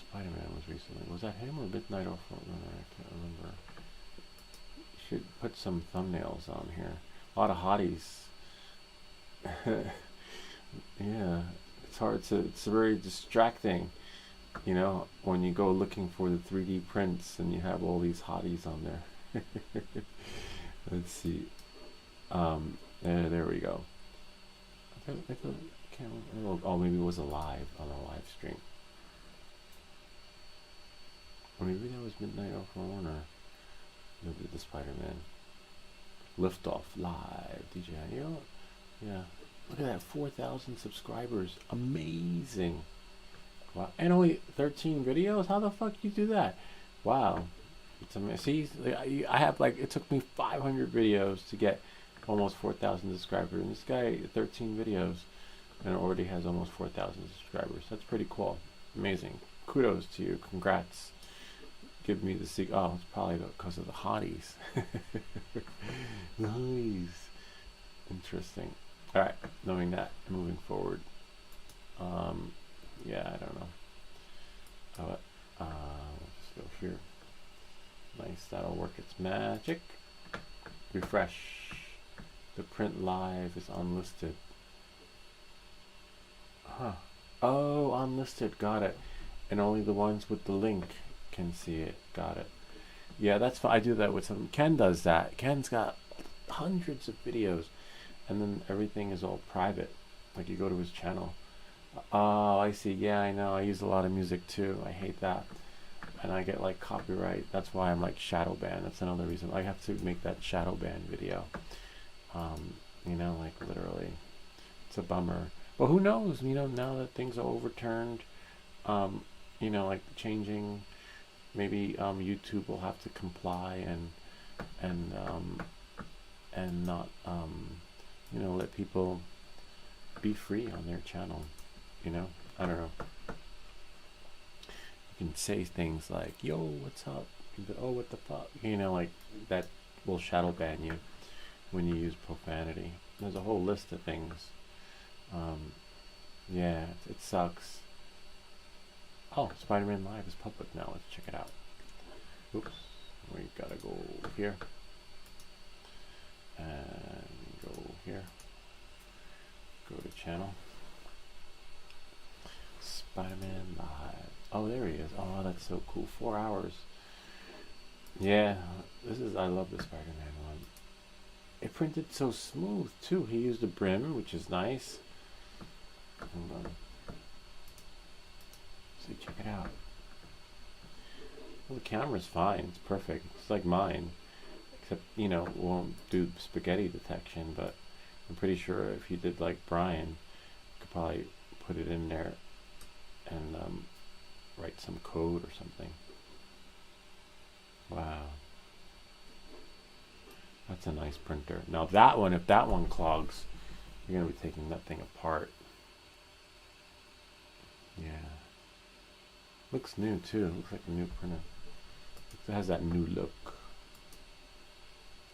Spider-Man was recently. Was that him or Midnight or Front-Runner? I can't remember. Should put some thumbnails on here. A lot of hotties. Yeah, it's hard to. It's very distracting, you know, when you go looking for the 3D prints and you have all these hotties on there. Let's see. There we go. I can't remember. Oh, maybe it was on a live stream. Or maybe that was Midnight Off Warner. Maybe the Spider-Man. Liftoff Live. DJ Anio. Yeah. Look at that. 4,000 subscribers. Amazing. Wow. And only 13 videos? How the fuck you do that? Wow. It's amazing. See, I have like, it took me 500 videos to get almost 4,000 subscribers. And this guy, 13 videos, and already has almost 4,000 subscribers. That's pretty cool. Amazing. Kudos to you. Congrats. Give me the secret. Oh, it's probably because of the hotties. Nice. Interesting. All right, knowing that, moving forward. Yeah, I don't know. Let's go here. Nice, that'll work its magic. Refresh. The print live is unlisted. Huh. Oh, unlisted. Got it. And only the ones with the link can see it. Got it. Yeah, that's fine. I do that with some. Ken does that. Ken's got hundreds of videos, and then everything is all private. Like you go to his channel. Oh, I see. Yeah, I know. I use a lot of music too. I hate that, and I get like copyright. That's why I'm like shadow ban. That's another reason I have to make that shadow ban video. You know, like literally, it's a bummer. But who knows? You know, now that things are overturned, you know, like changing. Maybe YouTube will have to comply and not you know, let people be free on their channel. You know, I don't know. You can say things like, "Yo, what's up?" "Oh, what the fuck?" You know, like that will shadow ban you when you use profanity. There's a whole list of things. Yeah, it sucks. Oh, Spider-Man Live is public now. Let's check it out. Oops. We gotta go here. And go here. Go to channel. Spider-Man Live. Oh, there he is. Oh, that's so cool. 4 hours. Yeah, I love the Spider-Man one. It printed so smooth, too. He used a brim, which is nice. Hold on. So check it out. Well, the camera's fine. It's perfect. It's like mine. Except, you know, it won't do spaghetti detection, but I'm pretty sure if you did like Brian, you could probably put it in there and write some code or something. Wow. That's a nice printer. Now that one, if that one clogs, you're going to be taking that thing apart. Yeah. Looks new too. Looks like a new printer. It has that new look,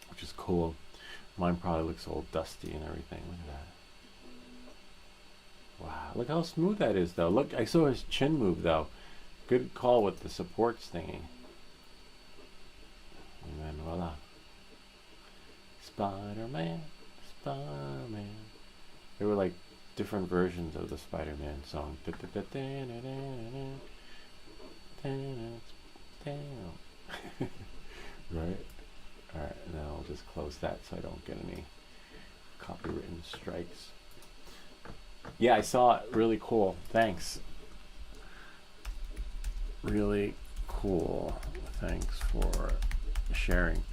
which is cool. Mine probably looks all dusty and everything. Look at that. Wow. Look how smooth that is though. Look, I saw his chin move though. Good call with the supports thingy. And then voila. Spider-Man, Spider-Man. There were like different versions of the Spider-Man song. Right? Alright, now I'll just close that so I don't get any copywritten strikes. Yeah, I saw it. Really cool. Thanks. Really cool. Thanks for sharing.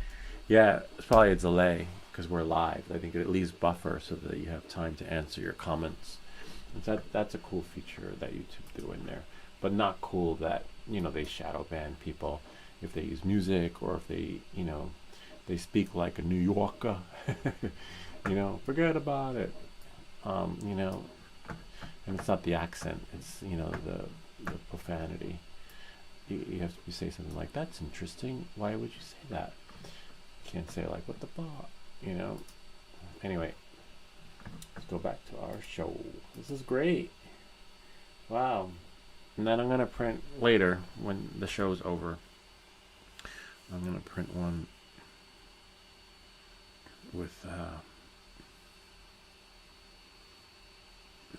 Yeah, it's probably a delay because we're live. I think it leaves buffer so that you have time to answer your comments. And that's a cool feature that YouTube do in there. But not cool that, you know, they shadow ban people if they use music or if they, you know, they speak like a New Yorker. You know, forget about it. You know, and it's not the accent, it's, you know, the profanity. You have to say something like, "That's interesting. Why would you say that?" You can't say like, "What the fuck?" You know. Anyway, go back to our show. This is great. Wow. And then I'm going to print later when the show's over. I'm going to print one with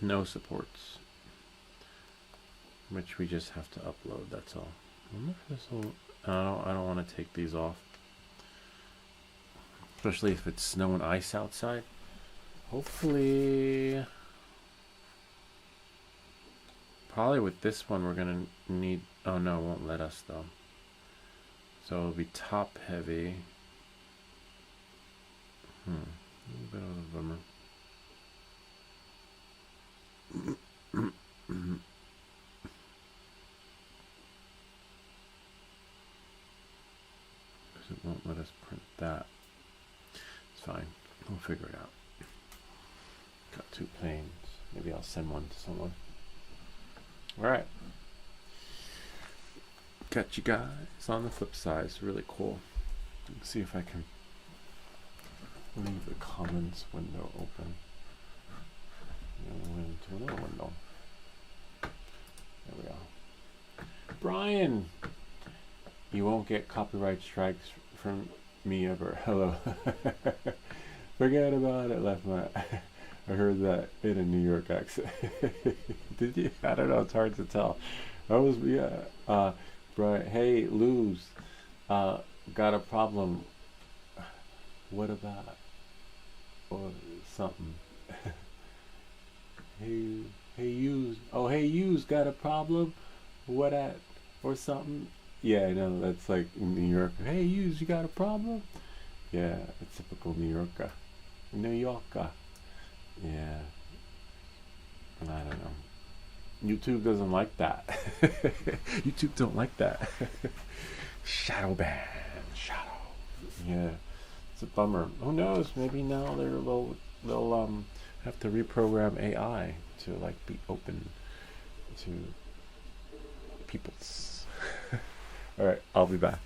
no supports, which we just have to upload. That's all. I wonder if this will. I don't want to take these off, especially if it's snow and ice outside. Hopefully, probably with this one we're gonna need. Oh no, it won't let us though. So it'll be top heavy. A little bit of a bummer. Because it won't let us print that. It's fine. We'll figure it out. Got 2 planes. Maybe I'll send one to someone. Alright. Got you guys on the flip side. It's really cool. Let's see if I can leave the comments window open. And into another window. There we go. Brian! You won't get copyright strikes from me ever. Hello. Forget about it, left my. I heard that in a New York accent. Did you? I don't know. It's hard to tell. I was, yeah. Brian, hey, Luz, got a problem. What about? Or something. Hey, you's got a problem? What at? Or something? Yeah, I know, that's like in New York. Hey, you got a problem? Yeah, a typical New Yorker. Yeah. I don't know. YouTube doesn't like that. YouTube don't like that. Shadow ban. Shadow. Yeah. It's a bummer. Who knows? Maybe now they'll have to reprogram AI to like be open to people's. All right, I'll be back.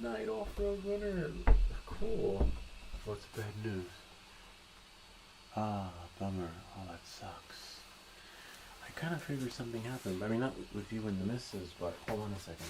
night off-road winner. Cool. What's bad news? Ah, bummer. Oh, that sucks. I kind of figured something happened. I mean, not with you and the missus, but hold on a second.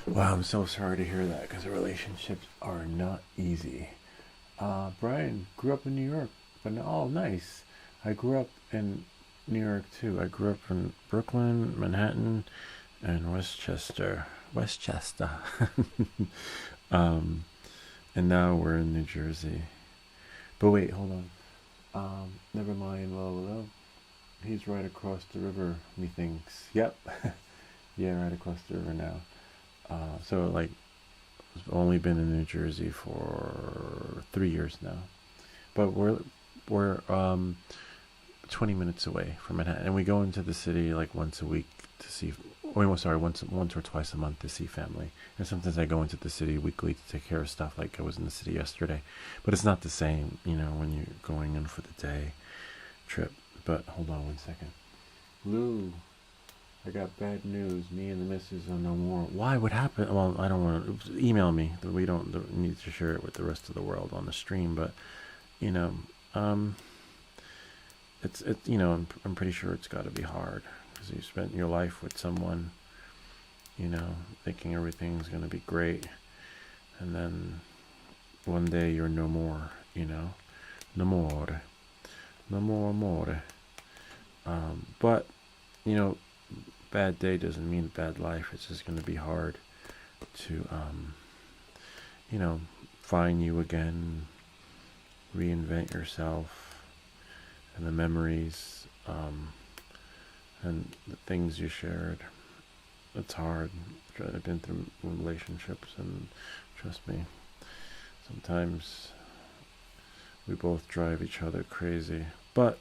Wow, I'm so sorry to hear that because relationships are not easy. Brian grew up in New York, but oh, nice. I grew up in New York too. I grew up in Brooklyn, Manhattan, and Westchester. um, and now we're in New Jersey. But wait, hold on. Never mind. Well, he's right across the river. Methinks. Yep. Yeah, right across the river now. So like, I've only been in New Jersey for 3 years now, but we're 20 minutes away from Manhattan, and we go into the city like once a week to see. Once or twice a month to see family, and sometimes I go into the city weekly to take care of stuff. Like I was in the city yesterday, but it's not the same, when you're going in for the day trip. But hold on one second, Lou. I got bad news. Me and the missus are no more. Why? What happened? Well, I don't want to email me. We don't need to share it with the rest of the world on the stream. But it's I'm pretty sure it's got to be hard because you spent your life with someone, thinking everything's gonna be great, and then one day you're no more. No more, no more amore. But bad day doesn't mean bad life. It's just going to be hard to find you again, reinvent yourself, and the memories and the things you shared. It's hard. I've been through relationships, and trust me, sometimes we both drive each other crazy. But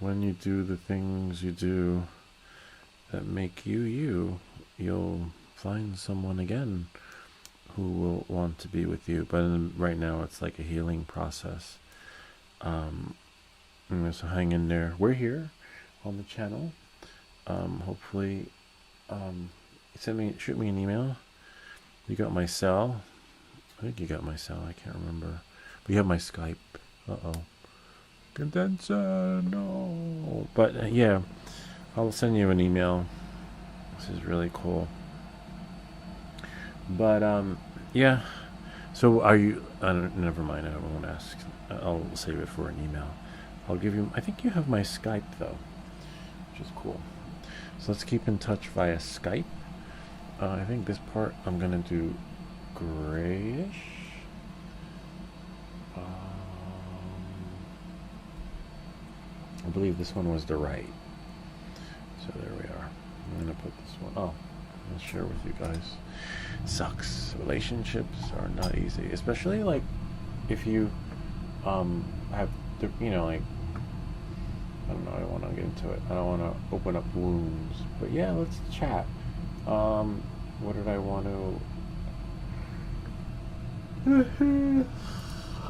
when you do the things you do that make you, you'll find someone again who will want to be with you. But right now, it's like a healing process. So hang in there. We're here on the channel. Hopefully, shoot me an email. You got my cell. I think you got my cell. I can't remember. But you have my Skype. Uh-oh. Condenser, no. But yeah, I'll send you an email. This is really cool. But yeah. So are you? Never mind. I won't ask. I'll save it for an email. I'll give you. I think you have my Skype though, which is cool. So let's keep in touch via Skype. I think this part I'm gonna do grayish. I believe this one was the right. So there we are. I'm going to put this one. Oh, I'll share with you guys. Sucks. Relationships are not easy, especially like if you have the, like, I don't know, I don't want to get into it. I don't want to open up wounds, but yeah, let's chat. What did I want to?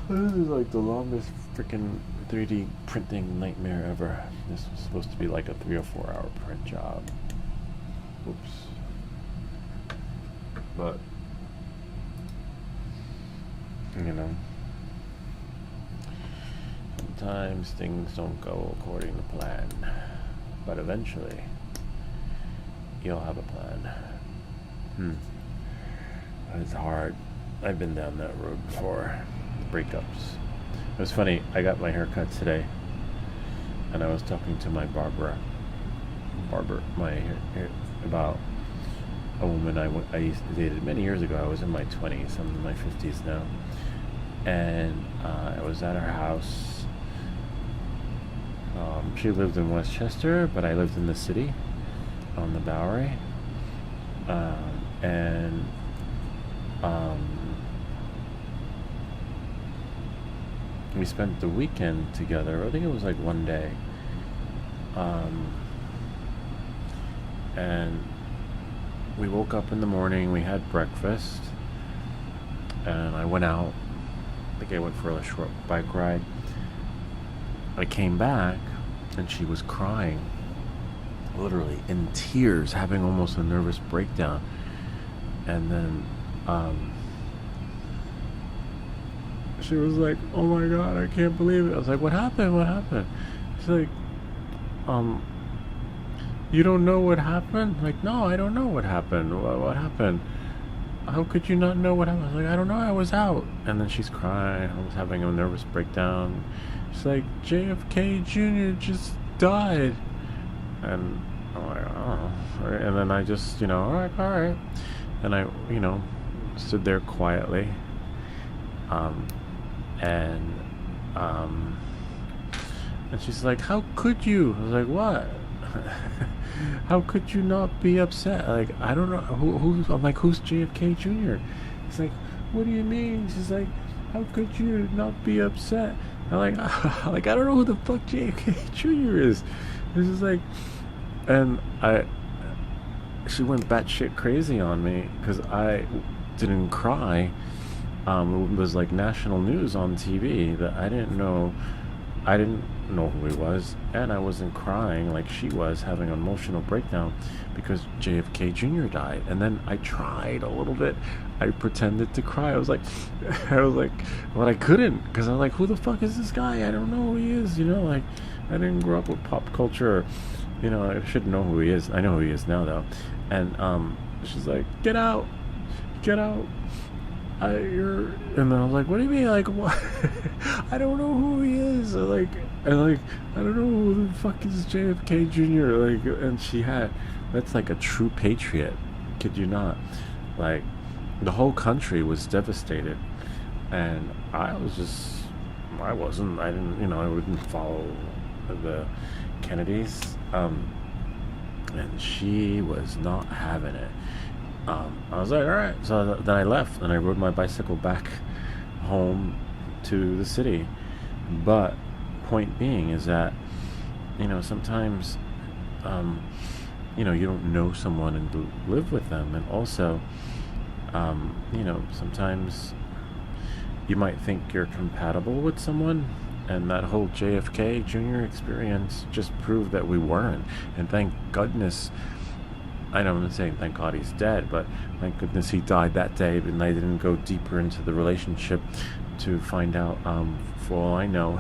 This is like the longest freaking 3D printing nightmare ever. This was supposed to be like a 3 or 4 hour print job. Oops. But, sometimes things don't go according to plan. But eventually, you'll have a plan. It's hard. I've been down that road before. Breakups. It was funny. I got my hair cut today, and I was talking to my barber, my hair, about a woman I used to date many years ago. I was in my 20s. I'm in my 50s now, and I was at her house. She lived in Westchester, but I lived in the city, on the Bowery, and we spent the weekend together. I think it was like one day. And we woke up in the morning, we had breakfast, and I went out. I think I went for a short bike ride. I came back, and she was crying, literally in tears, having almost a nervous breakdown. And then she was like, "Oh my God, I can't believe it." I was like, "What happened? What happened?" She's like, "You don't know what happened?" I'm like, "No, I don't know what happened. What happened? How could you not know what happened?" I was like, "I don't know, I was out." And then she's crying, I was having a nervous breakdown. She's like, "JFK Jr. just died." And I'm like, "Oh." And then I just, all right. And I, stood there quietly. And she's like, "How could you?" I was like, "What?" "How could you not be upset?" Like, I don't know who. I'm like, "Who's JFK Jr.?" It's like, "What do you mean?" She's like, "How could you not be upset?" I'm like, I don't know who the fuck JFK Jr. is. This is like, and she went batshit crazy on me because I didn't cry. It was like national news on TV that I didn't know who he was, and I wasn't crying like she was, having an emotional breakdown because JFK Jr. died. And then I tried a little bit. I pretended to cry. I was like, but I couldn't, because I was like, "Who the fuck is this guy? I don't know who he is." Like, I didn't grow up with pop culture. I should know who he is. I know who he is now, though. And she's like, "Get out. And then I was like, "What do you mean? Like, what?" "I don't know who he is." I don't know who the fuck is JFK Jr. Like, and that's like a true patriot. Kid you not. Like, the whole country was devastated, and I wouldn't follow the Kennedys, and she was not having it. I was like, all right. So then I left, and I rode my bicycle back home to the city. But point being is that, sometimes, you don't know someone and live with them. And also, sometimes you might think you're compatible with someone, and that whole JFK Jr. experience just proved that we weren't. And thank goodness, I know I'm saying thank God he's dead, but thank goodness he died that day, and I didn't go deeper into the relationship to find out, for all I know,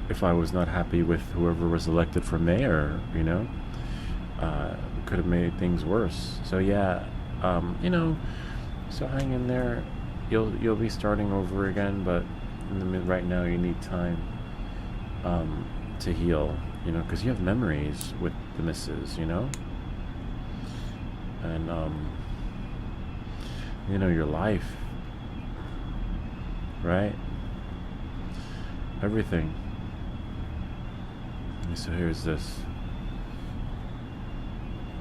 if I was not happy with whoever was elected for mayor, could have made things worse. So yeah, so hang in there. You'll be starting over again, but right now you need time to heal, because you have memories with the missus, and your life, right? Everything. So here's this.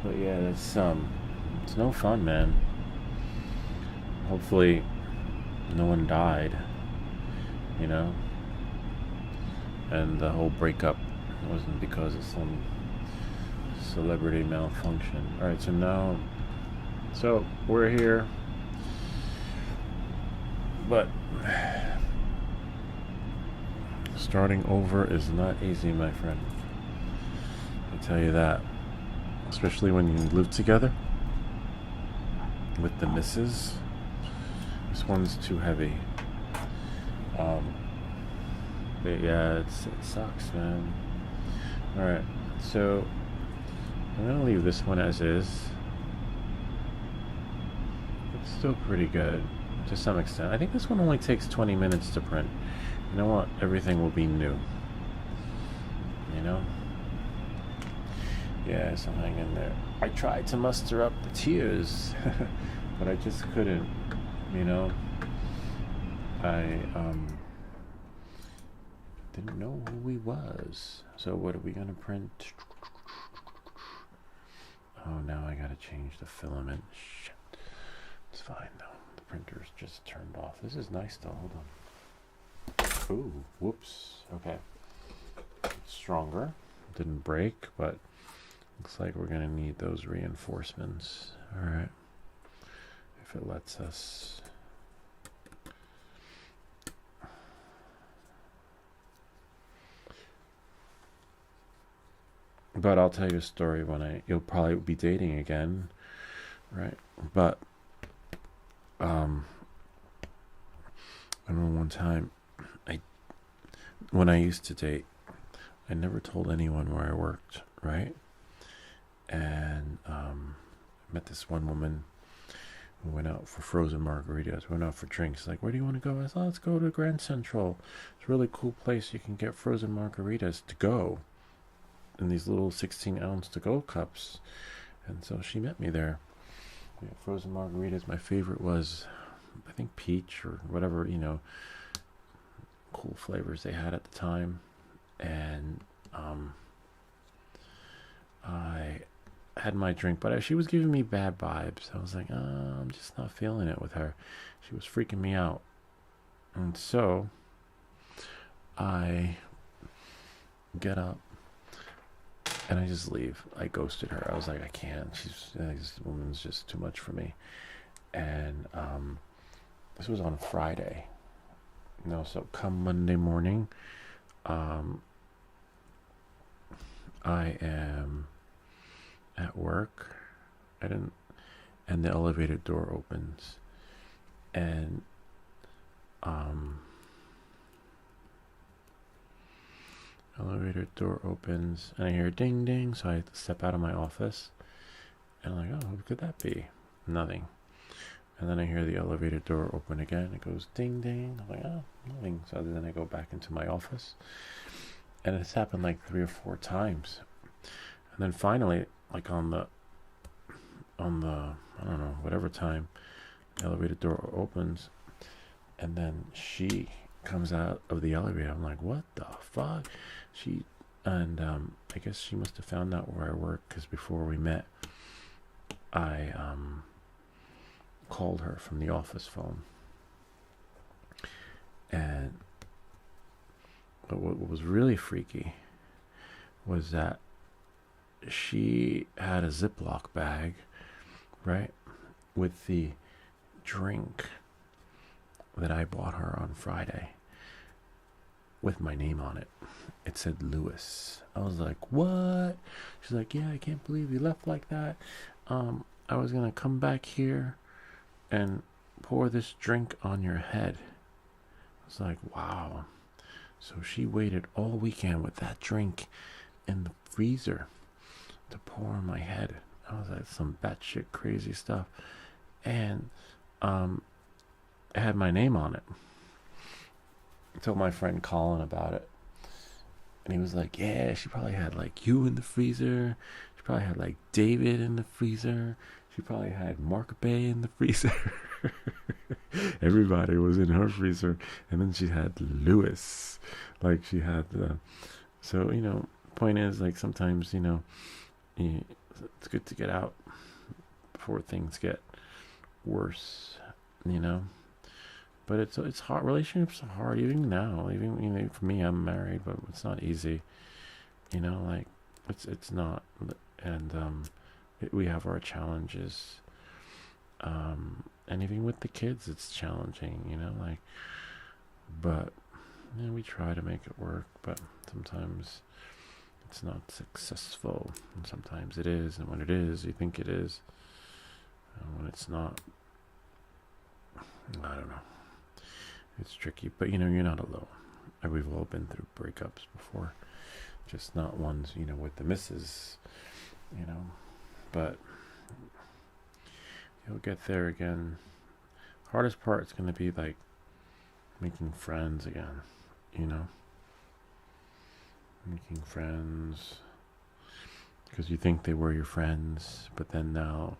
But yeah, it's no fun, man. Hopefully no one died, you know, and the whole breakup wasn't because of some celebrity malfunction. All right, so we're here, but starting over is not easy, my friend. I tell you that, especially when you live together with the missus. This one's too heavy. But yeah, it sucks, man. Alright, so I'm gonna leave this one as is. It's still pretty good to some extent. I think this one only takes 20 minutes to print. You know what? Everything will be new. You know? Yeah, so hang in there. I tried to muster up the tears, but I just couldn't. You know, I didn't know who he was. So what are we gonna print? Oh, now I gotta change the filament. Shit. It's fine though. The printer's just turned off. This is nice though. Hold on. Ooh, whoops. Okay. It's stronger. Didn't break, but looks like we're gonna need those reinforcements. All right. If it lets us. But I'll tell you a story when you'll probably be dating again, right? But I remember one time when I used to date, I never told anyone where I worked, right? And I met this one woman. We went out for frozen margaritas. We went out for drinks. Like, where do you want to go? I said, let's go to Grand Central. It's a really cool place. You can get frozen margaritas to go in these little 16-ounce to-go cups. And so she met me there. We had frozen margaritas. My favorite was, I think, peach or whatever, you know, cool flavors they had at the time. And I had my drink, but she was giving me bad vibes. I was like, I'm just not feeling it with her. She was freaking me out. And so I get up and I just leave. I ghosted her. I was like, I can't. This woman's just too much for me. And this was on Friday. No, so come Monday morning, I am at work. And the elevator door opens, and elevator door opens, and I hear ding ding. So I step out of my office, and I'm like, oh, what could that be? Nothing. And then I hear the elevator door open again. It goes ding ding. I'm like, oh, nothing. So then I go back into my office, and it's happened like 3 or 4 times. And then finally, like on the I don't know, whatever time, the elevator door opens, and then she comes out of the elevator. I'm like, what the fuck? I guess she must have found out where I work, because before we met, I called her from the office phone. And what was really freaky was that she had a Ziploc bag, right, with the drink that I bought her on Friday with my name on it. It said Lewis. I was like, what? She's like, yeah, I can't believe you left like that. I was gonna come back here and pour this drink on your head. I was like, wow. So she waited all weekend with that drink in the freezer to pour on my head. I was like, some batshit crazy stuff. And it had my name on it. I told my friend Colin about it, and he was like, yeah, she probably had like you in the freezer. She probably had like David in the freezer. She probably had Mark Bay in the freezer. Everybody was in her freezer. And then she had Lewis. Like she had so, you know, point is, like, sometimes, it's good to get out before things get worse, but it's hard. Relationships are hard even now. Even for me, I'm married, but it's not easy. Like, it's not. And we have our challenges. And even with the kids, it's challenging. Like, but we try to make it work, but sometimes it's not successful, and sometimes it is. And when it is, you think it is, and when it's not, I don't know. It's tricky, but you're not alone. We've all been through breakups before, just not ones with the misses, but you'll get there again. Hardest part is going to be like making friends again, making friends because you think they were your friends, but then now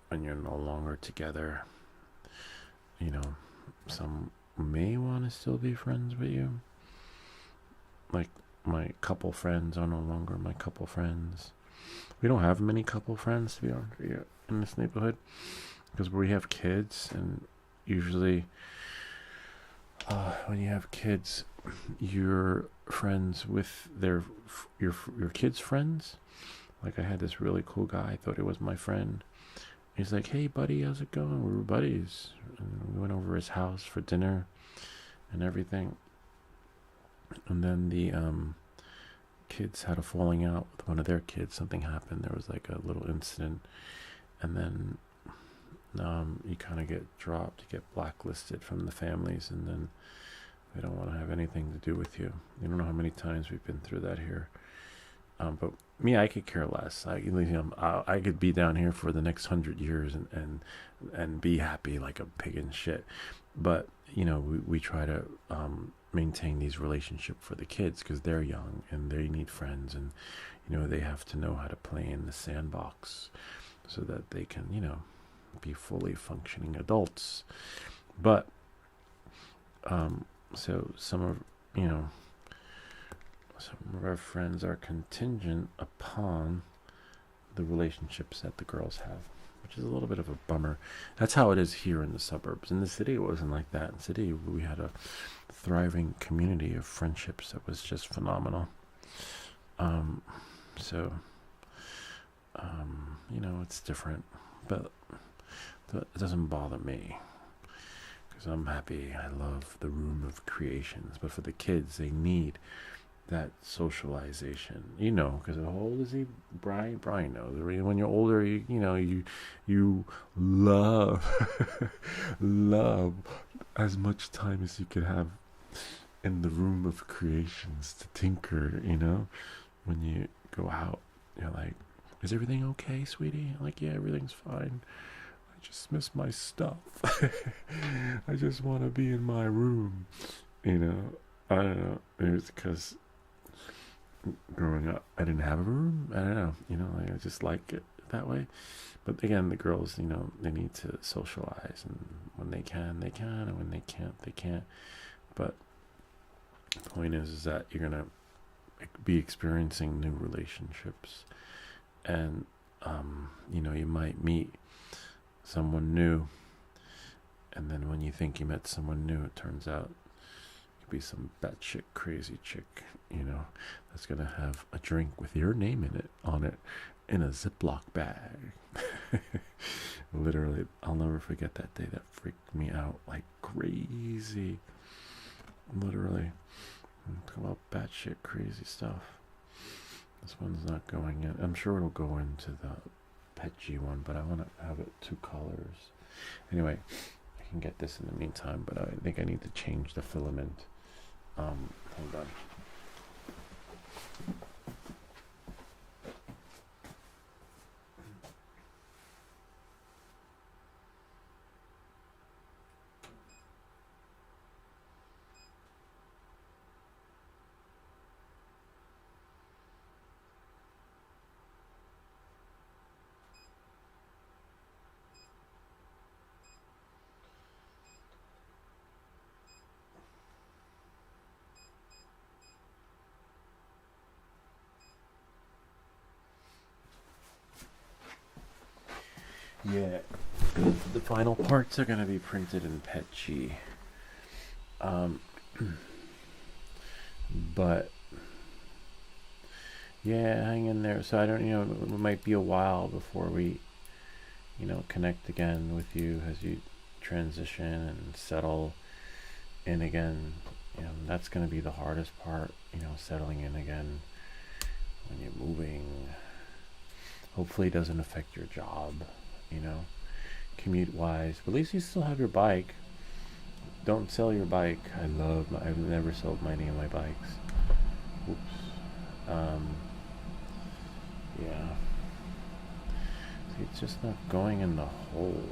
when you're no longer together, some may want to still be friends with you. Like, my couple friends are no longer my couple friends. We don't have many couple friends, to be honest with you, in this neighborhood, because we have kids, and usually when you have kids, you're friends with your kids' friends. Like, I had this really cool guy. I thought he was my friend. He's like, "Hey, buddy, how's it going?" We were buddies. And we went over his house for dinner and everything. And then the kids had a falling out with one of their kids. Something happened. There was like a little incident. And then you kind of get dropped. You get blacklisted from the families. And then they don't want to have anything to do with you. You don't know how many times we've been through that here. But me, I could care less. I could be down here for the next 100 years and be happy like a pig in shit. But we try to maintain these relationships for the kids because they're young and they need friends, and they have to know how to play in the sandbox so that they can be fully functioning adults. But so some of our friends are contingent upon the relationships that the girls have, which is a little bit of a bummer. That's how it is here in the suburbs. In the city, it wasn't like that. In the city, we had a thriving community of friendships that was just phenomenal. It's different, but it doesn't bother me because I'm happy. I love the room of creations, but for the kids, they need that socialization, because how old is he? Brian knows. When you're older, you love love as much time as you could have in the room of creations to tinker. When you go out, you're like, "Is everything okay, sweetie?" I'm like, "Yeah, everything's fine. I just miss my stuff. I just want to be in my room." I don't know. Maybe it's because growing up, I didn't have a room. I don't know. I just like it that way. But again, the girls, they need to socialize, and when they can, they can, and when they can't, they can't. But the point is that you're gonna be experiencing new relationships, and you might meet someone new, and then when you think you met someone new, it turns out be some batshit crazy chick, that's gonna have a drink with your name on it in a Ziploc bag. Literally, I'll never forget that day. That freaked me out like crazy. Literally, talk about batshit crazy stuff. This one's not going in. I'm sure it'll go into the Petchy one, but I want to have it 2 colors. Anyway, I can get this in the meantime, but I think I need to change the filament. Hold on. Yeah, the final parts are gonna be printed in Petchy. But yeah, hang in there. So I don't, it might be a while before we, connect again with you as you transition and settle in again. That's gonna be the hardest part, settling in again when you're moving. Hopefully it doesn't affect your job, commute wise. But at least you still have your bike. Don't sell your bike. I've never sold any of my bikes. Oops. Yeah. See, it's just not going in the hole.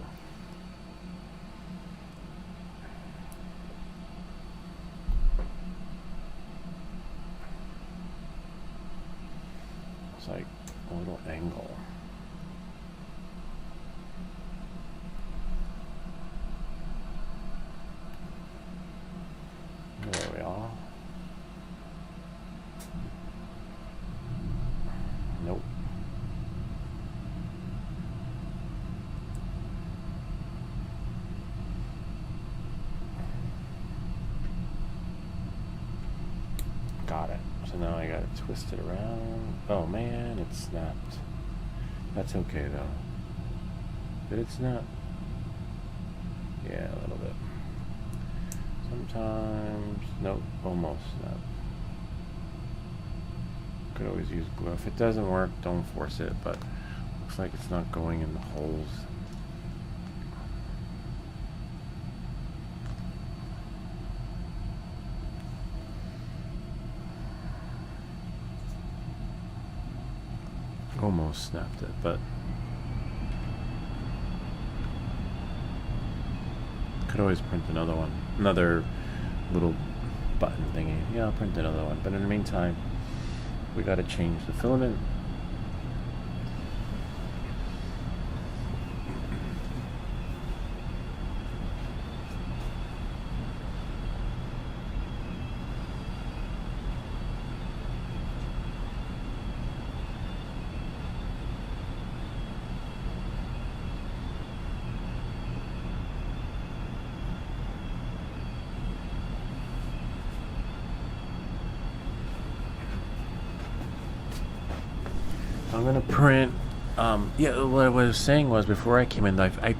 It's like a little angle. There we are. Nope. Got it. So now I got to twist it around. Oh man, it snapped. That's okay though. Did it snap? Yeah, a little bit. Sometimes, nope, almost snap. Could always use glue. If it doesn't work, don't force it, but looks like it's not going in the holes. Almost snapped it, but could always print another one, another little button thingy. Yeah, I'll print another one, but in the meantime we got to change the filament. I'm gonna print. Yeah, what I was saying was before I came in, I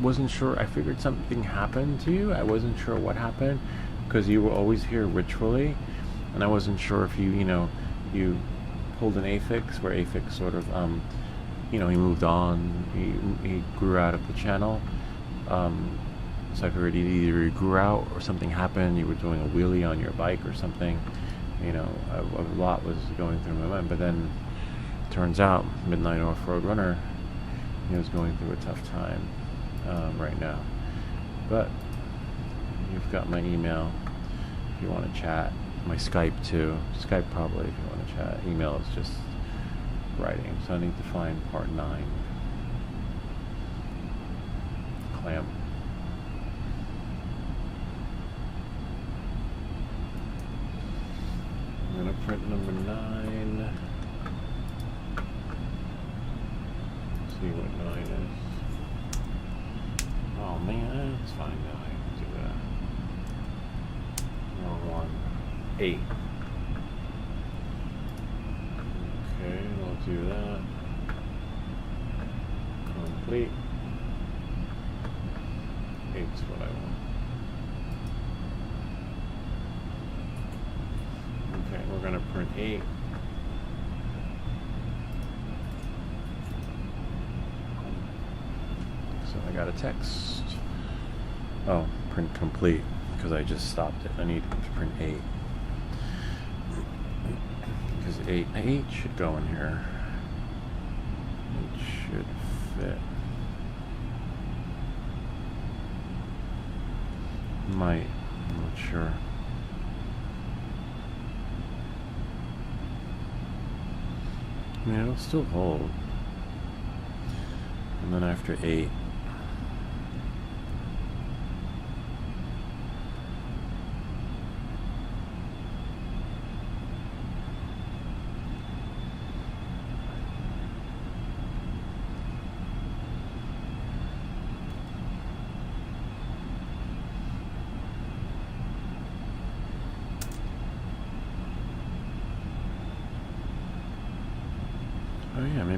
wasn't sure. I figured something happened to you. I wasn't sure what happened because you were always here ritually, and I wasn't sure if you pulled an affix where affix sort of he moved on. He grew out of the channel. So I figured either you grew out or something happened. You were doing a wheelie on your bike or something. A lot was going through my mind, but then. Turns out Midnight Off-Road Runner is going through a tough time right now, but you've got my email if you want to chat, my Skype too. Skype probably if you want to chat. Email is just writing. So I need to find part 9 clamp. I'm gonna print number 9. See what 9 is. Oh man, it's fine now. I can do that. Wrong one. 8. Okay, we'll do that. Complete. 8's what I want. Okay, we're gonna print 8. So I got a text. Oh, print complete, because I just stopped it. I need to print 8. Because 8 should go in here. It should fit. Might, I'm not sure. I mean, it'll still hold. And then after 8,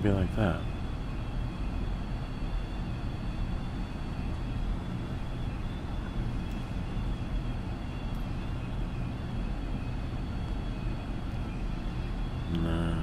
Maybe like that. No.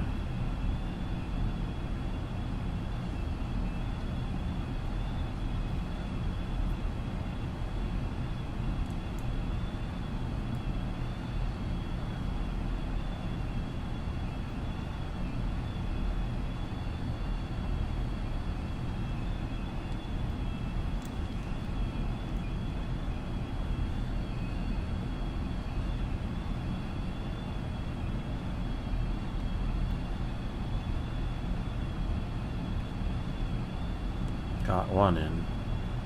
Got one in.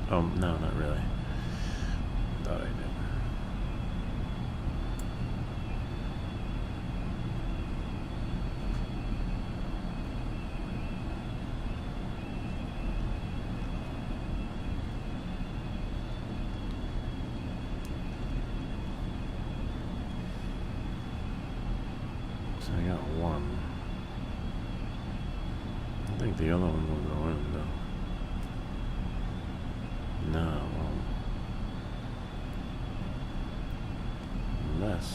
Oh, no, not really. Thought I did. So I got one. I think the other one will go in, though. No, well, unless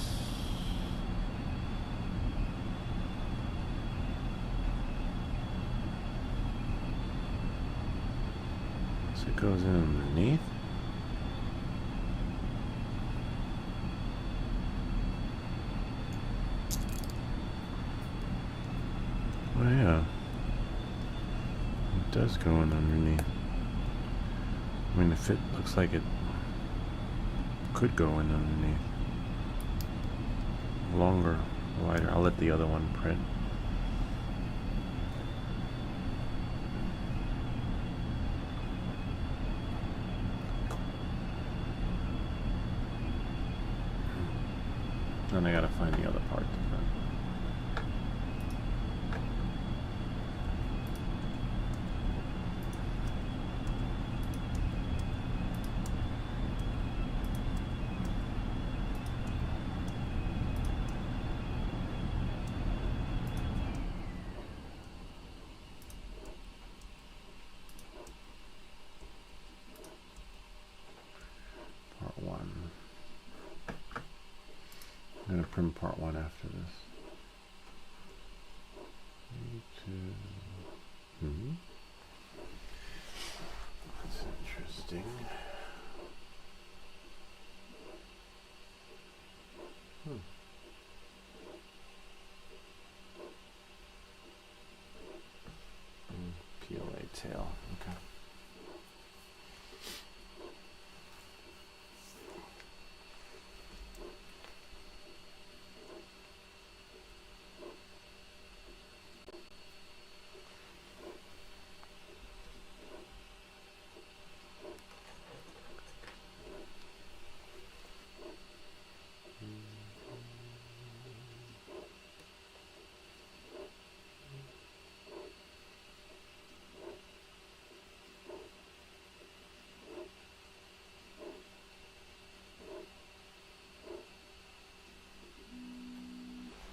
so it goes in underneath. Oh yeah, it does go in underneath. I mean, if it looks like it could go in underneath. Longer, wider. I'll let the other one print. Then I gotta find the other part to print. Part one. I'm gonna print part one after this. 3, 2. That's interesting. PLA tail. Okay.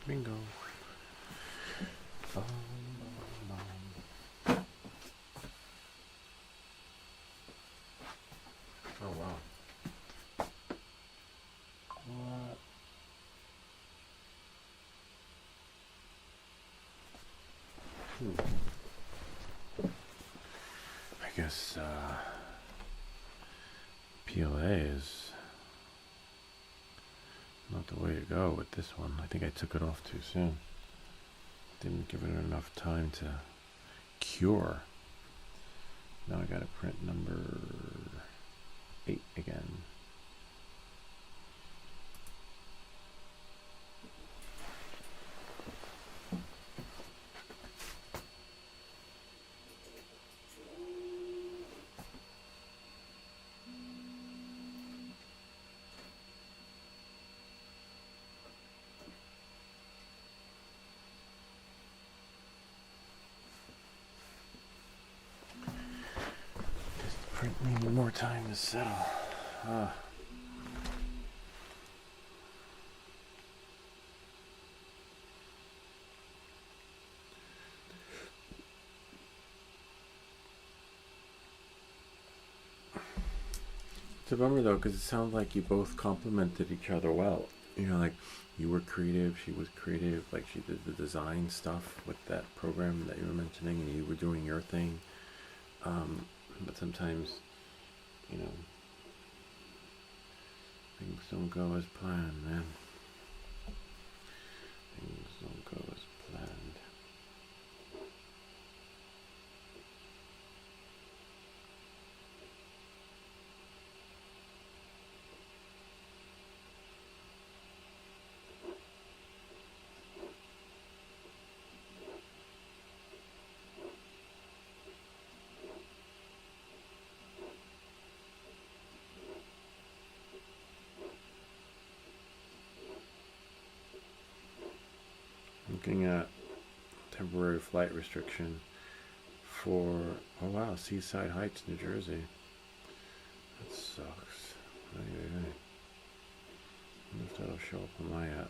Bingo. Oh wow. What? I guess PLA is not the way to go with this one. I think I took it off too soon. Didn't give it enough time to cure. Now I gotta print number 8 again. Print needed more time to settle. It's a bummer though, because it sounds like you both complemented each other well. You know, like you were creative, she was creative. Like she did the design stuff with that program that you were mentioning, and you were doing your thing. But sometimes, you know, things don't go as planned, man. Things don't go as planned. Looking at temporary flight restriction for, oh wow, Seaside Heights, New Jersey. That sucks. I wonder if that'll show up on my app.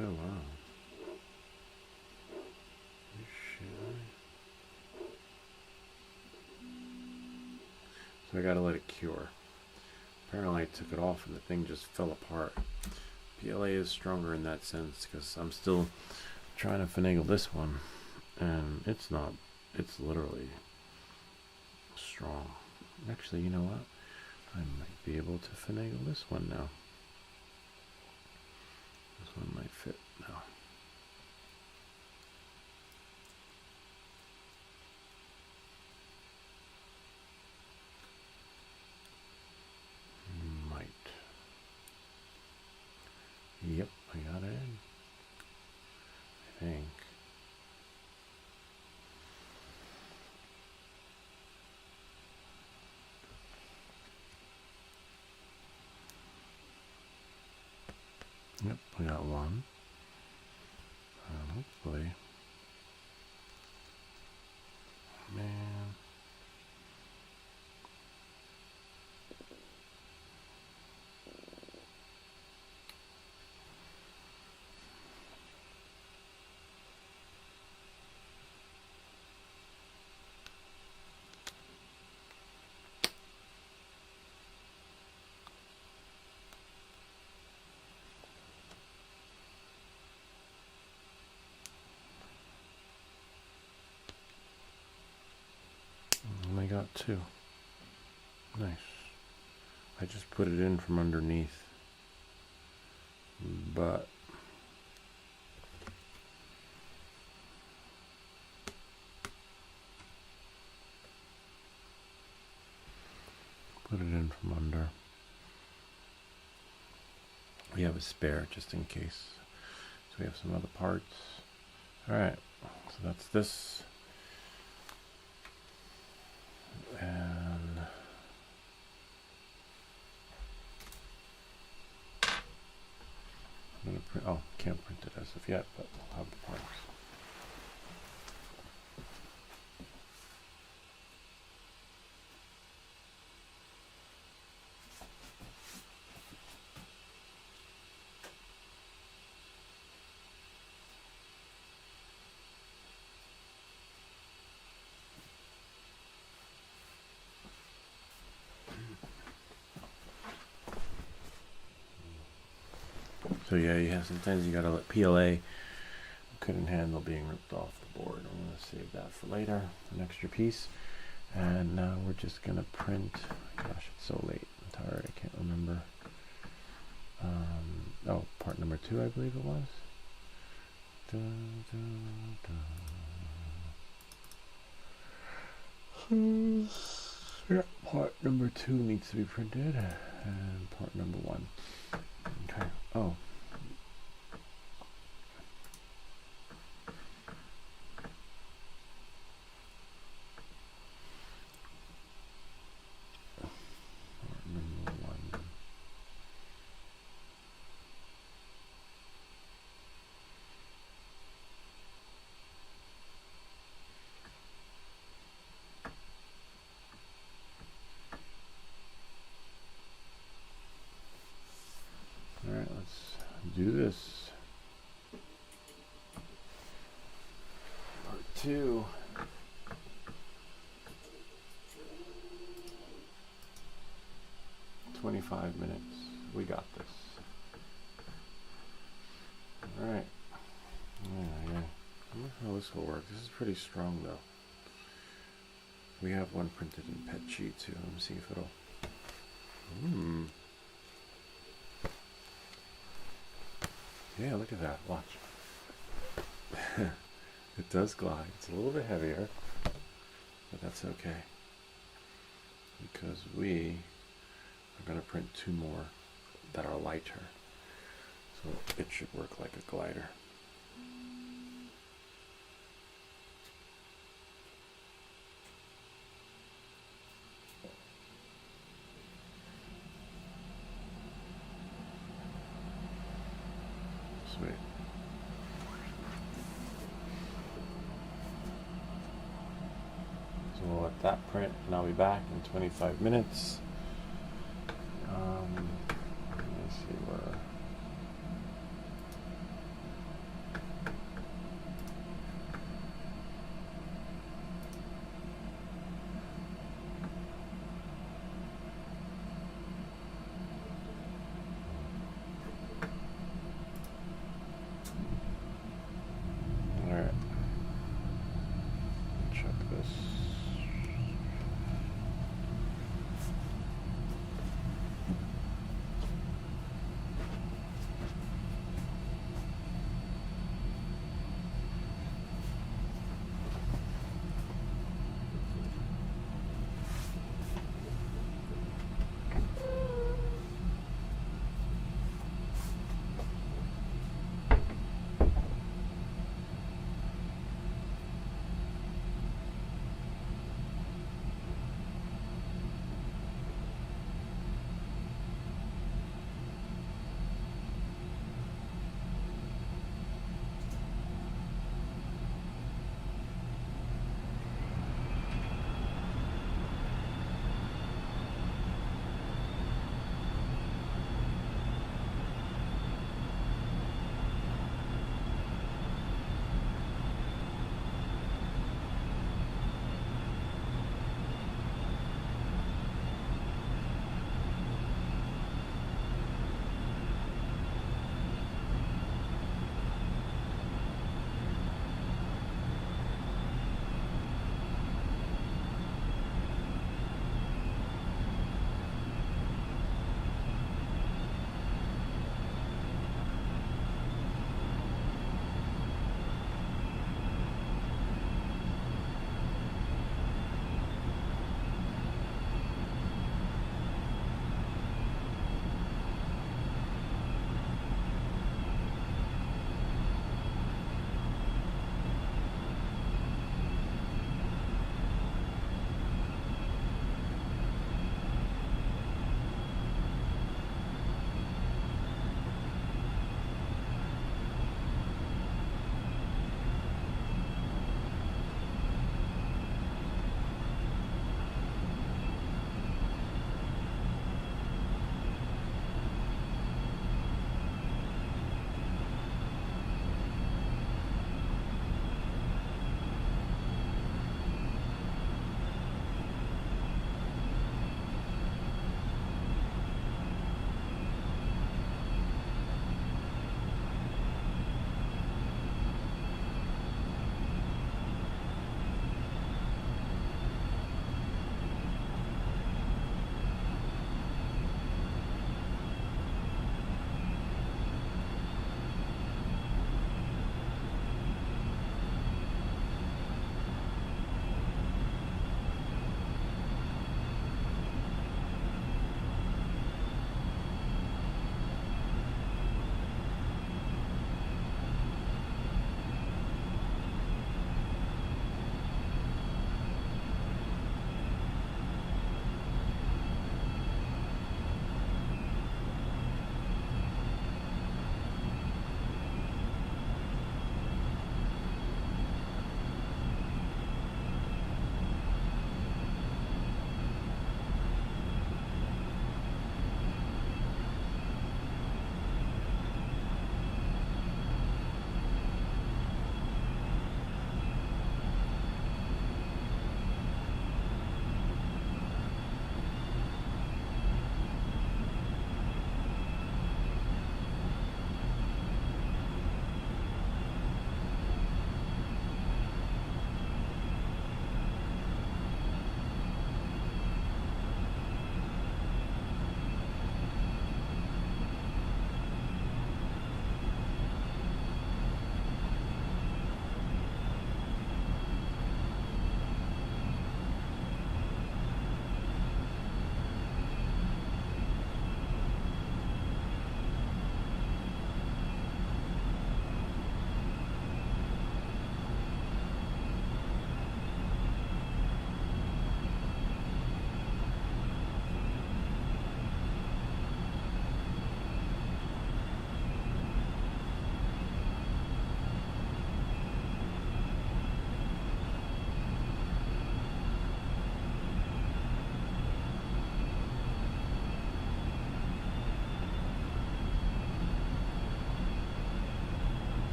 Oh wow. You sure? So I gotta let it cure. Apparently I took it off and the thing just fell apart. PLA is stronger in that sense because I'm still trying to finagle this one, and it's not. It's literally strong. Actually, you know what? I might be able to finagle this one now. This one might fit now. Might. Yep, I got it in. I think. Yep, I got one. Hopefully. Man. I got two. Nice. I just put it in from underneath, but put it in from under. We have a spare just in case. So we have some other parts. All right. So that's this. And I'm gonna print. Oh, can't print it as of yet, but we'll have the parts. So yeah, sometimes you gotta let PLA couldn't handle being ripped off the board. I'm gonna save that for later, an extra piece. And now we're just gonna print. Gosh, it's so late. I'm tired. I can't remember. Oh, part number 2, I believe it was. Yeah, part number 2 needs to be printed, and part number 1. Okay. Oh. 2. "25 minutes. We got this." All right. Yeah. I wonder how this will work. This is pretty strong, though. We have one printed in PETG too. Let me see if it'll. Yeah, look at that. Watch. It does glide. It's a little bit heavier, but that's okay because we are going to print 2 more that are lighter, so it should work like a glider. Sweet. So we'll let that print, and I'll be back in 25 minutes. Let me see where. Alright. Check this.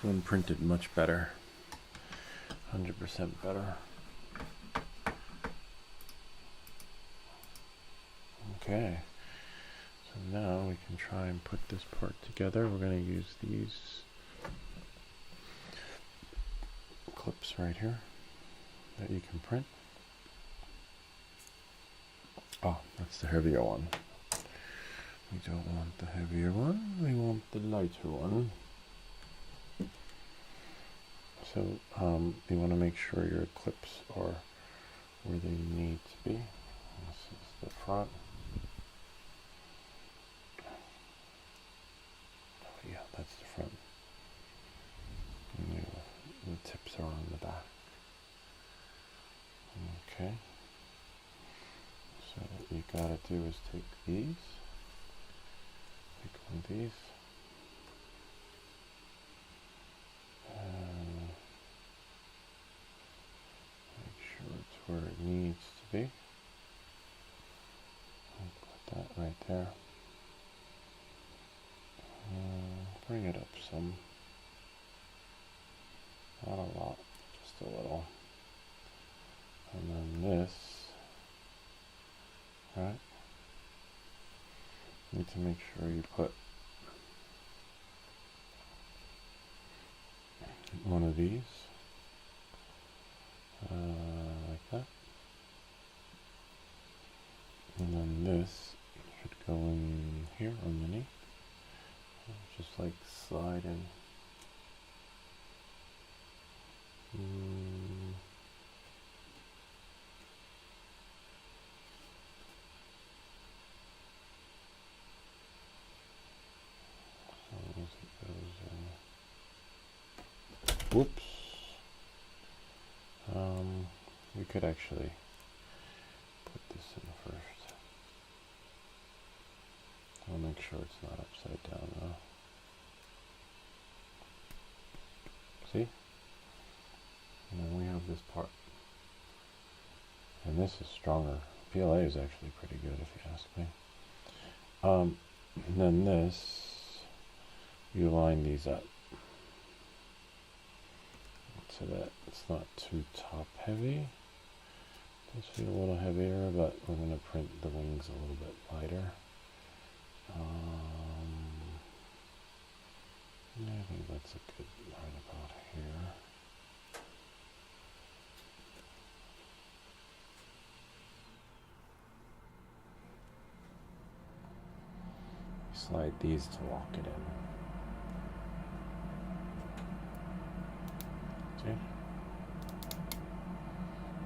This one printed much better. 100% better. Okay. So now we can try and put this part together. We're going to use these clips right here that you can print. Oh, that's the heavier one. We don't want the heavier one, we want the lighter one. So you want to make sure your clips are where they need to be. This is the front. Oh yeah, that's the front. And the tips are on the back. Okay. So what you gotta do is take these. Take one of these. And make sure it's where it needs to be. And put that right there. Bring it up some. Not a lot, just a little. And then this, right? Need to make sure you put one of these, like that. And then this should go in here underneath. Just like slide in. Whoops. We could actually put this in first. I'll make sure it's not upside down though. See? And then we have this part. And this is stronger. PLA is actually pretty good if you ask me. And then this, you line these up so that it's not too top heavy. This will be a little heavier, but we're going to print the wings a little bit lighter. Yeah, I think that's a good right about here. Slide these to lock it in. See?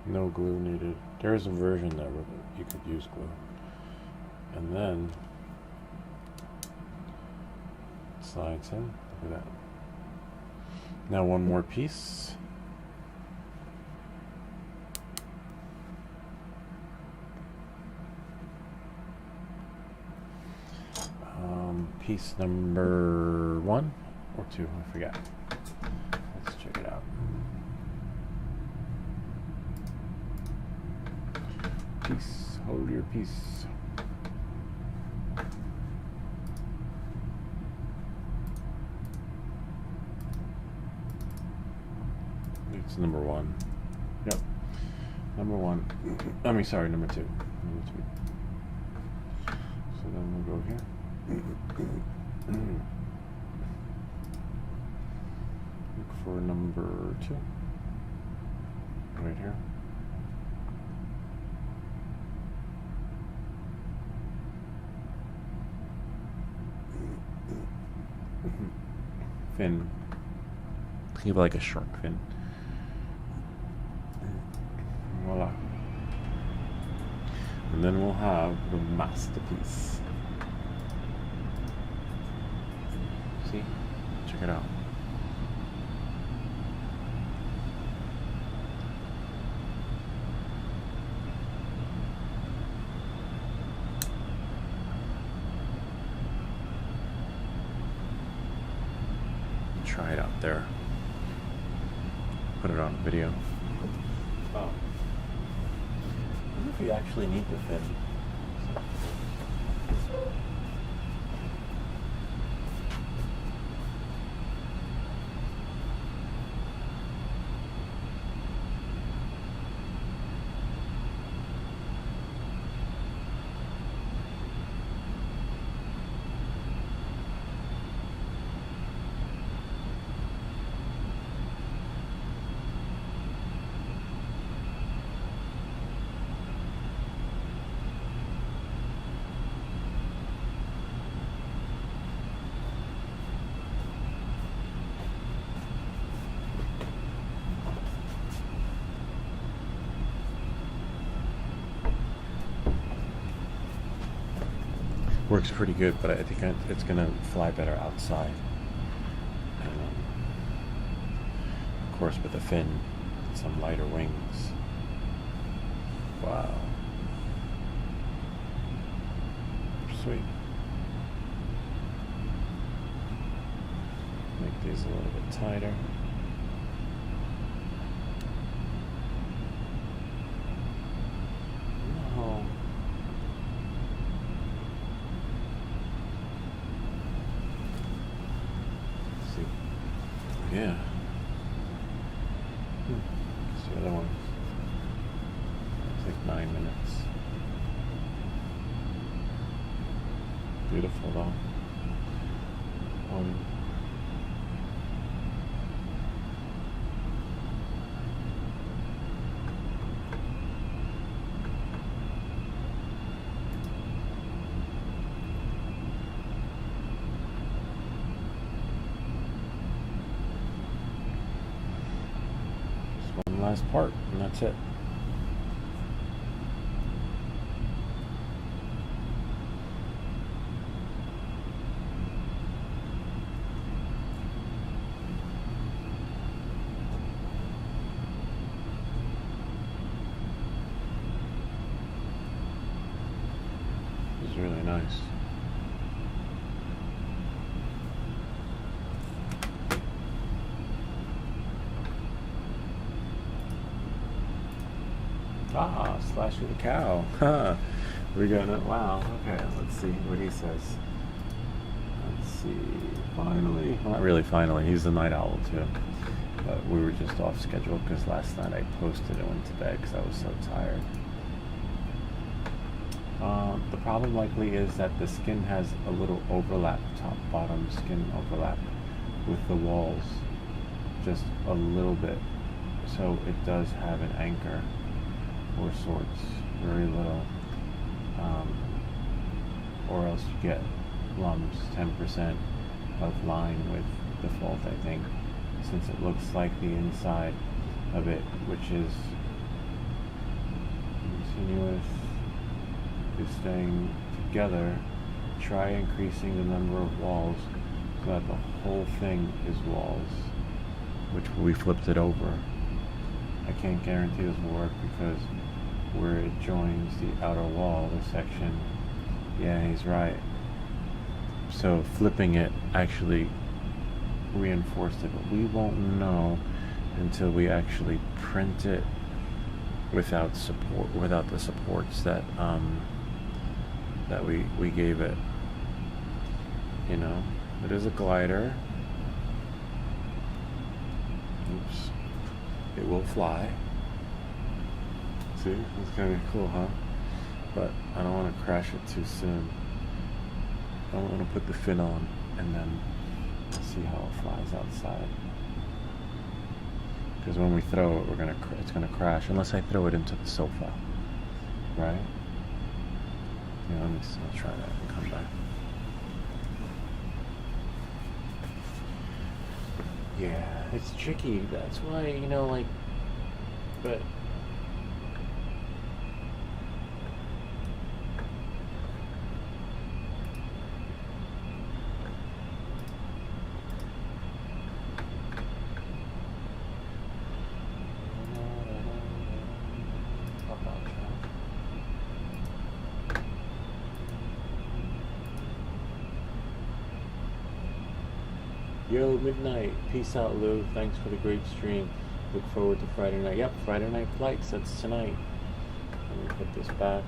No glue needed. There's a version that you could use glue. And then slides in. Look at that. Now one more piece. Piece number 1 or 2, I forget. Let's check it out. Piece, hold your piece. It's number 1. Yep. Number 1. I mean, sorry, number 2. Number 2. So then we'll go here. Look for number 2. Right here. Fin. Think of it like a shark fin. Voila. And then we'll have the masterpiece. See? Check it out. Try it out there. Put it on video. Oh. I wonder if you actually need the fin. works pretty good, but I think it's gonna fly better outside. Of course, with the fin, and some lighter wings. Wow. Sweet. Make these a little bit tighter. No. Let's see. Yeah. What's the other one? It's like 9 minutes. Beautiful though. Just one last part, and that's it. It's really nice. Ah, Slash with a cow. Huh. We're gonna, wow, okay, let's see what he says. Let's see, finally. Well, not really finally, he's a night owl too. But we were just off schedule because last night I posted and went to bed because I was so tired. The problem likely is that the skin has a little overlap, top-bottom skin overlap with the walls, just a little bit. So it does have an anchor or sorts, very little. Or else you get lumps, 10% of line with default, I think, since it looks like the inside of it, which is continuous, is staying together. Try increasing the number of walls so that the whole thing is walls, which we flipped it over. I can't guarantee this will work because where it joins the outer wall, this section, yeah, he's right. So flipping it actually reinforced it, but we won't know until we actually print it without support, without the supports that that we gave it. You know, it is a glider. Oops. It will fly. See, it's gonna be cool, huh? But I don't want to crash it too soon. I don't want to put the fin on and then see how it flies outside. Because when we throw it, it's gonna crash unless I throw it into the sofa, right? Yeah, I'll try that and come back. Yeah, it's tricky. That's why, you know, like, but yo, midnight. Peace out, Lou. Thanks for the great stream. Look forward to Friday night. Yep, Friday night flights. That's tonight. Let me put this back.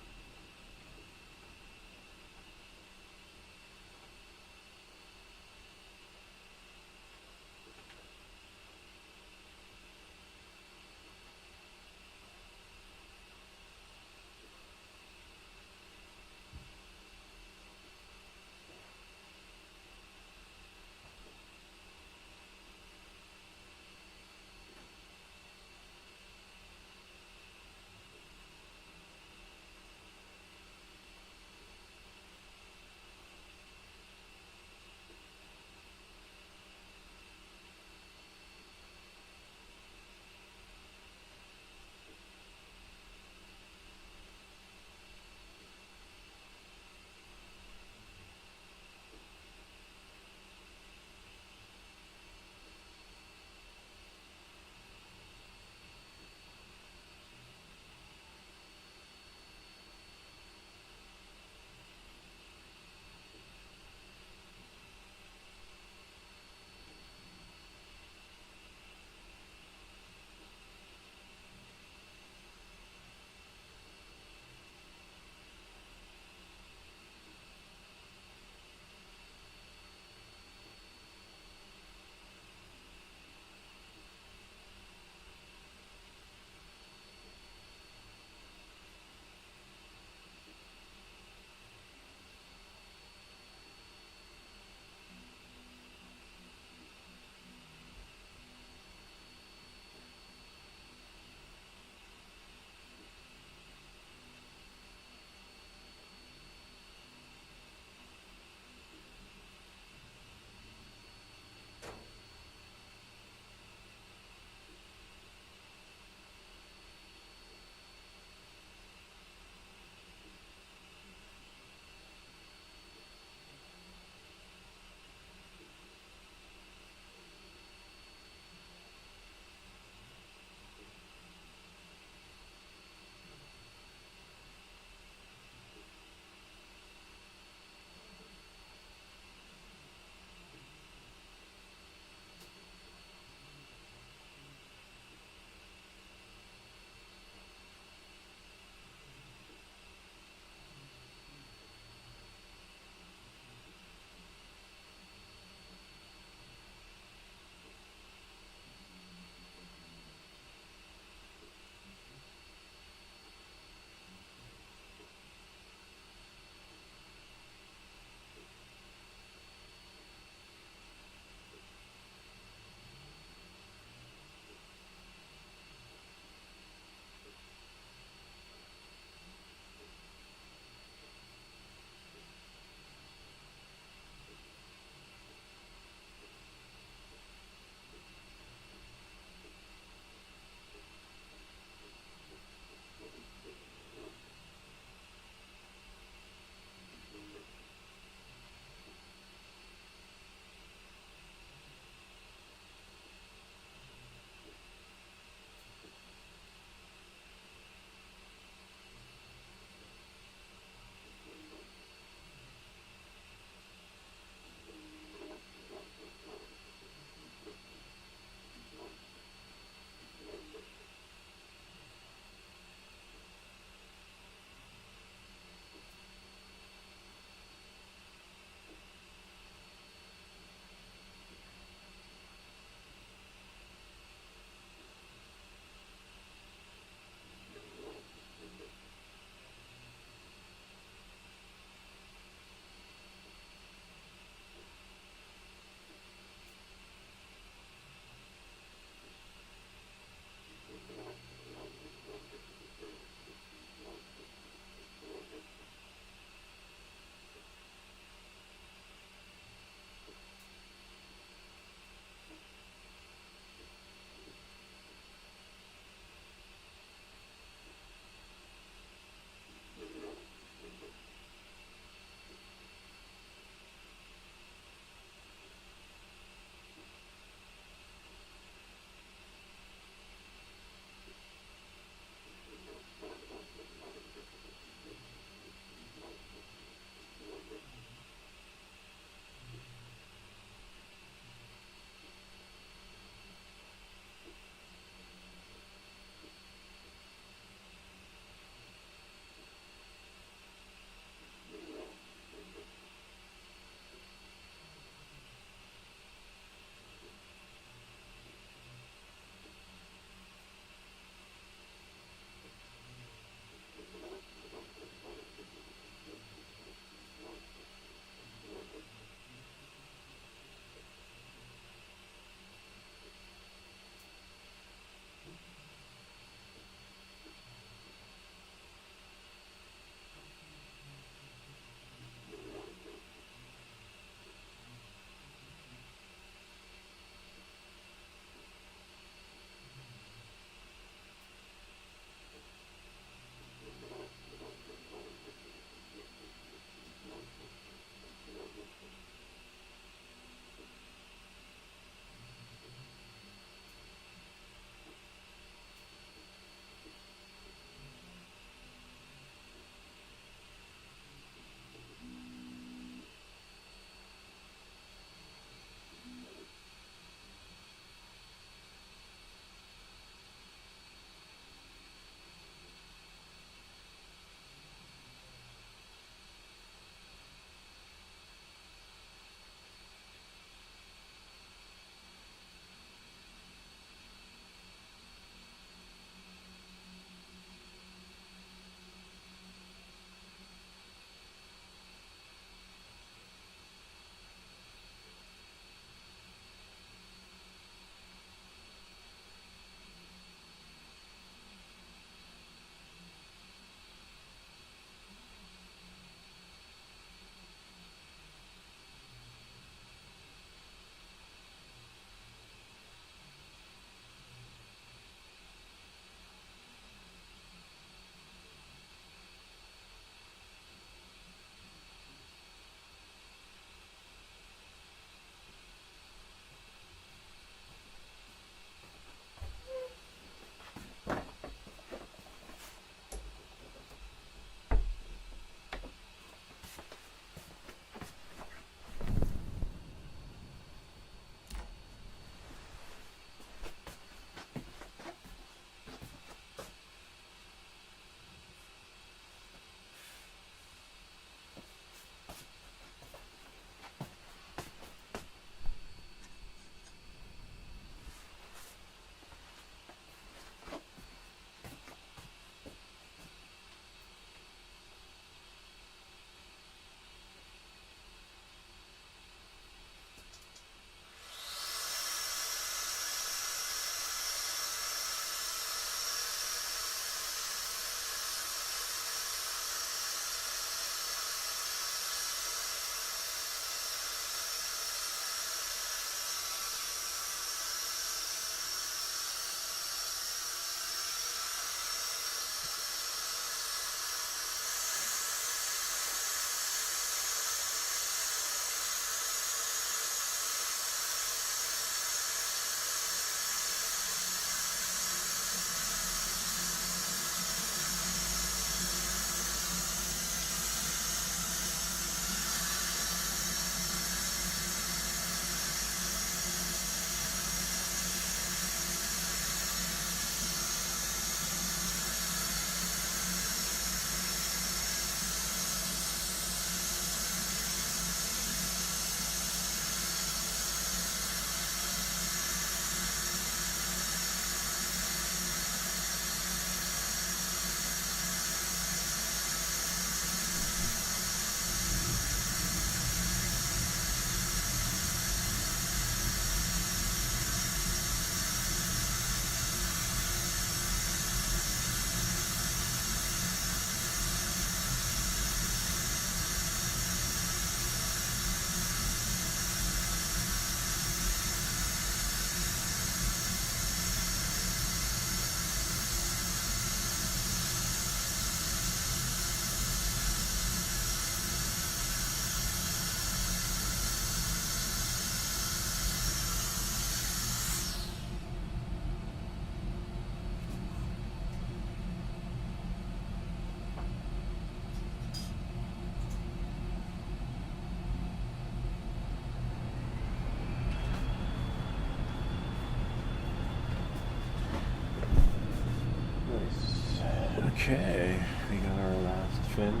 Okay, we got our last fin,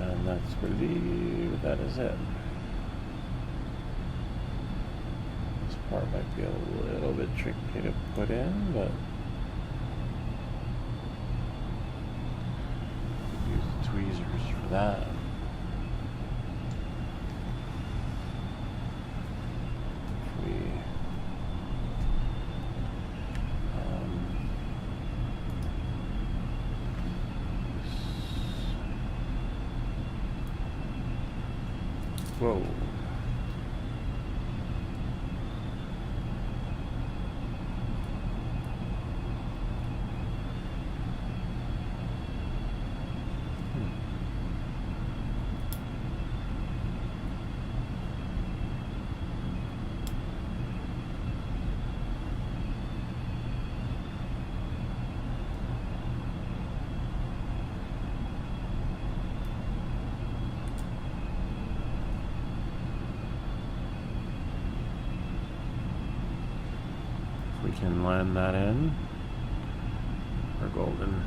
and that's believe that is it. This part might be a little bit tricky to put in, but use the tweezers for that. Whoa. We can land that in. We're golden.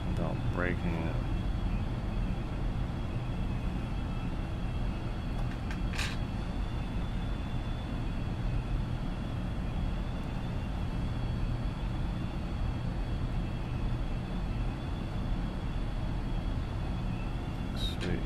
Without breaking it. Sweet.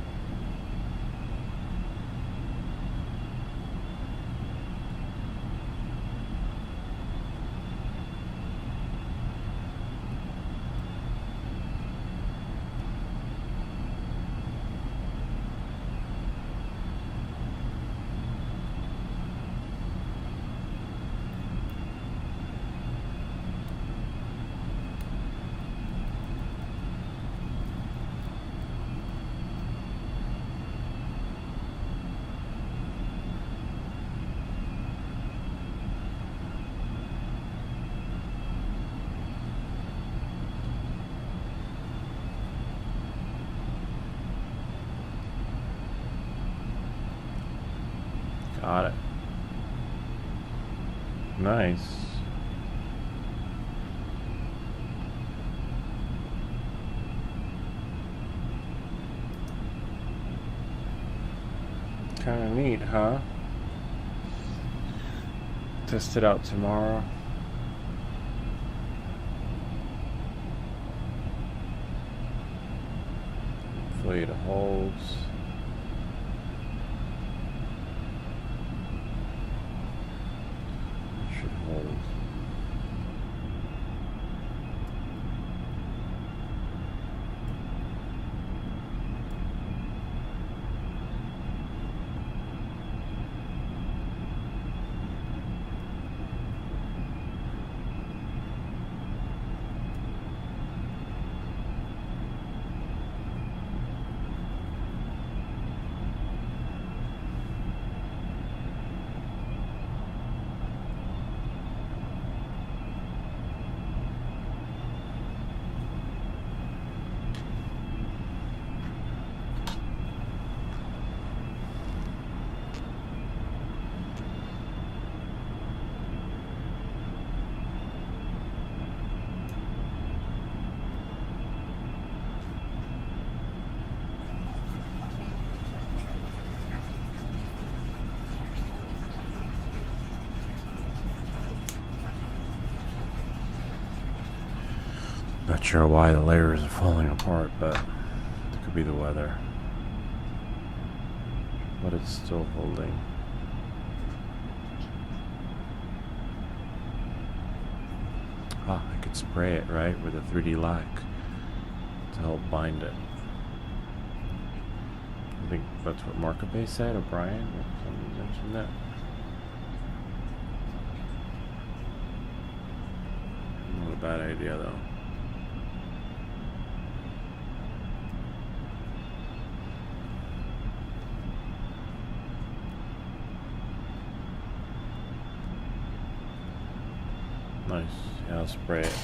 Got it. Nice. Kind of neat, huh? Test it out tomorrow. Hopefully it holds. Should hold. Not sure why the layers are falling apart, but it could be the weather. But it's still holding. Ah, I could spray it, right, with a 3D lac to help bind it. I think that's what Markabay said, or Brian, or someone mentioned that. Not a bad idea, though. Nice. Yeah, I'll spray it.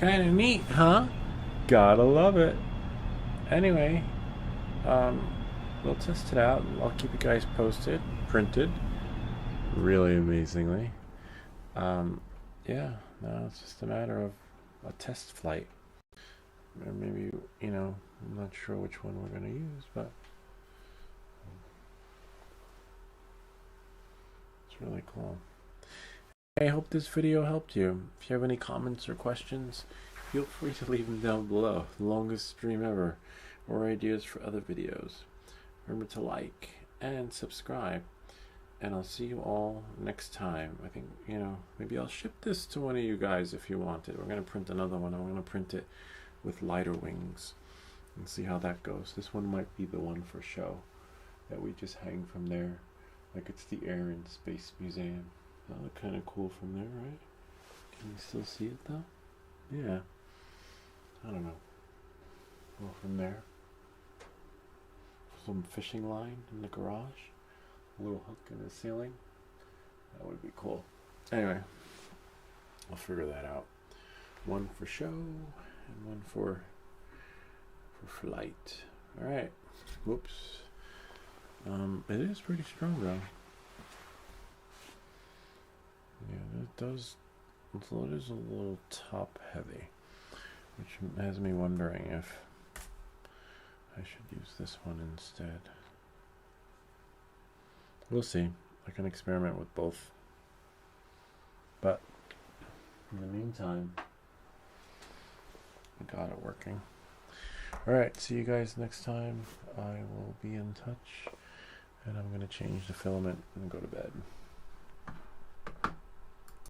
Kind of neat, huh? Gotta love it. Anyway, we'll test it out. I'll keep you guys posted. Printed really amazingly. Yeah, now it's just a matter of a test flight. Or maybe, you know, I'm not sure which one we're going to use, but it's really cool. I hope this video helped you. If you have any comments or questions, feel free to leave them down below. The longest stream ever, or ideas for other videos. Remember to like and subscribe, and I'll see you all next time. I think, you know, maybe I'll ship this to one of you guys if you want it. We're going to print another one. I'm going to print it with lighter wings and see how that goes. This one might be the one for show that we just hang from there, like it's the Air and Space Museum. That look kind of cool from there, right? Can you still see it though? Yeah. I don't know. Go from there. Some fishing line in the garage. A little hook in the ceiling. That would be cool. Anyway, I'll figure that out. One for show and one for flight. All right. Whoops. It is pretty strong though. Yeah, it does. So it is a little top heavy, which has me wondering if I should use this one instead. We'll see. I can experiment with both. But in the meantime, I got it working. Alright, see you guys next time. I will be in touch, and I'm going to change the filament and go to bed.